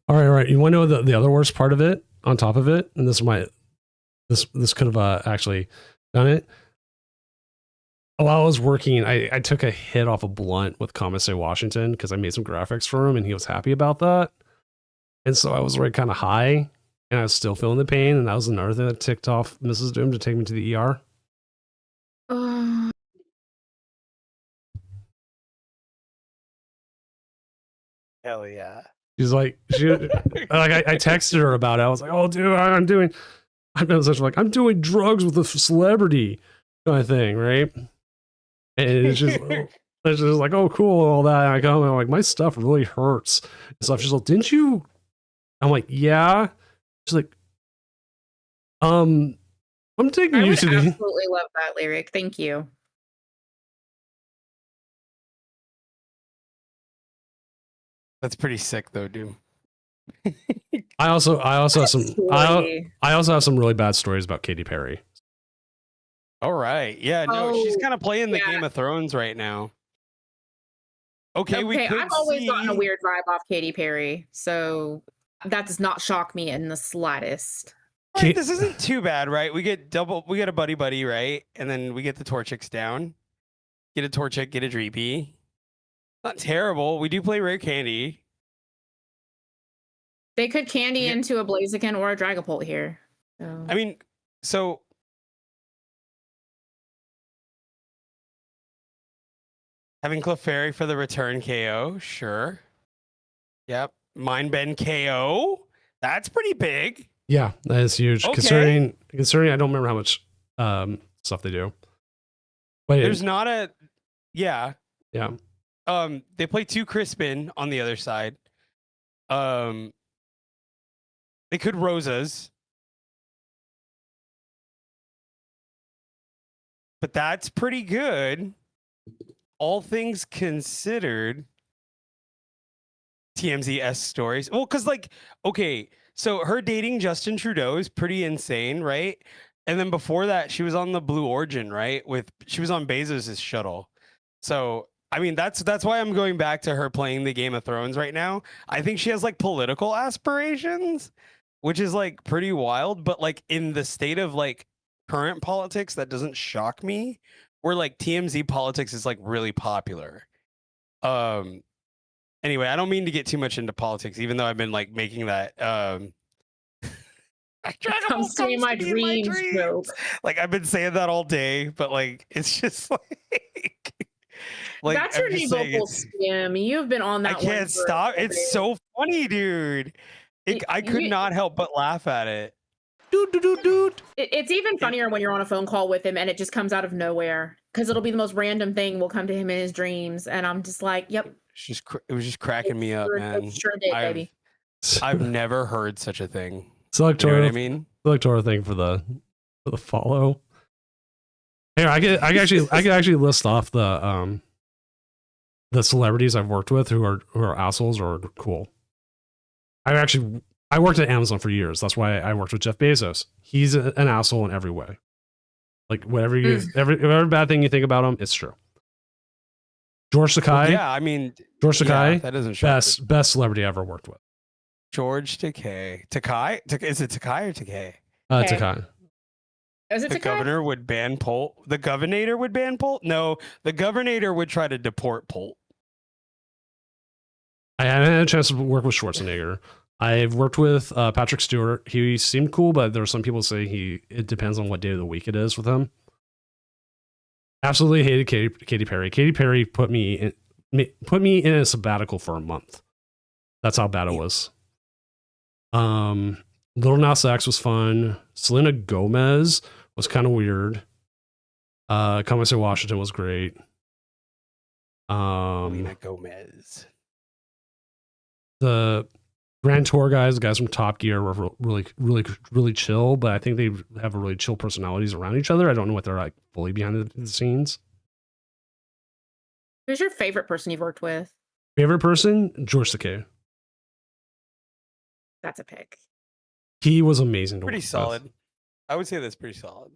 [SPEAKER 1] All right. You want to know the other worst part of it on top of it? And this could have actually done it. while I was working, I took a hit off a blunt with Commissary Washington because I made some graphics for him and he was happy about that. And so I was already kind of high and I was still feeling the pain. And that was another thing that ticked off Mrs. Doom to take me to the ER.
[SPEAKER 3] Hell yeah.
[SPEAKER 1] She's like, I texted her about it. I was like, oh, dude, I'm doing drugs with a celebrity kind of thing, right? And it's just like, oh, cool, all that. And I come, and I'm like, my stuff really hurts and stuff. She's like, didn't you? I'm like, yeah. She's like, I'm taking
[SPEAKER 2] I
[SPEAKER 1] you
[SPEAKER 2] would
[SPEAKER 1] to the.
[SPEAKER 2] absolutely love that lyric. Thank you.
[SPEAKER 3] That's pretty sick, though, dude.
[SPEAKER 1] I also have some.
[SPEAKER 2] Story.
[SPEAKER 1] I also have some really bad stories about Katy Perry.
[SPEAKER 3] All right. Yeah, no, she's
[SPEAKER 2] Oh,
[SPEAKER 3] kind of playing the
[SPEAKER 2] yeah.
[SPEAKER 3] Game of Thrones right now. Okay, we
[SPEAKER 2] Okay,
[SPEAKER 3] could
[SPEAKER 2] I've always gotten a
[SPEAKER 3] see-
[SPEAKER 2] weird vibe off Katy Perry, so that does not shock me in the slightest.
[SPEAKER 3] All right, this isn't too bad, right? We get a buddy, right? And then we get the Torchics down. Get a Torchic, get a Dreepy. Not terrible. We do play Rare Candy.
[SPEAKER 2] They could candy
[SPEAKER 3] Yeah.
[SPEAKER 2] into a Blaziken or a Dragapult here. So.
[SPEAKER 3] I mean, so having Clefairy for the return KO, sure. Yep. Mind Bend KO. That's pretty big.
[SPEAKER 1] Yeah, that is huge.
[SPEAKER 3] Okay.
[SPEAKER 1] Considering I don't remember how much stuff they do. But
[SPEAKER 3] There's not a yeah.
[SPEAKER 1] Yeah.
[SPEAKER 3] They play 2 Crispin on the other side. They could Rosas. But that's pretty good. All things considered. TMZ stories. Well, because like, okay, so her dating Justin Trudeau is pretty insane, right? And then before that, she was on the Blue Origin, right? She was on Bezos's shuttle. So I mean, that's why I'm going back to her playing the Game of Thrones right now. I think she has like political aspirations, which is like pretty wild. But like in the state of like current politics, that doesn't shock me. Where like TMZ politics is like really popular. Anyway, I don't mean to get too much into politics, even though I've been like making that
[SPEAKER 2] Comes to me in my dreams, joke.
[SPEAKER 3] like I've been saying that all day, but like it's just like
[SPEAKER 2] That's
[SPEAKER 3] I'm
[SPEAKER 2] your
[SPEAKER 3] just
[SPEAKER 2] new
[SPEAKER 3] saying
[SPEAKER 2] vocal
[SPEAKER 3] it's-
[SPEAKER 2] scam. You've been on that.
[SPEAKER 3] I can't stop. It's so funny, dude. I could not help but laugh at it.
[SPEAKER 2] It's even funnier when you're on a phone call with him and it just comes out of nowhere because it'll be the most random thing will come to him in his dreams, and I'm just like, "Yep."
[SPEAKER 3] It was just cracking me up, man.
[SPEAKER 2] It sure did, baby.
[SPEAKER 3] I've never heard such a thing.
[SPEAKER 1] Selectora,
[SPEAKER 3] You know what I mean?
[SPEAKER 1] Selectora thing for the follow. Here, I could actually list off the celebrities I've worked with who are assholes or cool. I worked at Amazon for years. That's why I worked with Jeff Bezos. He's an asshole in every way. Like whatever every bad thing you think about him, it's true. George Takei.
[SPEAKER 3] Yeah, I mean
[SPEAKER 1] George Takei.
[SPEAKER 3] that doesn't show
[SPEAKER 1] best celebrity I ever worked with.
[SPEAKER 3] George Takei. Takai? Is it Takai or Takei?
[SPEAKER 2] Okay.
[SPEAKER 1] Takei.
[SPEAKER 2] Is it
[SPEAKER 3] The
[SPEAKER 2] Takai?
[SPEAKER 3] governor would ban Polt. The governator would ban Polt? No, the governator would try to deport Polt.
[SPEAKER 1] I had a chance to work with Schwarzenegger. I've worked with Patrick Stewart. He seemed cool, but there are some people say it depends on what day of the week it is with him. Absolutely hated Katy Perry. Katy Perry put me in a sabbatical for a month. That's how bad it was. Little Nas X was fun. Selena Gomez was kind of weird. Commissary Washington was great.
[SPEAKER 3] Selena Gomez.
[SPEAKER 1] The Grand Tour guys, the guys from Top Gear, were really chill, but I think they have a really chill personalities around each other. I don't know what they're like fully behind the scenes.
[SPEAKER 2] Who's your favorite person you've worked with?
[SPEAKER 1] Favorite person? George Takei.
[SPEAKER 2] That's a pick.
[SPEAKER 1] He was amazing to
[SPEAKER 3] Pretty
[SPEAKER 1] work
[SPEAKER 3] solid.
[SPEAKER 1] with.
[SPEAKER 3] I would say that's pretty solid.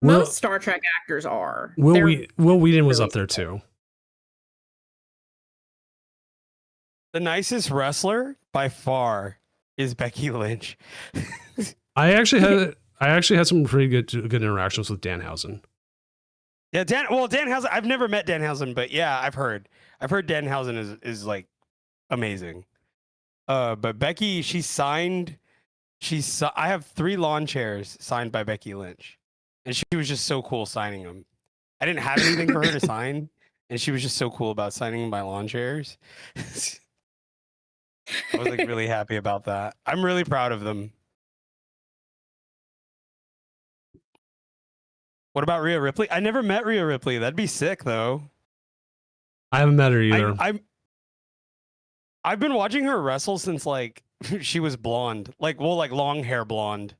[SPEAKER 2] Most Star Trek actors are.
[SPEAKER 1] Will
[SPEAKER 2] They're
[SPEAKER 1] Whedon was
[SPEAKER 2] really
[SPEAKER 1] up there too.
[SPEAKER 3] The nicest wrestler by far is Becky Lynch.
[SPEAKER 1] I actually had some pretty good interactions with Danhausen.
[SPEAKER 3] Yeah, Danhausen. I've never met Danhausen, but yeah, I've heard Danhausen is like amazing. But Becky, she signed. I have 3 lawn chairs signed by Becky Lynch, and she was just so cool signing them. I didn't have anything for her to sign, and she was just so cool about signing my lawn chairs. I was like really happy about that. I'm really proud of them. What about Rhea Ripley? I never met Rhea Ripley. That'd be sick, though.
[SPEAKER 1] I haven't met her either.
[SPEAKER 3] I've been watching her wrestle since like she was blonde, like long hair blonde.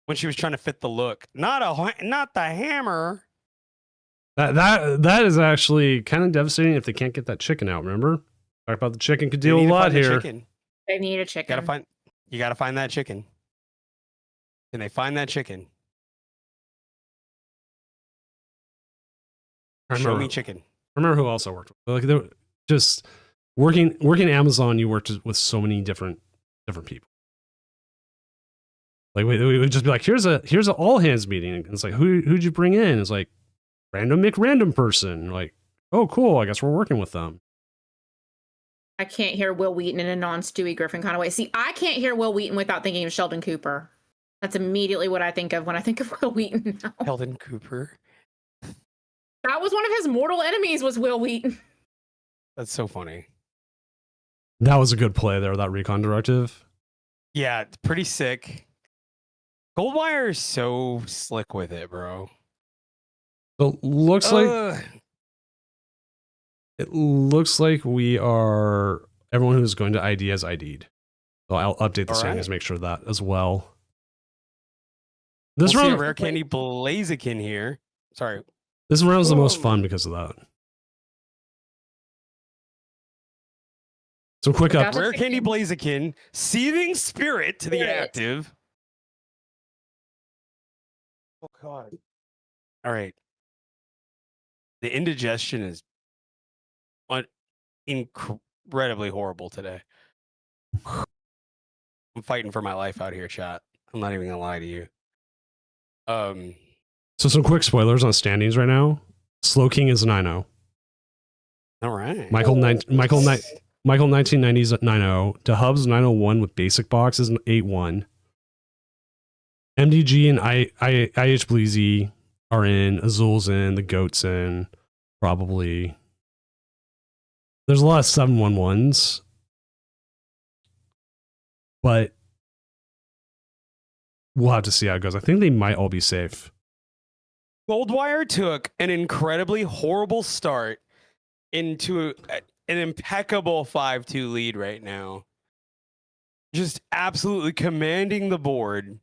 [SPEAKER 3] When she was trying to fit the look, not the hammer.
[SPEAKER 1] That is actually kind of devastating if they can't get that chicken out. Remember, talk about the chicken could do a lot here.
[SPEAKER 2] They need a chicken.
[SPEAKER 3] You gotta find that chicken. Can they find that chicken? Show me chicken.
[SPEAKER 1] Remember who else I worked with? Like, they were just working Amazon. You worked with so many different people. Like we would just be like, here's a all hands meeting. And it's like, who'd you bring in? It's like random person. Like, oh, cool. I guess we're working with them.
[SPEAKER 2] I can't hear Will Wheaton in a non-Stewie Griffin kind of way. See, I can't hear Will Wheaton without thinking of Sheldon Cooper. That's immediately what I think of when I think of Will Wheaton now.
[SPEAKER 3] Sheldon Cooper.
[SPEAKER 2] That was one of his mortal enemies, was Will Wheaton.
[SPEAKER 3] That's so funny.
[SPEAKER 1] That was a good play there, that recon directive.
[SPEAKER 3] Yeah, it's pretty sick. Goldwire is so slick with it, bro.
[SPEAKER 1] So it looks like we are everyone who's going to ID has ID'd. So I'll update the standings, make sure of that as well. This round,
[SPEAKER 3] Rare Candy Blaziken here. Sorry.
[SPEAKER 1] This round is the most fun because of that. So quick up.
[SPEAKER 3] Rare Candy Blaziken, Seething Spirit to the active. Oh god. All right. The indigestion is incredibly horrible today. I'm fighting for my life out here, chat. I'm not even gonna lie to you.
[SPEAKER 1] So some quick spoilers on standings right now. Slow King is 9-0.
[SPEAKER 3] All right.
[SPEAKER 1] Michael 1990 is at 9-0. DeHub's 901 with basic box is 8-1. MDG and IH Bleezy are in. Azul's in. The Goat's in. Probably. There's a lot of 7-1-1s. But we'll have to see how it goes. I think they might all be safe.
[SPEAKER 3] Goldwire took an incredibly horrible start into an impeccable 5-2 lead right now. Just absolutely commanding the board.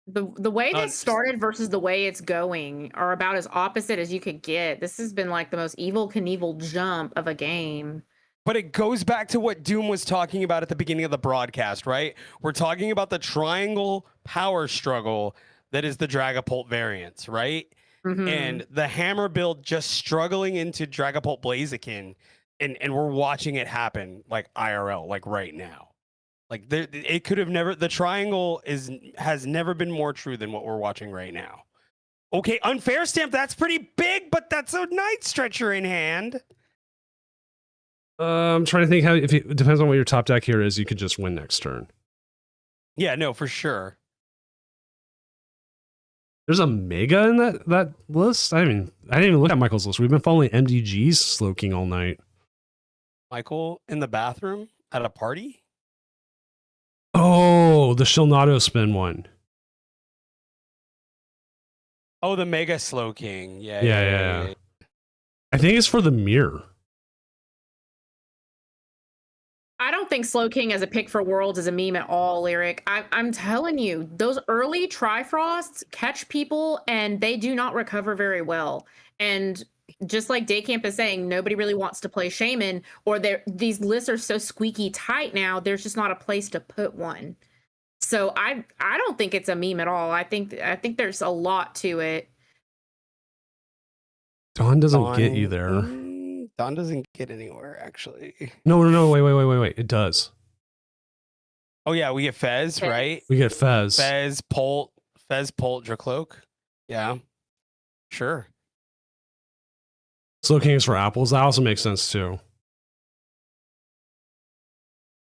[SPEAKER 2] The way this started versus the way it's going are about as opposite as you could get. This has been like the most Evil Knievel jump of a game.
[SPEAKER 3] But it goes back to what Doom was talking about at the beginning of the broadcast, right? We're talking about the triangle power struggle that is the Dragapult variants, right?
[SPEAKER 2] Mm-hmm.
[SPEAKER 3] And the hammer build just struggling into Dragapult Blaziken, and we're watching it happen like IRL, like right now. Like it could have never. The triangle has never been more true than what we're watching right now. Okay, unfair stamp. That's pretty big, but that's a Night Stretcher in hand.
[SPEAKER 1] I'm trying to think how. If it depends on what your top deck here is, you could just win next turn.
[SPEAKER 3] Yeah, no, for sure.
[SPEAKER 1] There's a mega in that list. I didn't even look at Michael's list. We've been following MDG's Slow King all night.
[SPEAKER 3] Michael in the bathroom at a party.
[SPEAKER 1] Oh, the Shilnado spin one.
[SPEAKER 3] Oh, the Mega Slow King.
[SPEAKER 1] Yeah. I think it's for the mirror.
[SPEAKER 2] I don't think Slow King as a pick for Worlds is a meme at all, Lyric. I'm telling you, those early Trifrosts catch people and they do not recover very well. And just like Daycamp is saying, nobody really wants to play Shaman, or these lists are so squeaky tight now, there's just not a place to put one. So I don't think it's a meme at all. I think there's a lot to it.
[SPEAKER 1] Dawn doesn't get you there.
[SPEAKER 3] Dawn doesn't get anywhere, actually.
[SPEAKER 1] No, wait. It does.
[SPEAKER 3] Oh yeah, we get Fez,
[SPEAKER 2] Fez.
[SPEAKER 3] right?
[SPEAKER 1] We get Fez.
[SPEAKER 3] Fez, Polt, Dracloak. Yeah, sure.
[SPEAKER 1] Slow King is for apples. That also makes sense too.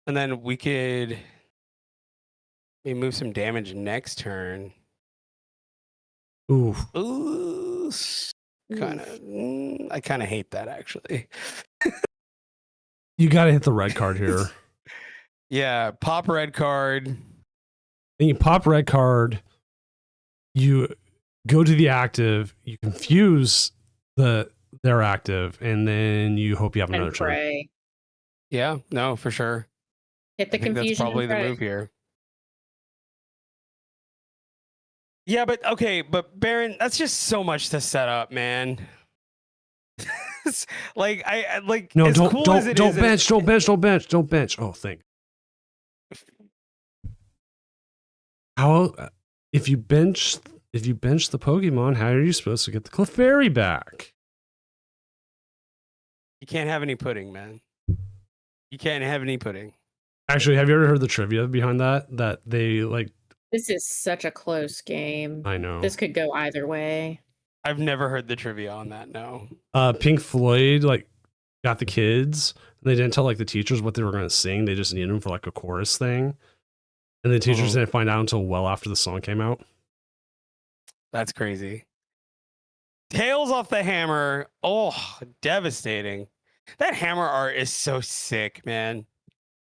[SPEAKER 3] And then we could maybe move some damage next turn.
[SPEAKER 1] Ooh.
[SPEAKER 3] Ooh, kind of. I kind of hate that actually.
[SPEAKER 1] You got to hit the red card here.
[SPEAKER 3] Yeah, pop red card.
[SPEAKER 1] And you pop red card. You go to the active. You confuse their active, and then you hope you have another
[SPEAKER 2] And
[SPEAKER 1] turn.
[SPEAKER 2] pray.
[SPEAKER 3] Yeah, no, for sure.
[SPEAKER 2] Hit the
[SPEAKER 3] I think
[SPEAKER 2] confusion.
[SPEAKER 3] that's probably
[SPEAKER 2] and
[SPEAKER 3] the
[SPEAKER 2] pray.
[SPEAKER 3] move here. Yeah, but okay, but Baron, that's just so much to set up, man. Like I like
[SPEAKER 1] No,
[SPEAKER 3] as
[SPEAKER 1] don't
[SPEAKER 3] cool
[SPEAKER 1] don't
[SPEAKER 3] as it
[SPEAKER 1] don't
[SPEAKER 3] is,
[SPEAKER 1] bench, don't bench, don't bench, don't bench. Oh, thank. How if you bench the Pokemon, how are you supposed to get the Clefairy back?
[SPEAKER 3] You can't have any pudding, man. You can't have any pudding.
[SPEAKER 1] Actually, have you ever heard the trivia behind that? That they like.
[SPEAKER 2] This is such a close game.
[SPEAKER 1] I know.
[SPEAKER 2] This could go either way.
[SPEAKER 3] I've never heard the trivia on that. No.
[SPEAKER 1] Pink Floyd like got the kids. And they didn't tell like the teachers what they were going to sing. They just needed them for like a chorus thing. And the teachers didn't find out until well after the song came out.
[SPEAKER 3] That's crazy. Tails off the hammer. Oh, devastating. That hammer art is so sick, man.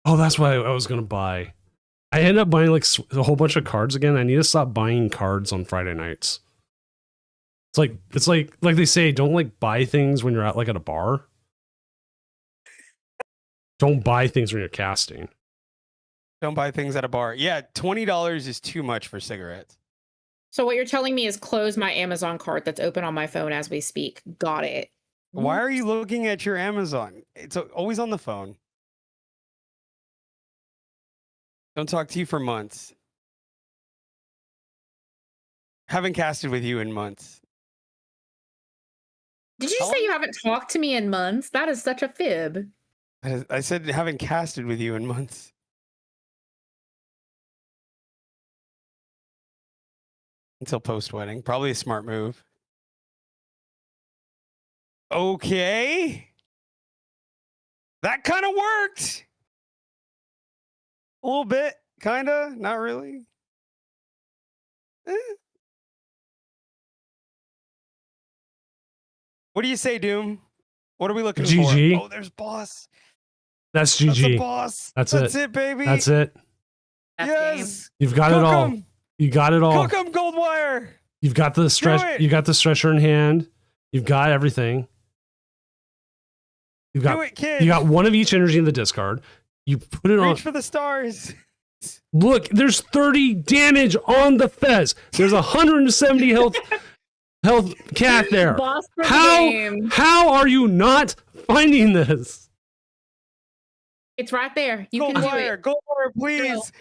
[SPEAKER 1] Oh, that's what I was going to buy. I ended up buying like a whole bunch of cards again. I need to stop buying cards on Friday nights. It's like they say, don't like buy things when you're at like at a bar. Don't buy things when you're casting.
[SPEAKER 3] Don't buy things at a bar. Yeah, $20 is too much for cigarettes.
[SPEAKER 2] So what you're telling me is close my Amazon cart that's open on my phone as we speak. Got it.
[SPEAKER 3] Why are you looking at your Amazon? It's always on the phone. Don't talk to you for months. Haven't casted with you in months.
[SPEAKER 2] Did you say you haven't talked to me in months? That is such a fib.
[SPEAKER 3] I said haven't casted with you in months. Until post-wedding. Probably a smart move. Okay. That kind of worked. A little bit. Kind of. Not really. Eh. What do you say, Doom? What are we looking
[SPEAKER 1] GG.
[SPEAKER 3] for? Oh, there's boss.
[SPEAKER 1] That's
[SPEAKER 3] That's the
[SPEAKER 1] GG.
[SPEAKER 3] boss.
[SPEAKER 1] That's
[SPEAKER 3] it, baby.
[SPEAKER 1] That's it.
[SPEAKER 2] That's
[SPEAKER 3] Yes.
[SPEAKER 1] You've got
[SPEAKER 3] Cook
[SPEAKER 1] it all.
[SPEAKER 3] 'em.
[SPEAKER 1] You got it all.
[SPEAKER 3] Cook 'em, Goldwire.
[SPEAKER 1] You've got the stretch.
[SPEAKER 3] it.
[SPEAKER 1] You got the stretcher in hand. You've got everything. You've got
[SPEAKER 3] Do it, kid.
[SPEAKER 1] you got one of each energy in the discard. You put it on.
[SPEAKER 3] Reach for the stars.
[SPEAKER 1] Look, there's 30 damage on the Fez. There's 170 health cat there.
[SPEAKER 2] Boss for the game.
[SPEAKER 1] How are you not finding this?
[SPEAKER 2] It's right there. You can do
[SPEAKER 3] Goldwire,
[SPEAKER 2] it.
[SPEAKER 3] Goldwire, please.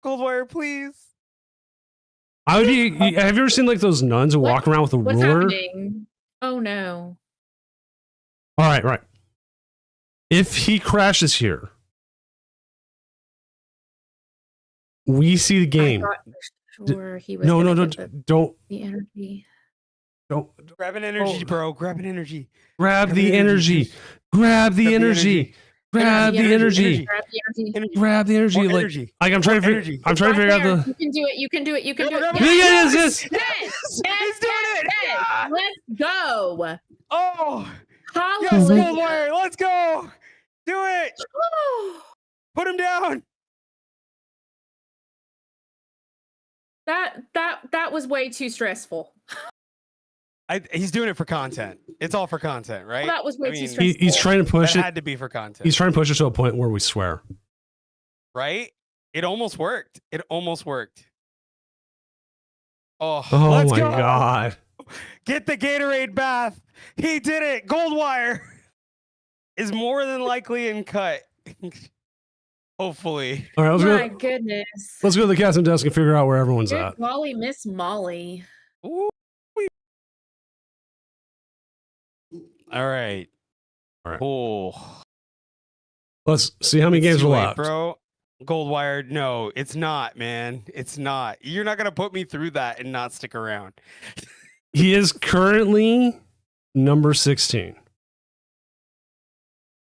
[SPEAKER 3] Goldwire, please.
[SPEAKER 1] I would be. Have you ever seen like those nuns who walk around with a
[SPEAKER 2] What's
[SPEAKER 1] ruler?
[SPEAKER 2] happening? Oh no.
[SPEAKER 1] All right, right. If he crashes here, we see the game.
[SPEAKER 2] I thought for sure he was
[SPEAKER 1] No,
[SPEAKER 2] gonna get
[SPEAKER 1] don't.
[SPEAKER 2] the energy.
[SPEAKER 1] Don't
[SPEAKER 3] Grab an energy, bro. Grab an energy.
[SPEAKER 1] grab the energy. Grab the energy. Grab the energy.
[SPEAKER 2] Grab the energy.
[SPEAKER 1] Grab the energy.
[SPEAKER 3] More
[SPEAKER 1] Like
[SPEAKER 3] energy.
[SPEAKER 1] I'm trying to
[SPEAKER 3] energy.
[SPEAKER 1] I'm trying to figure out
[SPEAKER 2] Right there.
[SPEAKER 1] the.
[SPEAKER 2] You can do it. You can do it. You can do it.
[SPEAKER 3] Grab it.
[SPEAKER 1] Yes,
[SPEAKER 2] Yes.
[SPEAKER 1] yes.
[SPEAKER 3] He's doing it.
[SPEAKER 2] Yes. Let's go.
[SPEAKER 3] Oh, yes,
[SPEAKER 2] Hallelujah.
[SPEAKER 3] Goldwire. Let's go. Do it. Put him down.
[SPEAKER 2] That was way too stressful.
[SPEAKER 3] He's doing it for content. It's all for content, right?
[SPEAKER 2] That was way
[SPEAKER 3] I
[SPEAKER 2] too
[SPEAKER 3] mean,
[SPEAKER 2] stressful.
[SPEAKER 1] He's trying to push
[SPEAKER 3] that
[SPEAKER 1] it.
[SPEAKER 3] had to be for content,
[SPEAKER 1] He's trying to push it to a point where we swear.
[SPEAKER 3] right? It almost worked. It almost worked. Oh,
[SPEAKER 1] Oh
[SPEAKER 3] let's
[SPEAKER 1] my
[SPEAKER 3] go.
[SPEAKER 1] god.
[SPEAKER 3] Get the Gatorade bath. He did it. Goldwire is more than likely in cut. Hopefully.
[SPEAKER 1] All right,
[SPEAKER 2] My goodness.
[SPEAKER 1] let's go to the casting desk and figure out where everyone's
[SPEAKER 2] Good
[SPEAKER 1] at.
[SPEAKER 2] golly, Miss Molly.
[SPEAKER 3] Ooh. All right.
[SPEAKER 1] All right.
[SPEAKER 3] Oh,
[SPEAKER 1] Let's see how many games
[SPEAKER 3] too
[SPEAKER 1] are
[SPEAKER 3] late,
[SPEAKER 1] left.
[SPEAKER 3] bro. Gold wired. No, it's not, man. It's not. You're not gonna put me through that and not stick around.
[SPEAKER 1] He is currently number 16.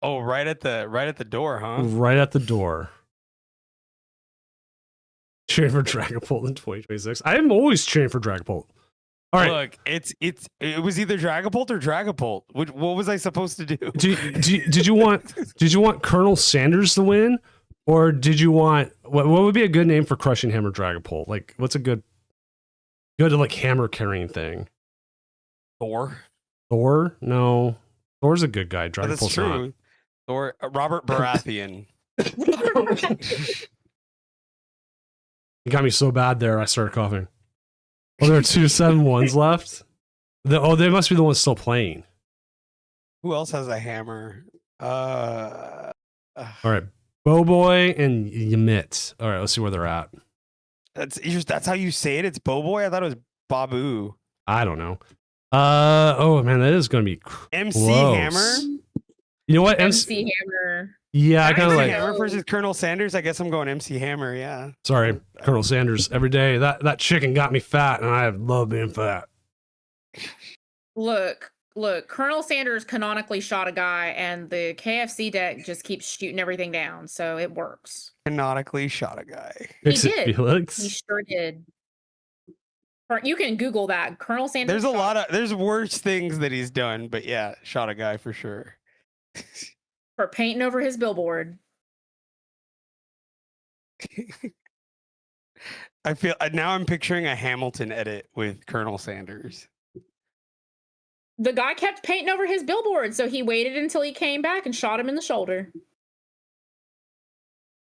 [SPEAKER 3] Oh, right at the door, huh?
[SPEAKER 1] Right at the door. Train for Dragapult in 2026. I am always training for Dragapult. All right.
[SPEAKER 3] Look, it was either Dragapult or Dragapult. What was I supposed to do?
[SPEAKER 1] Did you want Colonel Sanders to win, or did you want what would be a good name for Crushing Hammer Dragapult? Like, what's a good like hammer carrying thing?
[SPEAKER 3] Thor.
[SPEAKER 1] Thor? No, Thor's a good guy.
[SPEAKER 3] Oh,
[SPEAKER 1] Dragapult's
[SPEAKER 3] that's true. Thor. Robert Baratheon.
[SPEAKER 1] You got me so bad there, I started coughing. Oh, there are 2 7-1s left. They must be the ones still playing.
[SPEAKER 3] Who else has a hammer?
[SPEAKER 1] All right, Bowboy and Ymit. All right, let's see where they're at.
[SPEAKER 3] That's how you say it. It's Bowboy. I thought it was Babu.
[SPEAKER 1] I don't know. Oh man, that is going to be
[SPEAKER 3] MC
[SPEAKER 1] close.
[SPEAKER 3] Hammer.
[SPEAKER 1] You know what?
[SPEAKER 2] MC Hammer.
[SPEAKER 1] Yeah, I kind of
[SPEAKER 3] MC
[SPEAKER 1] like.
[SPEAKER 3] Hammer versus Colonel Sanders. I guess I'm going MC Hammer. Yeah.
[SPEAKER 1] Sorry, Colonel Sanders. Every day that chicken got me fat, and I love being fat.
[SPEAKER 2] Look, Colonel Sanders canonically shot a guy, and the KFC deck just keeps shooting everything down, so it works.
[SPEAKER 3] Canonically shot a guy.
[SPEAKER 2] He
[SPEAKER 1] Fix it,
[SPEAKER 2] did.
[SPEAKER 1] Felix.
[SPEAKER 2] He sure did. You can Google that. Colonel Sanders.
[SPEAKER 3] There's worse things that he's done, but yeah, shot a guy for sure.
[SPEAKER 2] For painting over his billboard.
[SPEAKER 3] I feel now I'm picturing a Hamilton edit with Colonel Sanders.
[SPEAKER 2] The guy kept painting over his billboard, so he waited until he came back and shot him in the shoulder.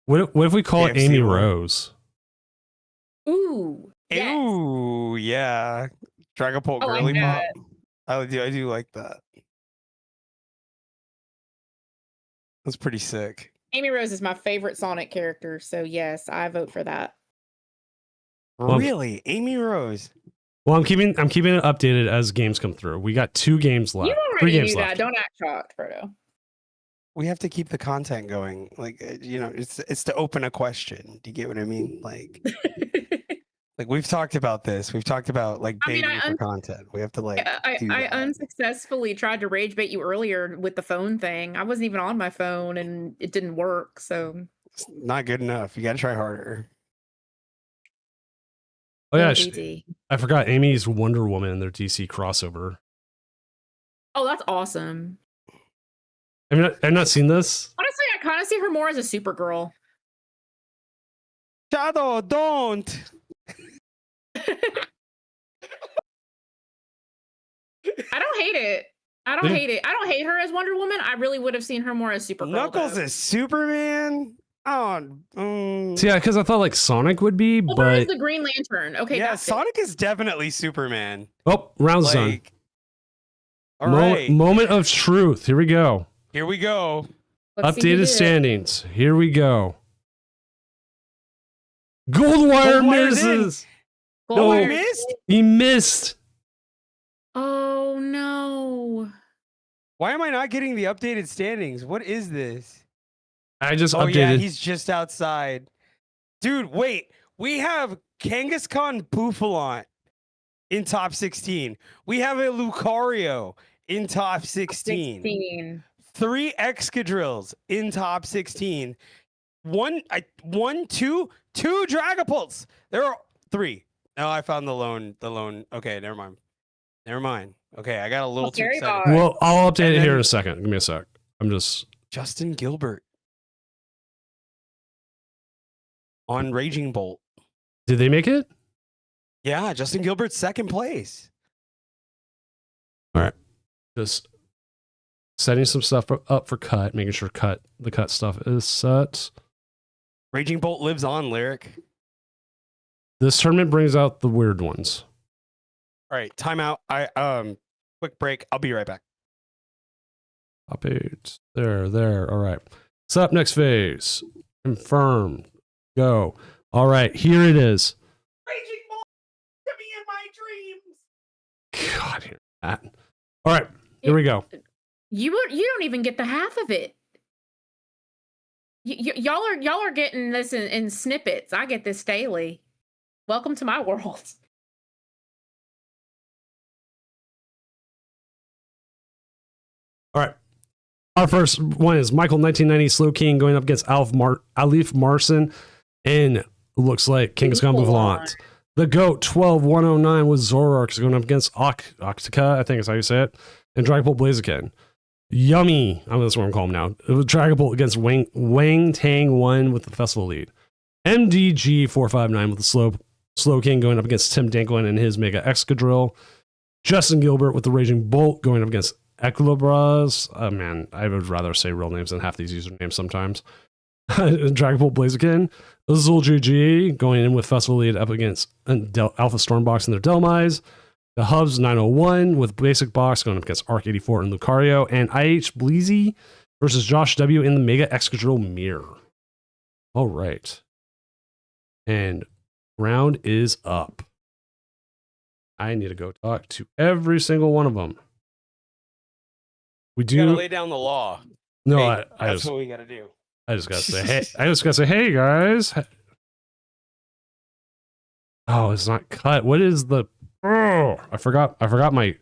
[SPEAKER 1] What if we call it
[SPEAKER 3] KFC
[SPEAKER 1] Amy
[SPEAKER 3] one.
[SPEAKER 1] Rose?
[SPEAKER 2] Ooh. Yes.
[SPEAKER 3] Ooh, yeah. Dragapult
[SPEAKER 2] I like
[SPEAKER 3] girly pop.
[SPEAKER 2] that.
[SPEAKER 3] I do like that. That's pretty sick.
[SPEAKER 2] Amy Rose is my favorite Sonic character, so yes, I vote for that.
[SPEAKER 1] Well,
[SPEAKER 3] Really? Amy Rose.
[SPEAKER 1] Well, I'm keeping it updated as games come through. We got 2 games left.
[SPEAKER 2] You
[SPEAKER 1] 3
[SPEAKER 2] already
[SPEAKER 1] games
[SPEAKER 2] knew
[SPEAKER 1] left.
[SPEAKER 2] that. Don't act shocked, Frodo.
[SPEAKER 3] We have to keep the content going. Like, it's to open a question. Do you get what I mean? Like we've talked about this. We've talked about like
[SPEAKER 2] I mean,
[SPEAKER 3] begging for content. We have to like do
[SPEAKER 2] I
[SPEAKER 3] that.
[SPEAKER 2] unsuccessfully tried to rage bait you earlier with the phone thing. I wasn't even on my phone and it didn't work. So
[SPEAKER 3] It's not good enough. You got to try harder.
[SPEAKER 1] Oh yeah,
[SPEAKER 2] DD.
[SPEAKER 1] I forgot Amy's Wonder Woman in their DC crossover.
[SPEAKER 2] Oh, that's awesome.
[SPEAKER 1] I've not seen this.
[SPEAKER 2] Honestly, I kind of see her more as a Supergirl.
[SPEAKER 3] Shadow, don't.
[SPEAKER 2] I don't hate it. I don't hate it. I don't hate her as Wonder Woman. I really would have seen her more as Supergirl.
[SPEAKER 3] Knuckles
[SPEAKER 2] though.
[SPEAKER 3] is Superman. Oh,
[SPEAKER 1] So yeah, because I thought like Sonic would be,
[SPEAKER 2] Well, there is
[SPEAKER 1] but
[SPEAKER 2] the Green Lantern. Okay,
[SPEAKER 3] yeah,
[SPEAKER 2] that's it.
[SPEAKER 3] Sonic is definitely Superman.
[SPEAKER 1] oh, round's done.
[SPEAKER 3] Like, all right,
[SPEAKER 1] Moment of truth. Here we go.
[SPEAKER 3] here we go.
[SPEAKER 2] Let's see who
[SPEAKER 1] Updated
[SPEAKER 2] did it.
[SPEAKER 1] standings. Here we go. Goldwire
[SPEAKER 3] Goldwire's in.
[SPEAKER 1] misses.
[SPEAKER 2] Goldwire
[SPEAKER 1] No.
[SPEAKER 2] did
[SPEAKER 3] Missed?
[SPEAKER 2] it.
[SPEAKER 1] He missed.
[SPEAKER 2] Oh no.
[SPEAKER 3] Why am I not getting the updated standings? What is this?
[SPEAKER 1] I just
[SPEAKER 3] Oh yeah,
[SPEAKER 1] updated.
[SPEAKER 3] he's just outside. Dude, wait. We have Kangaskhan Buffalant in top 16. We have a Lucario in top 16.
[SPEAKER 2] 16.
[SPEAKER 3] 3 Excadrills in top 16. Two Dragapults. There are 3. No, I found the lone. Okay, never mind. Okay, I got a little too
[SPEAKER 2] Scary
[SPEAKER 3] excited.
[SPEAKER 2] Boy.
[SPEAKER 1] Well, I'll update
[SPEAKER 3] And
[SPEAKER 1] it here
[SPEAKER 3] then-
[SPEAKER 1] in a second. Give me a sec. I'm just.
[SPEAKER 3] Justin Gilbert on Raging Bolt.
[SPEAKER 1] Did they make it?
[SPEAKER 3] Yeah, Justin Gilbert's second place.
[SPEAKER 1] Just setting some stuff up for cut, making sure the cut stuff is set.
[SPEAKER 3] Raging Bolt lives on, Lyric.
[SPEAKER 1] This tournament brings out the weird ones.
[SPEAKER 3] All right, timeout. Quick break. I'll be right back.
[SPEAKER 1] Updates. There. All right. What's up? Next phase. Confirm. Go. All right. Here it is.
[SPEAKER 3] Raging Bolt, to me in my dreams.
[SPEAKER 1] God, hear that. All right. Here we go.
[SPEAKER 2] You don't even get the half of it. Y'all are getting this in snippets. I get this daily. Welcome to my world.
[SPEAKER 1] All right. Our first one is Michael 1990 Slow King going up against Alif Marson, and looks like Kangaskhan Boufflant. The GOAT 12109 with Zoroark going up against Octica, I think is how you say it, and Dragapult Blaziken. Yummy, that's what I'm calling him now. It was Dragapult against Wang Tang 1 with the festival lead. MDG 459 with the Slow King going up against Tim Danklin and his Mega Excadrill. Justin Gilbert with the Raging Bolt going up against Equilibras. Man, I would rather say real names than half these usernames sometimes. Dragapult Blaziken. Azul GG going in with Festival lead up against Alpha Stormbox and their Delmise. The Hubs 901 with Basic Box going up against Arc 84 and Lucario. And IH Bleezy versus Josh W in the Mega Excadrill Mirror. All right. And round is up. I need to go talk to every single one of them. We do
[SPEAKER 3] gotta lay down the law.
[SPEAKER 1] No,
[SPEAKER 3] hey,
[SPEAKER 1] I
[SPEAKER 3] that's
[SPEAKER 1] just
[SPEAKER 3] what we gotta do.
[SPEAKER 1] I just gotta say hey. I just gotta say hey guys. Oh, it's not cut. What is the? Oh, I forgot my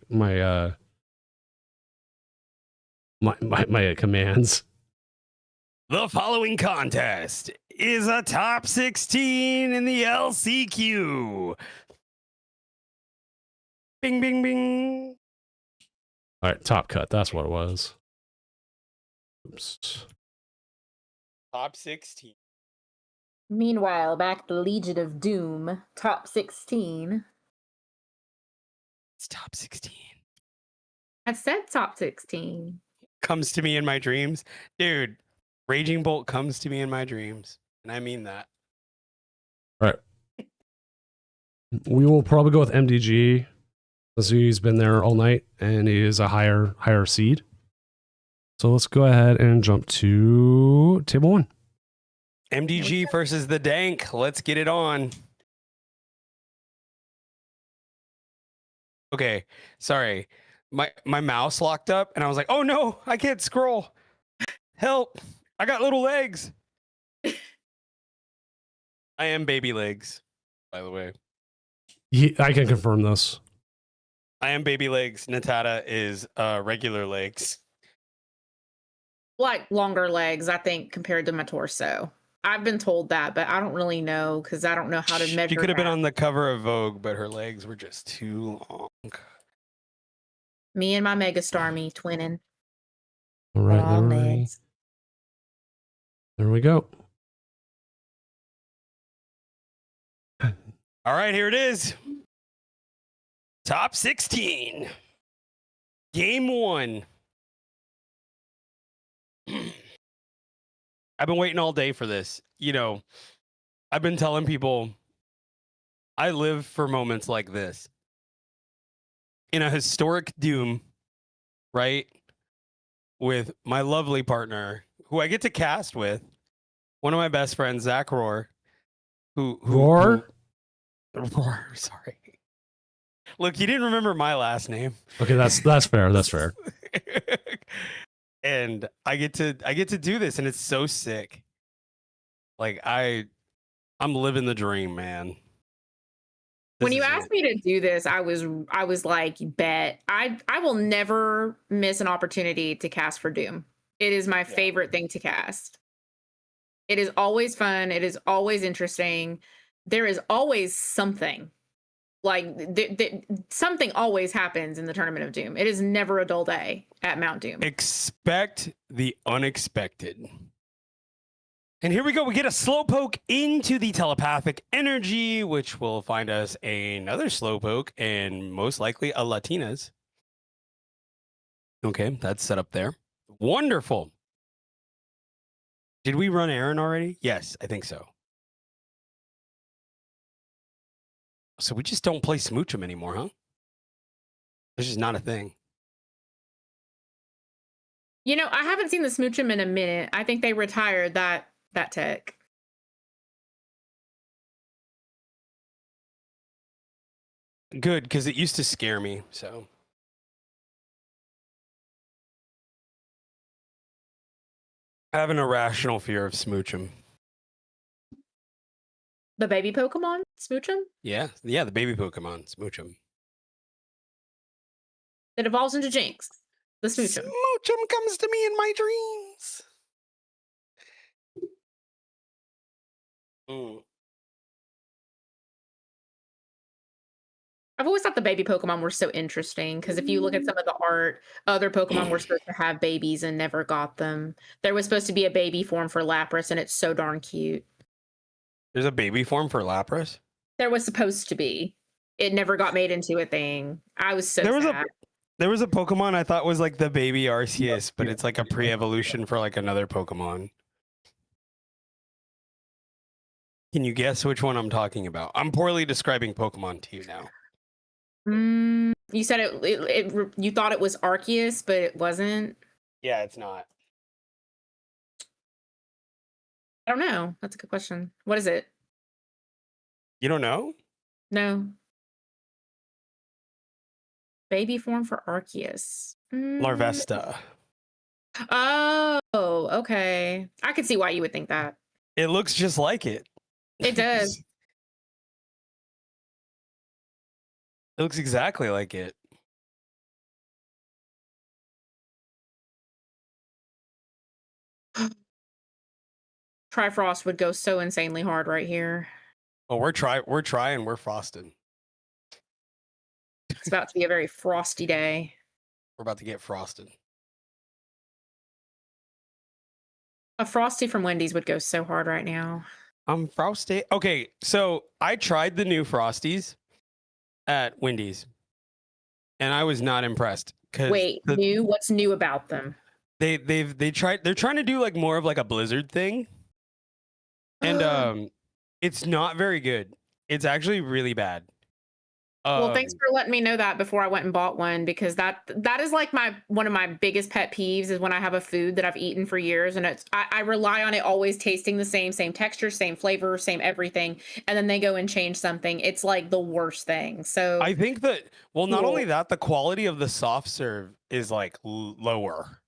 [SPEAKER 1] commands.
[SPEAKER 3] The following contest is a top 16 in the LCQ. Bing, bing, bing.
[SPEAKER 1] All right, top cut. That's what it was. Oops.
[SPEAKER 3] Top 16.
[SPEAKER 2] Meanwhile, back at the Legion of Doom, top 16.
[SPEAKER 3] It's top 16.
[SPEAKER 2] I said top 16.
[SPEAKER 3] Comes to me in my dreams. Dude, Raging Bolt comes to me in my dreams. And I mean that.
[SPEAKER 1] All right. We will probably go with MDG. Since he's been there all night and he is a higher seed. So let's go ahead and jump to table 1.
[SPEAKER 3] MDG versus the Dank. Let's get it on. Okay, sorry. My mouse locked up and I was like, oh no, I can't scroll. Help. I got little legs. I am baby legs, by the way.
[SPEAKER 1] I can confirm this.
[SPEAKER 3] I am baby legs. Natada is regular legs.
[SPEAKER 2] Like longer legs, I think, compared to my torso. I've been told that, but I don't really know because I don't know how to measure.
[SPEAKER 3] She could have been
[SPEAKER 2] that.
[SPEAKER 3] on the cover of Vogue, but her legs were just too long.
[SPEAKER 2] Me and my Megastar me twinning.
[SPEAKER 1] All right,
[SPEAKER 2] Long legs.
[SPEAKER 1] There we go.
[SPEAKER 3] All right, here it is. Top 16. Game 1. I've been waiting all day for this. You know, I've been telling people I live for moments like this. In a historic Doom, right? With my lovely partner, who I get to cast with, one of my best friends, Zach Rohr,
[SPEAKER 1] Rohr?
[SPEAKER 3] Rohr, sorry. Look, you didn't remember my last name.
[SPEAKER 1] Okay, that's fair. That's fair.
[SPEAKER 3] And I get to do this, and it's so sick. Like I'm living the dream, man.
[SPEAKER 2] When you asked me to do this, I was like, bet. I will never miss an opportunity to cast for Doom. It is my favorite thing to cast. It is always fun. It is always interesting. There is always something. Like something always happens in the Tournament of Doom. It is never a dull day at Mount Doom.
[SPEAKER 3] Expect the unexpected. And here we go. We get a Slowpoke into the telepathic energy, which will find us another Slowpoke and most likely a Latinas. Okay, that's set up there. Wonderful. Did we run Aaron already? Yes, I think so. So we just don't play Smoochum anymore, huh? This is not a thing.
[SPEAKER 2] You know, I haven't seen the Smoochum in a minute. I think they retired that tech.
[SPEAKER 3] Good, because it used to scare me, so. I have an irrational fear of Smoochum.
[SPEAKER 2] The baby Pokemon? Smoochum?
[SPEAKER 3] Yeah, the baby Pokemon, Smoochum.
[SPEAKER 2] That evolves into Jinx. The Smoochum.
[SPEAKER 3] Smoochum comes to me in my dreams.
[SPEAKER 2] I've always thought the baby Pokemon were so interesting because if you look at some of the art, other Pokemon were supposed to have babies and never got them. There was supposed to be a baby form for Lapras, and it's so darn cute.
[SPEAKER 3] There's a baby form for Lapras?
[SPEAKER 2] There was supposed to be. It never got made into a thing. I was so sad.
[SPEAKER 3] There was a Pokemon I thought was like the baby Arceus, but it's like a pre-evolution for like another Pokemon. Can you guess which one I'm talking about? I'm poorly describing Pokemon to you now.
[SPEAKER 2] You said you thought it was Arceus, but it wasn't.
[SPEAKER 3] Yeah, it's not.
[SPEAKER 2] I don't know. That's a good question. What is it?
[SPEAKER 3] You don't know?
[SPEAKER 2] No. Baby form for Arceus.
[SPEAKER 3] Larvesta.
[SPEAKER 2] Oh, okay. I could see why you would think that.
[SPEAKER 3] It looks just like it.
[SPEAKER 2] It does.
[SPEAKER 3] It looks exactly like it.
[SPEAKER 2] Trifrost would go so insanely hard right here.
[SPEAKER 3] Oh, we're trying, we're frosted.
[SPEAKER 2] It's about to be a very frosty day.
[SPEAKER 3] We're about to get frosted.
[SPEAKER 2] A Frosty from Wendy's would go so hard right now.
[SPEAKER 3] I'm frosty. Okay, so I tried the new Frosties at Wendy's, and I was not impressed.
[SPEAKER 2] Wait, new? What's new about them?
[SPEAKER 3] They're trying to do like more of like a Blizzard thing, and it's not very good. It's actually really bad.
[SPEAKER 2] Well, thanks for letting me know that before I went and bought one, because that is like one of my biggest pet peeves is when I have a food that I've eaten for years and I rely on it always tasting the same texture, same flavor, same everything, and then they go and change something. It's like the worst thing. So
[SPEAKER 3] I think that not only that, the quality of the soft serve is like lower,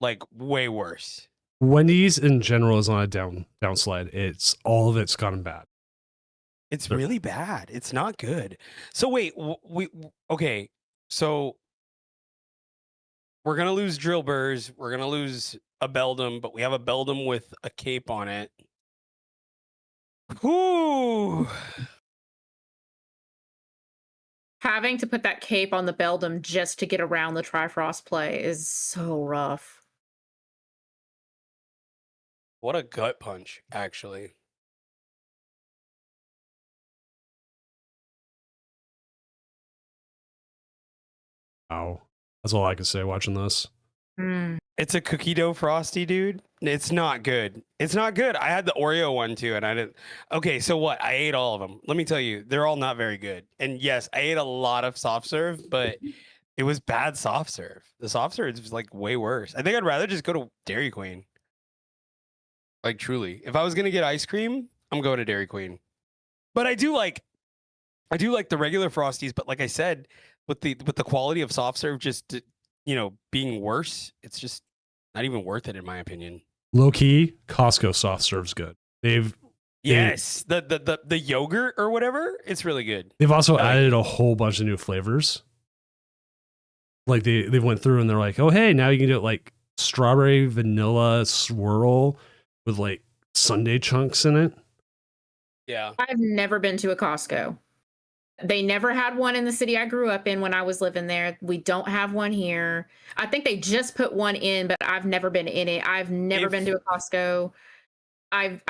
[SPEAKER 3] like way worse.
[SPEAKER 1] Wendy's in general is on a downslide. It's all of it's gotten bad.
[SPEAKER 3] It's really bad. It's not good. So wait, okay. So we're gonna lose Drill Burrs. We're gonna lose a Beldum, but we have a Beldum with a cape on it. Whoo!
[SPEAKER 2] Having to put that cape on the Beldum just to get around the Trifrost play is so rough.
[SPEAKER 3] What a gut punch, actually.
[SPEAKER 1] Wow. That's all I can say watching this.
[SPEAKER 3] It's a cookie dough Frosty, dude. It's not good. It's not good. I had the Oreo one too, and I didn't. Okay, so what? I ate all of them. Let me tell you, they're all not very good. And yes, I ate a lot of soft serve, but it was bad soft serve. The soft serve is like way worse. I think I'd rather just go to Dairy Queen. Like truly, if I was gonna get ice cream, I'm going to Dairy Queen. But I do like the regular Frosties. But like I said, with the quality of soft serve just being worse, it's just not even worth it in my opinion.
[SPEAKER 1] Low key, Costco soft serve's good. The
[SPEAKER 3] yogurt or whatever, it's really good.
[SPEAKER 1] They've also added a whole bunch of new flavors. Like they went through and they're like, oh hey, now you can do it like strawberry vanilla swirl with like sundae chunks in it.
[SPEAKER 3] Yeah,
[SPEAKER 2] I've never been to a Costco. They never had one in the city I grew up in when I was living there. We don't have one here. I think they just put one in, but I've never been in it. I've never been to a Costco. I've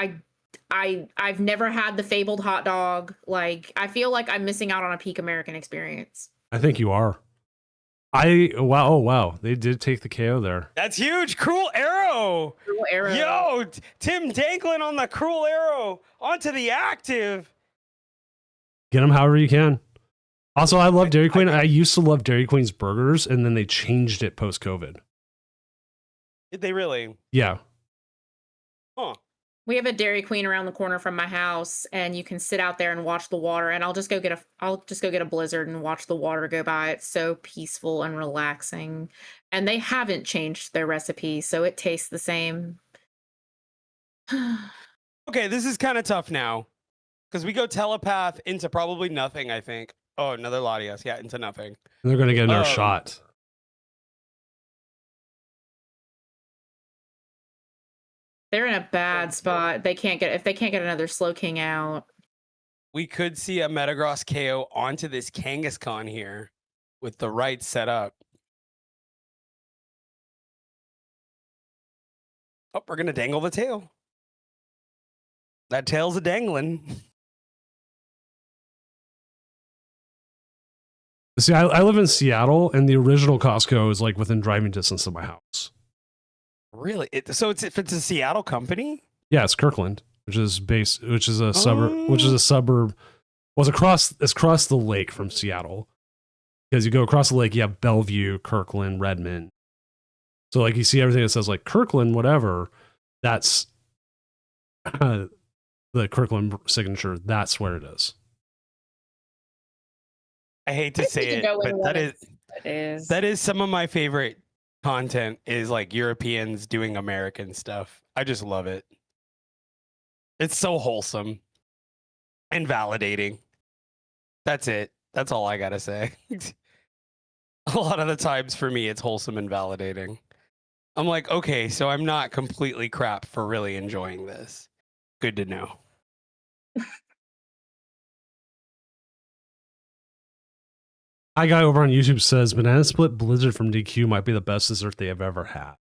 [SPEAKER 2] never had the fabled hot dog. Like, I feel like I'm missing out on a peak American experience.
[SPEAKER 1] I think you are. Wow. They did take the KO there.
[SPEAKER 3] That's huge. Cruel arrow. Yo, Tim Danklin on the cruel arrow onto the active.
[SPEAKER 1] Get them however you can. Also, I love Dairy Queen. I used to love Dairy Queen's burgers, and then they changed it post-COVID.
[SPEAKER 3] Did they really?
[SPEAKER 1] Yeah.
[SPEAKER 3] Huh.
[SPEAKER 2] We have a Dairy Queen around the corner from my house, and you can sit out there and watch the water. And I'll just go get a Blizzard and watch the water go by. It's so peaceful and relaxing. And they haven't changed their recipe, so it tastes the same.
[SPEAKER 3] Okay, this is kind of tough now because we go telepath into probably nothing. I think. Oh, another Latias. Yeah, into nothing.
[SPEAKER 1] And they're gonna get another shot.
[SPEAKER 2] They're in a bad spot. If they can't get another Slow King out.
[SPEAKER 3] We could see a Metagross KO onto this Kangaskhan here with the right setup. Oh, we're gonna dangle the tail. That tail's a dangling.
[SPEAKER 1] See, I live in Seattle, and the original Costco is like within driving distance of my house.
[SPEAKER 3] Really? If it's a Seattle company?
[SPEAKER 1] Yeah, it's Kirkland, which is a suburb. Well, it's across the lake from Seattle. Because you go across the lake, you have Bellevue, Kirkland, Redmond. So like you see everything that says like Kirkland, whatever, that's the Kirkland signature. That's where it is.
[SPEAKER 3] I hate to say it, but that is some of my favorite content is like Europeans doing American stuff. I just love it. It's so wholesome and validating. That's it. That's all I gotta say. A lot of the times for me, it's wholesome and validating. I'm like, okay, so I'm not completely crap for really enjoying this. Good to know.
[SPEAKER 1] Hi guy over on YouTube says Banana Split Blizzard from DQ might be the best dessert they have ever had.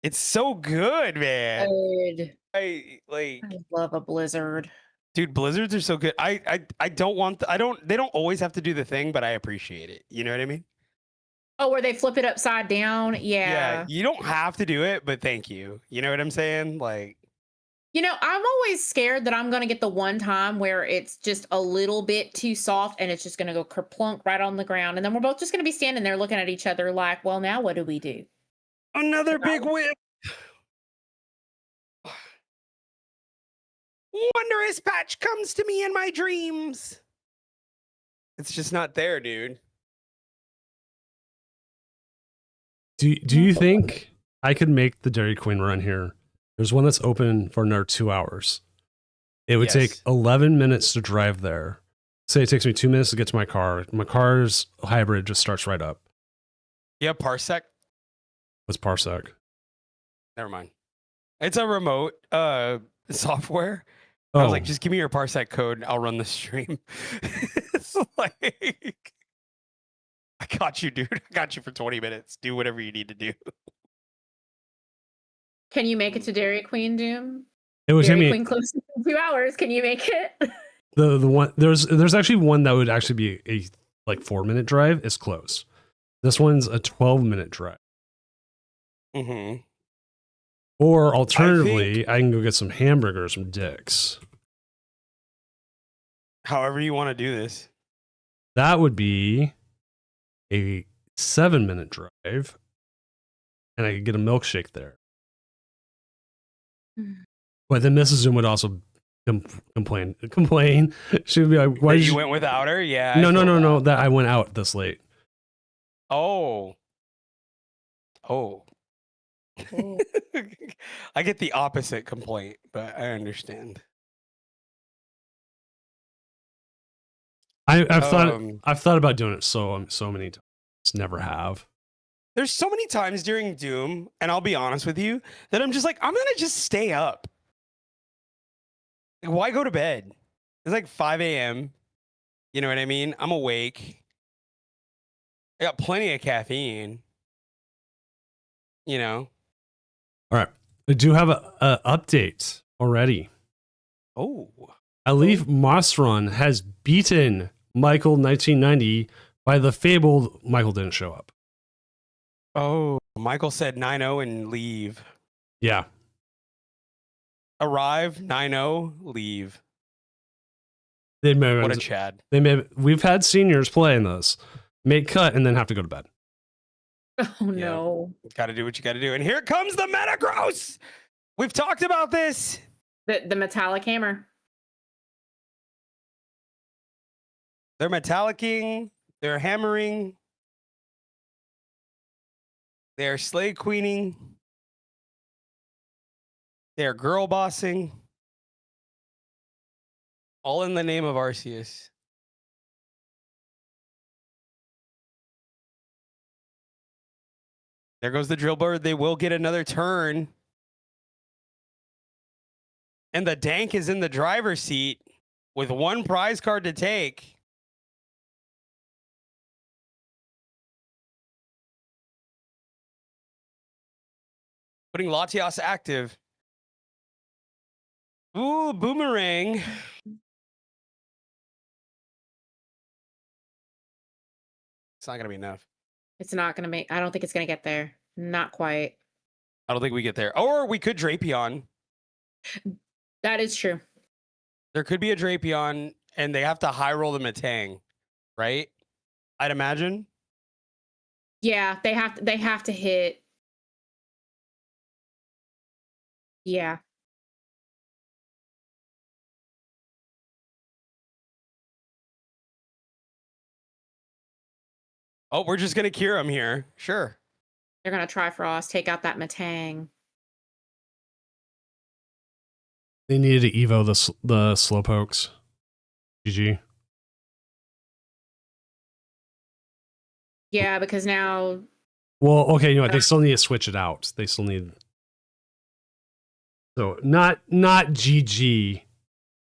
[SPEAKER 3] It's so good, man.
[SPEAKER 2] Good.
[SPEAKER 3] I
[SPEAKER 2] love a Blizzard.
[SPEAKER 3] Dude, Blizzards are so good. I don't they don't always have to do the thing, but I appreciate it. You know what I mean?
[SPEAKER 2] Oh, where they flip it upside down? Yeah.
[SPEAKER 3] You don't have to do it, but thank you. You know what I'm saying? Like,
[SPEAKER 2] you know, I'm always scared that I'm going to get the one time where it's just a little bit too soft and it's just going to go kerplunk right on the ground. And then we're both just going to be standing there looking at each other like, well, now what do we do?
[SPEAKER 3] Another big whip. Wondrous patch comes to me in my dreams. It's just not there, dude.
[SPEAKER 1] Do you think I could make the Dairy Queen run here? There's one that's open for another 2 hours. It would take 11 minutes to drive there. Say it takes me 2 minutes to get to my car. My car's hybrid just starts right up.
[SPEAKER 3] Yeah, Parsec.
[SPEAKER 1] What's Parsec?
[SPEAKER 3] Never mind. It's a remote software. I was like, just give me your Parsec code. I'll run the stream. It's like, I got you, dude. I got you for 20 minutes. Do whatever you need to do.
[SPEAKER 2] Can you make it to Dairy Queen, Doom?
[SPEAKER 1] It would
[SPEAKER 2] Dairy
[SPEAKER 1] take me
[SPEAKER 2] Queen close to 2 hours. Can you make it?
[SPEAKER 1] the one there's actually one that would actually be a like 4-minute drive. It's close. This one's a 12-minute drive.
[SPEAKER 3] Mm-hmm.
[SPEAKER 1] Or alternatively, I can go get some hamburgers from Dick's.
[SPEAKER 3] However you want to do this.
[SPEAKER 1] That would be a 7-minute drive, and I could get a milkshake there. But then Mrs. Zoom would also complain. She would be like, "Why
[SPEAKER 3] did
[SPEAKER 1] you
[SPEAKER 3] you went without her?" Yeah.
[SPEAKER 1] No. That I went out this late.
[SPEAKER 3] Oh. I get the opposite complaint, but I understand.
[SPEAKER 1] I've thought about doing it so many times. Never have.
[SPEAKER 3] There's so many times during Doom, and I'll be honest with you, that I'm just like, I'm gonna just stay up. Like, why go to bed? It's like 5 a.m. You know what I mean? I'm awake. I got plenty of caffeine. You know.
[SPEAKER 1] All right, I do have a update already.
[SPEAKER 3] Oh.
[SPEAKER 1] Alif Masron has beaten Michael 1990 by the fabled Michael didn't show up.
[SPEAKER 3] Oh, Michael said 9-0 and leave.
[SPEAKER 1] Yeah.
[SPEAKER 3] Arrive, 9-0, leave.
[SPEAKER 1] What
[SPEAKER 3] a Chad.
[SPEAKER 1] We've had seniors playing this, make cut, and then have to go to bed.
[SPEAKER 2] Oh, no.
[SPEAKER 3] Got to do what you got to do. And here comes the Metagross. We've talked about this.
[SPEAKER 2] The metallic hammer.
[SPEAKER 3] They're metallicing. They're hammering. They're slay queening. They're girl bossing. All in the name of Arceus. There goes the drill bird. They will get another turn. And the Dank is in the driver's seat with one prize card to take. Putting Latias active. Ooh, boomerang. It's not going to be enough.
[SPEAKER 2] It's not going to make, I don't think it's going to get there. Not quite.
[SPEAKER 3] I don't think we get there. Or we could Drapion.
[SPEAKER 2] That is true.
[SPEAKER 3] There could be a Drapion, and they have to high roll the Metang, right? I'd imagine.
[SPEAKER 2] Yeah, they have to hit. Yeah.
[SPEAKER 3] Oh, we're just gonna cure him here. Sure.
[SPEAKER 2] They're going to try Frost, take out that Metang.
[SPEAKER 1] They needed to evo the Slowpokes. GG.
[SPEAKER 2] Yeah, because now.
[SPEAKER 1] Well, okay, you know what? They still need to switch it out. They still need. So not GG,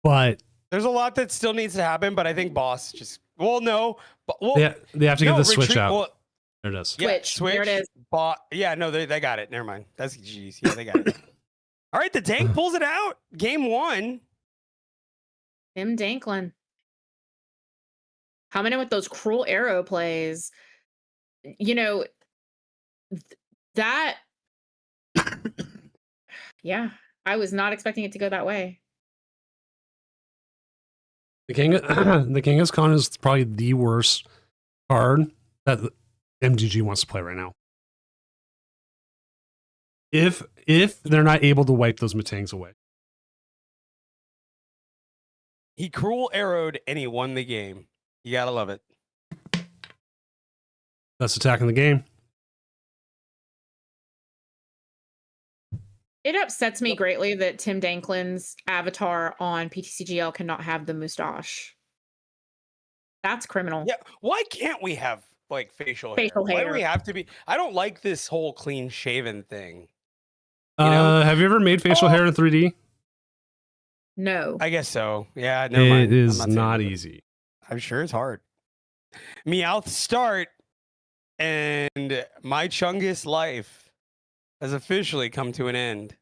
[SPEAKER 1] but
[SPEAKER 3] There's a lot that still needs to happen, but I think boss just. Well, no. But, well,
[SPEAKER 1] they have to get the switch
[SPEAKER 3] retreat,
[SPEAKER 1] out.
[SPEAKER 3] well,
[SPEAKER 1] There it is.
[SPEAKER 3] yeah,
[SPEAKER 2] Switch. There it is.
[SPEAKER 3] Yeah, no, they got it. Never mind. That's GG's. Yeah, they got it. All right, the Tank pulls it out. Game 1.
[SPEAKER 2] Tim Danklin. Coming in with those cruel arrow plays. You know, that. Yeah, I was not expecting it to go that way.
[SPEAKER 1] The Kangaskhan is probably the worst card that the MGG wants to play right now. If they're not able to wipe those Metangs away.
[SPEAKER 3] He cruel arrowed and he won the game. You gotta love it.
[SPEAKER 1] Best attack in the game.
[SPEAKER 2] It upsets me greatly that Tim Danklin's avatar on PTCGL cannot have the moustache. That's criminal.
[SPEAKER 3] Yeah, why can't we have like facial hair?
[SPEAKER 2] Facial
[SPEAKER 3] Why do
[SPEAKER 2] hair.
[SPEAKER 3] we have to be? I don't like this whole clean shaven thing. You know?
[SPEAKER 1] Have you ever made facial hair in 3D?
[SPEAKER 2] No.
[SPEAKER 3] I guess so. Yeah, never mind.
[SPEAKER 1] It
[SPEAKER 3] I'm
[SPEAKER 1] is
[SPEAKER 3] saying
[SPEAKER 1] not
[SPEAKER 3] that.
[SPEAKER 1] easy.
[SPEAKER 3] I'm sure it's hard. Meowth start, and my Chungus life has officially come to an end.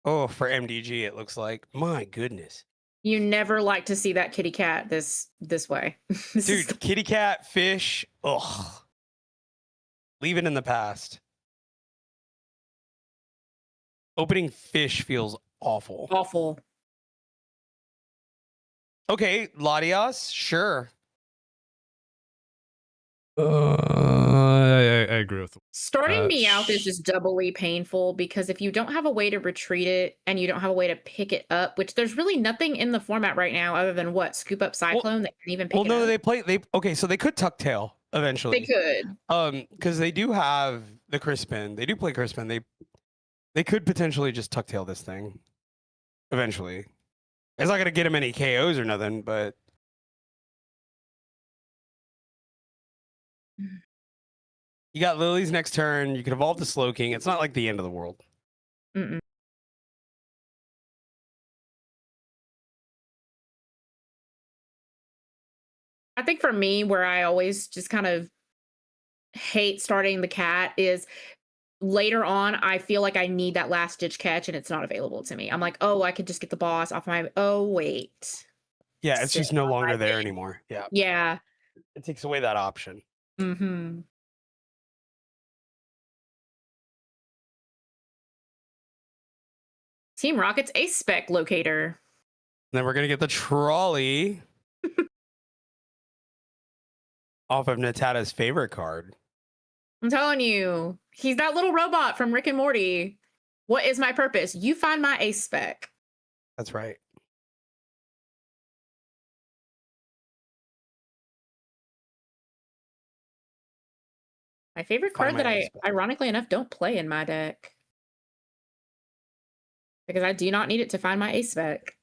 [SPEAKER 3] Oh, for MDG, it looks like. My goodness.
[SPEAKER 2] You never like to see that kitty cat this way. This is
[SPEAKER 3] Dude, kitty cat, fish, ugh. Leave it in the past. Opening fish feels awful.
[SPEAKER 2] awful.
[SPEAKER 3] Okay, Latias, sure.
[SPEAKER 1] I agree with.
[SPEAKER 2] Starting Meowth is just doubly painful because if you don't have a way to retreat it and you don't have a way to pick it up, which there's really nothing in the format right now other than what Scoop Up Cyclone that can even pick
[SPEAKER 3] Well,
[SPEAKER 2] it
[SPEAKER 3] no,
[SPEAKER 2] up.
[SPEAKER 3] okay, so they could tuck tail eventually.
[SPEAKER 2] They could.
[SPEAKER 3] Because they do have the Crispin. They do play Crispin. They could potentially just tuck tail this thing eventually. It's not gonna get him any KOs or nothing, but you got Lily's next turn. You could evolve to Slow King. It's not like the end of the world.
[SPEAKER 2] Mm-mm. I think for me, where I always just kind of hate starting the cat is later on, I feel like I need that last ditch catch and it's not available to me. I'm like, oh, I could just get the boss off my, oh, wait.
[SPEAKER 3] Yeah, it's just no
[SPEAKER 2] Sit on
[SPEAKER 3] longer
[SPEAKER 2] my
[SPEAKER 3] there
[SPEAKER 2] thing.
[SPEAKER 3] anymore. Yeah,
[SPEAKER 2] Yeah.
[SPEAKER 3] it takes away that option.
[SPEAKER 2] Mm-hmm. Team Rocket's Ace Spec locator.
[SPEAKER 3] Then we're gonna get the trolley off of Natata's favorite card.
[SPEAKER 2] I'm telling you, he's that little robot from Rick and Morty. What is my purpose? You find my ace spec.
[SPEAKER 3] That's right.
[SPEAKER 2] My favorite
[SPEAKER 3] Find
[SPEAKER 2] card that
[SPEAKER 3] my
[SPEAKER 2] I,
[SPEAKER 3] ace spec.
[SPEAKER 2] ironically enough, don't play in my deck. Because I do not need it to find my ace spec.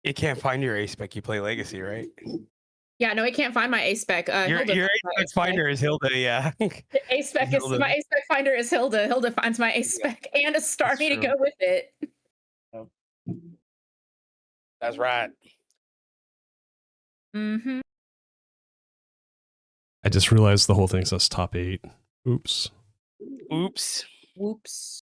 [SPEAKER 3] You can't find your ace spec. You play Legacy, right?
[SPEAKER 2] Yeah, no, it can't find my ace spec.
[SPEAKER 3] Your
[SPEAKER 2] Hilda
[SPEAKER 3] ace
[SPEAKER 2] finds my
[SPEAKER 3] spec finder is Hilda, yeah.
[SPEAKER 2] The ace spec is
[SPEAKER 3] Hilda.
[SPEAKER 2] my ace spec finder is Hilda. Hilda finds my ace spec and a Starmie to
[SPEAKER 3] true.
[SPEAKER 2] go with it.
[SPEAKER 3] That's right.
[SPEAKER 2] Mm-hmm.
[SPEAKER 1] I just realized the whole thing says top 8. Oops.
[SPEAKER 3] Oops.
[SPEAKER 2] Whoops.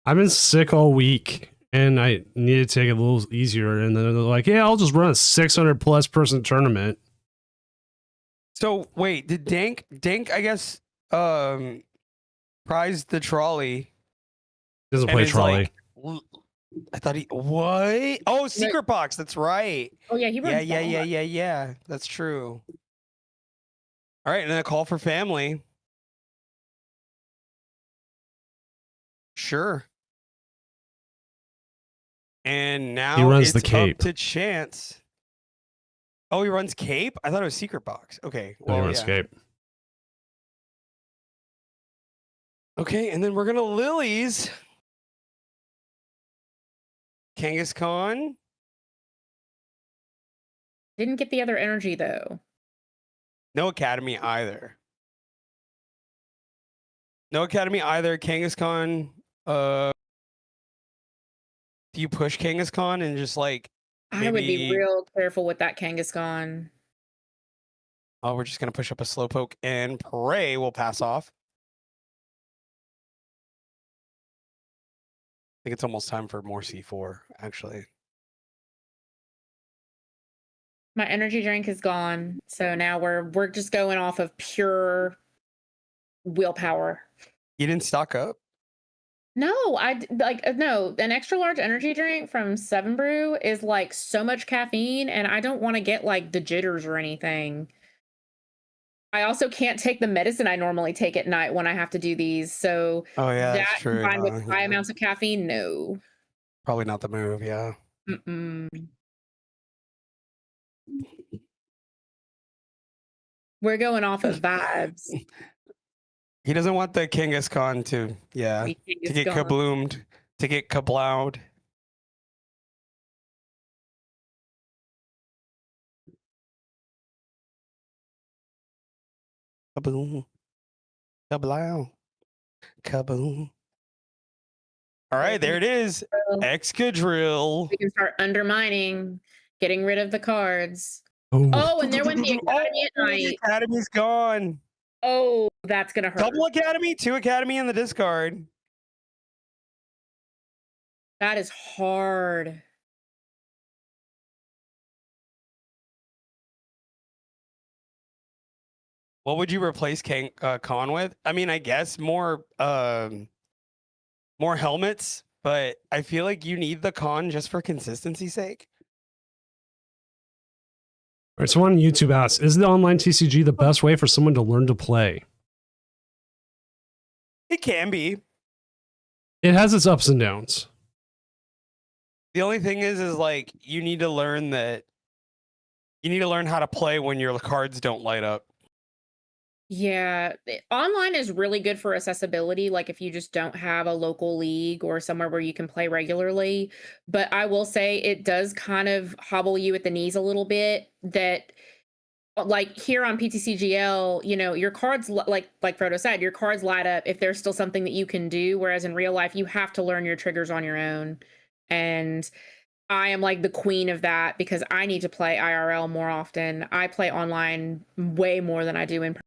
[SPEAKER 1] I've been sick all week and I need to take it a little easier. And then they're like, yeah, I'll just run a 600 plus person tournament.
[SPEAKER 3] So wait, did Dank, I guess, prized the trolley?
[SPEAKER 1] Doesn't
[SPEAKER 3] and
[SPEAKER 1] play
[SPEAKER 3] is
[SPEAKER 1] trolley.
[SPEAKER 3] like, I thought he, what? Oh, Secret Box. That's right.
[SPEAKER 2] Oh yeah, he runs
[SPEAKER 3] Yeah. That's true. All right, and then a call for family. Sure. And now
[SPEAKER 1] He runs
[SPEAKER 3] it's
[SPEAKER 1] the Cape.
[SPEAKER 3] up to Chance. Oh, he runs Cape? I thought it was Secret Box. Okay.
[SPEAKER 1] No, he
[SPEAKER 3] Well,
[SPEAKER 1] runs
[SPEAKER 3] yeah.
[SPEAKER 1] Cape.
[SPEAKER 3] Okay, and then we're gonna Lilies. Kangaskhan.
[SPEAKER 2] Didn't get the other energy though.
[SPEAKER 3] No Academy either. No Academy either. Kangaskhan. Do you push Kangaskhan and just like
[SPEAKER 2] I would be
[SPEAKER 3] maybe-
[SPEAKER 2] real careful with that Kangaskhan.
[SPEAKER 3] Oh, we're just gonna push up a Slowpoke and pray we'll pass off. I think it's almost time for more C4, actually.
[SPEAKER 2] My energy drink is gone, so now we're just going off of pure willpower.
[SPEAKER 3] You didn't stock up?
[SPEAKER 2] No, no. An extra large energy drink from Seven Brew is like so much caffeine, and I don't want to get like the jitters or anything. I also can't take the medicine I normally take at night when I have to do these. So
[SPEAKER 3] Oh yeah,
[SPEAKER 2] that
[SPEAKER 3] that's true.
[SPEAKER 2] combined with
[SPEAKER 3] yeah.
[SPEAKER 2] high amounts of caffeine, no.
[SPEAKER 3] Probably not the move, yeah.
[SPEAKER 2] Mm-mm. We're going off of vibes.
[SPEAKER 3] He doesn't want the Kangaskhan to, yeah,
[SPEAKER 2] We think
[SPEAKER 3] to
[SPEAKER 2] it's
[SPEAKER 3] get
[SPEAKER 2] gone.
[SPEAKER 3] kabloomed, to get kablowed. Kaboom. Kablow. Kaboom. All right, there it is.
[SPEAKER 2] So
[SPEAKER 3] Excadrill.
[SPEAKER 2] we can start undermining, getting rid of the cards.
[SPEAKER 1] Oh,
[SPEAKER 2] Oh, and there went the Academy at
[SPEAKER 3] The
[SPEAKER 2] night.
[SPEAKER 3] Academy's gone.
[SPEAKER 2] Oh, that's gonna hurt.
[SPEAKER 3] Double Academy, 2 Academy in the discard.
[SPEAKER 2] That is hard.
[SPEAKER 3] What would you replace Khan with? I mean, I guess more helmets, but I feel like you need the Khan just for consistency's sake.
[SPEAKER 1] all right. Someone on YouTube asks, is the online TCG the best way for someone to learn to play?
[SPEAKER 3] It can be.
[SPEAKER 1] It has its ups and downs.
[SPEAKER 3] The only thing is like you need to learn how to play when your cards don't light up.
[SPEAKER 2] Yeah, online is really good for accessibility, like if you just don't have a local league or somewhere where you can play regularly. But I will say it does kind of hobble you at the knees a little bit, that like here on PTCGL, you know, your cards, like Frodo said, your cards light up if there's still something that you can do, whereas in real life you have to learn your triggers on your own. And I am like the queen of that because I need to play IRL more often. I play online way more than I do in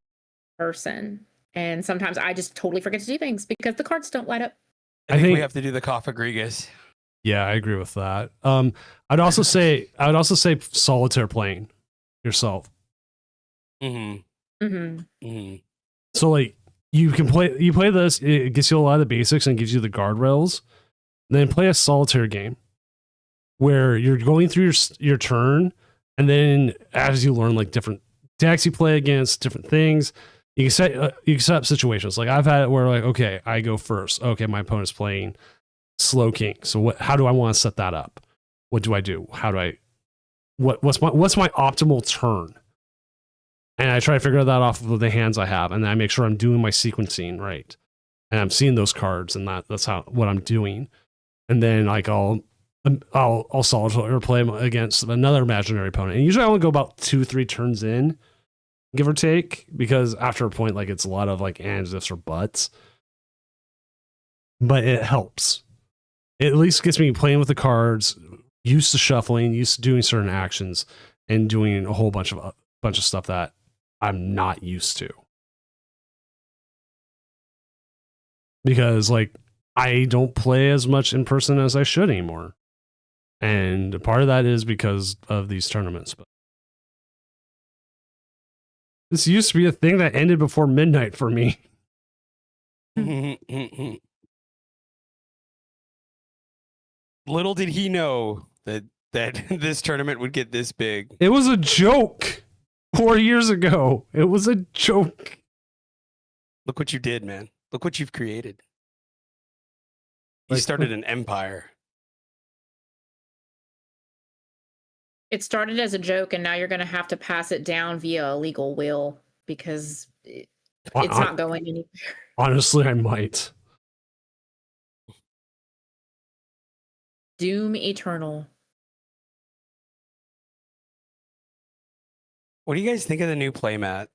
[SPEAKER 2] person, and sometimes I just totally forget to do things because the cards don't light up.
[SPEAKER 3] I think we have to do the Coffagrigus.
[SPEAKER 1] Yeah, I agree with that. I'd also say solitaire playing yourself. So like you play this, it gets you a lot of the basics and gives you the guardrails. Then play a solitaire game where you're going through your turn, and then as you learn like different decks you play against, different things. You can set up situations. Like I've had it where like, okay, I go first. Okay, my opponent's playing Slow King. So how do I want to set that up? What do I do? How do I what's my optimal turn? And I try to figure that off of the hands I have, and then I make sure I'm doing my sequencing right. And I'm seeing those cards, and that's what I'm doing. And then like I'll solitaire or play against another imaginary opponent. And usually I only go about 2-3 turns in, give or take, because after a point, like it's a lot of like ands, ifs, or buts. But it helps. It at least gets me playing with the cards, used to shuffling, used to doing certain actions, and doing a whole bunch of stuff that I'm not used to. Because like I don't play as much in person as I should anymore. And part of that is because of these tournaments. But this used to be a thing that ended before midnight for me.
[SPEAKER 3] Little did he know that this tournament would get this big.
[SPEAKER 1] It was a joke 4 years ago. It was a joke.
[SPEAKER 3] Look what you did, man. Look what you've created. You started an empire.
[SPEAKER 2] It started as a joke, and now you're going to have to pass it down via a legal will because it's not going anywhere.
[SPEAKER 1] Honestly, I might.
[SPEAKER 2] Doom Eternal.
[SPEAKER 3] What do you guys think of the new playmat?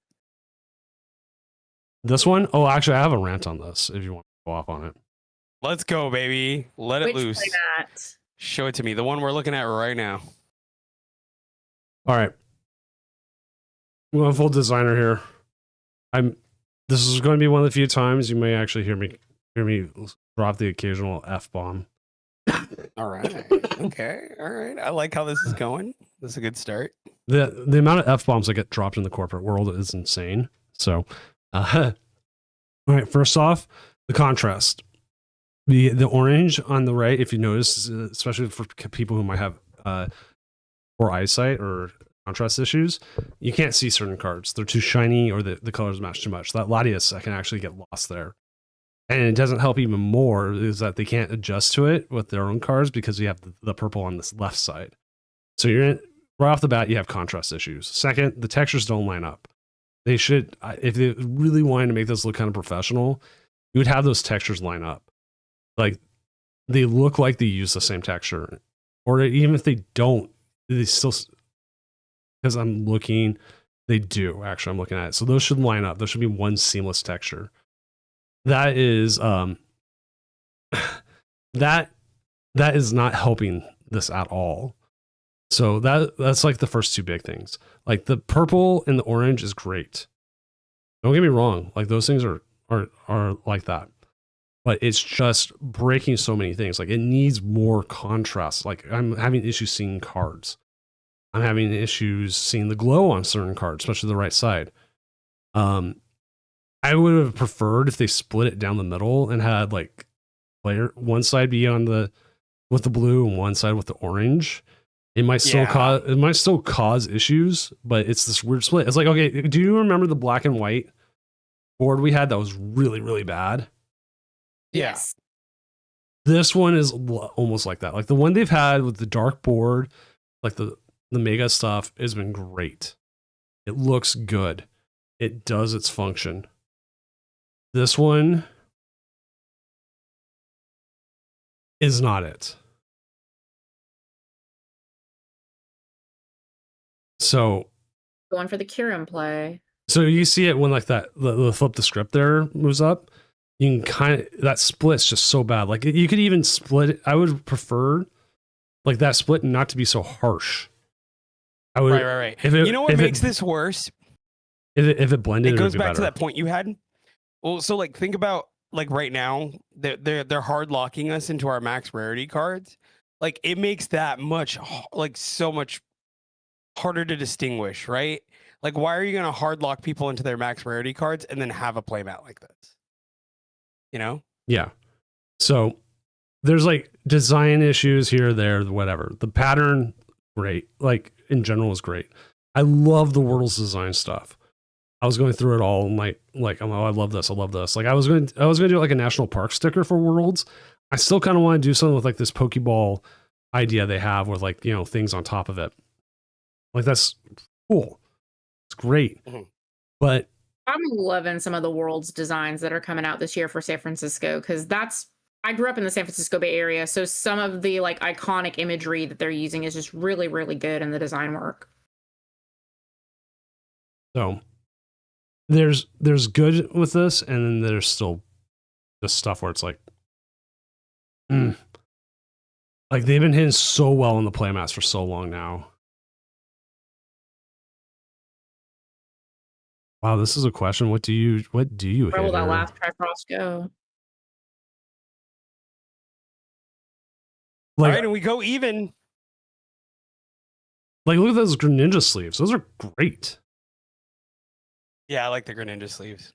[SPEAKER 1] This one? Oh, actually, I have a rant on this if you want to go off on it.
[SPEAKER 3] Let's go, baby. Let it loose.
[SPEAKER 2] Playmat?
[SPEAKER 3] Show it to me. The one we're looking at right now.
[SPEAKER 1] All right. I'm going full designer here. This is going to be one of the few times you may actually hear me drop the occasional F-bomb.
[SPEAKER 3] All right. Okay. All right. I like how this is going. This is a good start.
[SPEAKER 1] The amount of F-bombs that get dropped in the corporate world is insane. So, all right. First off, the contrast. The orange on the right, if you notice, especially for people who might have poor eyesight or contrast issues, you can't see certain cards. They're too shiny or the colors match too much. That Latias can actually get lost there. And it doesn't help even more is that they can't adjust to it with their own cards because you have the purple on this left side. So right off the bat, you have contrast issues. Second, the textures don't line up. They should, if they really wanted to make this look kind of professional, you would have those textures line up. Like they look like they use the same texture, or even if they don't, they still, because they do actually, I'm looking at it. So those should line up. There should be one seamless texture. That is, that is not helping this at all. So that's like the first two big things. Like the purple and the orange is great. Don't get me wrong. Like those things are like that. But it's just breaking so many things. Like it needs more contrast. Like I'm having issues seeing cards. I'm having issues seeing the glow on certain cards, especially the right side. I would have preferred if they split it down the middle and had like one side be with the blue and one side with the orange. It might still cause issues, but it's this weird split. It's like, okay, do you remember the black and white board we had that was really, really bad?
[SPEAKER 2] Yes.
[SPEAKER 1] This one is almost like that. Like the one they've had with the dark board, like the mega stuff has been great. It looks good. It does its function. This one is not it. So
[SPEAKER 2] going for the Kirin play.
[SPEAKER 1] So you see it when like that the flip the script there moves up. You can kind of, that split's just so bad. Like you could even split it. I would prefer like that split not to be so harsh. I would,
[SPEAKER 3] right. You know what makes this worse?
[SPEAKER 1] If it blended,
[SPEAKER 3] it goes back to that point you had. Well, so like think about like right now they're hard locking us into our max rarity cards. Like it makes that much like so much harder to distinguish, right? Like why are you gonna hard lock people into their max rarity cards and then have a playmat like this? You know?
[SPEAKER 1] Yeah. So there's like design issues here, there, whatever. The pattern, great. Like in general is great. I love the Worlds design stuff. I was going through it all and like oh, I love this. I love this. Like I was going to do like a national park sticker for Worlds. I still kind of want to do something with like this Pokeball idea they have with like, you know, things on top of it. Like that's cool. It's great. But
[SPEAKER 2] I'm loving some of the World's designs that are coming out this year for San Francisco, because I grew up in the San Francisco Bay Area, so some of the like iconic imagery that they're using is just really, really good in the design work.
[SPEAKER 1] So there's good with this, and then there's still the stuff where it's like, like they've been hitting so well in the playmats for so long now. Wow, this is a question. What do you
[SPEAKER 2] Where
[SPEAKER 1] hit
[SPEAKER 2] will that
[SPEAKER 1] here?
[SPEAKER 2] last Trifrost go?
[SPEAKER 3] All
[SPEAKER 1] Like,
[SPEAKER 3] right, and we go even.
[SPEAKER 1] like look at those Greninja sleeves. Those are great.
[SPEAKER 3] Yeah, I like the Greninja sleeves.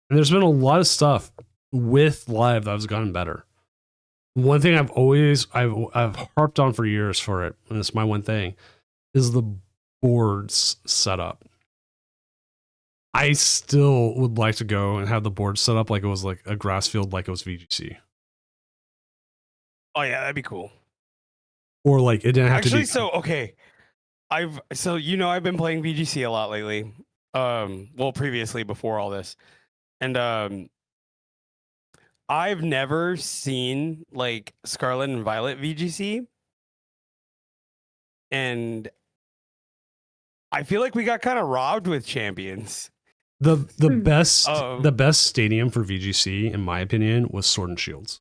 [SPEAKER 1] And there's been a lot of stuff with live that has gotten better. One thing I've harped on for years for it, and it's my one thing, is the boards setup. I still would like to go and have the board set up like it was like a grass field, like it was VGC.
[SPEAKER 3] Oh yeah, that'd be cool.
[SPEAKER 1] Or like it didn't have to be.
[SPEAKER 3] Actually, so okay. I've been playing VGC a lot lately. Well, previously before all this. And I've never seen like Scarlet and Violet VGC. And I feel like we got kind of robbed with champions.
[SPEAKER 1] The best stadium for VGC, in my opinion, was Sword and Shields.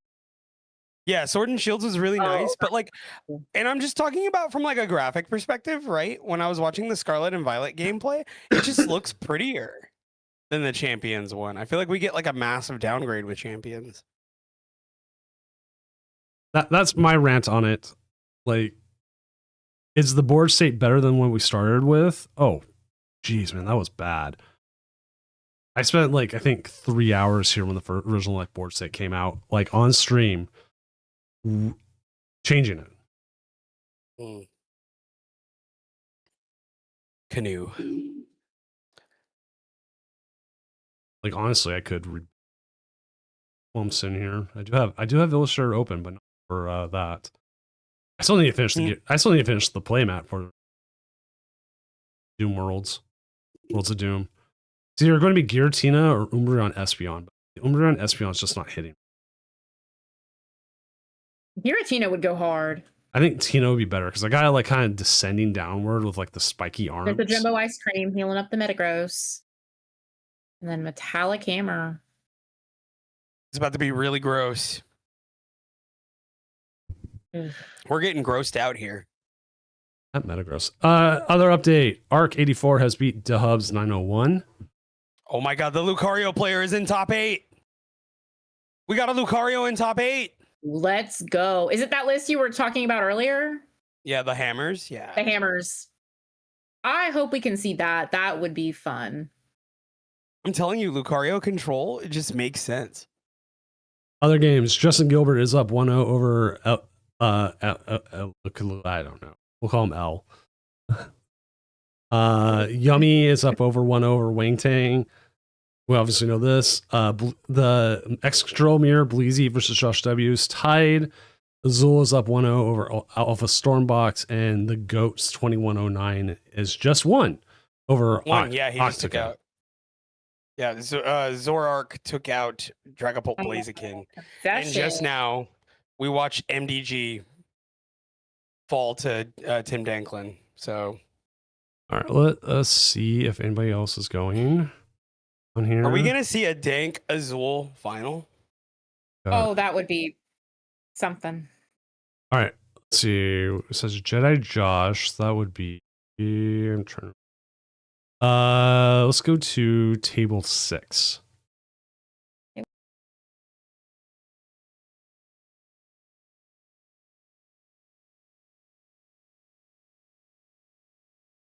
[SPEAKER 3] Yeah, Sword and Shields was really nice, but like, and I'm just talking about from like a graphic perspective, right? When I was watching the Scarlet and Violet gameplay, it just looks prettier than the Champions one. I feel like we get like a massive downgrade with Champions.
[SPEAKER 1] That's my rant on it. Like, is the board state better than when we started with? Oh, geez, man, that was bad. I spent like I think 3 hours here when the original like board state came out, like on stream, changing it.
[SPEAKER 3] Canoe.
[SPEAKER 1] Like honestly, I could read clumps in here. I do have Illustrator open, but not for that. I still need to finish the playmat for Doom Worlds of Doom. So you're going to be Giratina or Umbreon Espeon. But Umbreon Espeon is just not hitting.
[SPEAKER 2] Giratina would go hard.
[SPEAKER 1] I think Tina would be better because I got like kind of descending downward with like the spiky arms.
[SPEAKER 2] There's the Jumbo Ice Cream healing up the Metagross. And then Metallic Hammer.
[SPEAKER 3] It's about to be really gross. We're getting grossed out here.
[SPEAKER 1] Not Metagross. Other update. Arc 84 has beat Dehubs 901.
[SPEAKER 3] Oh my god, the Lucario player is in top 8. We got a Lucario in top 8.
[SPEAKER 2] Let's go. Is it that list you were talking about earlier?
[SPEAKER 3] Yeah, the hammers. Yeah.
[SPEAKER 2] The hammers. I hope we can see that. That would be fun.
[SPEAKER 3] I'm telling you, Lucario control, it just makes sense.
[SPEAKER 1] Other games. Justin Gilbert is up 1-0 over I don't know. We'll call him L. Yummy is up over 1-0 over Wang Tang. We obviously know this. The X-Control Mirror, Bleezy versus Josh W's tied. Azul is up 1-0 over Alpha Stormbox, and the Goats 2109 is just one over
[SPEAKER 3] Yeah, he just took out. Yeah, Zorark took out Dragapult Blaziken. And just now, we watched MDG fall to Tim Danklin. So,
[SPEAKER 1] all right, let us see if anybody else is going on here.
[SPEAKER 3] Are we going to see a Dank Azul final?
[SPEAKER 2] Oh, that would be something.
[SPEAKER 1] All right, let's see. It says Jedi Josh. So that would be. I'm trying to. Let's go to table 6.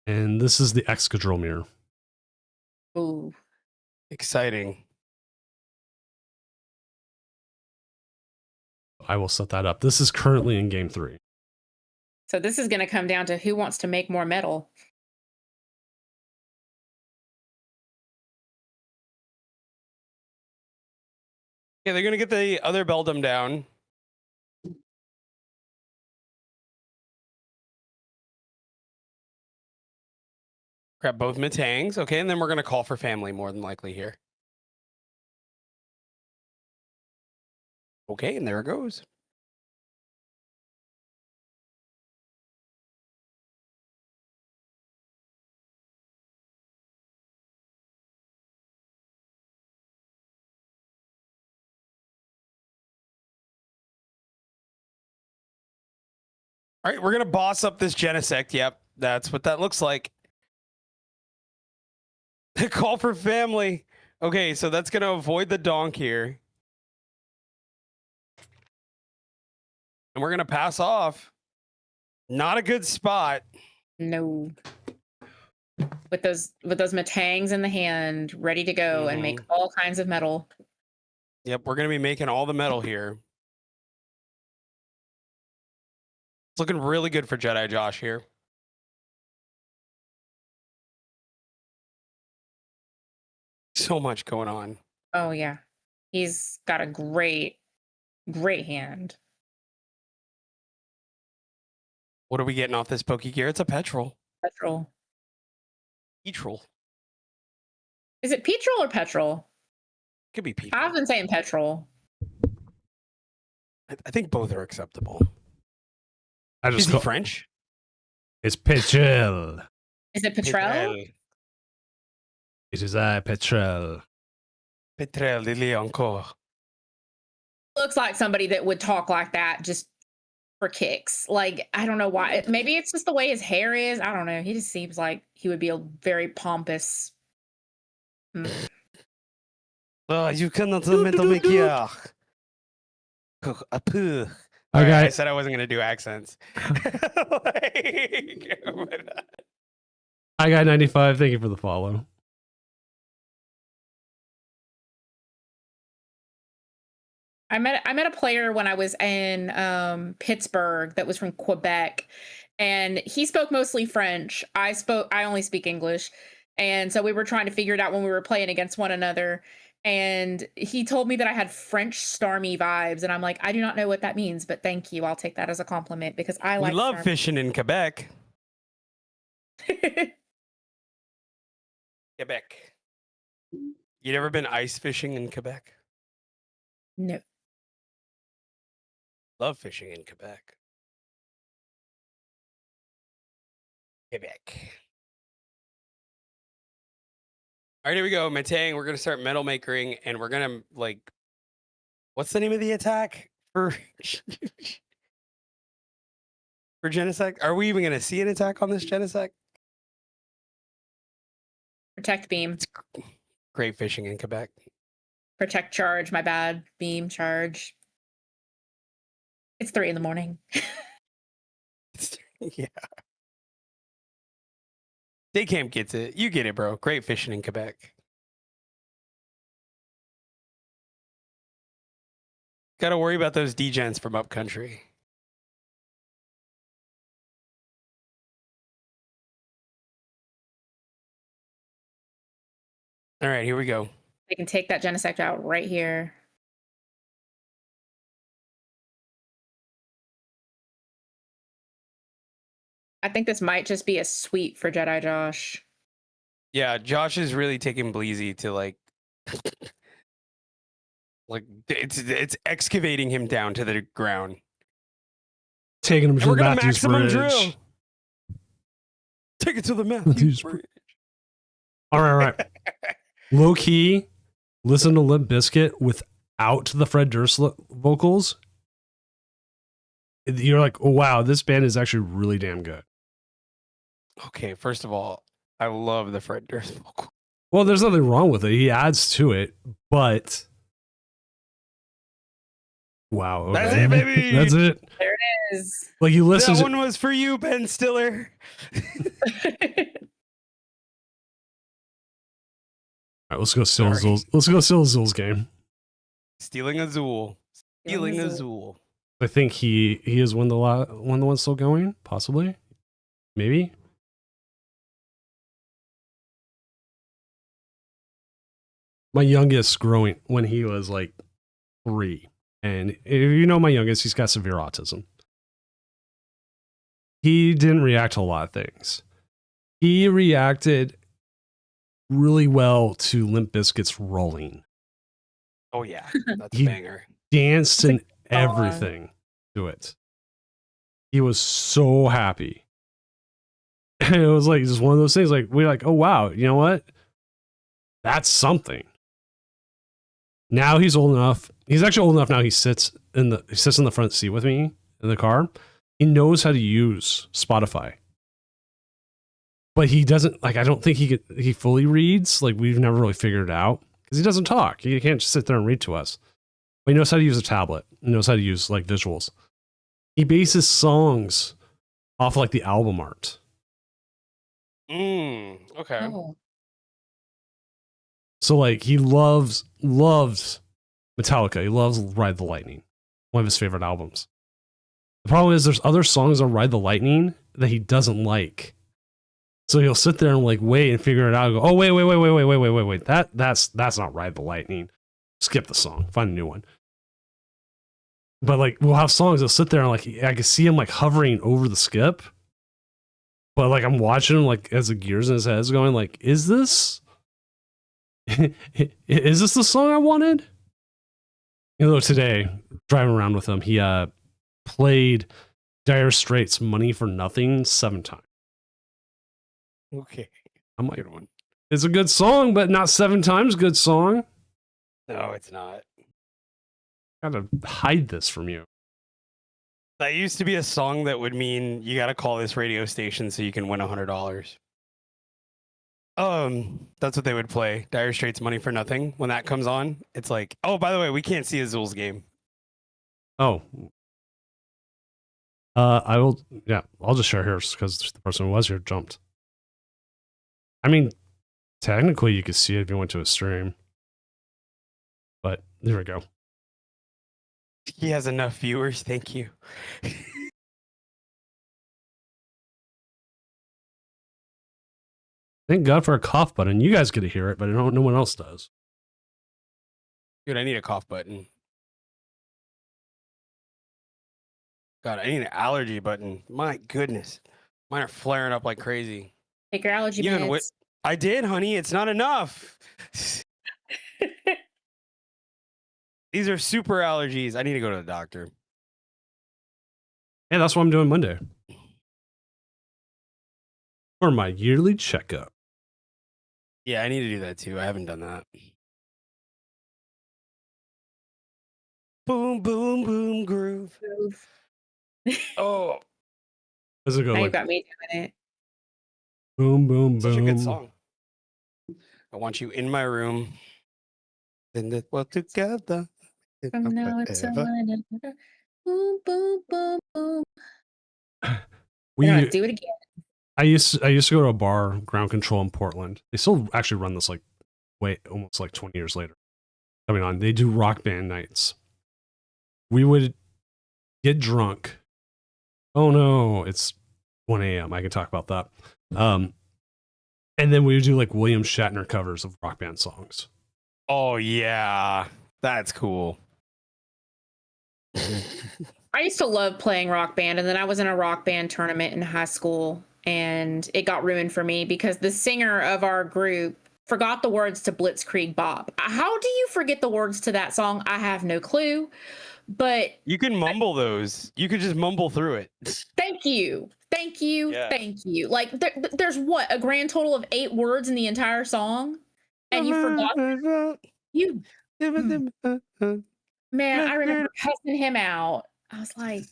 [SPEAKER 1] And this is the Excadrill mirror.
[SPEAKER 2] Ooh.
[SPEAKER 3] Exciting.
[SPEAKER 1] I will set that up. This is currently in game 3.
[SPEAKER 2] So this is going to come down to who wants to make more metal.
[SPEAKER 3] Yeah, they're gonna get the other beldam down. Grab both Matangs. Okay, and then we're gonna call for family more than likely here. Okay, and there it goes. All right, we're gonna boss up this Genesect. Yep, that's what that looks like. Call for family. Okay, so that's gonna avoid the donk here. And we're gonna pass off. Not a good spot.
[SPEAKER 2] No. With those Matangs in the hand, ready to go and make all kinds of metal.
[SPEAKER 3] Yep, we're gonna be making all the metal here. It's looking really good for Jedi Josh here. So much going on.
[SPEAKER 2] Oh yeah. He's got a great hand.
[SPEAKER 3] What are we getting off this Poke Gear? It's a petrol.
[SPEAKER 2] Petrol.
[SPEAKER 3] Petrol.
[SPEAKER 2] Is it petrol or petrol?
[SPEAKER 3] Could be petrol.
[SPEAKER 2] I've been saying petrol.
[SPEAKER 3] I think both are acceptable.
[SPEAKER 1] I just
[SPEAKER 3] Is he
[SPEAKER 1] call-
[SPEAKER 3] French?
[SPEAKER 1] It's petrol.
[SPEAKER 2] Is it petrol?
[SPEAKER 1] It is I, petrol.
[SPEAKER 3] Petrel de Leoncourt.
[SPEAKER 2] Looks like somebody that would talk like that just for kicks. Like, I don't know why. Maybe it's just the way his hair is. I don't know. He just seems like he would be a very pompous.
[SPEAKER 3] Oh, you cannot make here.
[SPEAKER 1] Okay.
[SPEAKER 3] I said I wasn't going to do accents.
[SPEAKER 1] I got 95. Thank you for the follow.
[SPEAKER 2] I met a player when I was in Pittsburgh that was from Quebec, and he spoke mostly French. I only speak English, and so we were trying to figure it out when we were playing against one another. And he told me that I had French Starmie vibes, and I'm like, I do not know what that means, but thank you. I'll take that as a compliment because I like.
[SPEAKER 3] We love
[SPEAKER 2] Starmie.
[SPEAKER 3] fishing in Quebec. Quebec. You never been ice fishing in Quebec?
[SPEAKER 2] No.
[SPEAKER 3] Love fishing in Quebec. Quebec. All right, here we go. Matang, we're going to start metal makering, and we're going to, like, what's the name of the attack for for Genesect? Are we even going to see an attack on this Genesect?
[SPEAKER 2] Protect beam.
[SPEAKER 3] It's great fishing in Quebec.
[SPEAKER 2] Protect charge. My bad. Beam charge. It's 3 a.m.
[SPEAKER 3] Yeah. Day camp gets it. You get it, bro. Great fishing in Quebec. Got to worry about those degens from upcountry. All right, here we go.
[SPEAKER 2] They can take that Genesect out right here. I think this might just be a sweep for Jedi Josh.
[SPEAKER 3] Yeah, Josh is really taking Bleezy to like it's excavating him down to the ground.
[SPEAKER 1] Taking him to
[SPEAKER 3] And
[SPEAKER 1] the
[SPEAKER 3] we're gonna
[SPEAKER 1] Matthews
[SPEAKER 3] maximum
[SPEAKER 1] Bridge.
[SPEAKER 3] drill. Take it to the Matthews Bridge.
[SPEAKER 1] All right. Low key, listen to Limp Bizkit without the Fred Durst vocals. You're like, oh, wow, this band is actually really damn good.
[SPEAKER 3] Okay, first of all, I love the Fred Durst vocal.
[SPEAKER 1] Well, there's nothing wrong with it. He adds to it, but wow, okay.
[SPEAKER 3] That's it, baby.
[SPEAKER 1] That's it.
[SPEAKER 2] There it is.
[SPEAKER 1] Like you listen.
[SPEAKER 3] That one was for you, Ben Stiller.
[SPEAKER 1] All right, let's go steal Azul's. Let's go steal Azul's game.
[SPEAKER 3] Stealing Azul. Stealing Azul.
[SPEAKER 1] I think he is one of the ones still going, possibly, maybe. My youngest growing when he was like 3. And if you know my youngest, he's got severe autism. He didn't react to a lot of things. He reacted really well to Limp Bizkit's Rolling.
[SPEAKER 3] Oh yeah, that's
[SPEAKER 1] He
[SPEAKER 3] a banger.
[SPEAKER 1] Danced and
[SPEAKER 2] song.
[SPEAKER 1] everything to it. He was so happy. And it was like just one of those things like we're like, oh wow, you know what? That's something. Now he's old enough. He's actually old enough now. He sits in the front seat with me in the car. He knows how to use Spotify. But he doesn't like I don't think he fully reads. Like we've never really figured it out because he doesn't talk. He can't just sit there and read to us. But he knows how to use a tablet. He knows how to use like visuals. He bases songs off like the album art.
[SPEAKER 3] Okay.
[SPEAKER 2] Oh.
[SPEAKER 1] So like he loves Metallica. He loves Ride the Lightning, one of his favorite albums. The problem is there's other songs on Ride the Lightning that he doesn't like. So he'll sit there and like wait and figure it out. And go, oh wait. That's not Ride the Lightning. Skip the song. Find a new one. But like we'll have songs that sit there and like I can see him like hovering over the skip. But like I'm watching him like as the gears in his head is going like, is this the song I wanted? You know, today driving around with him, he played Dire Straits' "Money for Nothing" 7 times.
[SPEAKER 3] Okay.
[SPEAKER 1] I'm like,
[SPEAKER 3] Good one.
[SPEAKER 1] it's a good song, but not 7 times good song.
[SPEAKER 3] No, it's not.
[SPEAKER 1] Gotta hide this from you.
[SPEAKER 3] That used to be a song that would mean you got to call this radio station so you can win $100. That's what they would play. Dire Straits' "Money for Nothing." When that comes on, it's like, oh, by the way, we can't see Azul's game.
[SPEAKER 1] Oh. I will. Yeah, I'll just share here because the person who was here jumped. I mean, technically, you could see it if you went to a stream. But there we go.
[SPEAKER 3] He has enough viewers. Thank you.
[SPEAKER 1] Thank God for a cough button. You guys get to hear it, but no one else does.
[SPEAKER 3] Dude, I need a cough button. God, I need an allergy button. My goodness. Mine are flaring up like crazy.
[SPEAKER 2] Take your allergy meds.
[SPEAKER 3] I did, honey. It's not enough. These are super allergies. I need to go to the doctor.
[SPEAKER 1] Hey, that's what I'm doing Monday. For my yearly checkup.
[SPEAKER 3] Yeah, I need to do that too. I haven't done that. Boom, boom, boom, groove. Oh.
[SPEAKER 1] How's it
[SPEAKER 2] Now
[SPEAKER 1] going?
[SPEAKER 2] you've got me doing it.
[SPEAKER 1] Boom, boom,
[SPEAKER 3] Such
[SPEAKER 1] boom.
[SPEAKER 3] a good song. I want you in my room. And that we're together.
[SPEAKER 2] From now until whenever. Boom, boom, boom, boom. Do it again.
[SPEAKER 1] I used to go to a bar, Ground Control in Portland. They still actually run this like almost like 20 years later. Coming on, they do rock band nights. We would get drunk. Oh no, it's 1 a.m. I can talk about that. And then we would do like William Shatner covers of rock band songs.
[SPEAKER 3] Oh yeah, that's cool.
[SPEAKER 2] I used to love playing Rock Band, and then I was in a Rock Band tournament in high school, and it got ruined for me because the singer of our group forgot the words to Blitzkrieg Bop. How do you forget the words to that song? I have no clue, but
[SPEAKER 3] you can mumble those. You could just mumble through it.
[SPEAKER 2] Thank you.
[SPEAKER 3] Yeah.
[SPEAKER 2] Thank you. Like there's what, a grand total of 8 words in the entire song, and you forgot. You man, I remember cussing him out. I was like,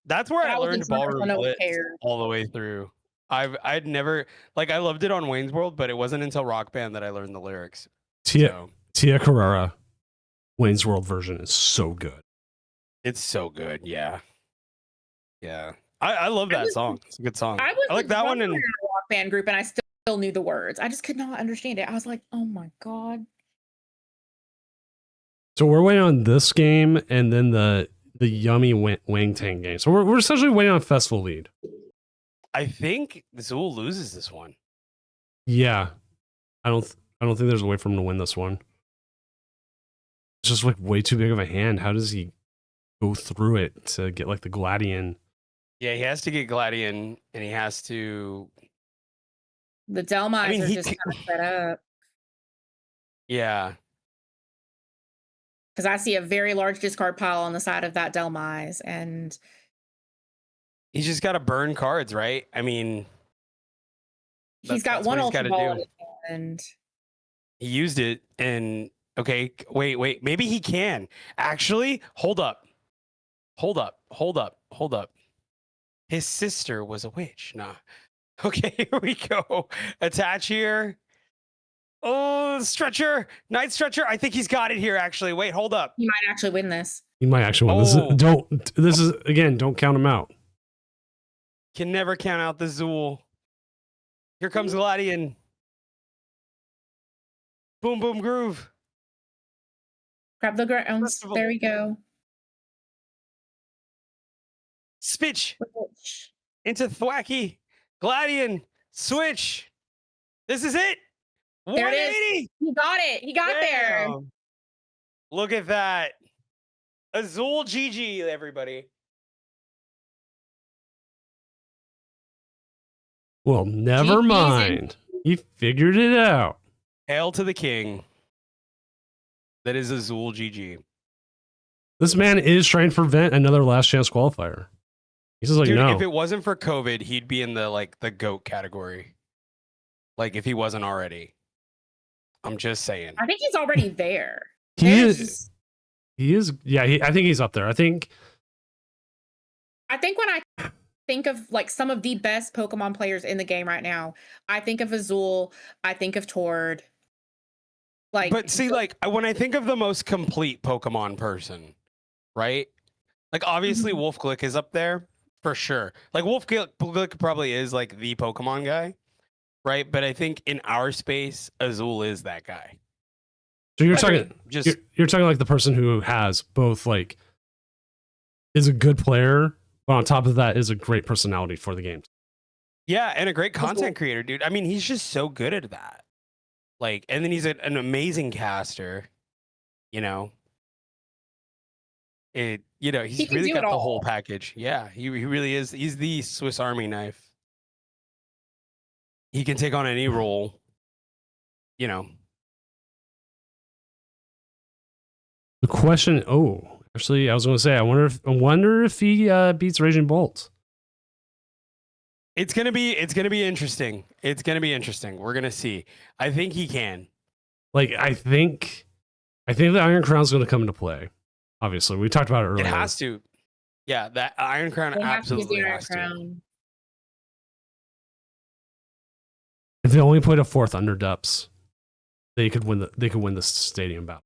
[SPEAKER 3] that's where I learned Ballroom
[SPEAKER 2] no
[SPEAKER 3] Blitz all the way through. I'd never like I loved it on Wayne's World, but it wasn't until Rock Band that I learned the lyrics.
[SPEAKER 1] Tia Carrera, Wayne's World version is so good.
[SPEAKER 3] It's so good, yeah. I love that song. It's a good song. I like that one in
[SPEAKER 2] a Rock Band group, and I still knew the words. I just could not understand it. I was like, oh my god.
[SPEAKER 1] So we're waiting on this game and then the yummy Wang Tang game. So we're essentially waiting on Festival Lead.
[SPEAKER 3] I think Zool loses this one.
[SPEAKER 1] Yeah, I don't think there's a way for him to win this one. It's just like way too big of a hand. How does he go through it to get like the Gladian?
[SPEAKER 3] Yeah, he has to get Gladian, and he has to.
[SPEAKER 2] The Delmize
[SPEAKER 3] I mean,
[SPEAKER 2] are
[SPEAKER 3] he
[SPEAKER 2] just
[SPEAKER 3] c-
[SPEAKER 2] kind of set up
[SPEAKER 3] Yeah,
[SPEAKER 2] because I see a very large discard pile on the side of that Delmize, and
[SPEAKER 3] he's just got to burn cards, right? I mean,
[SPEAKER 2] he's got
[SPEAKER 3] that's
[SPEAKER 2] one
[SPEAKER 3] what he's
[SPEAKER 2] Ultra
[SPEAKER 3] got to
[SPEAKER 2] Ball in
[SPEAKER 3] do.
[SPEAKER 2] his hand.
[SPEAKER 3] He used it, and okay, wait. Maybe he can actually. Hold up. His sister was a witch. Nah. Okay, here we go. Attach here. Oh, stretcher, night stretcher. I think he's got it here. Actually, wait, hold up.
[SPEAKER 2] He might actually win this.
[SPEAKER 1] He might actually win.
[SPEAKER 3] Oh.
[SPEAKER 1] This is again, don't count him out.
[SPEAKER 3] Can never count out the Zool. Here comes Gladian. Boom, boom, groove.
[SPEAKER 2] Grab the grounds.
[SPEAKER 3] Festival.
[SPEAKER 2] There we go.
[SPEAKER 3] Spitch into Thwacky. Gladian. Switch. This is it.
[SPEAKER 2] There it is.
[SPEAKER 3] 180.
[SPEAKER 2] He got it. He got there.
[SPEAKER 3] Damn. Look at that. Azul GG, everybody.
[SPEAKER 1] Well, never
[SPEAKER 2] GG's
[SPEAKER 1] mind. He figured it out.
[SPEAKER 3] Hail to the king. That is Azul GG.
[SPEAKER 1] This man is trying to prevent another last chance qualifier. He's just like,
[SPEAKER 3] Dude,
[SPEAKER 1] no.
[SPEAKER 3] if it wasn't for COVID, he'd be in the GOAT category. Like if he wasn't already. I'm just saying.
[SPEAKER 2] I think he's already there.
[SPEAKER 1] He is. He is. Yeah, I think he's up there. I think
[SPEAKER 2] when I think of like some of the best Pokemon players in the game right now, I think of Azul. I think of Tord. Like,
[SPEAKER 3] but see, like when I think of the most complete Pokemon person, right? Like obviously Wolf Glick is up there for sure. Like Wolf Glick probably is like the Pokemon guy, right? But I think in our space, Azul is that guy.
[SPEAKER 1] so. You're talking
[SPEAKER 3] just
[SPEAKER 1] you're talking like the person who has both like is a good player, but on top of that is a great personality for the game.
[SPEAKER 3] yeah, and a great content creator, dude. I mean, he's just so good at that. Like, and then he's an amazing caster. You know, he's
[SPEAKER 2] He can
[SPEAKER 3] really
[SPEAKER 2] do
[SPEAKER 3] got
[SPEAKER 2] it
[SPEAKER 3] the
[SPEAKER 2] all.
[SPEAKER 3] whole package. Yeah, he really is. He's the Swiss Army knife. He can take on any role. You know.
[SPEAKER 1] The question. Oh, actually, I was going to say, I wonder if he beats Raging Bolt.
[SPEAKER 3] It's gonna be interesting. It's gonna be interesting. We're gonna see. I think he can.
[SPEAKER 1] Like, I think the Iron Crown's going to come into play. Obviously, we talked about it earlier.
[SPEAKER 3] It has to. Yeah, that Iron Crown
[SPEAKER 2] They have to use the
[SPEAKER 3] absolutely
[SPEAKER 2] Iron
[SPEAKER 3] has to.
[SPEAKER 2] Crown.
[SPEAKER 1] If they only played a fourth under depths, they could win the stadium battle.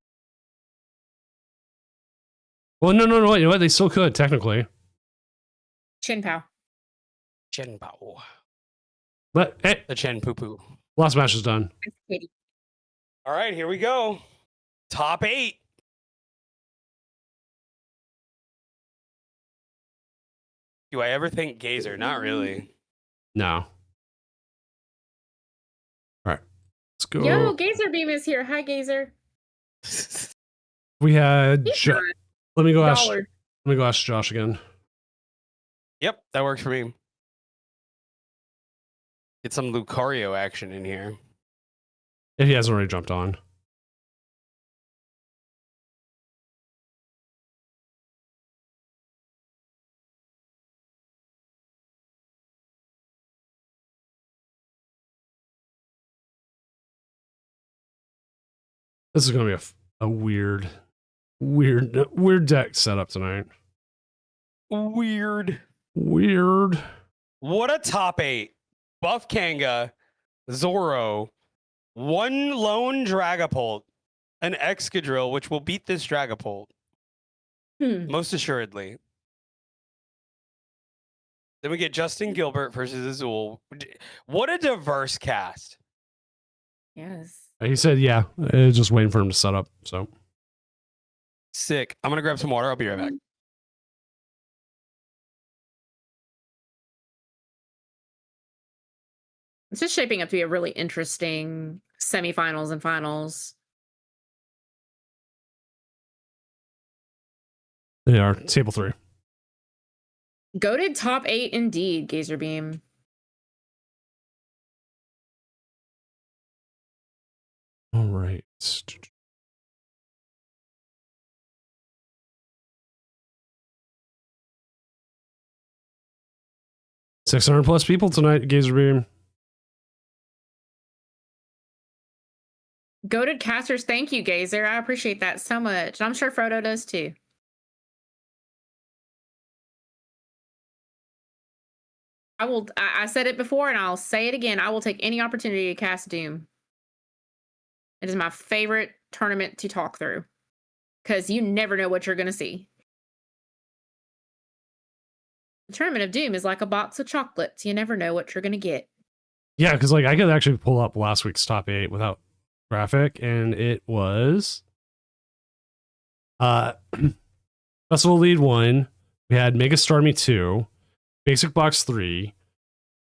[SPEAKER 1] Well, no. You know what? They still could technically.
[SPEAKER 2] Chin Pow.
[SPEAKER 3] Chen Pao.
[SPEAKER 1] But hey,
[SPEAKER 3] The Chen Poo Poo.
[SPEAKER 1] last match is done.
[SPEAKER 3] All right, here we go. Top 8. Do I ever think Gazer? Not really.
[SPEAKER 1] No. All right, let's go.
[SPEAKER 2] Yo, Gazer Beam is here. Hi, Gazer.
[SPEAKER 1] We had.
[SPEAKER 2] He's not.
[SPEAKER 1] Let me go ask.
[SPEAKER 2] Dollar.
[SPEAKER 1] Let me go ask Josh again.
[SPEAKER 3] Yep, that works for me. Get some Lucario action in here.
[SPEAKER 1] If he hasn't already jumped on. This is going to be a weird deck setup tonight.
[SPEAKER 3] Weird.
[SPEAKER 1] What
[SPEAKER 3] a top 8. Buff Kanga, Zoro, one lone Dragapult, an Excadrill, which will beat this Dragapult. Most assuredly. Then we get Justin Gilbert versus Azul. What a diverse cast.
[SPEAKER 2] Yes.
[SPEAKER 1] He said, yeah, just waiting for him to set up. So
[SPEAKER 3] sick. I'm going to grab some water. I'll be right back.
[SPEAKER 2] It's just shaping up to be a really interesting semifinals and finals.
[SPEAKER 1] They are table 3.
[SPEAKER 2] Goated top 8 indeed, Gazer Beam.
[SPEAKER 1] All right. 600 plus people tonight, Gazer Beam.
[SPEAKER 2] Goated casters, thank you, Gazer. I appreciate that so much. I'm sure Frodo does too. I said it before and I'll say it again. I will take any opportunity to cast Doom. It is my favorite tournament to talk through because you never know what you're going to see. The Tournament of Doom is like a box of chocolates. You never know what you're going to get.
[SPEAKER 1] Yeah, because like I could actually pull up last week's top 8 without graphic, and it was Festival Lead 1. We had Mega Starmie 2, Basic Box 3,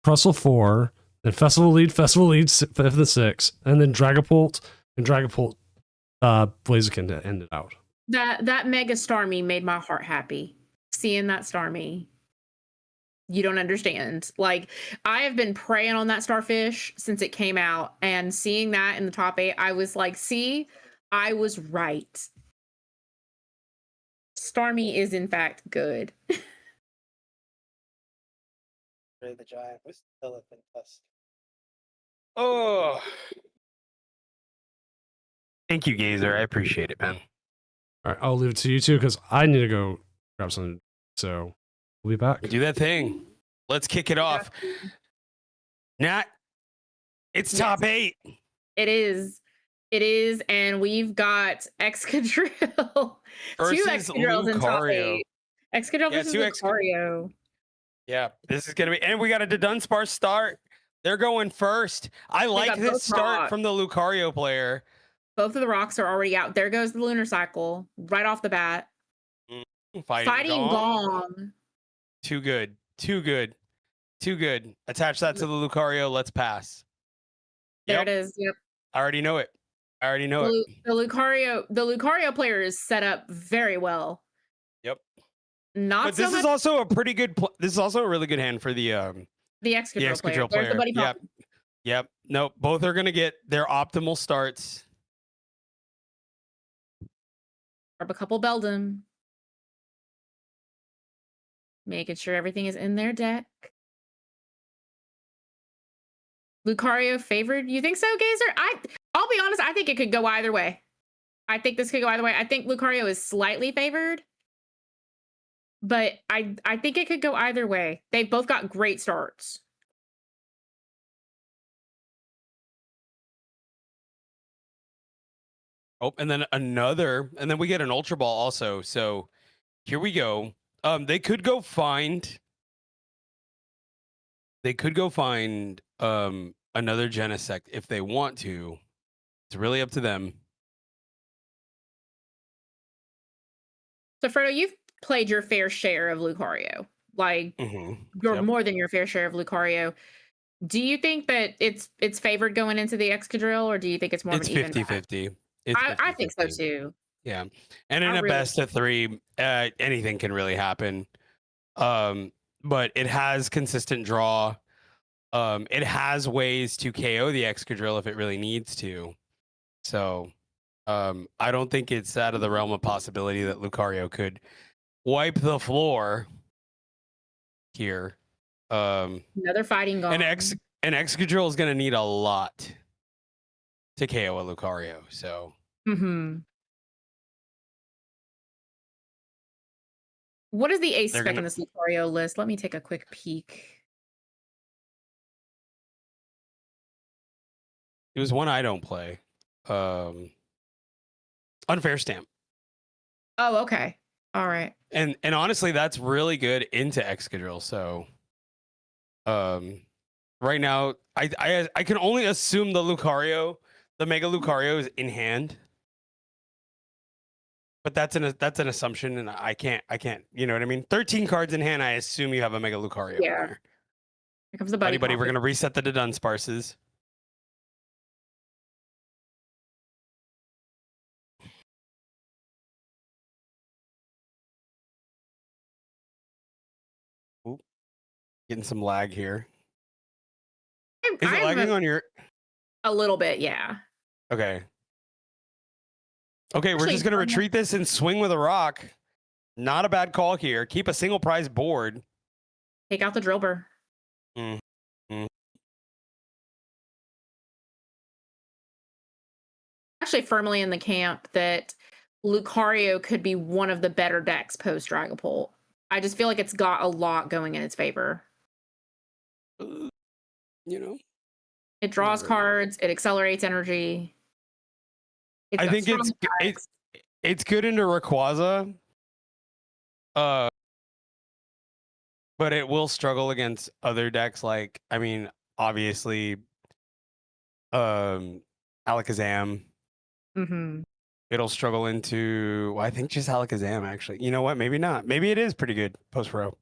[SPEAKER 1] Prussel 4, then Festival Lead 5th and 6th, and then Dragapult and Dragapult Blaziken ended out.
[SPEAKER 2] That Mega Starmie made my heart happy. Seeing that Starmie. You don't understand. Like, I have been preying on that starfish since it came out, and seeing that in the top 8, I was like, see, I was right. Starmie is in fact good.
[SPEAKER 4] The giant was still a plus.
[SPEAKER 3] Oh. Thank you, Gazer. I appreciate it, man.
[SPEAKER 1] All right, I'll leave it to you two because I need to go grab something. So we'll be back.
[SPEAKER 3] Do that thing. Let's kick it off. Nat, it's top 8.
[SPEAKER 2] It is. It is, and we've got Excadrill.
[SPEAKER 3] Versus
[SPEAKER 2] 2 Excadrills in top
[SPEAKER 3] Lucario.
[SPEAKER 2] 8. Excadrill versus
[SPEAKER 3] 2
[SPEAKER 2] Lucario.
[SPEAKER 3] Yeah, this is going to be... And we got a Dunsparce start. They're going first. I like
[SPEAKER 2] got
[SPEAKER 3] this
[SPEAKER 2] both
[SPEAKER 3] start
[SPEAKER 2] rocks.
[SPEAKER 3] from the Lucario player.
[SPEAKER 2] Both of the rocks are already out. There goes the Lunar Cycle right off the bat. Fighting Gong.
[SPEAKER 3] Too good. Too good. Too good. Attach that to the Lucario. Let's pass.
[SPEAKER 2] There it is. Yep.
[SPEAKER 3] I already know it. I already know it.
[SPEAKER 2] The Lucario player is set up very well.
[SPEAKER 3] Yep.
[SPEAKER 2] Not
[SPEAKER 3] But
[SPEAKER 2] so
[SPEAKER 3] this
[SPEAKER 2] much
[SPEAKER 3] is also a pretty good. This is also a really good hand for the
[SPEAKER 2] Excadrill player. There's the buddy
[SPEAKER 3] Yep.
[SPEAKER 2] pop.
[SPEAKER 3] Yep. Nope. Both are gonna get their optimal starts.
[SPEAKER 2] Grab a couple Beldum. Making sure everything is in their deck. Lucario favored? You think so, Gazer? I'll be honest, I think it could go either way. I think this could go either way. I think Lucario is slightly favored. But I think it could go either way. They've both got great starts.
[SPEAKER 3] Oh, and then we get an Ultra Ball also. So here we go. They could go find another Genesect if they want to. It's really up to them.
[SPEAKER 2] So Frodo, you've played your fair share of Lucario. Like you're more than your fair share of Lucario. Do you think that it's favored going into the Excadrill, or do you think it's more of an even
[SPEAKER 3] 50-50?
[SPEAKER 2] I think so too.
[SPEAKER 3] Yeah. And in a best of 3, anything can really happen. But it has consistent draw. It has ways to KO the Excadrill if it really needs to. So I don't think it's out of the realm of possibility that Lucario could wipe the floor here.
[SPEAKER 2] Another fighting Gong.
[SPEAKER 3] An Excadrill is going to need a lot to KO a Lucario. So.
[SPEAKER 2] What is the ace spec in this Lucario list? Let me take a quick peek.
[SPEAKER 3] It was one I don't play. Unfair Stamp.
[SPEAKER 2] Oh, okay. All right.
[SPEAKER 3] And honestly, that's really good into Excadrill. So right now, I can only assume the Mega Lucario is in hand. But that's an assumption, and I can't, you know what I mean? 13 cards in hand, I assume you have a Mega Lucario.
[SPEAKER 2] Yeah. Here comes the buddy.
[SPEAKER 3] We're gonna reset the Dunsparces. Getting some lag here. Is it
[SPEAKER 2] I'm
[SPEAKER 3] lagging on your?
[SPEAKER 2] a little bit, yeah.
[SPEAKER 3] Okay. Okay, we're
[SPEAKER 2] Actually,
[SPEAKER 3] just gonna
[SPEAKER 2] I'm-
[SPEAKER 3] retreat this and swing with a rock. Not a bad call here. Keep a single prize board.
[SPEAKER 2] Take out the drill burr.
[SPEAKER 3] Mm.
[SPEAKER 2] Actually, firmly in the camp that Lucario could be one of the better decks post Dragapult. I just feel like it's got a lot going in its favor.
[SPEAKER 3] You know,
[SPEAKER 2] It draws
[SPEAKER 3] Whatever.
[SPEAKER 2] cards. It accelerates energy.
[SPEAKER 3] I
[SPEAKER 2] got
[SPEAKER 3] think
[SPEAKER 2] strong attacks.
[SPEAKER 3] it's good into Rayquaza. But it will struggle against other decks like, I mean, obviously Alakazam.
[SPEAKER 2] Mhm.
[SPEAKER 3] It'll struggle into, well, I think just Alakazam actually. You know what? Maybe not. Maybe it is pretty good post pro.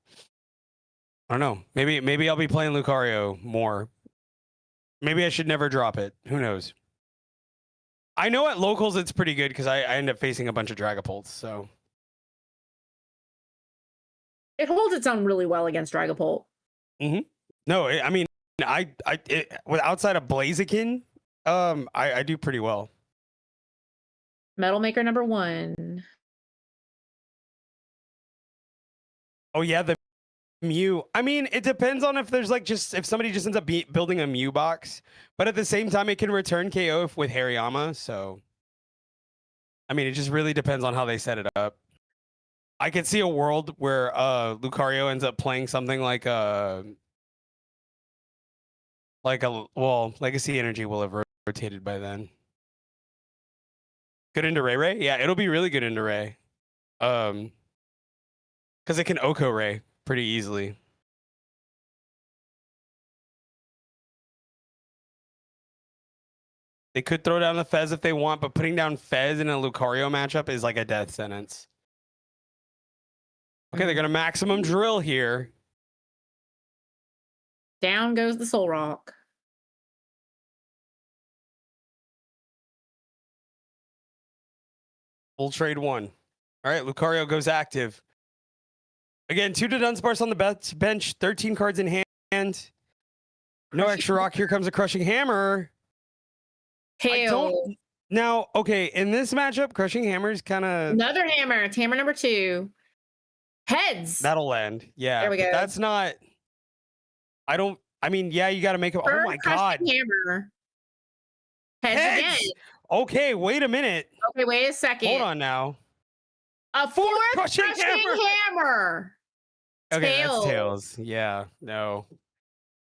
[SPEAKER 3] I don't know. Maybe I'll be playing Lucario more. Maybe I should never drop it. Who knows? I know at locals it's pretty good because I end up facing a bunch of Dragapults. So
[SPEAKER 2] It holds its own really well against Dragapult.
[SPEAKER 3] no, I mean, outside of Blaziken, I do pretty well.
[SPEAKER 2] Metal Maker number 1.
[SPEAKER 3] Oh yeah, the Mew. I mean, it depends on if there's like if somebody just ends up building a Mew box, but at the same time, it can return KO with Hariyama. So, I mean, it just really depends on how they set it up. I could see a world where Lucario ends up playing something like Legacy Energy will have rotated by then. Good into Ray Ray? Yeah, it'll be really good into Ray. Because it can Oko Ray pretty easily. They could throw down the Fez if they want, but putting down Fez in a Lucario matchup is like a death sentence. Okay, they're going to maximum drill here.
[SPEAKER 2] Down goes the Soul Rock.
[SPEAKER 3] Full trade 1. All right, Lucario goes active. Again, 2 to Dunsparce on the bench, 13 cards in hand. No extra rock. Here comes a Crushing Hammer.
[SPEAKER 2] Tail.
[SPEAKER 3] Now, okay, in this matchup, Crushing Hammer is kind of...
[SPEAKER 2] Another hammer. It's hammer number 2. Heads.
[SPEAKER 3] That'll land. Yeah.
[SPEAKER 2] There we go.
[SPEAKER 3] That's not... I mean, yeah, you got to make it... Oh my God.
[SPEAKER 2] Hammer. Heads again.
[SPEAKER 3] Okay, wait a minute.
[SPEAKER 2] Okay, wait a second.
[SPEAKER 3] Hold on now.
[SPEAKER 2] A fourth
[SPEAKER 3] Crushing
[SPEAKER 2] hammer.
[SPEAKER 3] Okay, that's tails. Yeah, no.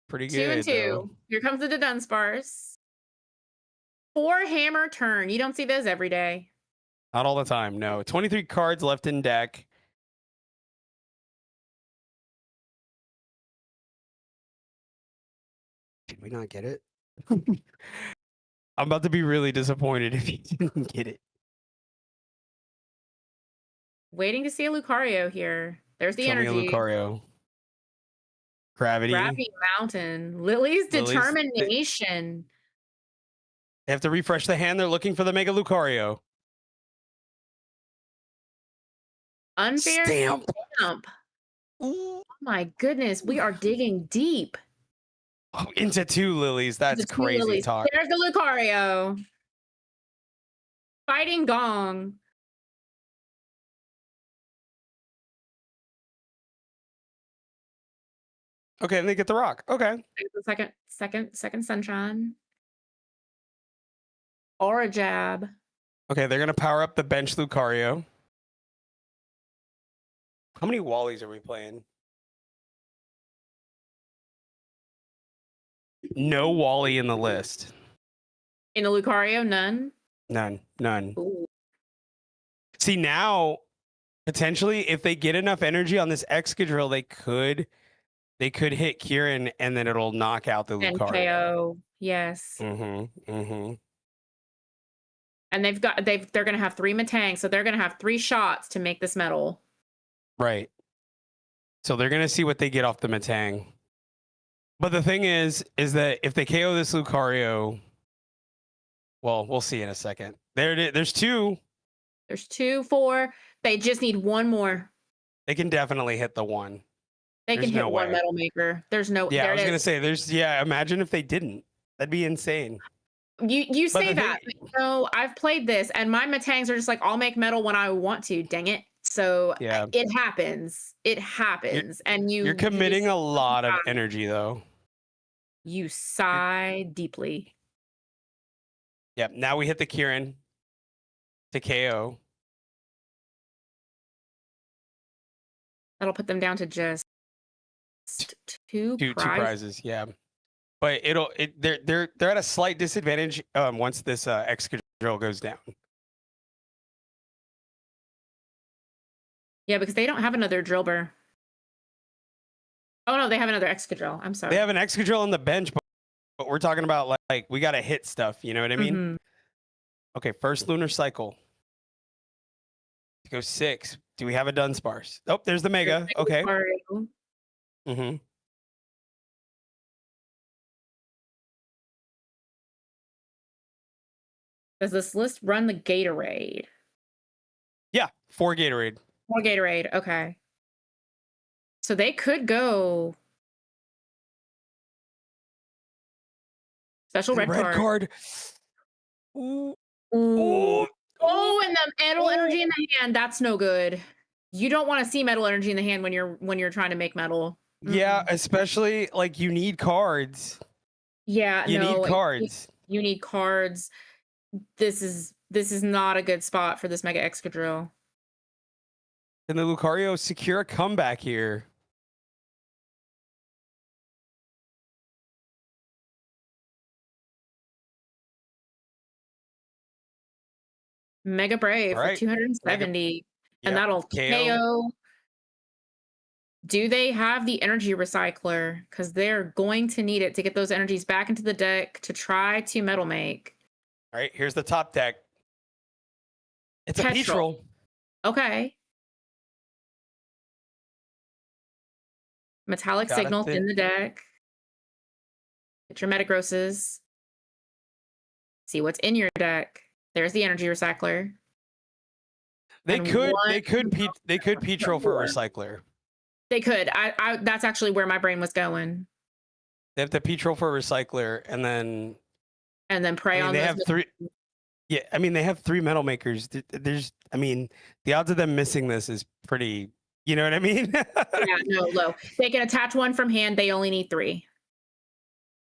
[SPEAKER 3] Pretty good.
[SPEAKER 2] 2 and 2.
[SPEAKER 3] Though.
[SPEAKER 2] Here comes the Dunsparce. 4 hammer turn. You don't see those every day.
[SPEAKER 3] Not all the time, no. 23 cards left in deck. Did we not get it? I'm about to be really disappointed if you didn't get it.
[SPEAKER 2] Waiting to see a Lucario here. There's the
[SPEAKER 3] Show
[SPEAKER 2] energy.
[SPEAKER 3] me a Lucario. Gravity.
[SPEAKER 2] Mountain. Lily's determination.
[SPEAKER 3] They have to refresh the hand. They're looking for the Mega Lucario.
[SPEAKER 2] Unfair
[SPEAKER 3] Stamp.
[SPEAKER 2] Oh my goodness. We are digging deep.
[SPEAKER 3] Oh, into 2 lilies. That's crazy
[SPEAKER 2] Lilies.
[SPEAKER 3] talk.
[SPEAKER 2] There's the Lucario. Fighting Gong.
[SPEAKER 3] Okay, and they get the rock. Okay.
[SPEAKER 2] Second sunshine. Aura jab.
[SPEAKER 3] Okay, they're gonna power up the bench Lucario. How many Wallies are we playing? No Wally in the list.
[SPEAKER 2] In a Lucario, none.
[SPEAKER 3] None.
[SPEAKER 2] Ooh.
[SPEAKER 3] See, now potentially if they get enough energy on this Excadrill, they could hit Kieran and then it'll knock out the
[SPEAKER 2] And
[SPEAKER 3] Lucario.
[SPEAKER 2] KO. Yes. And they're gonna have 3 Metang, so they're gonna have 3 shots to make this metal.
[SPEAKER 3] Right. So they're gonna see what they get off the Metang. But the thing is that if they KO this Lucario, well, we'll see in a second. There's 2.
[SPEAKER 2] There's 2, 4. They just need 1 more.
[SPEAKER 3] They can definitely hit the 1.
[SPEAKER 2] They
[SPEAKER 3] There's
[SPEAKER 2] can hit
[SPEAKER 3] no
[SPEAKER 2] one
[SPEAKER 3] way.
[SPEAKER 2] metal maker. There's no.
[SPEAKER 3] Yeah,
[SPEAKER 2] there
[SPEAKER 3] I was
[SPEAKER 2] it
[SPEAKER 3] gonna
[SPEAKER 2] is.
[SPEAKER 3] say imagine if they didn't. That'd be insane.
[SPEAKER 2] You
[SPEAKER 3] But
[SPEAKER 2] say
[SPEAKER 3] the
[SPEAKER 2] that,
[SPEAKER 3] thing-
[SPEAKER 2] but, I've played this, and my Metangs are just like, I'll make metal when I want to. Dang it! So
[SPEAKER 3] Yeah.
[SPEAKER 2] it happens. It happens, and
[SPEAKER 3] You're committing a lot of energy though.
[SPEAKER 2] You sigh deeply.
[SPEAKER 3] Yep. Now we hit the Kieran to KO.
[SPEAKER 2] That'll put them down to just two
[SPEAKER 3] Two
[SPEAKER 2] prizes.
[SPEAKER 3] prizes. Yeah. But they're at a slight disadvantage once this Excadrill goes down.
[SPEAKER 2] Yeah, because they don't have another Drillbur. Oh no, they have another Excadrill. I'm sorry.
[SPEAKER 3] They have an Excadrill on the bench, but we're talking about like we gotta hit stuff. You know what I mean?
[SPEAKER 2] Mhm.
[SPEAKER 3] Okay, first lunar cycle. To go 6. Do we have a Dunsparce? Oh, there's the Mega. Okay. Mm-hmm.
[SPEAKER 2] Does this list run the Gatorade?
[SPEAKER 3] Yeah, 4 Gatorade.
[SPEAKER 2] More Gatorade. Okay. So they could go special red card.
[SPEAKER 3] Ooh.
[SPEAKER 2] Ooh.
[SPEAKER 3] Ooh.
[SPEAKER 2] Oh, and the metal energy in the hand. That's no good. You don't want to see metal energy in the hand when you're trying to make metal.
[SPEAKER 3] Yeah, especially like you need cards.
[SPEAKER 2] Yeah,
[SPEAKER 3] You
[SPEAKER 2] no,
[SPEAKER 3] need cards.
[SPEAKER 2] You need cards. This is not a good spot for this Mega Excadrill.
[SPEAKER 3] Can the Lucario secure a comeback here?
[SPEAKER 2] Mega Brave
[SPEAKER 3] All right.
[SPEAKER 2] for 270. And
[SPEAKER 3] Yep,
[SPEAKER 2] that'll KO. Do they have the energy recycler? Because they're going to need it to get those energies back into the deck to try to metal make.
[SPEAKER 3] All right, here's the top deck. It's a Petrol.
[SPEAKER 2] Okay. Metallic Signal in the deck. Get your Metagrosses. See what's in your deck. There's the energy recycler.
[SPEAKER 3] They could Petrol for recycler.
[SPEAKER 2] They could. I that's actually where my brain was going.
[SPEAKER 3] They have to Petrol for recycler and then
[SPEAKER 2] prey on
[SPEAKER 3] they
[SPEAKER 2] those.
[SPEAKER 3] have 3. Yeah, I mean they have 3 metal makers. There's the odds of them missing this is pretty, you know what I mean?
[SPEAKER 2] Yeah, no, low. They can attach 1 from hand. They only need 3.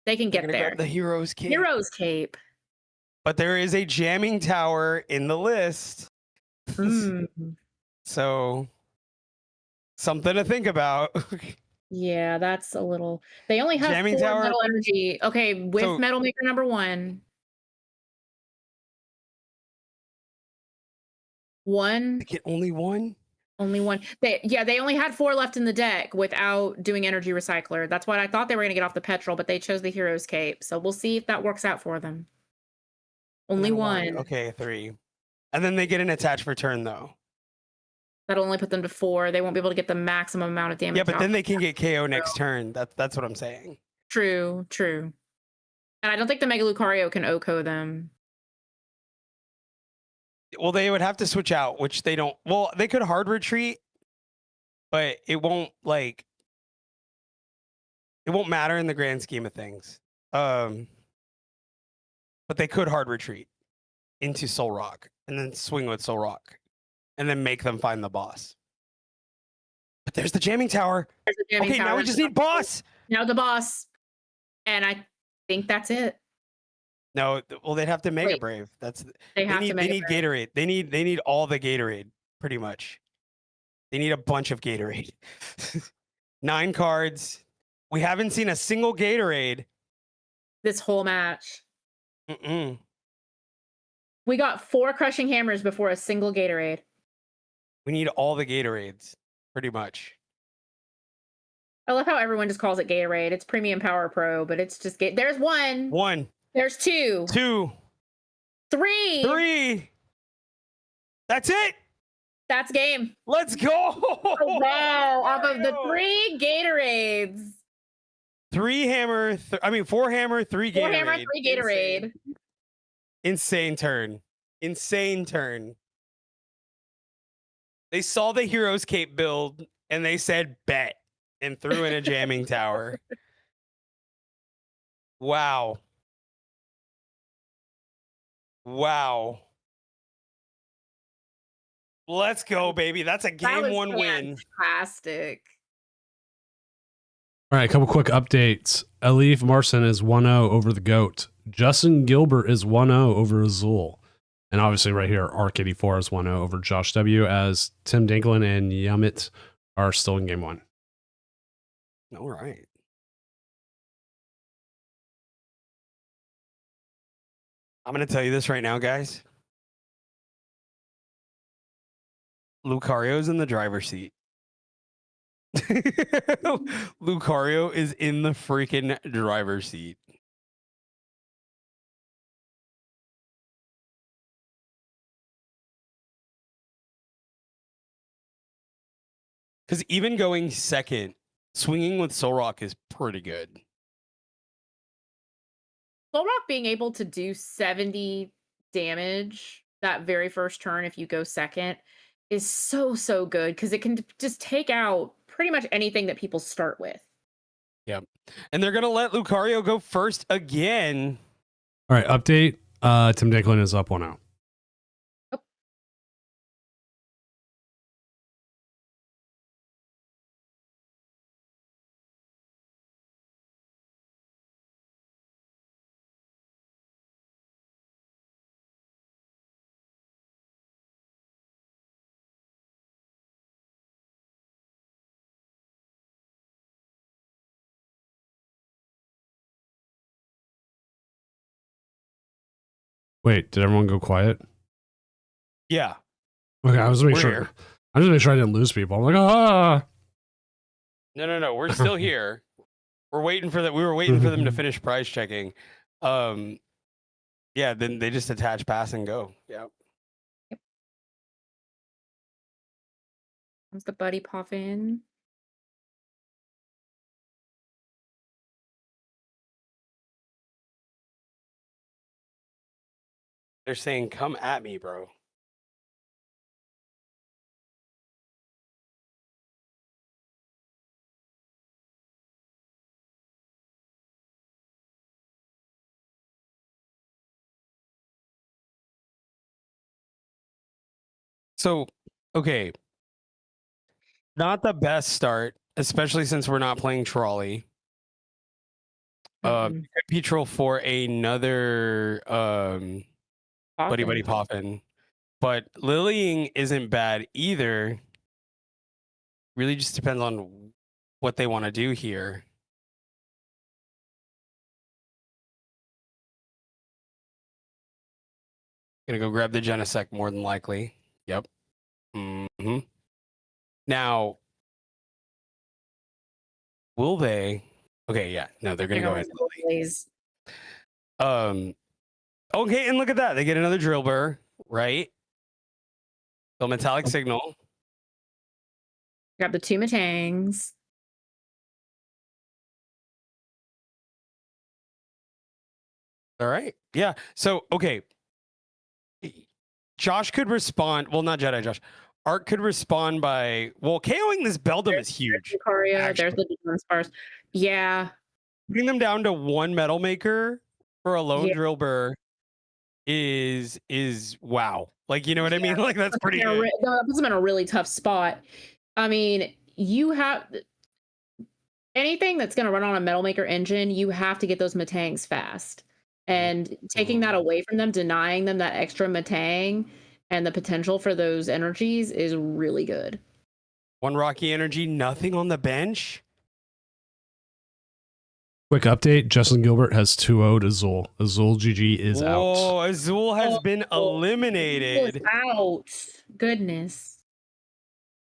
[SPEAKER 2] They can get there.
[SPEAKER 3] The Hero's Cape.
[SPEAKER 2] Hero's Cape.
[SPEAKER 3] But there is a jamming tower in the list. So something to think about.
[SPEAKER 2] Yeah, that's a little. They only have
[SPEAKER 3] Jamming
[SPEAKER 2] 4
[SPEAKER 3] tower.
[SPEAKER 2] metal energy. Okay, with Metal Maker number 1. 1.
[SPEAKER 3] They get only 1?
[SPEAKER 2] Only 1. They only had 4 left in the deck without doing energy recycler. That's what I thought they were going to get off the Petrol, but they chose the Hero's Cape. So we'll see if that works out for them. Only 1.
[SPEAKER 3] Okay, 3. And then they get an attach for turn though.
[SPEAKER 2] That'll only put them to 4. They won't be able to get the maximum amount of damage.
[SPEAKER 3] Yeah, but then they can get KO next turn. That's what I'm saying.
[SPEAKER 2] True. And I don't think the Mega Lucario can OHKO them.
[SPEAKER 3] Well, they would have to switch out, which they don't. Well, they could hard retreat, but it won't matter in the grand scheme of things. But they could hard retreat into Soul Rock and then swing with Soul Rock and then make them find the boss. But there's the jamming tower. Now we just need boss.
[SPEAKER 2] Now the boss. And I think that's it.
[SPEAKER 3] No, well, they'd have to Mega Brave. They need Gatorade. They need all the Gatorade, pretty much. They need a bunch of Gatorade. 9 cards. We haven't seen a single Gatorade
[SPEAKER 2] this whole match.
[SPEAKER 3] Mm-mm.
[SPEAKER 2] We got 4 Crushing Hammers before a single Gatorade.
[SPEAKER 3] We need all the Gatorades, pretty much.
[SPEAKER 2] I love how everyone just calls it Gatorade. It's Premium Power Pro, but it's just there's 1.
[SPEAKER 3] 1.
[SPEAKER 2] There's 2.
[SPEAKER 3] 2.
[SPEAKER 2] 3.
[SPEAKER 3] 3. That's it.
[SPEAKER 2] That's game.
[SPEAKER 3] Let's go.
[SPEAKER 2] Oh, wow. Off of the 3 Gatorades.
[SPEAKER 3] 4 hammer, 3 Gatorade.
[SPEAKER 2] 4 hammer, 3 Gatorade.
[SPEAKER 3] Insane turn. They saw the Hero's Cape build and they said bet. and threw in a jamming tower. Wow. Wow. Let's go, baby. That's a
[SPEAKER 2] That
[SPEAKER 3] game
[SPEAKER 2] was
[SPEAKER 3] one win.
[SPEAKER 2] fantastic.
[SPEAKER 1] All right, a couple quick updates. Elif Marson is 1-0 over the GOAT. Justin Gilbert is 1-0 over Azul. And obviously right here, Arc84 is 1-0 over Josh W, as Tim Dinklin and Yamit are still in game one.
[SPEAKER 3] All right. I'm going to tell you this right now, guys. Lucario's in the driver's seat. Lucario is in the freaking driver's seat. Because even going second, swinging with Solrock is pretty good.
[SPEAKER 2] Solrock being able to do 70 damage that very first turn if you go second is so good because it can just take out pretty much anything that people start with.
[SPEAKER 3] Yep. And they're going to let Lucario go first again.
[SPEAKER 1] All right, update. Tim Dinklin is up 1-0. Wait, did everyone go quiet?
[SPEAKER 3] Yeah.
[SPEAKER 1] Okay, I was making
[SPEAKER 3] We're
[SPEAKER 1] sure.
[SPEAKER 3] here.
[SPEAKER 1] I was making sure I didn't lose people. I'm like, ah.
[SPEAKER 3] No. We're still here. We're waiting for that. We were waiting for them to finish prize checking. Yeah, then they just attach, pass, and go. Yeah.
[SPEAKER 2] Comes the buddy poffin.
[SPEAKER 3] They're saying, come at me, bro. So, okay. Not the best start, especially since we're not playing Trolley. Petrol for another Buddy Poffin. But Lilying isn't bad either. Really just depends on what they want to do here. Gonna go grab the Genesect more than likely. Yep. Mm-hmm. Now, will they? Okay, yeah. No, they're gonna go ahead. Okay, and look at that. They get another drill burr, right? The metallic signal.
[SPEAKER 2] Grab the two Matangs.
[SPEAKER 3] All right. Yeah. So, okay. Josh could respond. Well, not Jedi Josh. Art could respond by, well, KOing this Beldum is huge.
[SPEAKER 2] There's the defense bars. Yeah.
[SPEAKER 3] Bring them down to one Metal Maker for a lone drill burr is wow. Like, you know what I mean? Like, that's pretty good.
[SPEAKER 2] That puts them in a really tough spot. I mean, you have anything that's going to run on a Metal Maker engine, you have to get those Matangs fast. And taking that away from them, denying them that extra Matang and the potential for those energies is really good.
[SPEAKER 3] One Rocky energy, nothing on the bench.
[SPEAKER 1] Quick update. Justin Gilbert has 2-0'd Azul. Azul GG is out.
[SPEAKER 3] Oh, Azul has been eliminated.
[SPEAKER 2] Out. Goodness.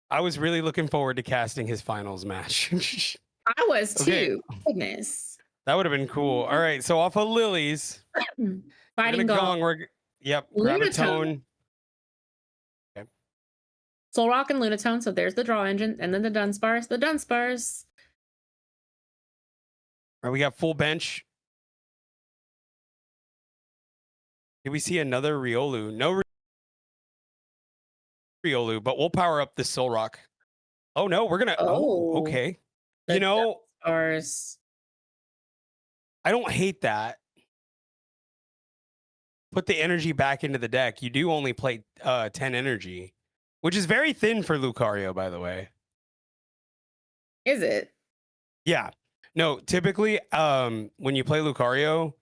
[SPEAKER 3] I was really looking forward to casting his finals match.
[SPEAKER 2] I was too. Goodness.
[SPEAKER 3] That would have been cool. All right, so off of Lily's.
[SPEAKER 2] Fighting
[SPEAKER 3] Gong. Grab a tone. Okay.
[SPEAKER 2] Solrock and Lunatone. So there's the draw engine. And then the Dunsparce. The Dunsparce.
[SPEAKER 3] All right, we got full bench. Did we see another Riolu? No Riolu, but we'll power up the Solrock. Oh, no, we're going to... Oh, okay. You know,
[SPEAKER 2] Ours.
[SPEAKER 3] I don't hate that. Put the energy back into the deck. You do only play 10 energy, which is very thin for Lucario, by the way.
[SPEAKER 2] Is it?
[SPEAKER 3] Yeah. No, typically, when you play Lucario,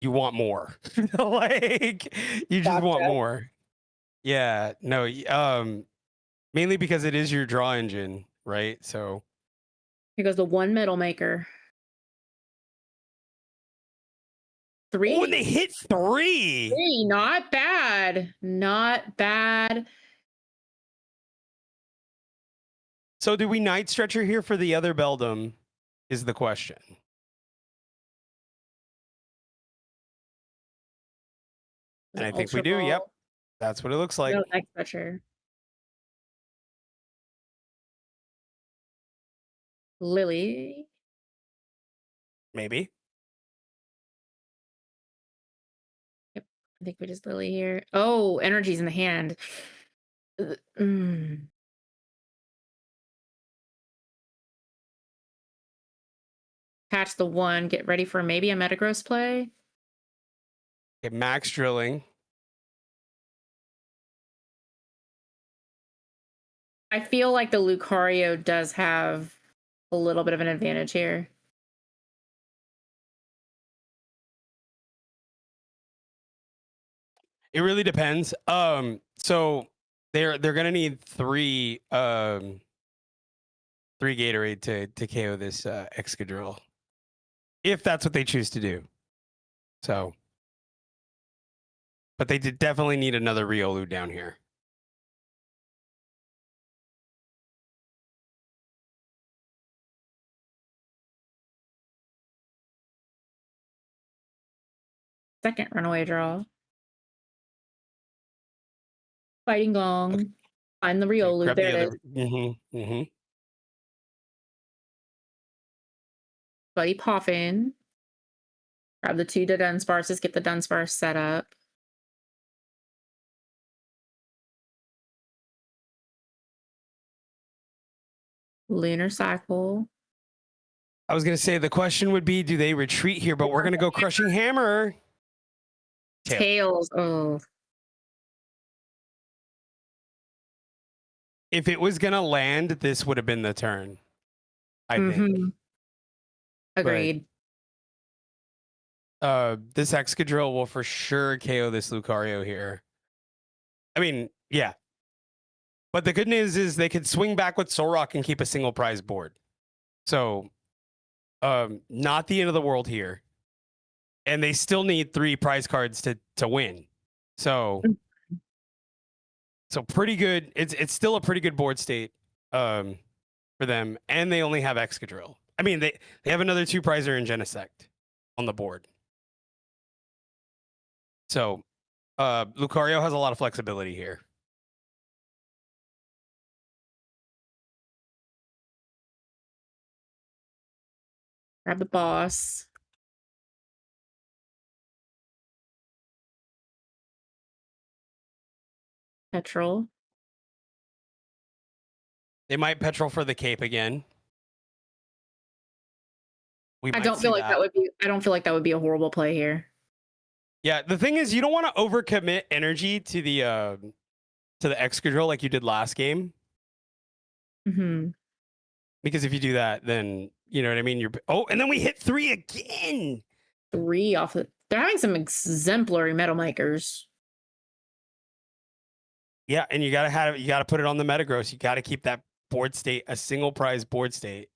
[SPEAKER 3] you want more. Like, you just want
[SPEAKER 2] Gotcha.
[SPEAKER 3] more. Yeah. No, mainly because it is your draw engine, right? So
[SPEAKER 2] Here goes the one middle maker.
[SPEAKER 3] oh, and
[SPEAKER 2] 3?
[SPEAKER 3] they hit 3.
[SPEAKER 2] 3, not bad. Not bad.
[SPEAKER 3] So do we Night Stretcher here for the other Beldum is the question. And I think we do. Yep. That's what it looks like.
[SPEAKER 2] No, Night Stretcher. Lily.
[SPEAKER 3] Maybe.
[SPEAKER 2] I think we just Lily here. Oh, energy's in the hand. Mm. Patch the 1. Get ready for maybe a Metagross play.
[SPEAKER 3] Okay, max drilling.
[SPEAKER 2] I feel like the Lucario does have a little bit of an advantage here.
[SPEAKER 3] It really depends. So they're gonna need 3 Gatorade to KO this Excadrill, if that's what they choose to do. So, but they did definitely need another Riolu down here.
[SPEAKER 2] Second runaway draw. Fighting Gong.
[SPEAKER 3] Okay.
[SPEAKER 2] Find the Riolu.
[SPEAKER 3] Grab
[SPEAKER 2] There
[SPEAKER 3] the
[SPEAKER 2] it
[SPEAKER 3] other.
[SPEAKER 2] is. Buddy Poffin. Grab the 2 to Dunsparces. Get the Dunsparce set up. Lunar Cycle.
[SPEAKER 3] I was gonna say the question would be, do they retreat here? But we're gonna go Crushing Hammer.
[SPEAKER 2] Tails. Oh.
[SPEAKER 3] If it was gonna land, this would have been the turn. I think.
[SPEAKER 2] Agreed.
[SPEAKER 3] This Excadrill will for sure KO this Lucario here. I mean, yeah. But the good news is they could swing back with Solrock and keep a single prize board. So, not the end of the world here. And they still need 3 prize cards to win. So, pretty good. It's still a pretty good board state for them. And they only have Excadrill. I mean, they have another 2 prizer in Genesect on the board. So, Lucario has a lot of flexibility here.
[SPEAKER 2] Grab the boss. Petrol.
[SPEAKER 3] They might petrol for the cape again.
[SPEAKER 2] I don't feel like that would be. I don't feel like that would be a horrible play here.
[SPEAKER 3] Yeah, the thing is, you don't want to overcommit energy to the Excadrill like you did last game. Because if you do that, then you know what I mean. And then we hit 3 again.
[SPEAKER 2] 3 off the. They're having some exemplary metal makers.
[SPEAKER 3] Yeah, and you gotta put it on the Metagross. You gotta keep that board state a single prize board state.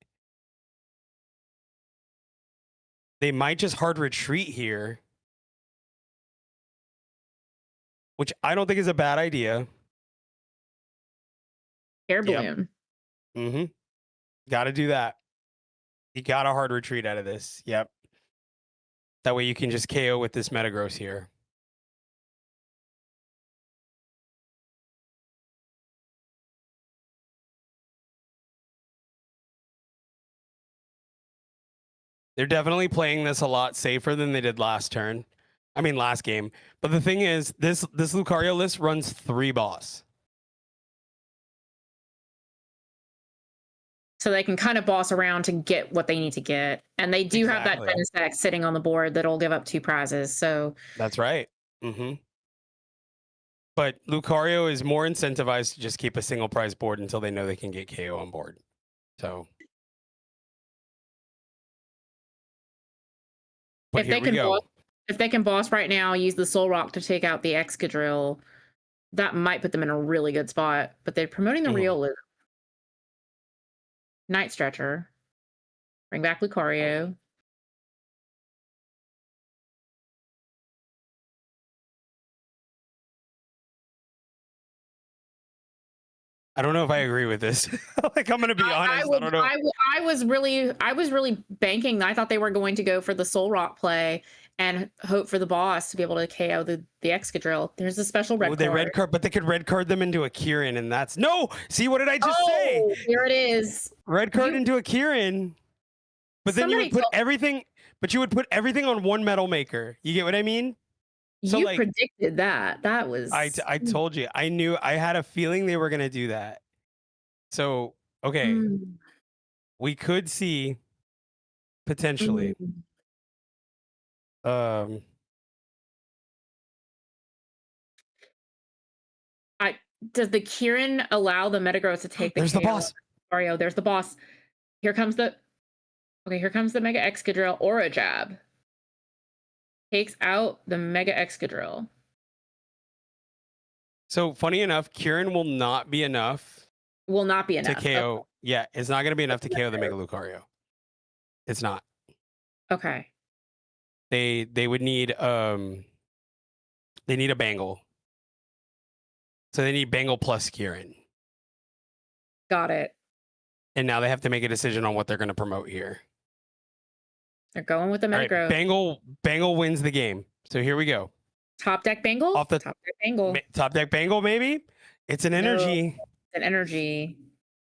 [SPEAKER 3] They might just hard retreat here, which I don't think is a bad idea.
[SPEAKER 2] Air balloon.
[SPEAKER 3] Yep. Got to do that. You got to hard retreat out of this. Yep. That way you can just KO with this Metagross here. They're definitely playing this a lot safer than they did last turn. I mean, last game. But the thing is, this Lucario list runs 3 boss.
[SPEAKER 2] so they can kind of boss around to get what they need to get. And they do have that
[SPEAKER 3] Exactly.
[SPEAKER 2] Genesect sitting on the board that'll give up 2 prizes. So
[SPEAKER 3] That's right. Mm-hmm. But Lucario is more incentivized to just keep a single prize board until they know they can get KO on board. So, but
[SPEAKER 2] if
[SPEAKER 3] here
[SPEAKER 2] they
[SPEAKER 3] we
[SPEAKER 2] can
[SPEAKER 3] go.
[SPEAKER 2] if they can boss right now, use the Soul Rock to take out the Excadrill, that might put them in a really good spot. But they're promoting the
[SPEAKER 3] Mhm.
[SPEAKER 2] Riolu. Night Stretcher. Bring back Lucario.
[SPEAKER 3] I don't know if I agree with this. Like, I'm gonna be honest. I don't know.
[SPEAKER 2] I was really banking. I thought they were going to go for the Soul Rock play and hope for the boss to be able to KO the Excadrill. There's a special red
[SPEAKER 3] Oh, they
[SPEAKER 2] card.
[SPEAKER 3] red card, but they could red card them into a Kieran, and that's no. See, what did I just say?
[SPEAKER 2] Here it is.
[SPEAKER 3] Red card into a Kieran, but then you would put everything. But you would put everything on one Metal Maker. You get what I mean? So,
[SPEAKER 2] You
[SPEAKER 3] like,
[SPEAKER 2] predicted that. That was
[SPEAKER 3] I told you. I knew. I had a feeling they were gonna do that. So okay, we could see potentially.
[SPEAKER 2] Does the Kieran allow the Metagross to take the
[SPEAKER 3] There's the boss.
[SPEAKER 2] Mario, there's the boss. Here comes the Mega Excadrill Aura Jab. Takes out the Mega Excadrill.
[SPEAKER 3] So funny enough, Kieran will not be enough.
[SPEAKER 2] Will not be enough
[SPEAKER 3] to KO. Okay. Yeah, it's not going to be enough to KO the Mega Lucario. It's not.
[SPEAKER 2] Okay.
[SPEAKER 3] They would need they need a Bangle. So they need Bangle plus Kieran.
[SPEAKER 2] Got it.
[SPEAKER 3] And now they have to make a decision on what they're going to promote here.
[SPEAKER 2] They're going with the Metagross.
[SPEAKER 3] Right, Bangle wins the game. So here we go.
[SPEAKER 2] Top deck Bangle?
[SPEAKER 3] Off the
[SPEAKER 2] top deck Bangle.
[SPEAKER 3] Top deck Bangle, maybe? It's an energy.
[SPEAKER 2] No, an energy.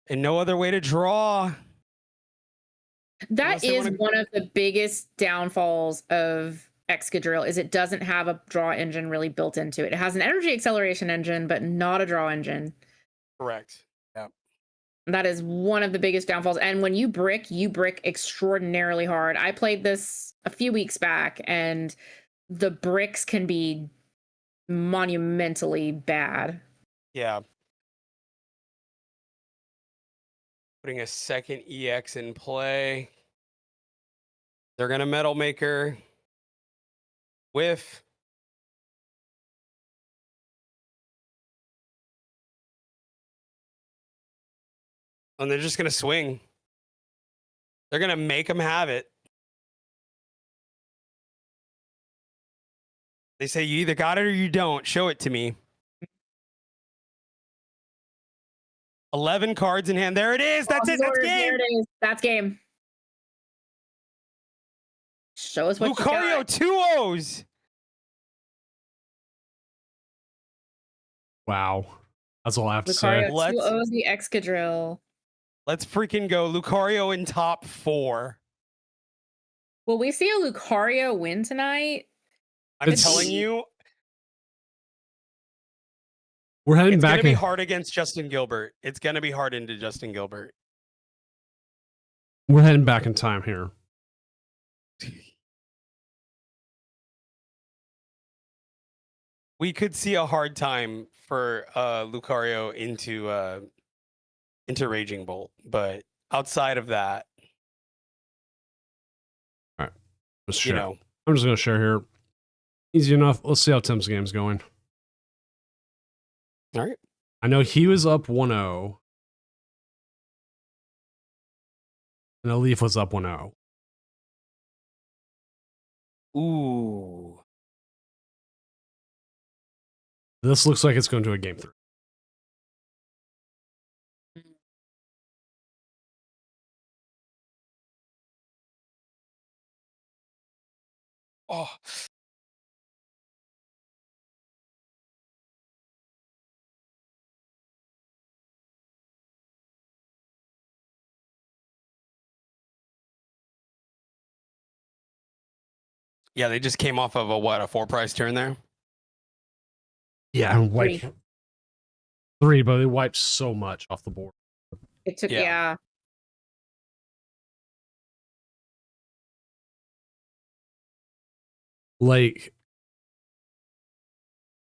[SPEAKER 3] And no other way to draw.
[SPEAKER 2] That is one of the biggest downfalls of Excadrill is it doesn't have a draw engine really built into it. It has an energy acceleration engine, but not a draw engine.
[SPEAKER 3] Correct. Yeah.
[SPEAKER 2] That is one of the biggest downfalls. And when you brick extraordinarily hard. I played this a few weeks back, and the bricks can be monumentally bad.
[SPEAKER 3] Yeah. Putting a second EX in play. They're going to Metal Maker. Whiff. And they're just going to swing. They're going to make them have it. They say you either got it or you don't. Show it to me. 11 cards in hand. There it is. That's it. That's game.
[SPEAKER 2] There it is. That's game. Show us what
[SPEAKER 3] Lucario,
[SPEAKER 2] you got.
[SPEAKER 3] 2 O's.
[SPEAKER 1] Wow. That's all I have to
[SPEAKER 2] Lucario,
[SPEAKER 1] say.
[SPEAKER 2] 2 O's the Excadrill.
[SPEAKER 3] Let's freaking go. Lucario in top 4.
[SPEAKER 2] Will we see a Lucario win tonight?
[SPEAKER 3] I'm telling you.
[SPEAKER 1] We're heading back.
[SPEAKER 3] It's going to be hard against Justin Gilbert. It's going to be hard into Justin Gilbert.
[SPEAKER 1] We're heading back in time here.
[SPEAKER 3] We could see a hard time for Lucario into Raging Bolt, but outside of that,
[SPEAKER 1] all right, let's share. I'm just gonna share here. Easy enough. Let's see how Tim's game's going.
[SPEAKER 3] All right.
[SPEAKER 1] I know he was up 1-0, and Leaf was up 1-0.
[SPEAKER 3] Ooh.
[SPEAKER 1] This looks like it's going to a game 3.
[SPEAKER 3] Oh. Yeah, they just came off of a 4-prize turn there?
[SPEAKER 1] Yeah, and wipe 3, but they wiped so much off the board.
[SPEAKER 2] It took, yeah.
[SPEAKER 1] Like,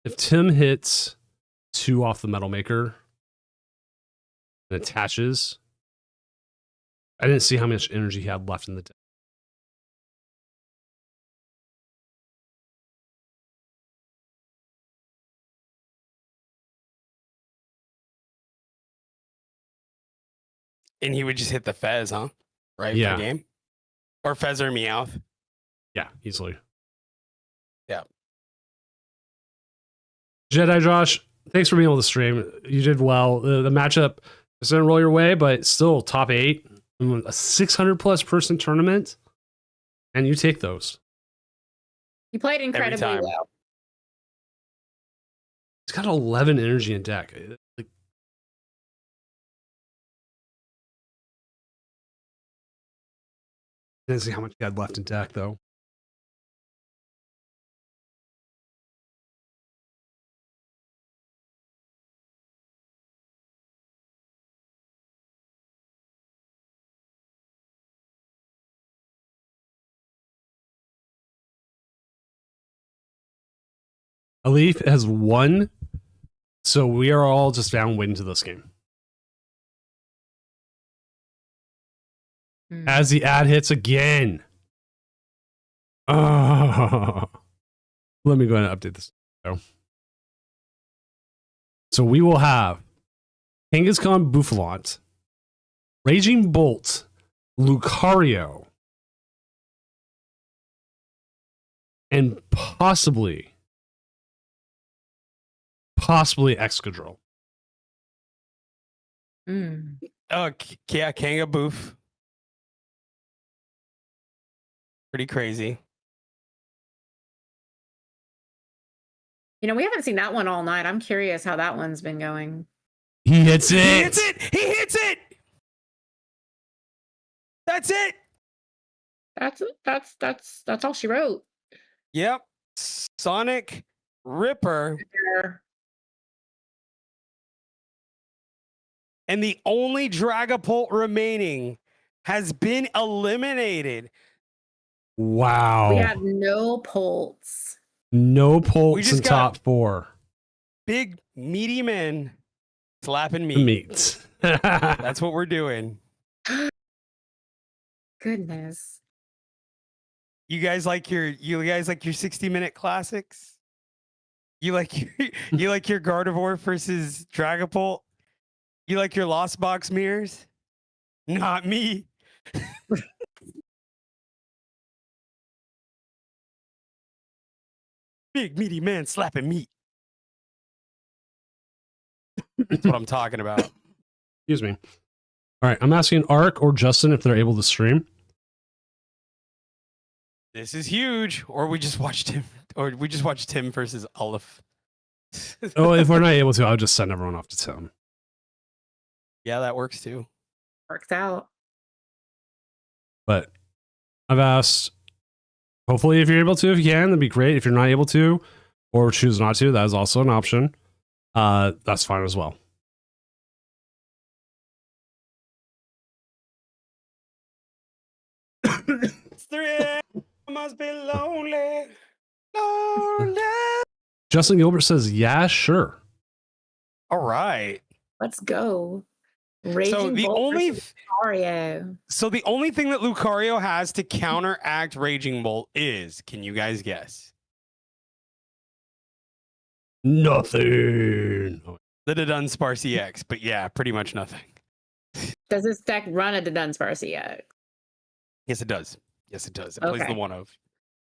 [SPEAKER 1] if Tim hits 2 off the Metal Maker and attaches, I didn't see how much energy he had left in the deck.
[SPEAKER 3] And he would just hit the Fez, huh? Right?
[SPEAKER 1] Yeah.
[SPEAKER 3] For game? Or Fez or Meowth.
[SPEAKER 1] Yeah, easily.
[SPEAKER 3] Yeah.
[SPEAKER 1] Jedi Josh, thanks for being able to stream. You did well. The matchup doesn't roll your way, but still top 8 in a 600 plus person tournament, and you take those.
[SPEAKER 2] You played incredibly
[SPEAKER 3] time.
[SPEAKER 2] well.
[SPEAKER 1] It's got 11 energy in deck. Like, I didn't see how much he had left in deck, though. Alif has won, so we are all just down waiting to this game. As the ad hits again. Oh. Let me go ahead and update this. So we will have Kangaskhan Bouffalont, Raging Bolt, Lucario, and possibly Excadrill.
[SPEAKER 3] Oh, yeah, Kanga Boof. Pretty crazy.
[SPEAKER 2] You know, we haven't seen that one all night. I'm curious how that one's been going.
[SPEAKER 1] He hits it.
[SPEAKER 3] He hits it. He hits it. That's it.
[SPEAKER 2] That's all she wrote.
[SPEAKER 3] Yep. Sonic Ripper. And the only Dragapult remaining has been eliminated.
[SPEAKER 1] Wow.
[SPEAKER 2] We have no Pults.
[SPEAKER 1] No
[SPEAKER 3] We
[SPEAKER 1] Pults
[SPEAKER 3] just
[SPEAKER 1] in
[SPEAKER 3] got-
[SPEAKER 1] top 4.
[SPEAKER 3] Big meaty men slapping meat.
[SPEAKER 1] Meat.
[SPEAKER 3] That's what we're doing.
[SPEAKER 2] Goodness.
[SPEAKER 3] You guys like your 60-minute classics? You like your Gardevoir versus Dragapult? You like your Lost Box mirrors? Not me. Big meaty man slapping meat. That's what I'm talking about.
[SPEAKER 1] Excuse me. All right, I'm asking Ark or Justin if they're able to stream.
[SPEAKER 3] This is huge. Or we just watched Tim versus Olive.
[SPEAKER 1] Oh, if we're not able to, I'll just send everyone off to Tim.
[SPEAKER 3] Yeah, that works too.
[SPEAKER 2] Works out.
[SPEAKER 1] But I've asked, hopefully if you're able to, if you can, that'd be great. If you're not able to, or choose not to, that is also an option. That's fine as well.
[SPEAKER 3] Must be lonely. Lonely.
[SPEAKER 1] Justin Gilbert says, yeah, sure.
[SPEAKER 3] All right.
[SPEAKER 2] Let's go. Raging
[SPEAKER 3] the
[SPEAKER 2] Bolt
[SPEAKER 3] only
[SPEAKER 2] versus Lucario.
[SPEAKER 3] So the only thing that Lucario has to counteract Raging Bolt is, can you guys guess?
[SPEAKER 1] Nothing.
[SPEAKER 3] The Dunsparce EX, but yeah, pretty much nothing.
[SPEAKER 2] Does this deck run a Dunsparce EX?
[SPEAKER 3] Yes, it does. Yes, it does. It plays
[SPEAKER 2] Okay.
[SPEAKER 3] the one of.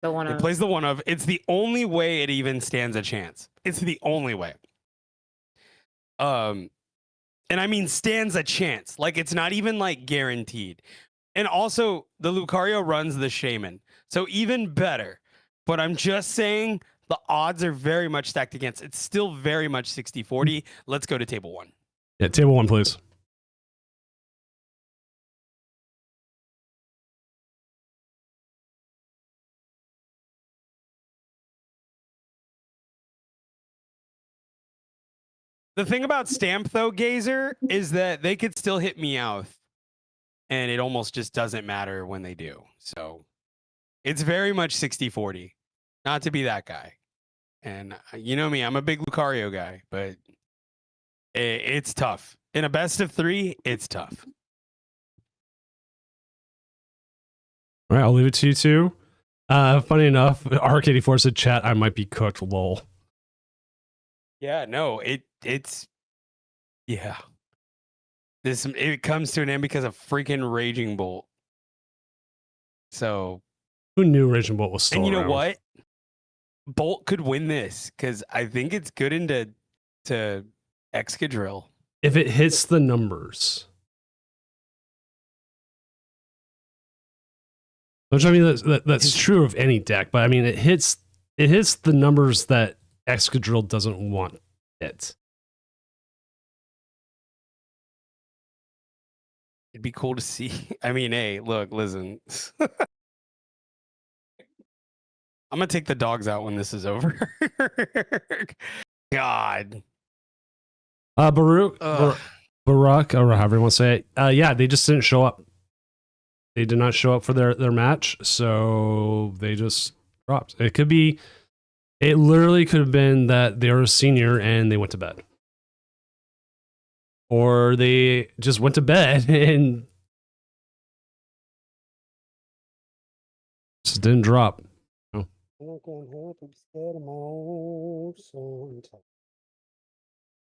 [SPEAKER 2] The one
[SPEAKER 3] It plays the one of. It's the only way it even stands a chance. It's the only way. And I mean stands a chance. Like it's not even like guaranteed. And also the Lucario runs the Shaman. So even better. But I'm just saying the odds are very much stacked against. It's still very much 60-40. Let's go to table 1.
[SPEAKER 1] Yeah, table 1, please.
[SPEAKER 3] The thing about Stamp, though, Gazer, is that they could still hit Meowth, and it almost just doesn't matter when they do. So it's very much 60-40. not to be that guy. And you know me, I'm a big Lucario guy, but it's tough. In a best of 3, it's tough.
[SPEAKER 1] All right, I'll leave it to you two. Funny enough, Arc84 said, chat, I might be cooked, lol.
[SPEAKER 3] Yeah, no, it's yeah. It comes to an end because of freaking Raging Bolt. So
[SPEAKER 1] Who knew Raging Bolt was still
[SPEAKER 3] and you know
[SPEAKER 1] around?
[SPEAKER 3] what? Bolt could win this because I think it's good into Excadrill.
[SPEAKER 1] If it hits the numbers. Which I mean that's true of any deck, but I mean it hits the numbers that Excadrill doesn't want it.
[SPEAKER 3] It'd be cool to see. I mean, hey, look, listen. I'm gonna take the dogs out when this is over. God.
[SPEAKER 1] Baruch, Barak, or however you want to say it. Yeah, they just didn't show up. They did not show up for their match, so they just dropped. It literally could have been that they were a senior and they went to bed. Or they just went to bed and just didn't drop. All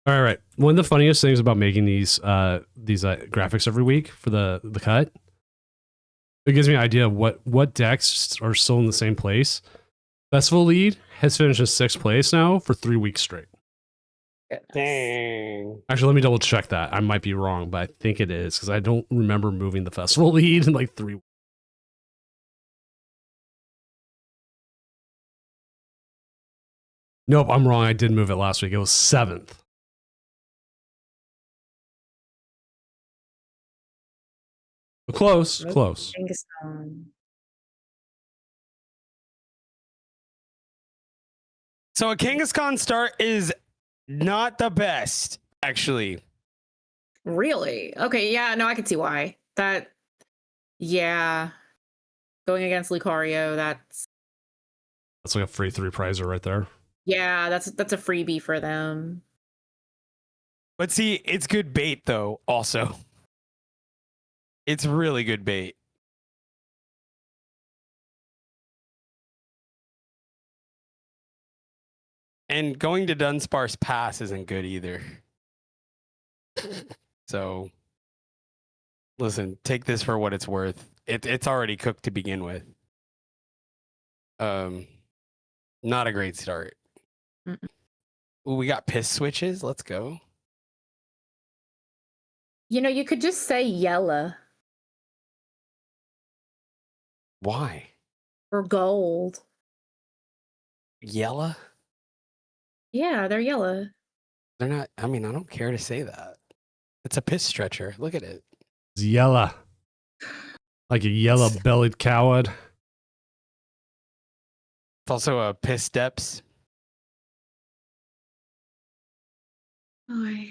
[SPEAKER 1] right. One of the funniest things about making these graphics every week for the cut, it gives me an idea of what decks are still in the same place. Festival Lead has finished in 6th place now for 3 weeks straight.
[SPEAKER 3] Dang.
[SPEAKER 1] Actually, let me double check that. I might be wrong, but I think it is because I don't remember moving the Festival Lead in like 3 weeks. Nope, I'm wrong. I did move it last week. It was 7th. Close.
[SPEAKER 3] So a Kangaskhan start is not the best, actually.
[SPEAKER 2] Really? Okay, yeah, no, I can see why. Yeah. Going against Lucario, that's
[SPEAKER 1] like a free 3 prizer right there.
[SPEAKER 2] yeah, that's a freebie for them.
[SPEAKER 3] But see, it's good bait though, also. It's really good bait. And going to Dunsparce Pass isn't good either. So, listen, take this for what it's worth. It's already cooked to begin with. Not a great start. Ooh, we got piss switches. Let's go.
[SPEAKER 2] You know, you could just say yellow
[SPEAKER 3] Why?
[SPEAKER 2] or gold.
[SPEAKER 3] Yellow?
[SPEAKER 2] Yeah, they're yellow.
[SPEAKER 3] They're not. I mean, I don't care to say that. It's a piss stretcher. Look at it.
[SPEAKER 1] It's yellow. Like a yellow-bellied coward.
[SPEAKER 3] It's also a piss steps.
[SPEAKER 2] You're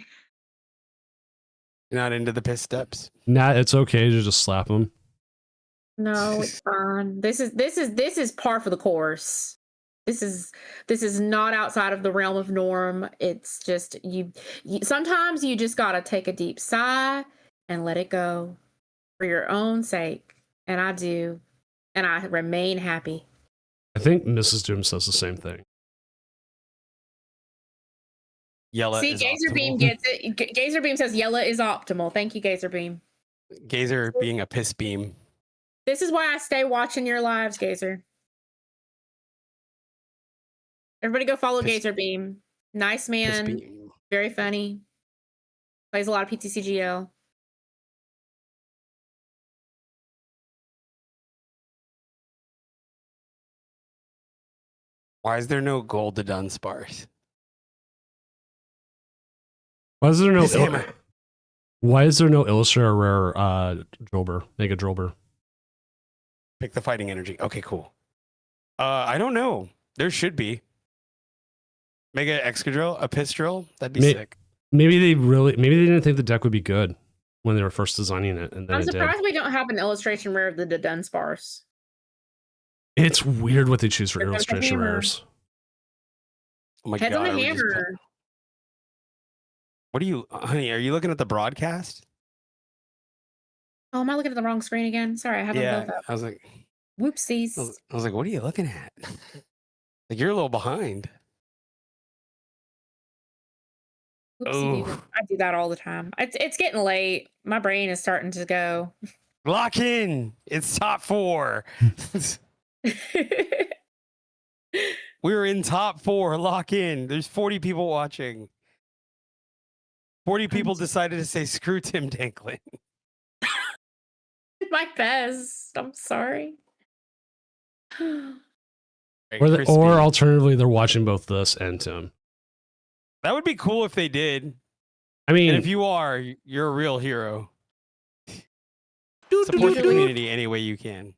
[SPEAKER 3] Not into the piss steps.
[SPEAKER 1] Nah, it's okay to just slap them.
[SPEAKER 2] No, it's fine. This is par for the course. This is not outside of the realm of norm. It's just you sometimes you just gotta take a deep sigh and let it go for your own sake. And I do. And I remain happy.
[SPEAKER 1] I think Mrs. Doom says the same thing.
[SPEAKER 3] Yellow.
[SPEAKER 2] See,
[SPEAKER 3] is
[SPEAKER 2] Gazer
[SPEAKER 3] optimal.
[SPEAKER 2] Beam gets it. Gazer Beam says yellow is optimal. Thank you, Gazer Beam.
[SPEAKER 3] Gazer being a piss beam.
[SPEAKER 2] This is why I stay watching your lives, Gazer. Everybody go follow
[SPEAKER 3] Piss-
[SPEAKER 2] Gazer Beam. Nice
[SPEAKER 3] Piss
[SPEAKER 2] man.
[SPEAKER 3] beam.
[SPEAKER 2] Very funny. Plays a lot of PTCGL.
[SPEAKER 3] Why is there no gold to Dunsparce?
[SPEAKER 1] Why is there no
[SPEAKER 3] Piss hammer.
[SPEAKER 1] Why is there no Illustrator rare Drolber, Mega Drolber?
[SPEAKER 3] Pick the fighting energy. Okay, cool. I don't know. There should be. Mega Excadrill, a piss drill. That'd be sick.
[SPEAKER 1] Maybe they didn't think the deck would be good when they were first designing it, and then
[SPEAKER 2] I'm
[SPEAKER 1] it did.
[SPEAKER 2] surprised we don't have an illustration rare of the Dunsparce.
[SPEAKER 1] It's weird what they choose for
[SPEAKER 2] Here comes the
[SPEAKER 1] illustration
[SPEAKER 2] hammer.
[SPEAKER 1] rares.
[SPEAKER 3] Oh my
[SPEAKER 2] Heads
[SPEAKER 3] god!
[SPEAKER 2] on the
[SPEAKER 3] are we just
[SPEAKER 2] hammer.
[SPEAKER 3] what are you, honey? Are you looking at the broadcast?
[SPEAKER 2] Oh, am I looking at the wrong screen again? Sorry, I have them
[SPEAKER 3] Yeah,
[SPEAKER 2] both up.
[SPEAKER 3] I was like,
[SPEAKER 2] Whoopsies.
[SPEAKER 3] what are you looking at? Like you're a little behind.
[SPEAKER 2] Whoopsie
[SPEAKER 3] Oh,
[SPEAKER 2] I do that all the time. It's getting late. My brain is starting to go.
[SPEAKER 3] lock in. It's top 4. We're in top 4. Lock in. There's 40 people watching. 40 people decided to say screw Tim Danklin.
[SPEAKER 2] My best. I'm sorry.
[SPEAKER 1] Or alternatively, they're watching both this and Tim.
[SPEAKER 3] That would be cool if they did.
[SPEAKER 1] I mean,
[SPEAKER 3] And if you are, you're a real hero. Support the community any way you can.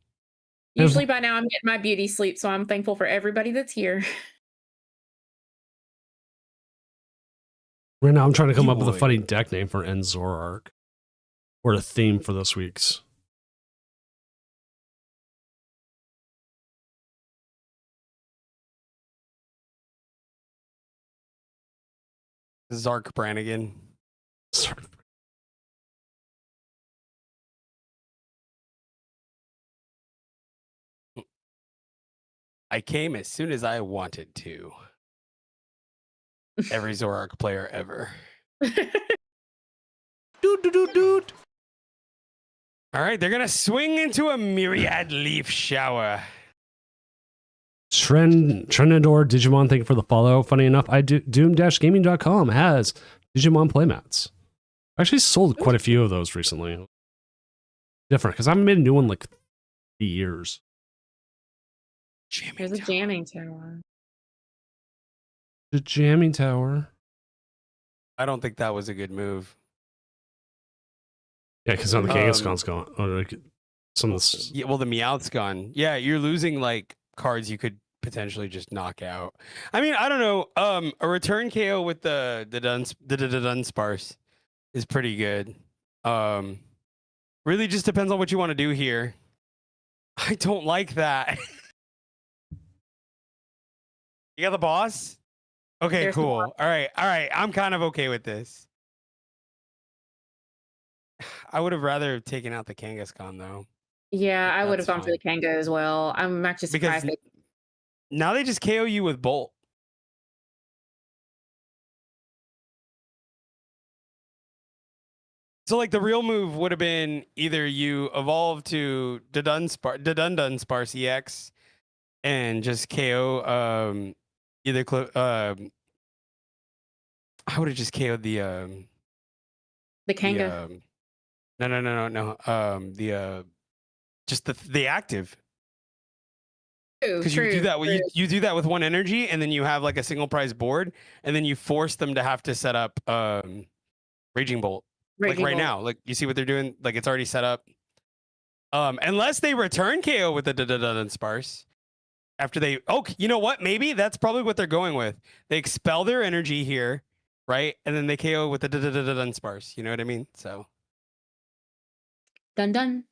[SPEAKER 2] Usually by now I'm getting my beauty sleep, so I'm thankful for everybody that's here.
[SPEAKER 1] right now I'm trying to come
[SPEAKER 3] You
[SPEAKER 1] up with a
[SPEAKER 3] would.
[SPEAKER 1] funny deck name for Enzor Arc. Or a theme for this week's.
[SPEAKER 3] Zark Brannigan.
[SPEAKER 1] Sorry.
[SPEAKER 3] I came as soon as I wanted to. Every Zorark player ever. Doot. All right, they're gonna swing into a myriad leaf shower.
[SPEAKER 1] Trendador Digimon, thank you for the follow. Funny enough, Doom-Gaming.com has Digimon playmats. I actually sold quite a few of those recently. Different, because I haven't made a new one like 3 years.
[SPEAKER 2] There's a jamming tower.
[SPEAKER 1] The jamming tower.
[SPEAKER 3] I don't think that was a good move.
[SPEAKER 1] Yeah, because now the Kangaskhan's gone. Or like, some of this.
[SPEAKER 3] Yeah, well, the Meowth's gone. Yeah, you're losing like cards you could potentially just knock out. I mean, I don't know. A return KO with the Dunsparce is pretty good. Really just depends on what you want to do here. I don't like that. You got the boss? Okay,
[SPEAKER 2] There's the
[SPEAKER 3] cool. All right. I'm kind of okay with this. I would have rather taken out the Kangaskhan though.
[SPEAKER 2] Yeah, I would have
[SPEAKER 3] That's
[SPEAKER 2] gone for the Kanga as well. I'm actually
[SPEAKER 3] Because
[SPEAKER 2] surprised.
[SPEAKER 3] now they just KO you with Bolt. So like the real move would have been either you evolve to Dunsparce EX and just KO I would have just KO'd
[SPEAKER 2] the Kanga.
[SPEAKER 3] no. Just the active.
[SPEAKER 2] True,
[SPEAKER 3] Because you do
[SPEAKER 2] true,
[SPEAKER 3] that
[SPEAKER 2] true.
[SPEAKER 3] you do that with one energy, and then you have like a single prize board, and then you force them to have to set up Raging Bolt. Like right now, like you see what they're doing, like it's already set up. Unless they return KO with the Dunsparce after they you know what? Maybe that's probably what they're going with. They expel their energy here, right? And then they KO with the Dunsparce. You know what I mean? So
[SPEAKER 2] Dun.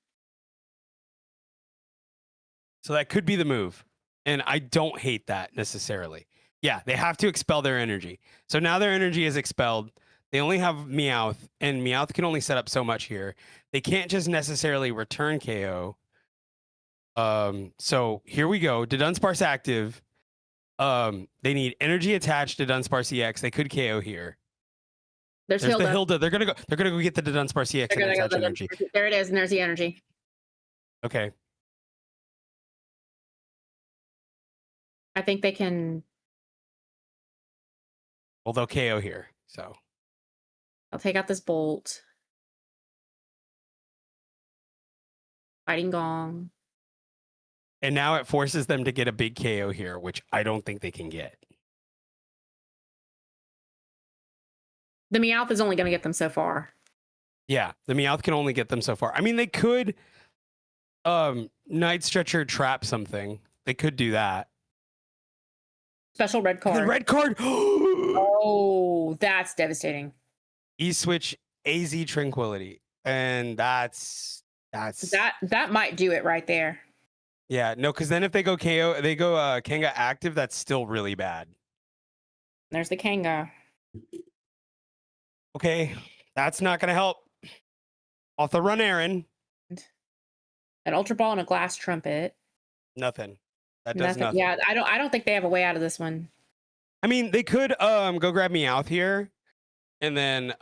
[SPEAKER 3] So that could be the move. And I don't hate that necessarily. Yeah, they have to expel their energy. So now their energy is expelled. They only have Meowth, and Meowth can only set up so much here. They can't just necessarily return KO. So here we go. Dunsparce active. They need energy attached to Dunsparce EX. They could KO here.
[SPEAKER 2] There's
[SPEAKER 3] the
[SPEAKER 2] Hilda.
[SPEAKER 3] Hilda. They're gonna go get the Dunsparce EX and attach energy.
[SPEAKER 2] There it is, and there's the energy.
[SPEAKER 3] Okay.
[SPEAKER 2] I think they can.
[SPEAKER 3] Well, they'll KO here. So
[SPEAKER 2] I'll take out this Bolt. Fighting Gong.
[SPEAKER 3] And now it forces them to get a big KO here, which I don't think they can get.
[SPEAKER 2] The Meowth is only going to get them so far.
[SPEAKER 3] Yeah, the Meowth can only get them so far. I mean, they could Night Stretcher trap something. They could do that.
[SPEAKER 2] Special red card.
[SPEAKER 3] The red card.
[SPEAKER 2] Oh, that's devastating.
[SPEAKER 3] E-switch AZ Tranquility. And that
[SPEAKER 2] That might do it right there.
[SPEAKER 3] Yeah, no, because then if they go KO, they go Kanga active. That's still really bad.
[SPEAKER 2] There's the Kanga.
[SPEAKER 3] Okay, that's not gonna help. Off the run, Aaron.
[SPEAKER 2] An Ultra Ball and a Glass Trumpet.
[SPEAKER 3] Nothing. That does nothing.
[SPEAKER 2] Yeah, I don't think they have a way out of this one.
[SPEAKER 3] I mean, they could go grab Meowth here, and then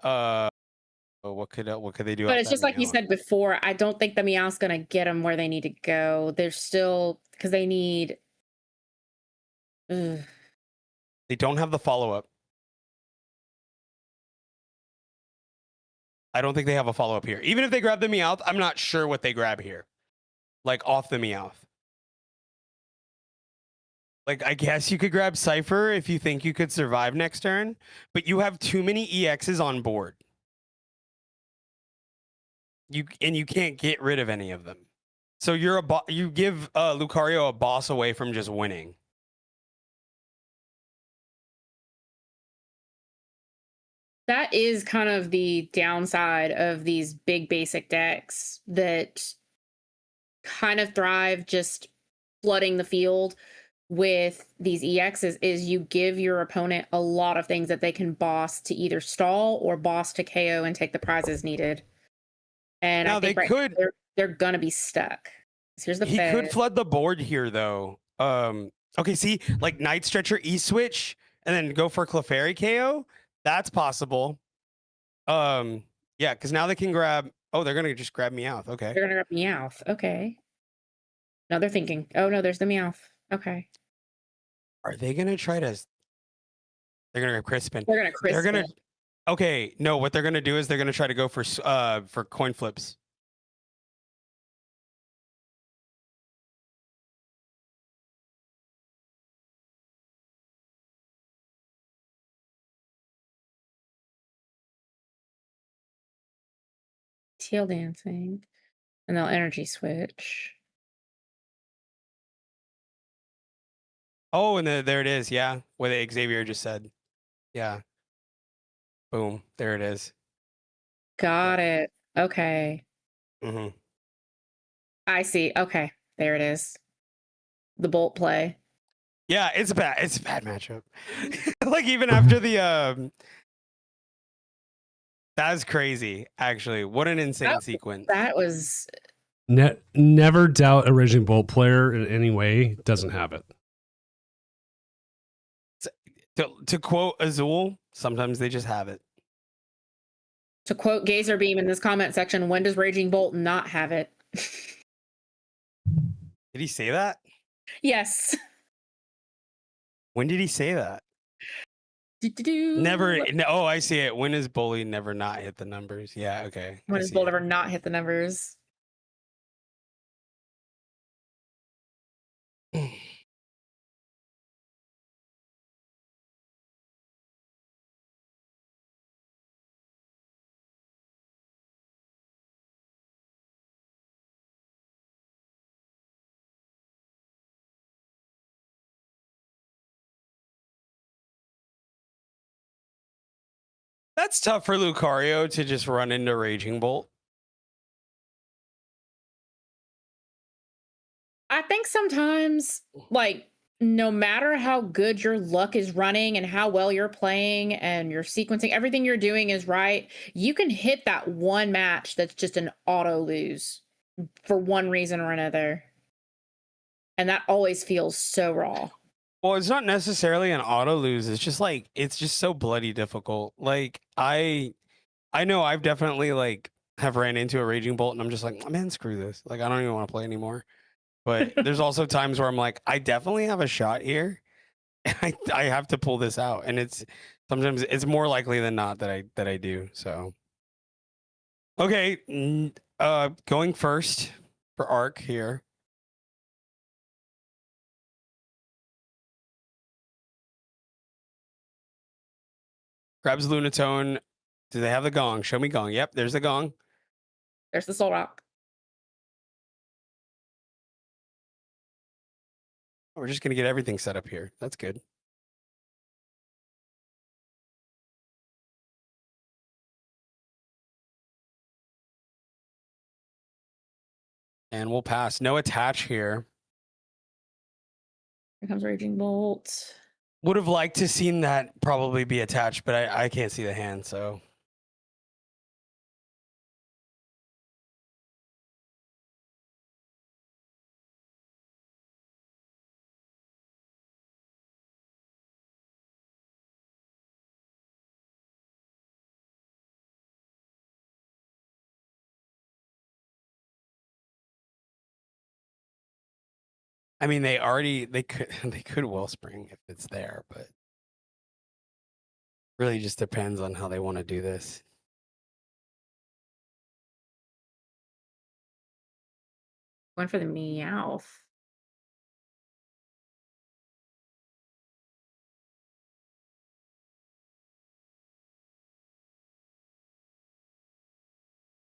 [SPEAKER 3] what could they do?
[SPEAKER 2] But
[SPEAKER 3] off
[SPEAKER 2] it's
[SPEAKER 3] that
[SPEAKER 2] just like you
[SPEAKER 3] Meowth?
[SPEAKER 2] said before. I don't think the Meowth's gonna get them where they need to go. They're still because they need. Ugh.
[SPEAKER 3] They don't have the follow up. I don't think they have a follow up here. Even if they grab the Meowth, I'm not sure what they grab here. Like off the Meowth. Like, I guess you could grab Cypher if you think you could survive next turn, but you have too many EXs on board. You can't get rid of any of them. So you give Lucario a boss away from just winning.
[SPEAKER 2] That is kind of the downside of these big basic decks that kind of thrive just flooding the field with these EXs is you give your opponent a lot of things that they can boss to either stall or boss to KO and take the prizes needed. And
[SPEAKER 3] Now
[SPEAKER 2] I think they're gonna be stuck. So here's the
[SPEAKER 3] He
[SPEAKER 2] Fed.
[SPEAKER 3] could flood the board here though. Okay, see, like Night Stretcher E-switch and then go for Clefairy KO. That's possible. Yeah, because now they can grab. Oh, they're gonna just grab Meowth. Okay.
[SPEAKER 2] They're gonna grab Meowth. Okay. Now they're thinking, oh no, there's the Meowth. Okay.
[SPEAKER 3] Are they gonna try to? They're gonna grab Crispin.
[SPEAKER 2] They're gonna Crispin.
[SPEAKER 3] They're gonna. Okay, no. What they're gonna do is they're gonna try to go for coin flips.
[SPEAKER 2] Teal dancing. And they'll energy switch.
[SPEAKER 3] Oh, and there it is. Yeah, what Xavier just said. Yeah. Boom. There it is.
[SPEAKER 2] Got it. Okay.
[SPEAKER 3] Mm-hmm.
[SPEAKER 2] I see. Okay. There it is. The bolt play.
[SPEAKER 3] Yeah, it's bad. It's a bad matchup. Like even after the that's crazy. Actually, what an insane sequence.
[SPEAKER 2] That was
[SPEAKER 1] Never doubt a Raging Bolt player in any way doesn't have it.
[SPEAKER 3] To quote Azul, sometimes they just have it.
[SPEAKER 2] to quote Gazer Beam in this comment section. When does Raging Bolt not have it?
[SPEAKER 3] Did he say that?
[SPEAKER 2] Yes.
[SPEAKER 3] When did he say that? Never. No, oh, I see it. When is Bully never not hit the numbers? Yeah. Okay.
[SPEAKER 2] When does Bolt ever not hit the numbers?
[SPEAKER 3] That's tough for Lucario to just run into Raging Bolt.
[SPEAKER 2] I think sometimes, like, no matter how good your luck is running and how well you're playing and your sequencing, everything you're doing is right, you can hit that one match that's just an auto lose for one reason or another. And that always feels so raw.
[SPEAKER 3] Well, it's not necessarily an auto lose. It's just like it's just so bloody difficult. Like I know I've definitely like have ran into a Raging Bolt and I'm just like, man, screw this. Like I don't even want to play anymore. But there's also times where I'm like, I definitely have a shot here. I have to pull this out, and it's sometimes it's more likely than not that I do. So okay, going first for Arc here. Grabs Lunatone. Do they have the gong? Show me gong. Yep, there's the gong.
[SPEAKER 2] There's the Soul Rock.
[SPEAKER 3] We're just gonna get everything set up here. That's good. And we'll pass. No attach here.
[SPEAKER 2] Here comes Raging Bolt.
[SPEAKER 3] Would have liked to seen that probably be attached, but I can't see the hand, so. I mean, they could Wellspring if it's there, but really just depends on how they want to do this.
[SPEAKER 2] Going for the Meowth.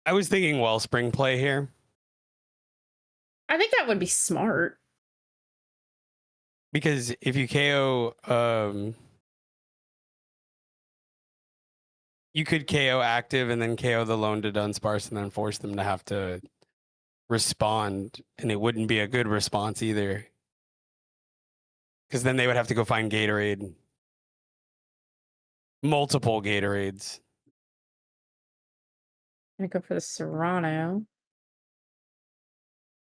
[SPEAKER 3] I was thinking Wellspring play here
[SPEAKER 2] I think that would be smart.
[SPEAKER 3] because if you KO, you could KO active and then KO the lone to Dunsparce and then force them to have to respond, and it wouldn't be a good response either. Because then they would have to go find Gatorade. Multiple Gatorades.
[SPEAKER 2] I'm gonna go for the Serrano.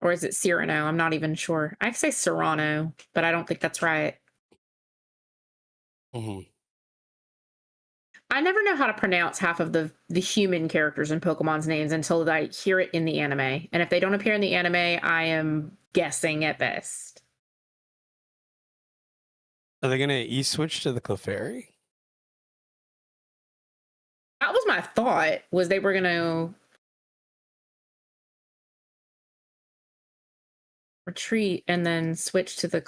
[SPEAKER 2] Or is it Cyrano? I'm not even sure. I say Serrano, but I don't think that's right.
[SPEAKER 3] Mm-hmm.
[SPEAKER 2] I never know how to pronounce half of the human characters in Pokemon's names until I hear it in the anime. And if they don't appear in the anime, I am guessing at best.
[SPEAKER 3] Are they going to E-switch to the Clefairy?
[SPEAKER 2] That was my thought, was they were going to retreat and then switch to the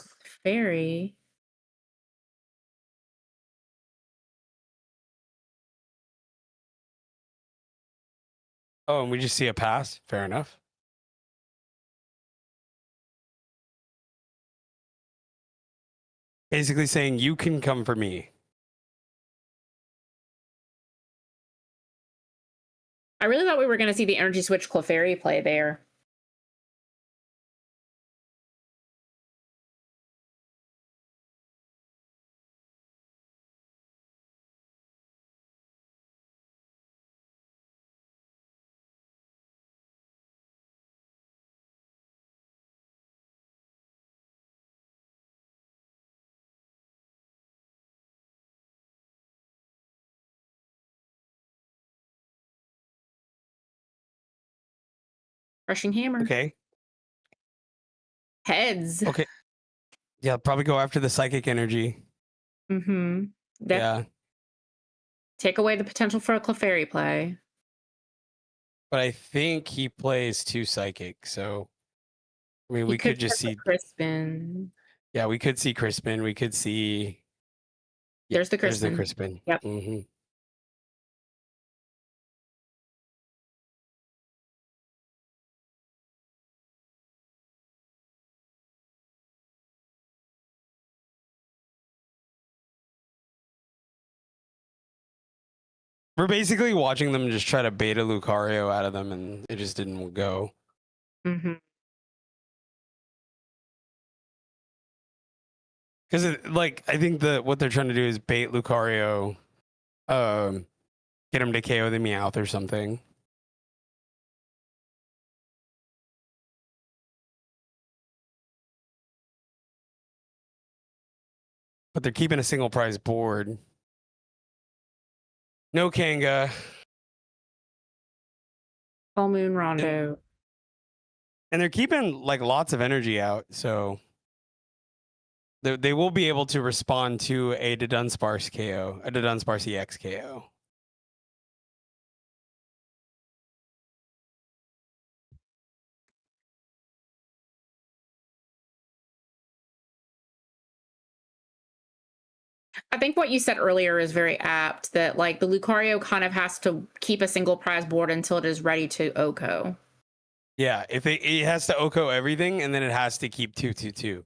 [SPEAKER 2] Clefairy.
[SPEAKER 3] Oh, and we just see a pass? Fair enough. Basically saying, you can come for me.
[SPEAKER 2] I really thought we were going to see the Energy Switch Clefairy play there. Rushing Hammer.
[SPEAKER 3] Okay.
[SPEAKER 2] Heads.
[SPEAKER 3] Okay. Yeah, probably go after the Psychic Energy.
[SPEAKER 2] Mm-hmm.
[SPEAKER 3] Yeah.
[SPEAKER 2] Take away the potential for a Clefairy play.
[SPEAKER 3] But I think he plays 2 Psychic, so I mean, we could just see
[SPEAKER 2] Crispin.
[SPEAKER 3] Yeah, we could see Crispin. We could see. Yeah,
[SPEAKER 2] There's the Crispin.
[SPEAKER 3] There's the Crispin.
[SPEAKER 2] Yep.
[SPEAKER 3] Mm-hmm. We're basically watching them just try to beta Lucario out of them, and it just didn't go.
[SPEAKER 2] Mm-hmm.
[SPEAKER 3] Because, like, I think what they're trying to do is bait Lucario, get him to KO the Meowth or something. But they're keeping a single prize board. No Kanga.
[SPEAKER 2] Full Moon Rondo.
[SPEAKER 3] And they're keeping like lots of energy out, so they will be able to respond to a Dunsparce KO, a Dunsparce EX KO.
[SPEAKER 2] I think what you said earlier is very apt, that like the Lucario kind of has to keep a single prize board until it is ready to OHKO.
[SPEAKER 3] Yeah, if it has to OHKO everything, and then it has to keep 2/2/2,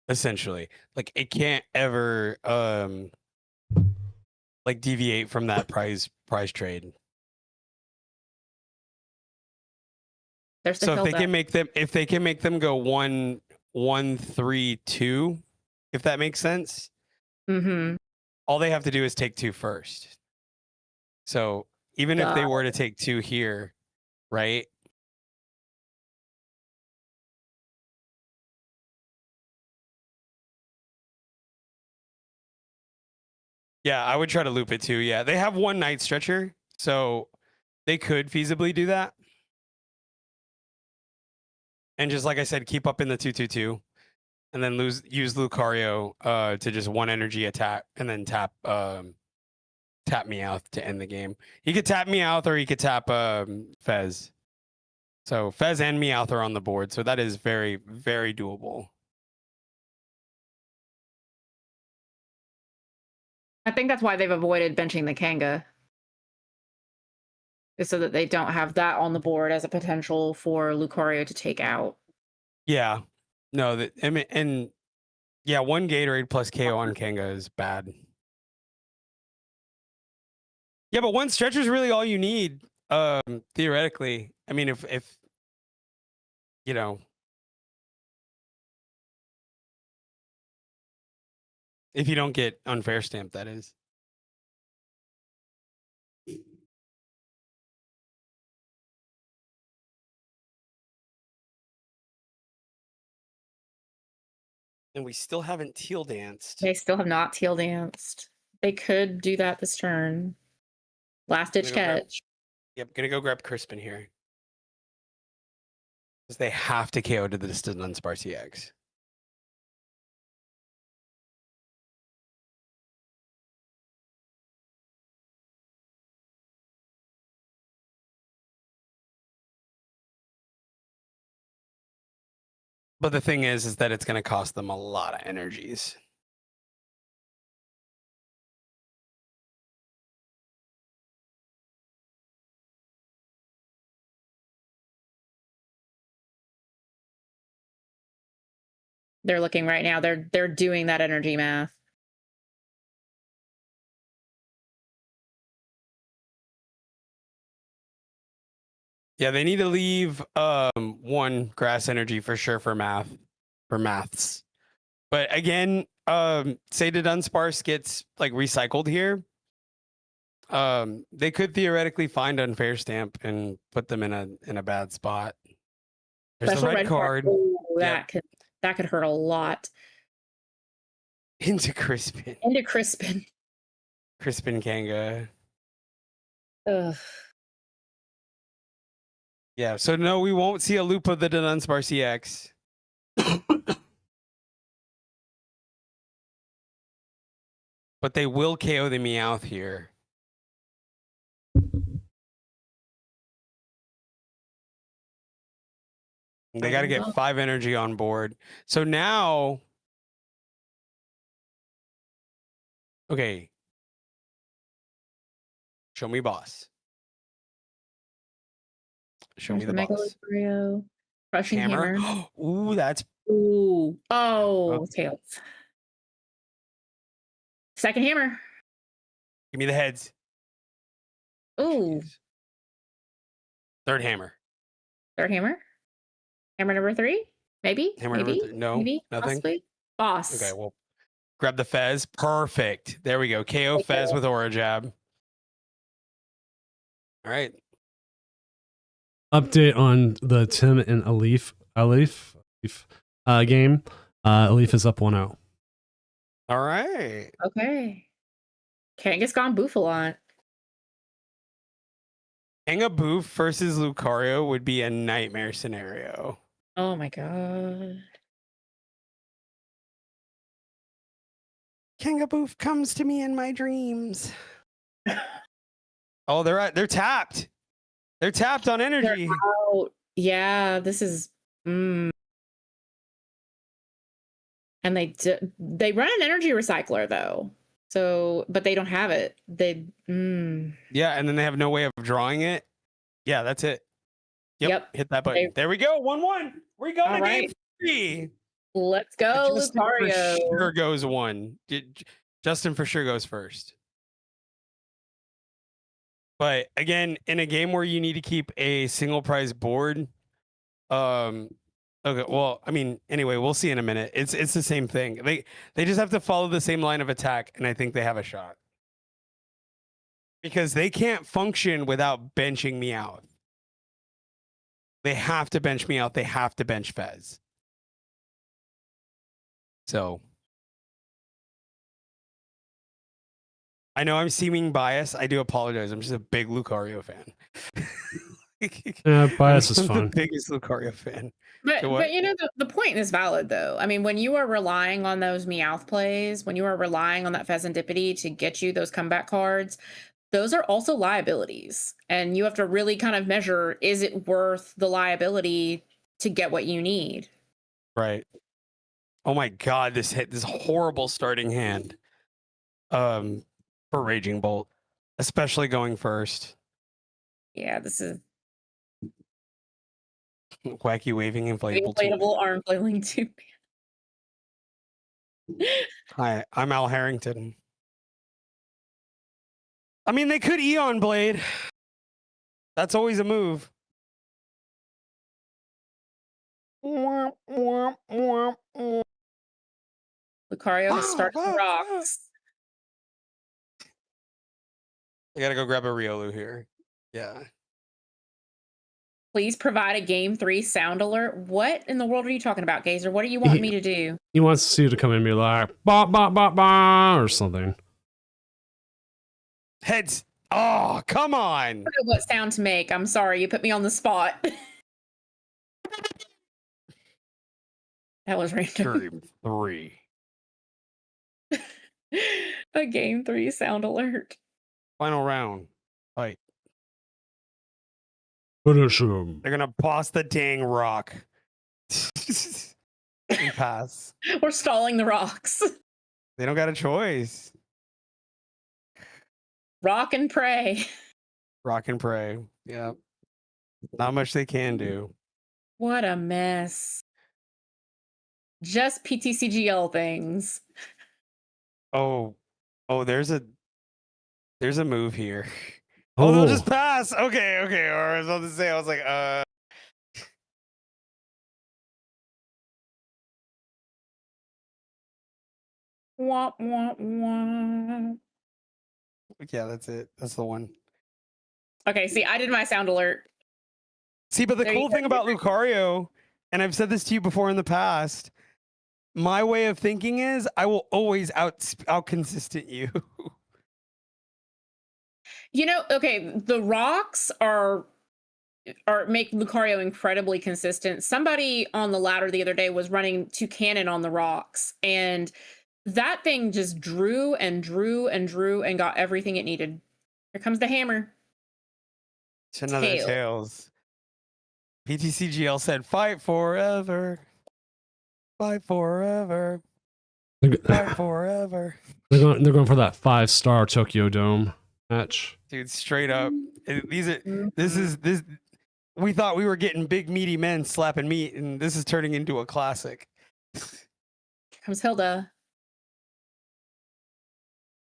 [SPEAKER 3] essentially. Like it can't ever like deviate from that prize trade.
[SPEAKER 2] There's the
[SPEAKER 3] So if
[SPEAKER 2] Hilda.
[SPEAKER 3] they can make them go 1-1-3-2, if that makes sense.
[SPEAKER 2] Mm-hmm.
[SPEAKER 3] All they have to do is take 2 first. So even if they were to take 2 here, right? Yeah, I would try to loop it too. Yeah, they have 1 night stretcher, so they could feasibly do that. And just like I said, keep up in the 2/2/2, and then use Lucario to just 1 energy attack, and then tap Meowth to end the game. He could tap Meowth or he could tap Fez. So Fez and Meowth are on the board, so that is very, very doable.
[SPEAKER 2] I think that's why they've avoided benching the Kanga. Is so that they don't have that on the board as a potential for Lucario to take out.
[SPEAKER 3] Yeah. No, I mean, and yeah, 1 Gatorade plus KO on Kanga is bad. Yeah, but 1 stretcher is really all you need, theoretically. I mean, if you know, if you don't get unfair stamp, that is. And we still haven't teal danced.
[SPEAKER 2] They still have not teal danced. They could do that this turn. Last ditch catch.
[SPEAKER 3] Yep, gonna go grab Crispin here. Because they have to KO to the distant Dunsparce EX. But the thing is that it's going to cost them a lot of energies.
[SPEAKER 2] They're looking right now. They're doing that energy math.
[SPEAKER 3] Yeah, they need to leave 1 grass energy for sure for maths. But again, say the Dunsparce gets like recycled here. They could theoretically find unfair stamp and put them in a bad spot. There's
[SPEAKER 2] Special
[SPEAKER 3] the red card.
[SPEAKER 2] Oh, that could hurt a lot.
[SPEAKER 3] Into Crispin.
[SPEAKER 2] Into Crispin.
[SPEAKER 3] Crispin Kanga.
[SPEAKER 2] Ugh.
[SPEAKER 3] Yeah, so no, we won't see a loop of the Dunsparce EX. But they will KO the Meowth here. They got to get 5 energy on board. So now, okay. Show me boss. Show me the boss.
[SPEAKER 2] Crushing hammer.
[SPEAKER 3] Ooh, that's.
[SPEAKER 2] Ooh. Oh, tails. Second hammer.
[SPEAKER 3] Give me the heads.
[SPEAKER 2] Ooh.
[SPEAKER 3] Jeez. Third hammer.
[SPEAKER 2] Third hammer. Hammer number 3. Maybe.
[SPEAKER 3] Hammer
[SPEAKER 2] maybe.
[SPEAKER 3] number 3. No,
[SPEAKER 2] maybe.
[SPEAKER 3] nothing.
[SPEAKER 2] Possibly. Boss.
[SPEAKER 3] Okay, well, grab the Fez. Perfect. There we go. KO Fez with Aura Jab. All right.
[SPEAKER 1] Update on the Tim and Alif game. Alif is up 1-0.
[SPEAKER 3] All right.
[SPEAKER 2] Okay. Kanga's gone Bouffalant.
[SPEAKER 3] Kanga Boof versus Lucario would be a nightmare scenario.
[SPEAKER 2] Oh my god.
[SPEAKER 3] Kanga Boof comes to me in my dreams. Oh, they're tapped. They're tapped on energy.
[SPEAKER 2] Yeah, this is. And they run an energy recycler though, so but they don't have it. They.
[SPEAKER 3] Yeah, and then they have no way of drawing it. Yeah, that's it. Yep. Hit that button. There we go. 1-1. We're going to game 3.
[SPEAKER 2] Let's go, Lucario.
[SPEAKER 3] For sure goes 1. Justin for sure goes first. But again, in a game where you need to keep a single prize board, a Okay, well, I mean, anyway, we'll see in a minute. It's the same thing. They just have to follow the same line of attack, and I think they have a shot. Because they can't function without benching me out. They have to bench me out. They have to bench Fez. So I know I'm seeming biased. I do apologize. I'm just a big Lucario fan.
[SPEAKER 1] Yeah, bias is
[SPEAKER 3] I'm
[SPEAKER 1] fun.
[SPEAKER 3] the biggest Lucario fan.
[SPEAKER 2] But
[SPEAKER 3] So what?
[SPEAKER 2] but you know the point is valid though. I mean, when you are relying on those Meowth plays, when you are relying on that Pheasantipity to get you those comeback cards, those are also liabilities. And you have to really kind of measure, is it worth the liability to get what you need?
[SPEAKER 3] Right. Oh my god, this horrible starting hand. For Raging Bolt, especially going first.
[SPEAKER 2] Yeah, this is
[SPEAKER 3] Wacky waving inflatable.
[SPEAKER 2] inflatable arm flailing too.
[SPEAKER 3] Hi, I'm Al Harrington. I mean, they could Eon Blade. That's always a move.
[SPEAKER 2] Lucario has started the rocks.
[SPEAKER 3] I gotta go grab a Riolu here. Yeah.
[SPEAKER 2] Please provide a game 3 sound alert. What in the world are you talking about, Gazer? What do you want me to do?
[SPEAKER 1] He wants you to come in and be like, bah, bah, bah, bah, or something.
[SPEAKER 3] Heads. Oh, come on.
[SPEAKER 2] I don't know what sound to make. I'm sorry. You put me on the spot. That was random.
[SPEAKER 3] Game 3.
[SPEAKER 2] A game 3 sound alert.
[SPEAKER 3] Final round. Fight.
[SPEAKER 1] Finish him.
[SPEAKER 3] They're gonna boss the dang rock. And pass.
[SPEAKER 2] We're stalling the rocks.
[SPEAKER 3] They don't got a choice.
[SPEAKER 2] Rock and pray.
[SPEAKER 3] Rock and pray. Yeah. Not much they can do.
[SPEAKER 2] What a mess. Just PTCGL things.
[SPEAKER 3] Oh, there's a move here. Oh, they'll just pass. Okay. Or I was about to say, I was like,
[SPEAKER 2] Womp, womp, womp.
[SPEAKER 3] yeah, that's it. That's the one.
[SPEAKER 2] Okay, see, I did my sound alert.
[SPEAKER 3] See, but the
[SPEAKER 2] There you
[SPEAKER 3] cool
[SPEAKER 2] go.
[SPEAKER 3] thing about Lucario, and I've said this to you before in the past, my way of thinking is I will always out consistent you.
[SPEAKER 2] You know, okay, the rocks are make Lucario incredibly consistent. Somebody on the ladder the other day was running Toucannon on the rocks, and that thing just drew and drew and drew and got everything it needed. Here comes the hammer.
[SPEAKER 3] It's another Tails. PTCGL said, "Fight forever, fight forever, fight forever."
[SPEAKER 1] They're going for that 5-star Tokyo Dome match.
[SPEAKER 3] Dude, straight up. This. We thought we were getting big meaty men slapping meat, and this is turning into a classic.
[SPEAKER 2] Here comes Hilda.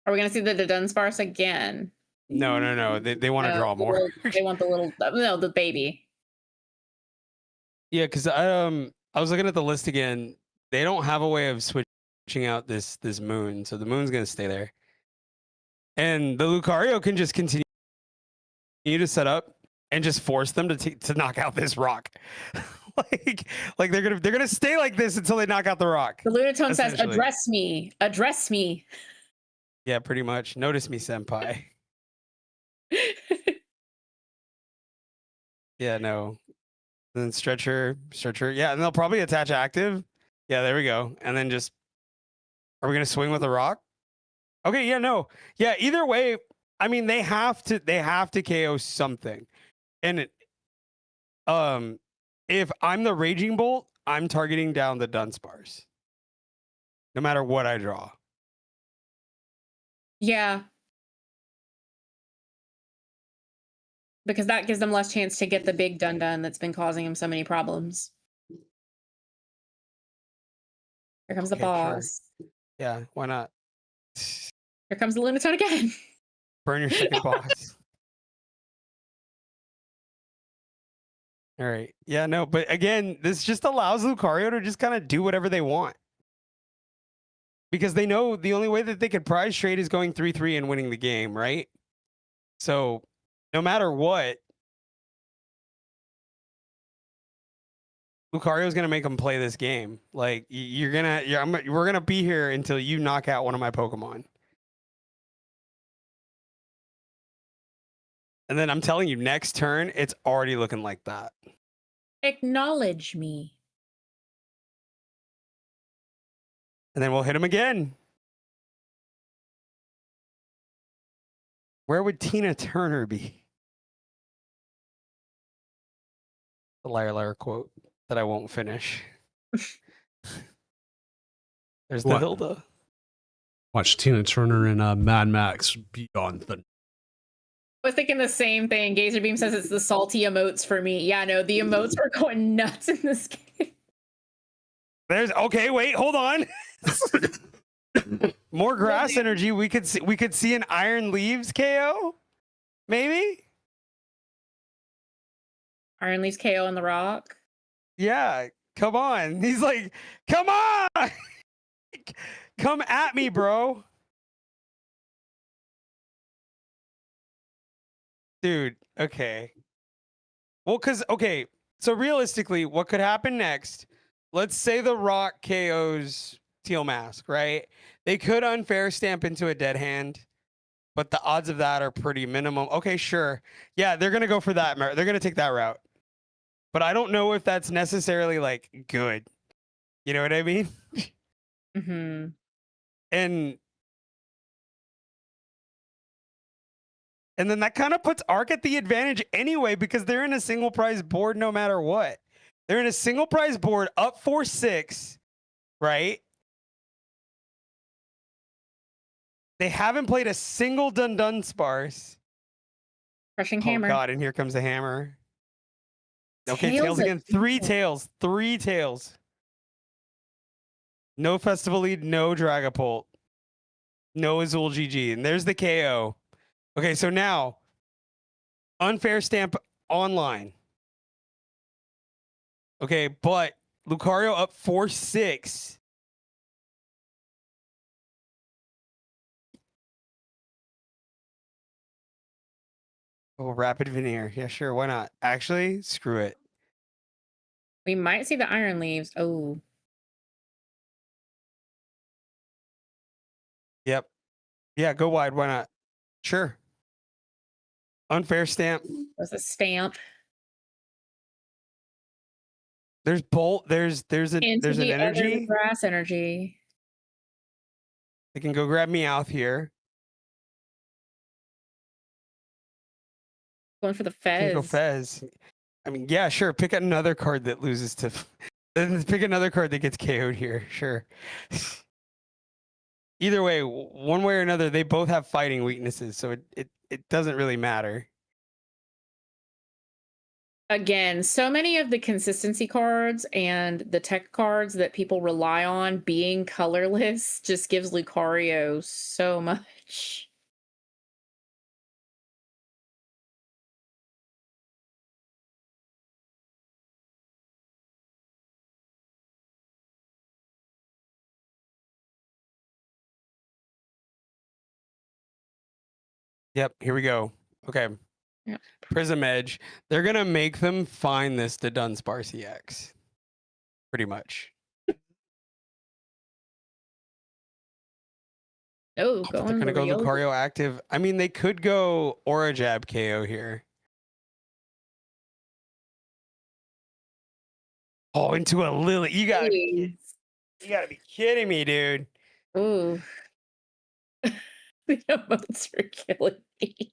[SPEAKER 2] Are we gonna see the Dunsparce again?
[SPEAKER 3] No. They want to draw more.
[SPEAKER 2] They want the little the baby.
[SPEAKER 3] Yeah, because I was looking at the list again. They don't have a way of switching out this moon, so the moon's gonna stay there. And the Lucario can just continue to set up and just force them to knock out this rock. like they're gonna stay like this until they knock out the rock.
[SPEAKER 2] The Lunatone says, "Address me, address me."
[SPEAKER 3] Yeah, pretty much. Notice me, senpai. Yeah, no. And then stretcher. Yeah, and they'll probably attach active. Yeah, there we go. And then just, are we gonna swing with a rock? Okay, yeah, no. Yeah, either way, I mean they have to KO something. And if I'm the Raging Bolt, I'm targeting down the Dunsparce. No matter what I draw.
[SPEAKER 2] Yeah. Because that gives them less chance to get the big dun-dun that's been causing them so many problems. Here comes the boss.
[SPEAKER 3] Sure. Yeah, why not?
[SPEAKER 2] Here comes the Lunatone again.
[SPEAKER 3] Burn your second boss. All right. Yeah, no, but again, this just allows Lucario to just kind of do whatever they want. Because they know the only way that they could prize trade is going 3-3 and winning the game, right? So no matter what, Lucario's gonna make them play this game. Like we're gonna be here until you knock out one of my Pokemon. And then I'm telling you, next turn, it's already looking like that.
[SPEAKER 2] Acknowledge me.
[SPEAKER 3] And then we'll hit him again. Where would Tina Turner be? The liar liar quote that I won't finish. There's the
[SPEAKER 1] What?
[SPEAKER 3] Hilda.
[SPEAKER 1] Watch Tina Turner in Mad Max Beyond the.
[SPEAKER 2] I was thinking the same thing. Gazer Beam says it's the salty emotes for me. Yeah, no, the emotes are going nuts in this game.
[SPEAKER 3] Okay, wait, hold on. More grass energy. We could see an Iron Leaves KO. Maybe?
[SPEAKER 2] Iron Leaves KO on the rock.
[SPEAKER 3] Yeah, come on. He's like, come on. Come at me, bro. Dude, okay. Well, okay, so realistically, what could happen next? Let's say the rock KOs Teal Mask, right? They could unfair stamp into a dead hand, but the odds of that are pretty minimum. Okay, sure. Yeah, they're going to go for that. They're going to take that route. But I don't know if that's necessarily like good. You know what I mean?
[SPEAKER 2] Mm-hmm.
[SPEAKER 3] And then that kind of puts Arc at the advantage anyway, because they're in a single prize board no matter what. They're in a single prize board up 4-6, right? They haven't played a single Dun Sparse.
[SPEAKER 2] Crushing
[SPEAKER 3] Oh
[SPEAKER 2] Hammer.
[SPEAKER 3] God, and here comes the hammer. Okay, tails again. 3 tails. 3 tails. No Festival Lead, no Dragapult. No Azul GG. And there's the KO. Okay, so now, unfair stamp online. Okay, but Lucario up 4-6. Oh, Rapid Veneer. Yeah, sure. Why not? Actually, screw it.
[SPEAKER 2] We might see the Iron Leaves. Oh.
[SPEAKER 3] Yep. Yeah, go wide. Why not? Sure. Unfair stamp.
[SPEAKER 2] There's a stamp.
[SPEAKER 3] There's Bolt. There's an energy.
[SPEAKER 2] Grass energy.
[SPEAKER 3] They can go grab Meowth here.
[SPEAKER 2] Going for the Fez.
[SPEAKER 3] Can go Fez. I mean, yeah, sure. Pick another card that loses to. Pick another card that gets KO'd here. Sure. Either way, one way or another, they both have fighting weaknesses, so it doesn't really matter.
[SPEAKER 2] Again, so many of the consistency cards and the tech cards that people rely on being colorless just gives Lucario so much.
[SPEAKER 3] Yep, here we go. Okay.
[SPEAKER 2] Yep.
[SPEAKER 3] Prism Edge. They're going to make them find this to Dunsparce EX. Pretty much.
[SPEAKER 2] Oh,
[SPEAKER 3] But they're going to go Lucario active. I mean, they could go Aura Jab KO here. Oh, into a Lily. You gotta be kidding me, dude.
[SPEAKER 2] Ooh. The emotes are killing me.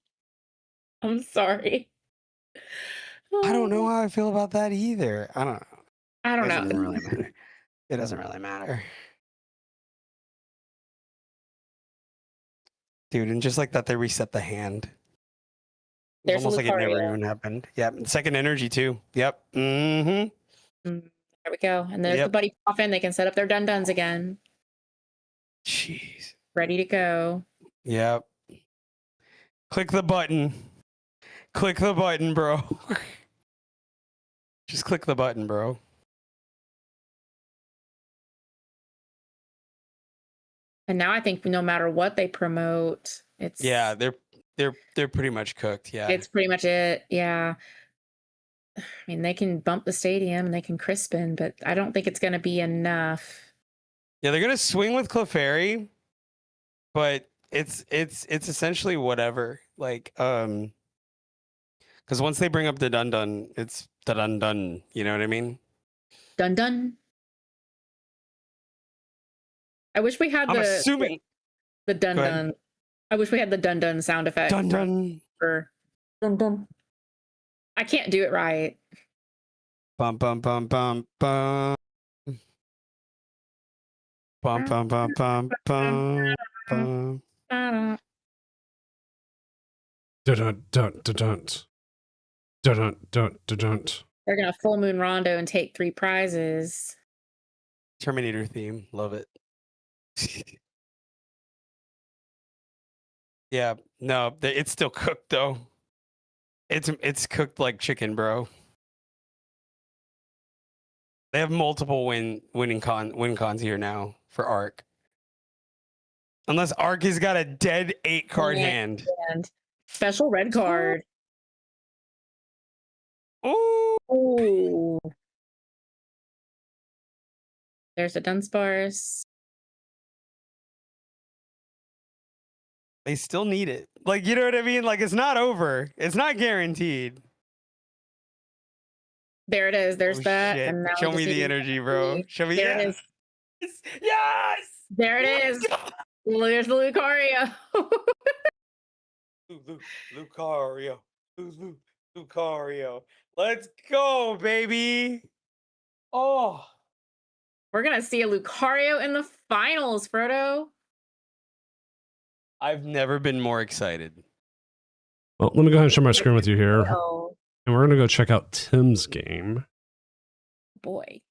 [SPEAKER 2] I'm sorry.
[SPEAKER 3] I don't know how I feel about that either. I don't know.
[SPEAKER 2] I don't
[SPEAKER 3] It
[SPEAKER 2] know.
[SPEAKER 3] doesn't really matter. It doesn't really matter. Dude, and just like that, they reset the hand. It's
[SPEAKER 2] There's
[SPEAKER 3] almost like it never
[SPEAKER 2] Lucario.
[SPEAKER 3] even happened. Yep. Second energy too. Yep. Mm-hmm.
[SPEAKER 2] There we go. And there's the Buddy Coffin. They can set up their Dun-Duns again.
[SPEAKER 3] Jeez.
[SPEAKER 2] Ready to go.
[SPEAKER 3] Yep. Click the button. Click the button, bro. Just click the button, bro.
[SPEAKER 2] And now I think no matter what they promote, it's
[SPEAKER 3] Yeah, they're pretty much cooked. Yeah.
[SPEAKER 2] it's pretty much it. Yeah. I mean, they can bump the stadium and they can Crispin, but I don't think it's going to be enough.
[SPEAKER 3] Yeah, they're gonna swing with Clefairy, but it's essentially whatever. Like, because once they bring up the dun dun, it's the dun dun. You know what I mean?
[SPEAKER 2] Dun dun. I wish we had
[SPEAKER 3] I'm assuming
[SPEAKER 2] the dun
[SPEAKER 3] Go ahead.
[SPEAKER 2] dun. I wish we had the dun dun sound effect.
[SPEAKER 3] dun dun.
[SPEAKER 2] For dun dun. I can't do it right.
[SPEAKER 3] Bum bum bum bum bum. Bum bum bum bum bum bum.
[SPEAKER 1] Dun dun dun dun dun dun dun dun dun.
[SPEAKER 2] They're gonna full moon rondo and take 3 prizes.
[SPEAKER 3] Terminator theme, love it. Yeah, no, it's still cooked though. It's cooked like chicken, bro. They have multiple win cons here now for Arc. Unless Arc has got a dead 8-card hand.
[SPEAKER 2] And special red card.
[SPEAKER 3] Ooh.
[SPEAKER 2] Ooh. There's a Dunsparce.
[SPEAKER 3] They still need it. Like, you know what I mean? Like, it's not over. It's not guaranteed.
[SPEAKER 2] There it is. There's
[SPEAKER 3] Oh,
[SPEAKER 2] that.
[SPEAKER 3] shit.
[SPEAKER 2] And now
[SPEAKER 3] Show
[SPEAKER 2] we
[SPEAKER 3] me
[SPEAKER 2] just
[SPEAKER 3] the
[SPEAKER 2] need
[SPEAKER 3] energy, bro. Show me.
[SPEAKER 2] There it
[SPEAKER 3] Yes.
[SPEAKER 2] is.
[SPEAKER 3] Yes.
[SPEAKER 2] There it is. There's the Lucario.
[SPEAKER 3] Lucario. Lucario. Let's go, baby. Oh.
[SPEAKER 2] We're gonna see a Lucario in the finals, Frodo.
[SPEAKER 3] I've never been more excited.
[SPEAKER 1] Well, let me go ahead and share my screen with you here.
[SPEAKER 2] Oh
[SPEAKER 1] And we're going to go check out Tim's game,
[SPEAKER 2] boy.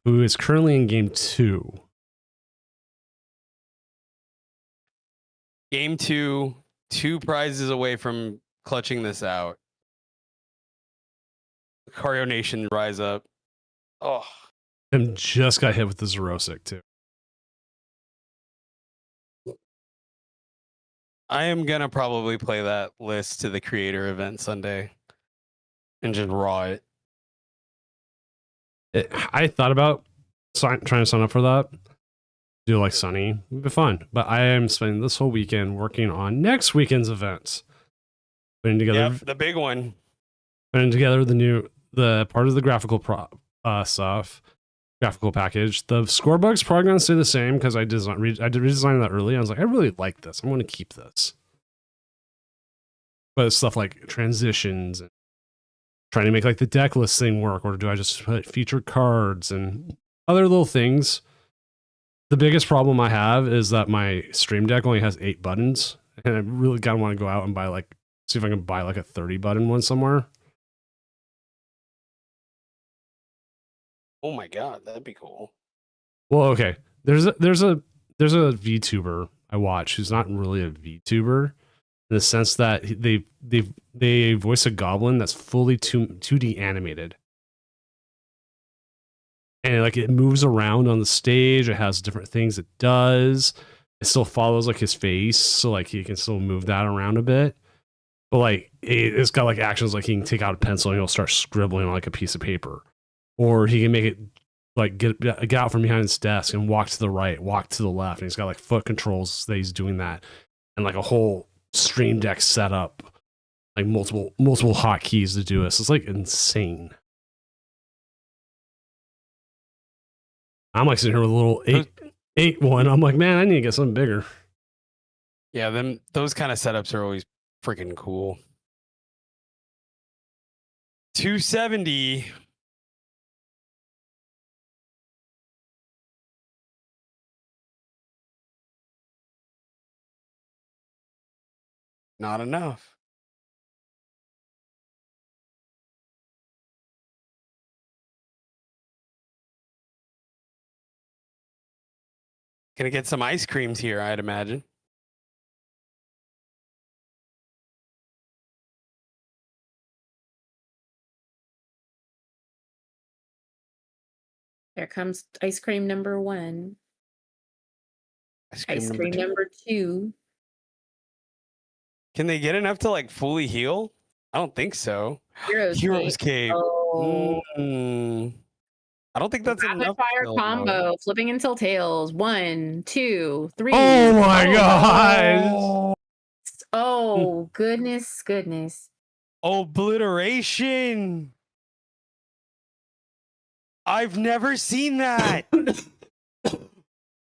[SPEAKER 1] who is currently in game 2.
[SPEAKER 3] Game 2, 2 prizes away from clutching this out. Lucario Nation rise up. Oh.
[SPEAKER 1] Tim just got hit with the Zerosic, too.
[SPEAKER 3] I am going to probably play that list to the creator event Sunday and just raw it.
[SPEAKER 1] I thought about trying to sign up for that. Do like Sunny. It'd be fun. But I am spending this whole weekend working on next weekend's events. Putting together
[SPEAKER 3] Yep, the big one.
[SPEAKER 1] Putting together the part of the graphical stuff. Graphical package. The scorebug's probably going to stay the same because I did redesign that early. I was like, I really like this. I'm going to keep this. But it's stuff like transitions and trying to make like the deck list thing work, or do I just put featured cards and other little things? The biggest problem I have is that my Stream Deck only has 8 buttons, and I really kind of want to go out and buy see if I can buy like a 30 button one somewhere.
[SPEAKER 3] Oh my god, that'd be cool.
[SPEAKER 1] Well, okay. There's a VTuber I watch who's not really a VTuber in the sense that they voice a goblin that's fully 2D animated. And like it moves around on the stage, it has different things it does. It still follows like his face, so like he can still move that around a bit. But like it's got like actions like he can take out a pencil and he'll start scribbling on like a piece of paper. Or he can make it like get out from behind his desk and walk to the right, walk to the left. And he's got like foot controls that he's doing that. And like a whole Stream Deck setup, like multiple hotkeys to do this. It's like insane. I'm like sitting here with a little 8 one. I'm like, man, I need to get something bigger.
[SPEAKER 3] Yeah, those kind of setups are always freaking cool. 270. Not enough. Gonna get some ice creams here, I'd imagine.
[SPEAKER 2] There comes ice cream number 1.
[SPEAKER 3] Ice
[SPEAKER 2] Ice
[SPEAKER 3] number
[SPEAKER 2] cream
[SPEAKER 3] two.
[SPEAKER 2] number 2.
[SPEAKER 3] Can they get enough to like fully heal? I don't think so.
[SPEAKER 2] Hero's Cape.
[SPEAKER 3] Cape.
[SPEAKER 2] Oh.
[SPEAKER 3] I don't think that's
[SPEAKER 2] Rapid
[SPEAKER 3] enough.
[SPEAKER 2] fire
[SPEAKER 3] though.
[SPEAKER 2] combo. Flipping until tails. 1, 2, 3.
[SPEAKER 1] Oh my god!
[SPEAKER 3] Oh,
[SPEAKER 2] Oh, goodness.
[SPEAKER 3] obliteration. I've never seen that.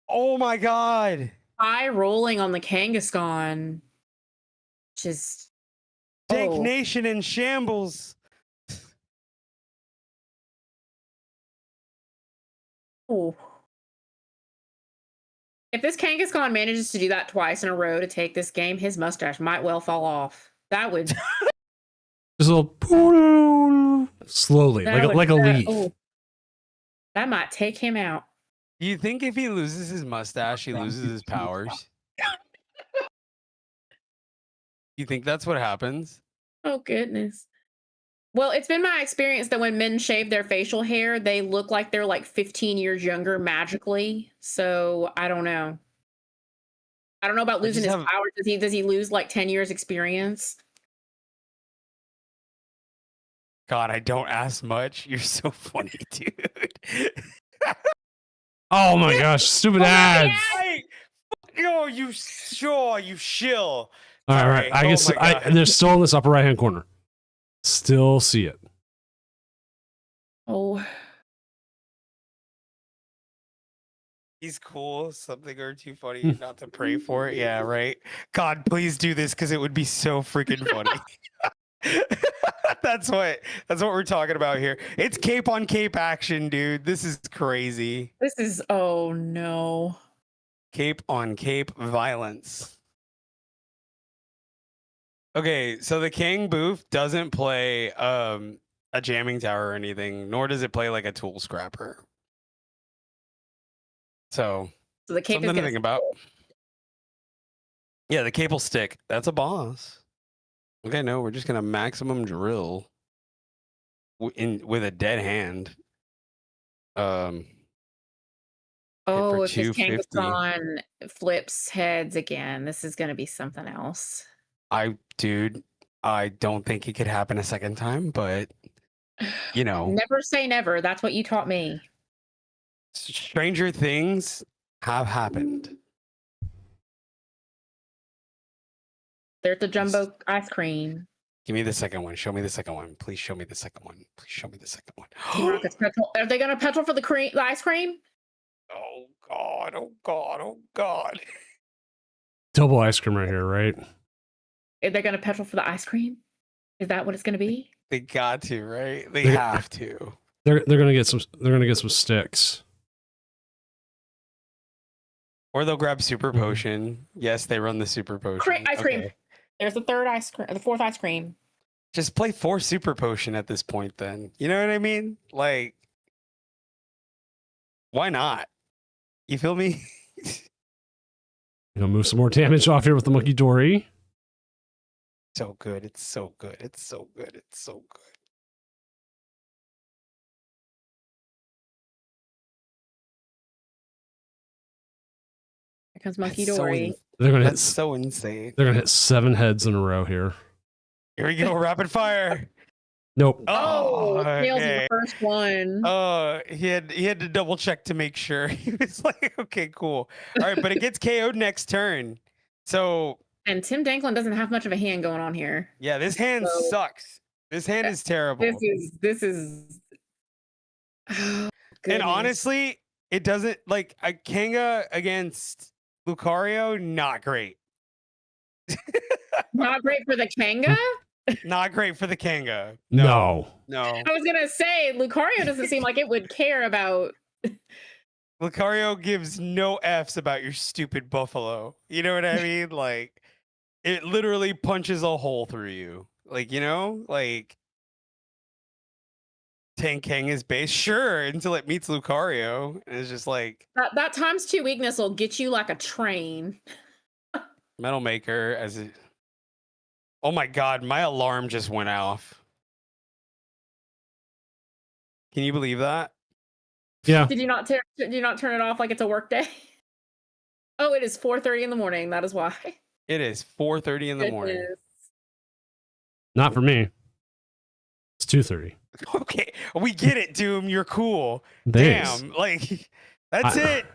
[SPEAKER 3] Oh my god.
[SPEAKER 2] High rolling on the Kangaskhan. Just.
[SPEAKER 3] Tank
[SPEAKER 2] Oh.
[SPEAKER 3] Nation in shambles.
[SPEAKER 2] Oh. If this Kangaskhan manages to do that twice in a row to take this game, his mustache might well fall off. That would.
[SPEAKER 1] Just a little slowly,
[SPEAKER 2] that would-
[SPEAKER 1] like a
[SPEAKER 2] that-
[SPEAKER 1] leaf.
[SPEAKER 2] oh. That might take him out.
[SPEAKER 3] Do you think if he loses his mustache, he loses his powers? You think that's what happens?
[SPEAKER 2] Oh, goodness. Well, it's been my experience that when men shave their facial hair, they look like they're like 15 years younger magically. So I don't know. I don't know about losing his
[SPEAKER 3] have-
[SPEAKER 2] powers. Does he lose like 10 years experience?
[SPEAKER 3] God, I don't ask much. You're so funny, dude.
[SPEAKER 1] Oh my gosh, stupid ads!
[SPEAKER 3] Hey, no, you sure you shill.
[SPEAKER 1] All right,
[SPEAKER 3] Sorry.
[SPEAKER 1] I
[SPEAKER 3] Oh
[SPEAKER 1] guess
[SPEAKER 3] my God.
[SPEAKER 1] they're still in this upper right hand corner. Still see it.
[SPEAKER 2] Oh,
[SPEAKER 3] He's cool. Something or too funny not to pray for it. Yeah, right. God, please do this because it would be so freaking funny. That's what we're talking about here. It's cape on cape action, dude. This is crazy.
[SPEAKER 2] this is, oh no.
[SPEAKER 3] Cape on cape violence. Okay, so the King booth doesn't play a jamming tower or anything, nor does it play like a tool scrapper. So
[SPEAKER 2] So the cape
[SPEAKER 3] something
[SPEAKER 2] is
[SPEAKER 3] to
[SPEAKER 2] gonna
[SPEAKER 3] think about. Yeah, the cape will stick. That's a boss. Okay, no, we're just gonna maximum drill with a dead hand.
[SPEAKER 2] Oh,
[SPEAKER 3] for
[SPEAKER 2] if this
[SPEAKER 3] 250.
[SPEAKER 2] Kangaskhan flips heads again, this is gonna be something else.
[SPEAKER 3] Dude, I don't think it could happen a second time, but you know,
[SPEAKER 2] Never say never. That's what you taught me.
[SPEAKER 3] stranger things have happened.
[SPEAKER 2] There's the jumbo ice cream.
[SPEAKER 3] Give me the second one. Show me the second one. Please show me the second one. Please show me the second
[SPEAKER 2] Team
[SPEAKER 3] one.
[SPEAKER 2] Rocket's petrol. Are they gonna petrol for the ice cream?
[SPEAKER 3] Oh God, oh God, oh God.
[SPEAKER 1] Double ice cream right here, right?
[SPEAKER 2] Are they gonna petrol for the ice cream? Is that what it's gonna be?
[SPEAKER 3] They got to, right? They
[SPEAKER 1] They-
[SPEAKER 3] have to.
[SPEAKER 1] They're gonna get some sticks.
[SPEAKER 3] Or they'll grab super potion. Yes, they run the super potion.
[SPEAKER 2] Ice cream.
[SPEAKER 3] Okay.
[SPEAKER 2] There's the the fourth ice cream.
[SPEAKER 3] Just play 4 super potion at this point then. You know what I mean? Like, why not? You feel me?
[SPEAKER 1] You know, move some more damage off here with the Monkey Dory.
[SPEAKER 3] So good. It's so good. It's so good. It's so good.
[SPEAKER 2] Here comes Monkey
[SPEAKER 3] That's so
[SPEAKER 2] Dory.
[SPEAKER 3] in-
[SPEAKER 1] They're gonna
[SPEAKER 3] That's
[SPEAKER 1] hit.
[SPEAKER 3] so insane.
[SPEAKER 1] They're gonna hit 7 heads in a row here.
[SPEAKER 3] Here we go. Rapid fire.
[SPEAKER 1] Nope.
[SPEAKER 2] Oh, Tails is
[SPEAKER 3] okay.
[SPEAKER 2] the first one.
[SPEAKER 3] He had to double check to make sure. He was like, okay, cool. All right, but it gets KO'd next turn. So
[SPEAKER 2] And Tim Danklin doesn't have much of a hand going on here.
[SPEAKER 3] yeah, this hand
[SPEAKER 2] So-
[SPEAKER 3] sucks. This hand is terrible.
[SPEAKER 2] This is oh,
[SPEAKER 3] And
[SPEAKER 2] goodness.
[SPEAKER 3] honestly, it doesn't like a Kanga against Lucario, not great.
[SPEAKER 2] Not great for the Kanga.
[SPEAKER 3] Not great for the Kanga.
[SPEAKER 1] No.
[SPEAKER 3] No.
[SPEAKER 2] I was gonna say Lucario doesn't seem like it would care about.
[SPEAKER 3] Lucario gives no F's about your stupid buffalo. You know what I mean? Like, it literally punches a hole through you. Like, you know, like Tank Kang is base, sure, until it meets Lucario. And it's just like
[SPEAKER 2] That times 2 weakness will get you like a train.
[SPEAKER 3] Metal Maker as it. Oh my god, my alarm just went off. Can you believe that?
[SPEAKER 1] Yeah.
[SPEAKER 2] Did you not turn it off like it's a work day? Oh, it is 4:30 in the morning. That is why.
[SPEAKER 3] It is 4:30 in the morning.
[SPEAKER 2] Goodness.
[SPEAKER 1] Not for me. It's 2:30.
[SPEAKER 3] Okay, we get it, Doom. You're cool.
[SPEAKER 1] Thanks.
[SPEAKER 3] Damn, like that's it.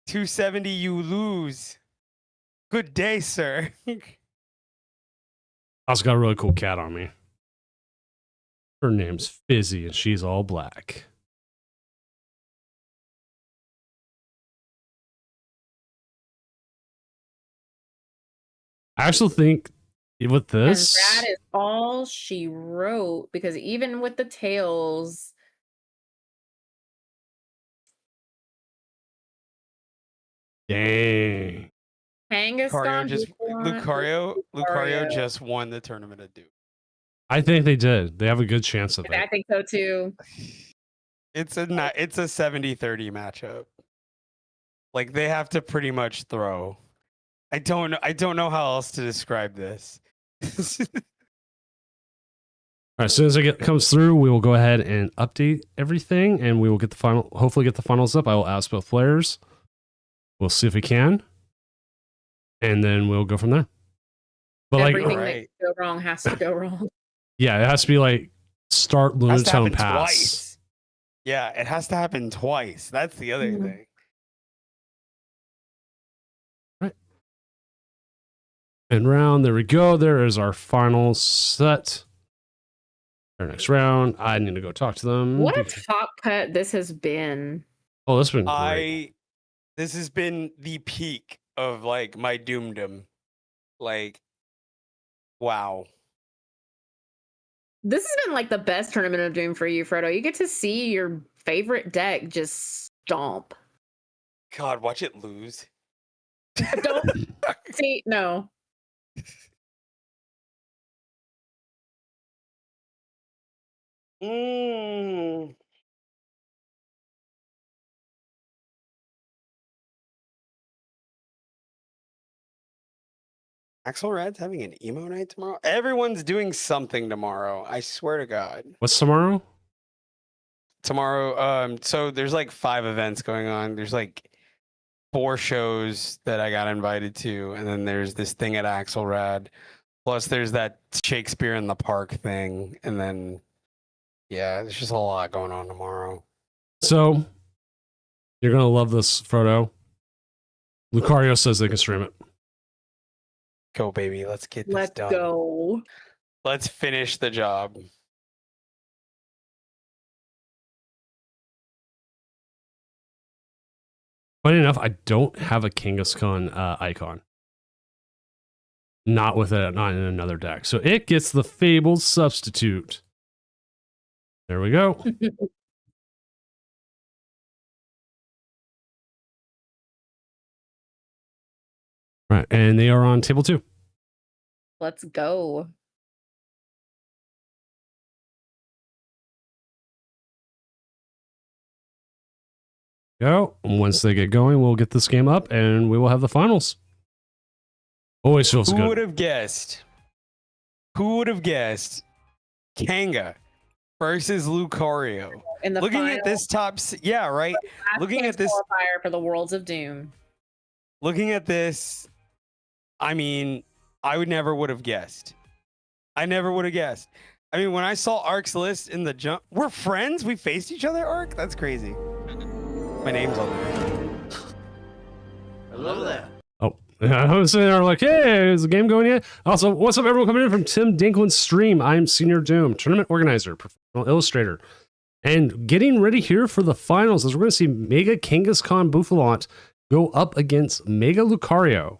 [SPEAKER 3] 270, you lose. Good day, sir.
[SPEAKER 1] I also got a really cool cat on me. Her name's Fizzy, and she's all black. I actually think with this,
[SPEAKER 2] And that is all she wrote, because even with the tails,
[SPEAKER 1] dang.
[SPEAKER 2] Kangaskhan,
[SPEAKER 3] Lucario just won the tournament of Doom.
[SPEAKER 1] I think they did. They have a good chance of
[SPEAKER 2] I
[SPEAKER 1] it.
[SPEAKER 2] think so too.
[SPEAKER 3] It's a 70-30 matchup. Like they have to pretty much throw. I don't know how else to describe this.
[SPEAKER 1] All right, as soon as it comes through, we will go ahead and update everything, and we will get the final. Hopefully, get the finals up. I will ask both players. We'll see if we can, and then we'll go from there. But
[SPEAKER 2] Everything
[SPEAKER 3] Right.
[SPEAKER 2] that can go wrong has to go wrong.
[SPEAKER 1] yeah, it has to be like start
[SPEAKER 3] Has to
[SPEAKER 1] Lunatone
[SPEAKER 3] happen
[SPEAKER 1] pass.
[SPEAKER 3] twice. Yeah, it has to happen twice. That's the other
[SPEAKER 2] Mhm.
[SPEAKER 3] thing.
[SPEAKER 1] And round, there we go. There is our final set. Our next round. I need to go talk to them.
[SPEAKER 2] What a top cut this has been.
[SPEAKER 1] Oh, this has been great.
[SPEAKER 3] This has been the peak of like my Doomdom. Like, wow.
[SPEAKER 2] This has been like the best tournament of Doom for you, Frodo. You get to see your favorite deck just stomp.
[SPEAKER 3] God, watch it lose.
[SPEAKER 2] Don't see, no.
[SPEAKER 3] Mm. Axelrad's having an emo night tomorrow. Everyone's doing something tomorrow. I swear to God.
[SPEAKER 1] What's tomorrow?
[SPEAKER 3] Tomorrow, so there's like 5 events going on. There's like 4 shows that I got invited to, and then there's this thing at Axelrad. Plus, there's that Shakespeare in the Park thing, and then yeah, there's just a lot going on tomorrow.
[SPEAKER 1] So, you're going to love this, Frodo. Lucario says they can stream it.
[SPEAKER 3] Go, baby. Let's get this
[SPEAKER 2] Let's
[SPEAKER 3] done.
[SPEAKER 2] go.
[SPEAKER 3] Let's finish the job.
[SPEAKER 1] Funny enough, I don't have a Kangaskhan icon. Not with it, not in another deck. So it gets the Fabled Substitute. There we go. Right, and they are on table 2.
[SPEAKER 2] Let's go.
[SPEAKER 1] Go. And once they get going, we'll get this game up and we will have the finals. Always feels
[SPEAKER 3] Who
[SPEAKER 1] good.
[SPEAKER 3] would have guessed? Who would have guessed? Kanga versus Lucario.
[SPEAKER 2] In the
[SPEAKER 3] Looking at
[SPEAKER 2] final
[SPEAKER 3] this yeah, right.
[SPEAKER 2] last
[SPEAKER 3] looking
[SPEAKER 2] chance
[SPEAKER 3] at this-
[SPEAKER 2] qualifier for the Worlds of Doom.
[SPEAKER 3] Looking at this, I mean, I would have guessed. I never would have guessed. I mean, when I saw Ark's list in the jump, we're friends. We faced each other, Ark. That's crazy. My name's on there.
[SPEAKER 4] Hello there.
[SPEAKER 1] Oh, I was sitting there like, hey, is the game going yet? Also, what's up, everyone coming in from Tim Dinklin's stream? I'm Senior Doom, tournament organizer, professional illustrator, and getting ready here for the finals as we're going to see Mega Kangaskhan Bouffalant go up against Mega Lucario.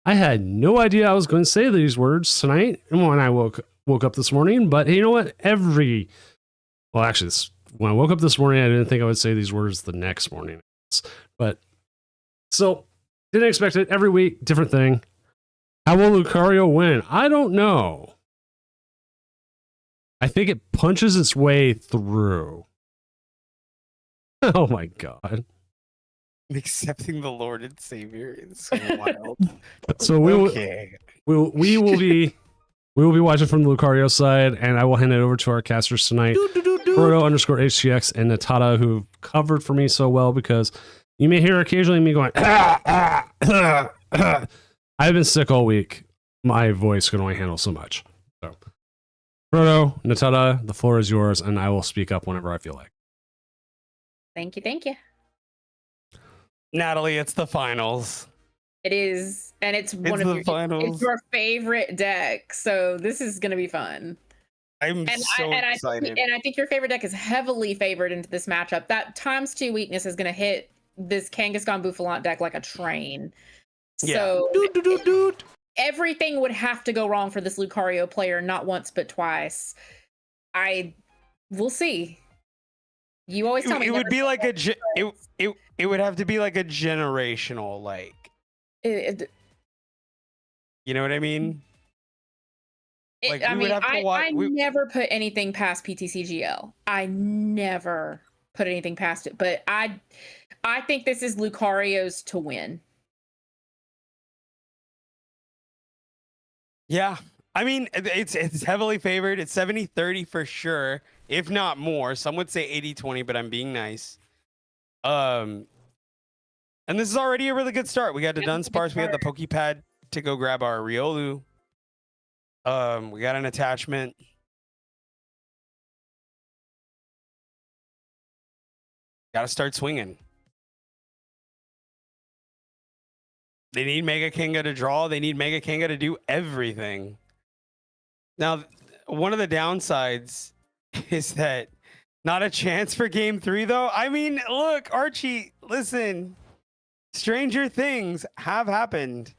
[SPEAKER 1] I had no idea I was going to say these words tonight when I woke up this morning, but hey, you know what? Well, actually, when I woke up this morning, I didn't think I would say these words the next morning. But so didn't expect it. Every week, different thing. How will Lucario win? I don't know. I think it punches its way through. Oh my god.
[SPEAKER 3] Accepting the Lord and Savior is so wild.
[SPEAKER 1] So we will
[SPEAKER 3] Okay.
[SPEAKER 1] we will be watching from the Lucario side, and I will hand it over to our casters tonight. Proto underscore HTX and Natada, who covered for me so well, because you may hear occasionally me going, I've been sick all week. My voice can only handle so much. So, Proto, Natada, the floor is yours, and I will speak up whenever I feel like.
[SPEAKER 2] Thank you. Thank you.
[SPEAKER 3] Natalie, it's the finals.
[SPEAKER 2] It is, and it's one
[SPEAKER 3] It's
[SPEAKER 2] of
[SPEAKER 3] the
[SPEAKER 2] your
[SPEAKER 3] finals.
[SPEAKER 2] it's your favorite deck, so this is going to be fun.
[SPEAKER 3] I'm so excited.
[SPEAKER 2] I think your favorite deck is heavily favored into this matchup. That ×2 weakness is going to hit this Kangaskhan Buffalant deck like a train.
[SPEAKER 3] Yeah.
[SPEAKER 2] So everything would have to go wrong for this Lucario player, not once but twice. We'll see. You always tell me
[SPEAKER 3] it would be like it would have to be like a generational, like, you know what I mean? Like,
[SPEAKER 2] I
[SPEAKER 3] we would
[SPEAKER 2] mean,
[SPEAKER 3] have to watch.
[SPEAKER 2] I never put anything past PTCGL. I never put anything past it, but I think this is Lucario's to win.
[SPEAKER 3] Yeah, I mean, it's heavily favored. It's 70-30 for sure, if not more. Some would say 80-20, but I'm being nice. And this is already a really good start. We got the Dunsparce. We had the Pokepad to go grab our Riolu. We got an attachment. Got to start swinging. They need Mega Kinga to draw. They need Mega Kinga to do everything. Now, one of the downsides is that not a chance for game 3, though. I mean, look, Archie, listen. Stranger things have happened.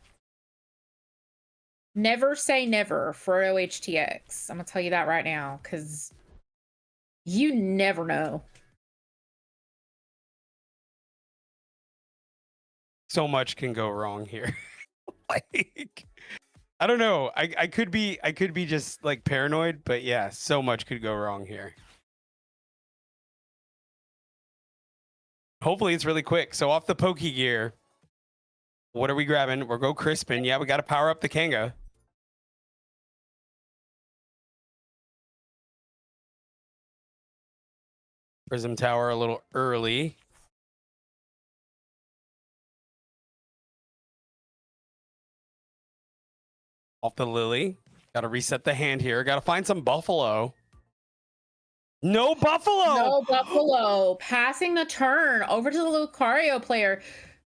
[SPEAKER 2] Never say never for OHTX. I'm going to tell you that right now, because you never know.
[SPEAKER 3] So much can go wrong here. Like, I don't know. I could be just like paranoid, but yeah, so much could go wrong here. Hopefully it's really quick. So off the Poke Gear, what are we grabbing? We'll go Crispin. Yeah, we got to power up the Kanga. Prism Tower a little early. Off the Lily. Got to reset the hand here. Got to find some Buffalo. No Buffalo!
[SPEAKER 2] No Buffalo. Passing the turn over to the Lucario player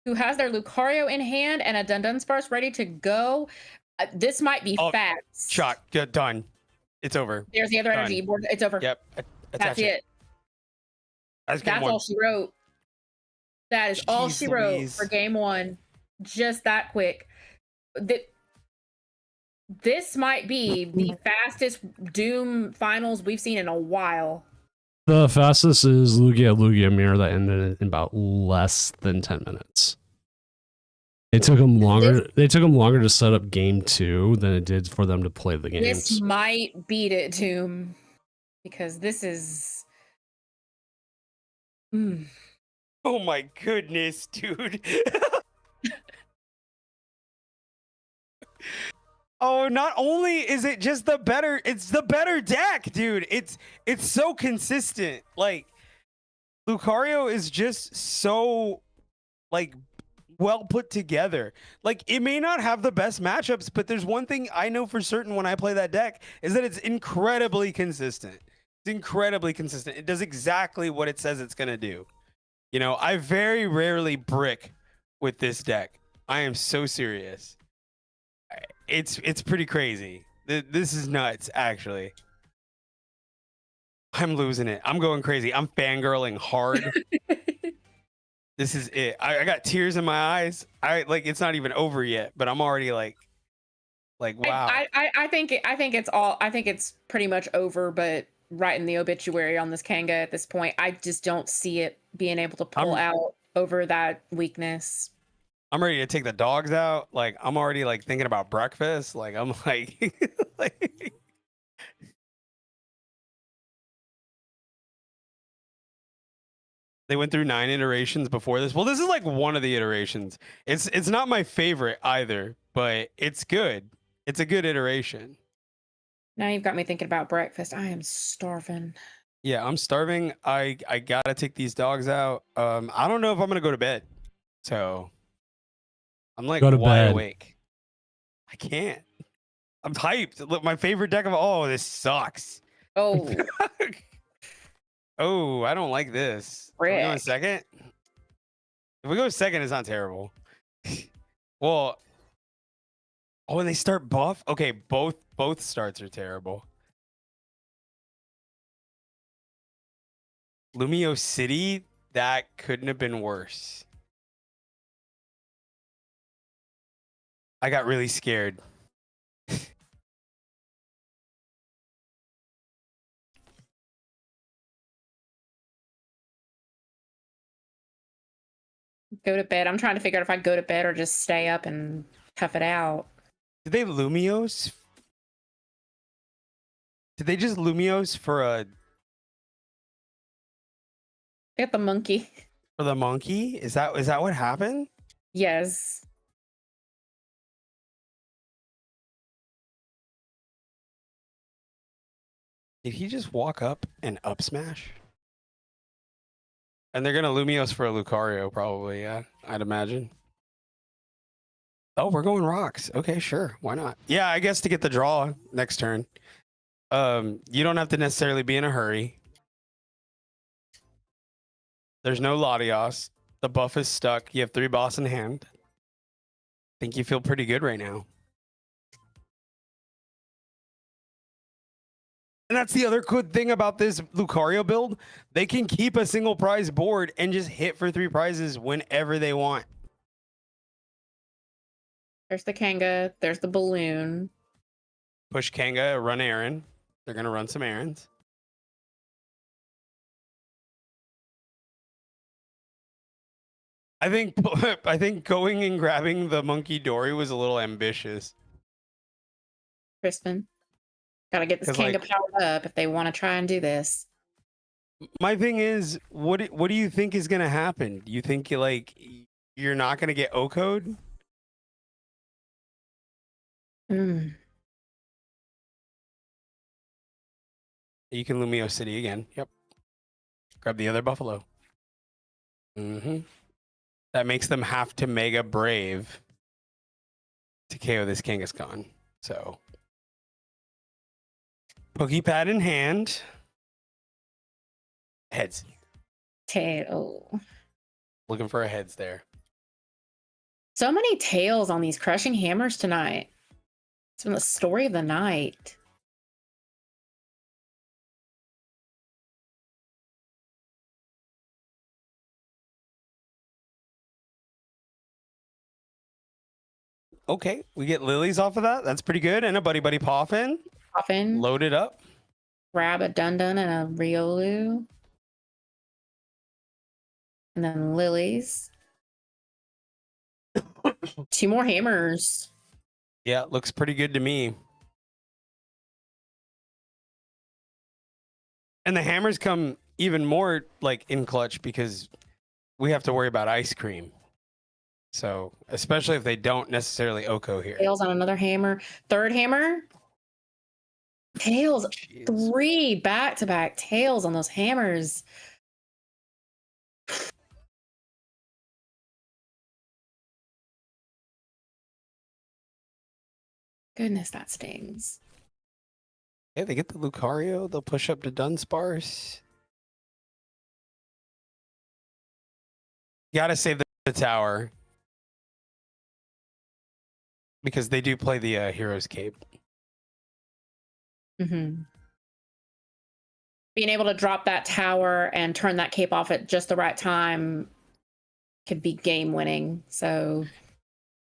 [SPEAKER 2] who has their Lucario in hand and a Dunsparce ready to go. This might be fast.
[SPEAKER 3] Shot. Good. Done. It's over.
[SPEAKER 2] There's the other
[SPEAKER 3] Done.
[SPEAKER 2] energy board. It's over.
[SPEAKER 3] Yep.
[SPEAKER 2] That's it. That's all she wrote. That is all she wrote for game 1. Just that quick. This might be the fastest Doom finals we've seen in a while.
[SPEAKER 1] The fastest is Lugia Mirror that ended in about less than 10 minutes. It took them longer. They took them longer to set up game 2 than it did for them to play the games.
[SPEAKER 2] This might beat it, Doom, because this is.
[SPEAKER 3] Oh my goodness, dude. Oh, not only is it just the better, it's the better deck, dude. It's so consistent. Like, Lucario is just so, like, well put together. Like, it may not have the best matchups, but there's one thing I know for certain when I play that deck is that it's incredibly consistent. It's incredibly consistent. It does exactly what it says it's going to do. You know, I very rarely brick with this deck. I am so serious. It's pretty crazy. This is nuts, actually. I'm losing it. I'm going crazy. I'm fangirling hard. This is it. I got tears in my eyes. It's not even over yet, but I'm already like wow.
[SPEAKER 2] I think it's pretty much over, but writing the obituary on this Kanga at this point. I just don't see it being able to pull out over that weakness.
[SPEAKER 3] I'm ready to take the dogs out. Like, I'm already like thinking about breakfast. Like, I'm like, they went through 9 iterations before this. Well, this is like one of the iterations. It's not my favorite either, but it's good. It's a good iteration.
[SPEAKER 2] Now you've got me thinking about breakfast. I am starving.
[SPEAKER 3] Yeah, I'm starving. I gotta take these dogs out. I don't know if I'm gonna go to bed. So I'm like
[SPEAKER 1] Go to
[SPEAKER 3] wide
[SPEAKER 1] bed.
[SPEAKER 3] awake. I can't. I'm hyped. Look, my favorite deck of this sucks.
[SPEAKER 2] Oh,
[SPEAKER 3] Oh, I don't like this. Can we go in
[SPEAKER 2] frick.
[SPEAKER 3] second? If we go second, it's not terrible. Well, oh, and they start buff. Okay, both starts are terrible. Lumio City, that couldn't have been worse. I got really scared.
[SPEAKER 2] Go to bed. I'm trying to figure out if I go to bed or just stay up and tough it out.
[SPEAKER 3] Did they Lumios? Did they just Lumios for
[SPEAKER 2] Get the monkey.
[SPEAKER 3] the monkey? Is that what happened?
[SPEAKER 2] Yes.
[SPEAKER 3] Did he just walk up and up smash? And they're gonna Lumios for a Lucario, probably, yeah, I'd imagine. Oh, we're going rocks. Okay, sure. Why not? Yeah, I guess to get the draw next turn. You don't have to necessarily be in a hurry. There's no Latios. The buff is stuck. You have 3 boss in hand. I think you feel pretty good right now. And that's the other good thing about this Lucario build. They can keep a single prize board and just hit for 3 prizes whenever they want.
[SPEAKER 2] There's the Kanga. There's the balloon.
[SPEAKER 3] Push Kanga, run Aaron. They're going to run some errands. I think going and grabbing the Monkey Dory was a little ambitious.
[SPEAKER 2] Crispin. Gotta get this
[SPEAKER 3] 'Cause,
[SPEAKER 2] Kanga
[SPEAKER 3] like-
[SPEAKER 2] powered up if they want to try and do this.
[SPEAKER 3] My thing is, what do you think is going to happen? Do you think you're not going to get O-code?
[SPEAKER 2] Mm.
[SPEAKER 3] You can Lumio City again. Yep. Grab the other buffalo. That makes them have to Mega Brave to KO this Kangaskhan. So, Pokepad in hand. Heads.
[SPEAKER 2] Tail.
[SPEAKER 3] Looking for a heads there.
[SPEAKER 2] So many tails on these crushing hammers tonight. It's been the story of the night.
[SPEAKER 3] Okay, we get lilies off of that. That's pretty good. And a Buddy Buddy Poffin.
[SPEAKER 2] Often
[SPEAKER 3] Loaded up.
[SPEAKER 2] grab a Dun Dun and a Riolu. And then lilies. 2 more hammers.
[SPEAKER 3] Yeah, looks pretty good to me. And the hammers come even more like in clutch because we have to worry about ice cream. So, especially if they don't necessarily Oko here.
[SPEAKER 2] Tails on another hammer. 3rd hammer. Tails.
[SPEAKER 3] Jeez.
[SPEAKER 2] 3 back-to-back tails on those hammers. Goodness, that stings.
[SPEAKER 3] Yeah, they get the Lucario. They'll push up to Dunsparce. Gotta save the tower. Because they do play the Hero's Cape.
[SPEAKER 2] Mm-hmm. Being able to drop that tower and turn that cape off at just the right time could be game winning. So,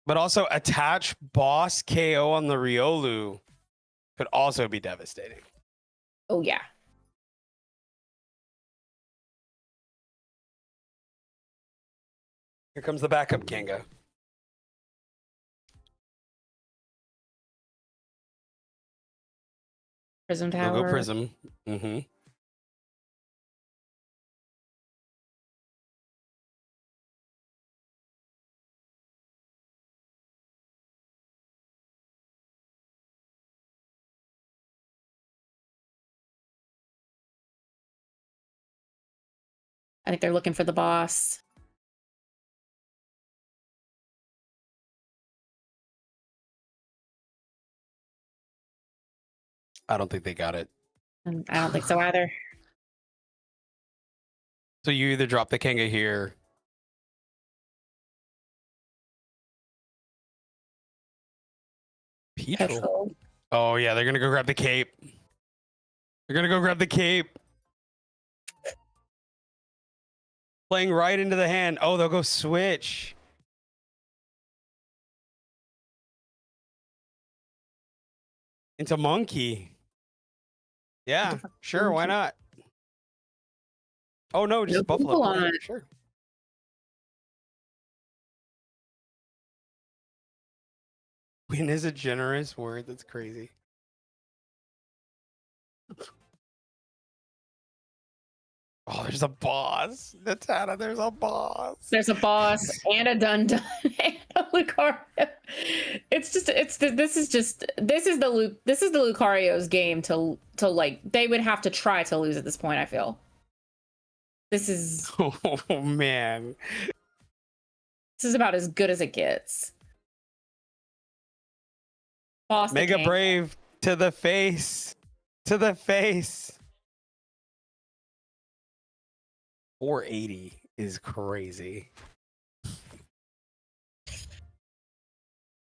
[SPEAKER 3] But also attach boss KO on the Riolu could also be devastating.
[SPEAKER 2] oh yeah.
[SPEAKER 3] Here comes the backup Kanga.
[SPEAKER 2] Prism
[SPEAKER 3] We'll
[SPEAKER 2] tower.
[SPEAKER 3] go Prism. Mm-hmm.
[SPEAKER 2] I think they're looking for the boss.
[SPEAKER 3] I don't think they got it.
[SPEAKER 2] And I don't think so either.
[SPEAKER 3] So you either drop the Kanga here. Petrol.
[SPEAKER 2] Petrol.
[SPEAKER 3] Oh yeah, they're gonna go grab the cape. They're gonna go grab the cape. Playing right into the hand. Oh, they'll go switch. Into monkey. Yeah, sure, why not? Oh no, just
[SPEAKER 2] No
[SPEAKER 3] buffalo.
[SPEAKER 2] people on
[SPEAKER 3] Okay,
[SPEAKER 2] it.
[SPEAKER 3] sure. Win is a generous word. That's crazy. Oh, there's a boss. Natana, there's a boss.
[SPEAKER 2] There's a boss and a dun dun and a Lucario. This is the Lucario's game to like they would have to try to lose at this point, I feel. This is
[SPEAKER 3] Oh man.
[SPEAKER 2] This is about as good as it gets. Boss
[SPEAKER 3] Mega
[SPEAKER 2] King.
[SPEAKER 3] Brave to the face. To the face. 480 is crazy.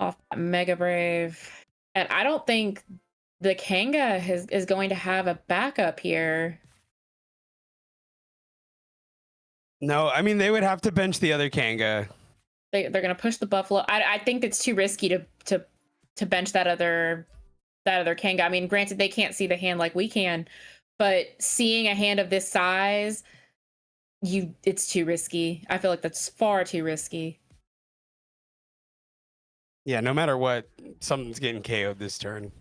[SPEAKER 2] Off Mega Brave. And I don't think the Kanga is going to have a backup here.
[SPEAKER 3] No, I mean they would have to bench the other Kanga.
[SPEAKER 2] They're going to push the Buffalo. I think it's too risky to bench that other Kanga. I mean, granted, they can't see the hand like we can, but seeing a hand of this size, it's too risky. I feel like that's far too risky.
[SPEAKER 3] Yeah, no matter what, something's getting KO'd this turn.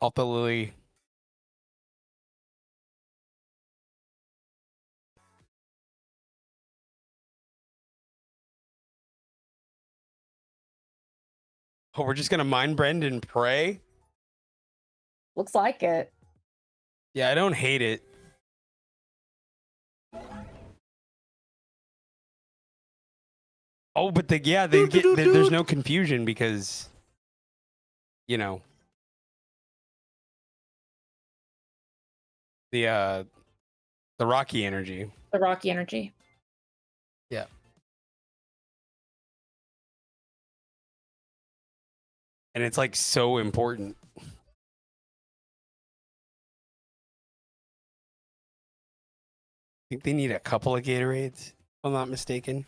[SPEAKER 3] Off the Lily. Oh, we're just gonna Mind Bend and pray?
[SPEAKER 2] Looks like it.
[SPEAKER 3] Yeah, I don't hate it. Oh, but there's no confusion because, you know, the Rocky energy.
[SPEAKER 2] The Rocky energy.
[SPEAKER 3] Yeah. And it's like so important. I think they need a couple of Gatorades, if I'm not mistaken.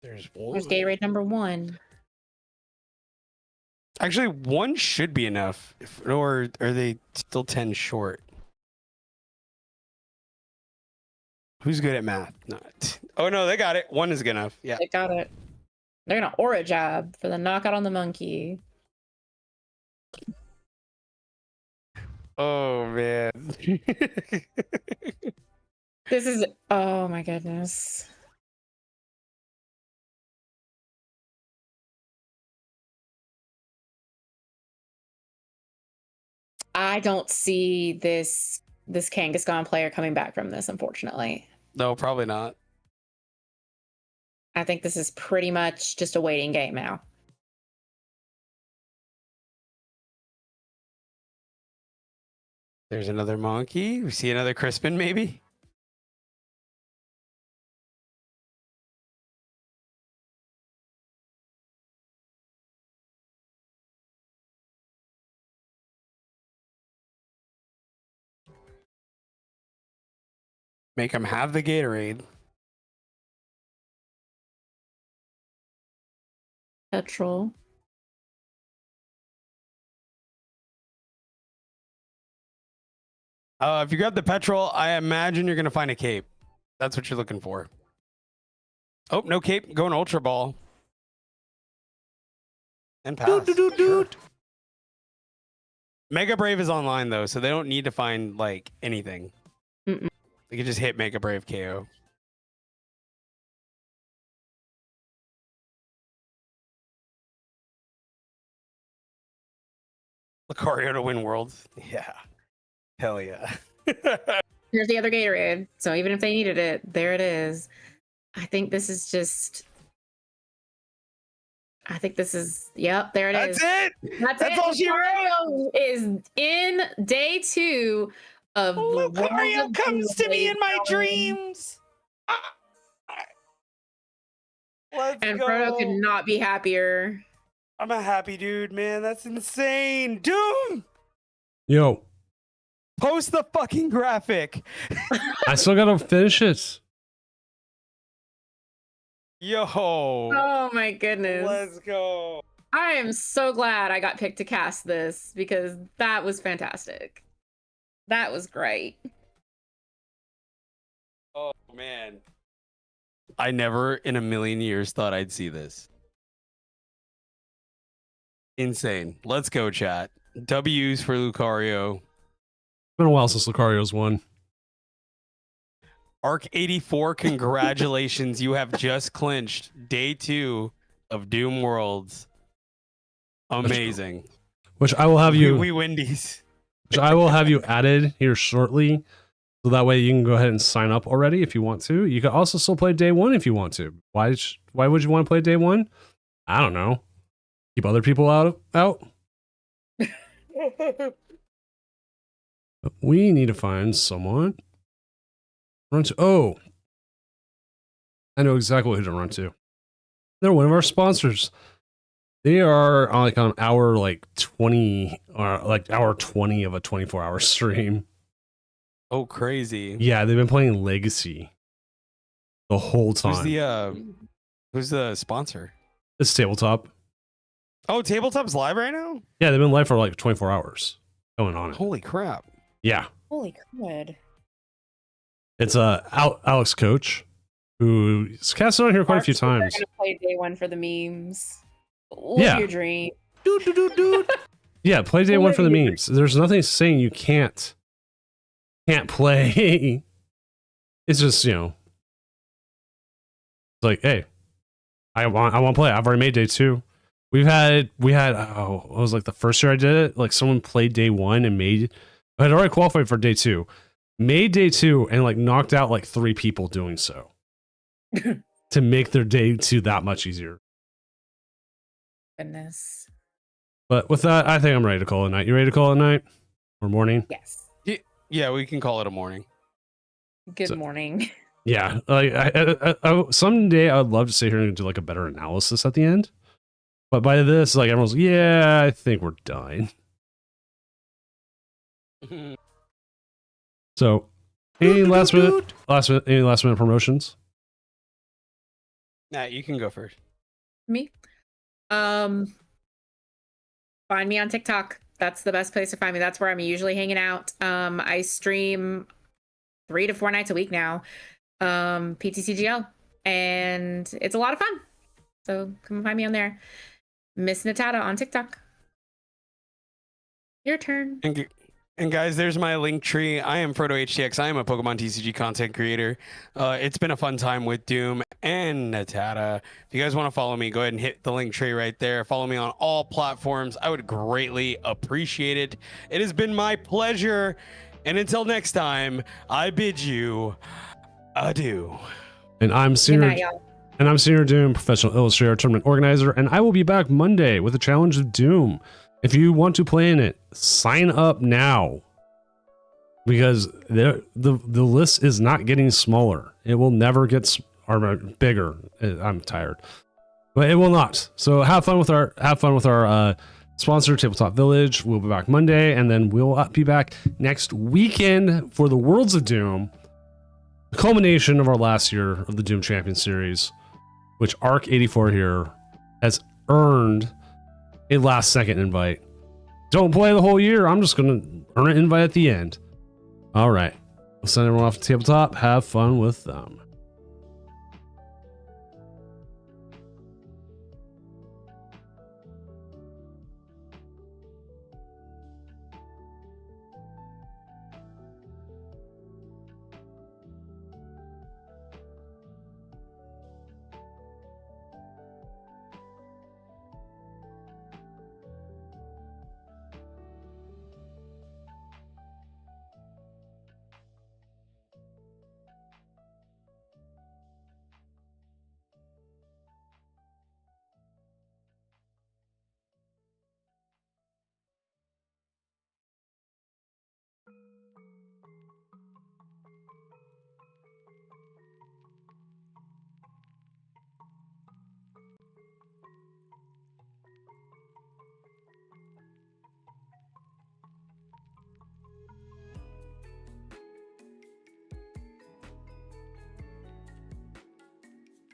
[SPEAKER 3] There's one.
[SPEAKER 2] There's Gatorade number 1.
[SPEAKER 3] Actually, one should be enough. Or are they still 10 short? Who's good at math? Not. Oh no, they got it. One is good enough. Yeah.
[SPEAKER 2] They got it. They're gonna aura job for the knockout on the monkey.
[SPEAKER 3] Oh man.
[SPEAKER 2] This is, oh my goodness. I don't see this Kangaskhan player coming back from this, unfortunately.
[SPEAKER 3] No, probably not.
[SPEAKER 2] I think this is pretty much just a waiting game now.
[SPEAKER 3] There's another monkey. We see another Crispin, maybe. Make him have the Gatorade.
[SPEAKER 2] Petrol.
[SPEAKER 3] If you grab the petrol, I imagine you're gonna find a cape. That's what you're looking for. Oh, no cape. Going Ultra Ball. And pass. Sure. Mega Brave is online though, so they don't need to find like anything.
[SPEAKER 2] Mm-mm.
[SPEAKER 3] They can just hit Mega Brave KO. Lucario to win Worlds. Yeah. Hell yeah.
[SPEAKER 2] Here's the other Gatorade. So even if they needed it, there it is. I think this is just. I think this is. Yep, there it is.
[SPEAKER 3] That's it.
[SPEAKER 2] That's
[SPEAKER 3] That's
[SPEAKER 2] it.
[SPEAKER 3] all she
[SPEAKER 2] Lucario is in day 2 of the World
[SPEAKER 3] Lucario
[SPEAKER 2] of
[SPEAKER 3] comes to me in my
[SPEAKER 2] Doom.
[SPEAKER 3] dreams. Let's
[SPEAKER 2] And
[SPEAKER 3] go.
[SPEAKER 2] Frodo could not be happier.
[SPEAKER 3] I'm a happy dude, man. That's insane. Doom,
[SPEAKER 1] Yo,
[SPEAKER 3] post the fucking graphic.
[SPEAKER 1] I still gotta finish it.
[SPEAKER 3] Yo.
[SPEAKER 2] Oh my goodness.
[SPEAKER 3] Let's go.
[SPEAKER 2] I am so glad I got picked to cast this because that was fantastic. That was great.
[SPEAKER 3] Oh man. I never in a million years thought I'd see this. Insane. Let's go, chat. W's for Lucario.
[SPEAKER 1] It's been a while since Lucario's won.
[SPEAKER 3] Arc 84, congratulations. You have just clinched day 2 of Doom Worlds. Amazing.
[SPEAKER 1] Which I will have you.
[SPEAKER 3] We Wendy's.
[SPEAKER 1] Which I will have you added here shortly, so that way you can go ahead and sign up already if you want to. You can also still play day 1 if you want to. Why would you want to play day 1? I don't know. Keep other people out. We need to find someone. Run to. Oh, I know exactly who to run to. They're one of our sponsors. They are like on hour 20 or like hour 20 of a 24-hour stream.
[SPEAKER 3] Oh, crazy.
[SPEAKER 1] Yeah, they've been playing Legacy the whole time.
[SPEAKER 3] Who's the sponsor?
[SPEAKER 1] It's Tabletop.
[SPEAKER 3] Oh, Tabletop's live right now?
[SPEAKER 1] Yeah, they've been live for like 24 hours going on it.
[SPEAKER 3] Holy crap.
[SPEAKER 1] Yeah.
[SPEAKER 2] Holy crud.
[SPEAKER 1] It's Alex Coach, who's casted on here quite a few times.
[SPEAKER 2] I'm gonna play day 1 for the memes.
[SPEAKER 1] Yeah.
[SPEAKER 2] Live your dream.
[SPEAKER 1] Yeah, play day 1 for the memes. There's nothing saying you can't play. It's just, it's like, hey, I want to play. I've already made day 2. We had it was like the first year I did it, like someone played day 1 and I had already qualified for day 2. Made day 2 and like knocked out like 3 people doing so. To make their day 2 that much easier.
[SPEAKER 2] Goodness.
[SPEAKER 1] But with that, I think I'm ready to call it a night. You ready to call it a night? Or morning?
[SPEAKER 2] Yes.
[SPEAKER 3] Yeah, we can call it a morning.
[SPEAKER 2] Good morning.
[SPEAKER 1] Yeah. Like I someday I'd love to sit here and do like a better analysis at the end. But by this, like everyone's like, yeah, I think we're done. So any last minute promotions?
[SPEAKER 3] Nah, you can go first.
[SPEAKER 2] Me? Find me on TikTok. That's the best place to find me. That's where I'm usually hanging out. I stream 3 to 4 nights a week now. PTCGL. And it's a lot of fun. So come find me on there. Miss Natata on TikTok. Your turn.
[SPEAKER 3] And guys, there's my link tree. I am Frodo HTX. I am a Pokemon TCG content creator. It's been a fun time with Doom and Natata. If you guys want to follow me, go ahead and hit the link tree right there. Follow me on all platforms. I would greatly appreciate it. It has been my pleasure. And until next time, I bid you adieu.
[SPEAKER 1] And I'm Senior Doom, professional illustrator, tournament organizer, and I will be back Monday with a challenge of Doom. If you want to play in it, sign up now, because the list is not getting smaller. It will never get bigger. I'm tired, but it will not. So have fun with our sponsor, Tabletop Village. We'll be back Monday, and then we'll be back next weekend for the Worlds of Doom, the culmination of our last year of the Doom Champion Series, which Arc 84 here has earned a last second invite. Don't play the whole year. I'm just going to earn an invite at the end. All right. We'll send everyone off to Tabletop. Have fun with them.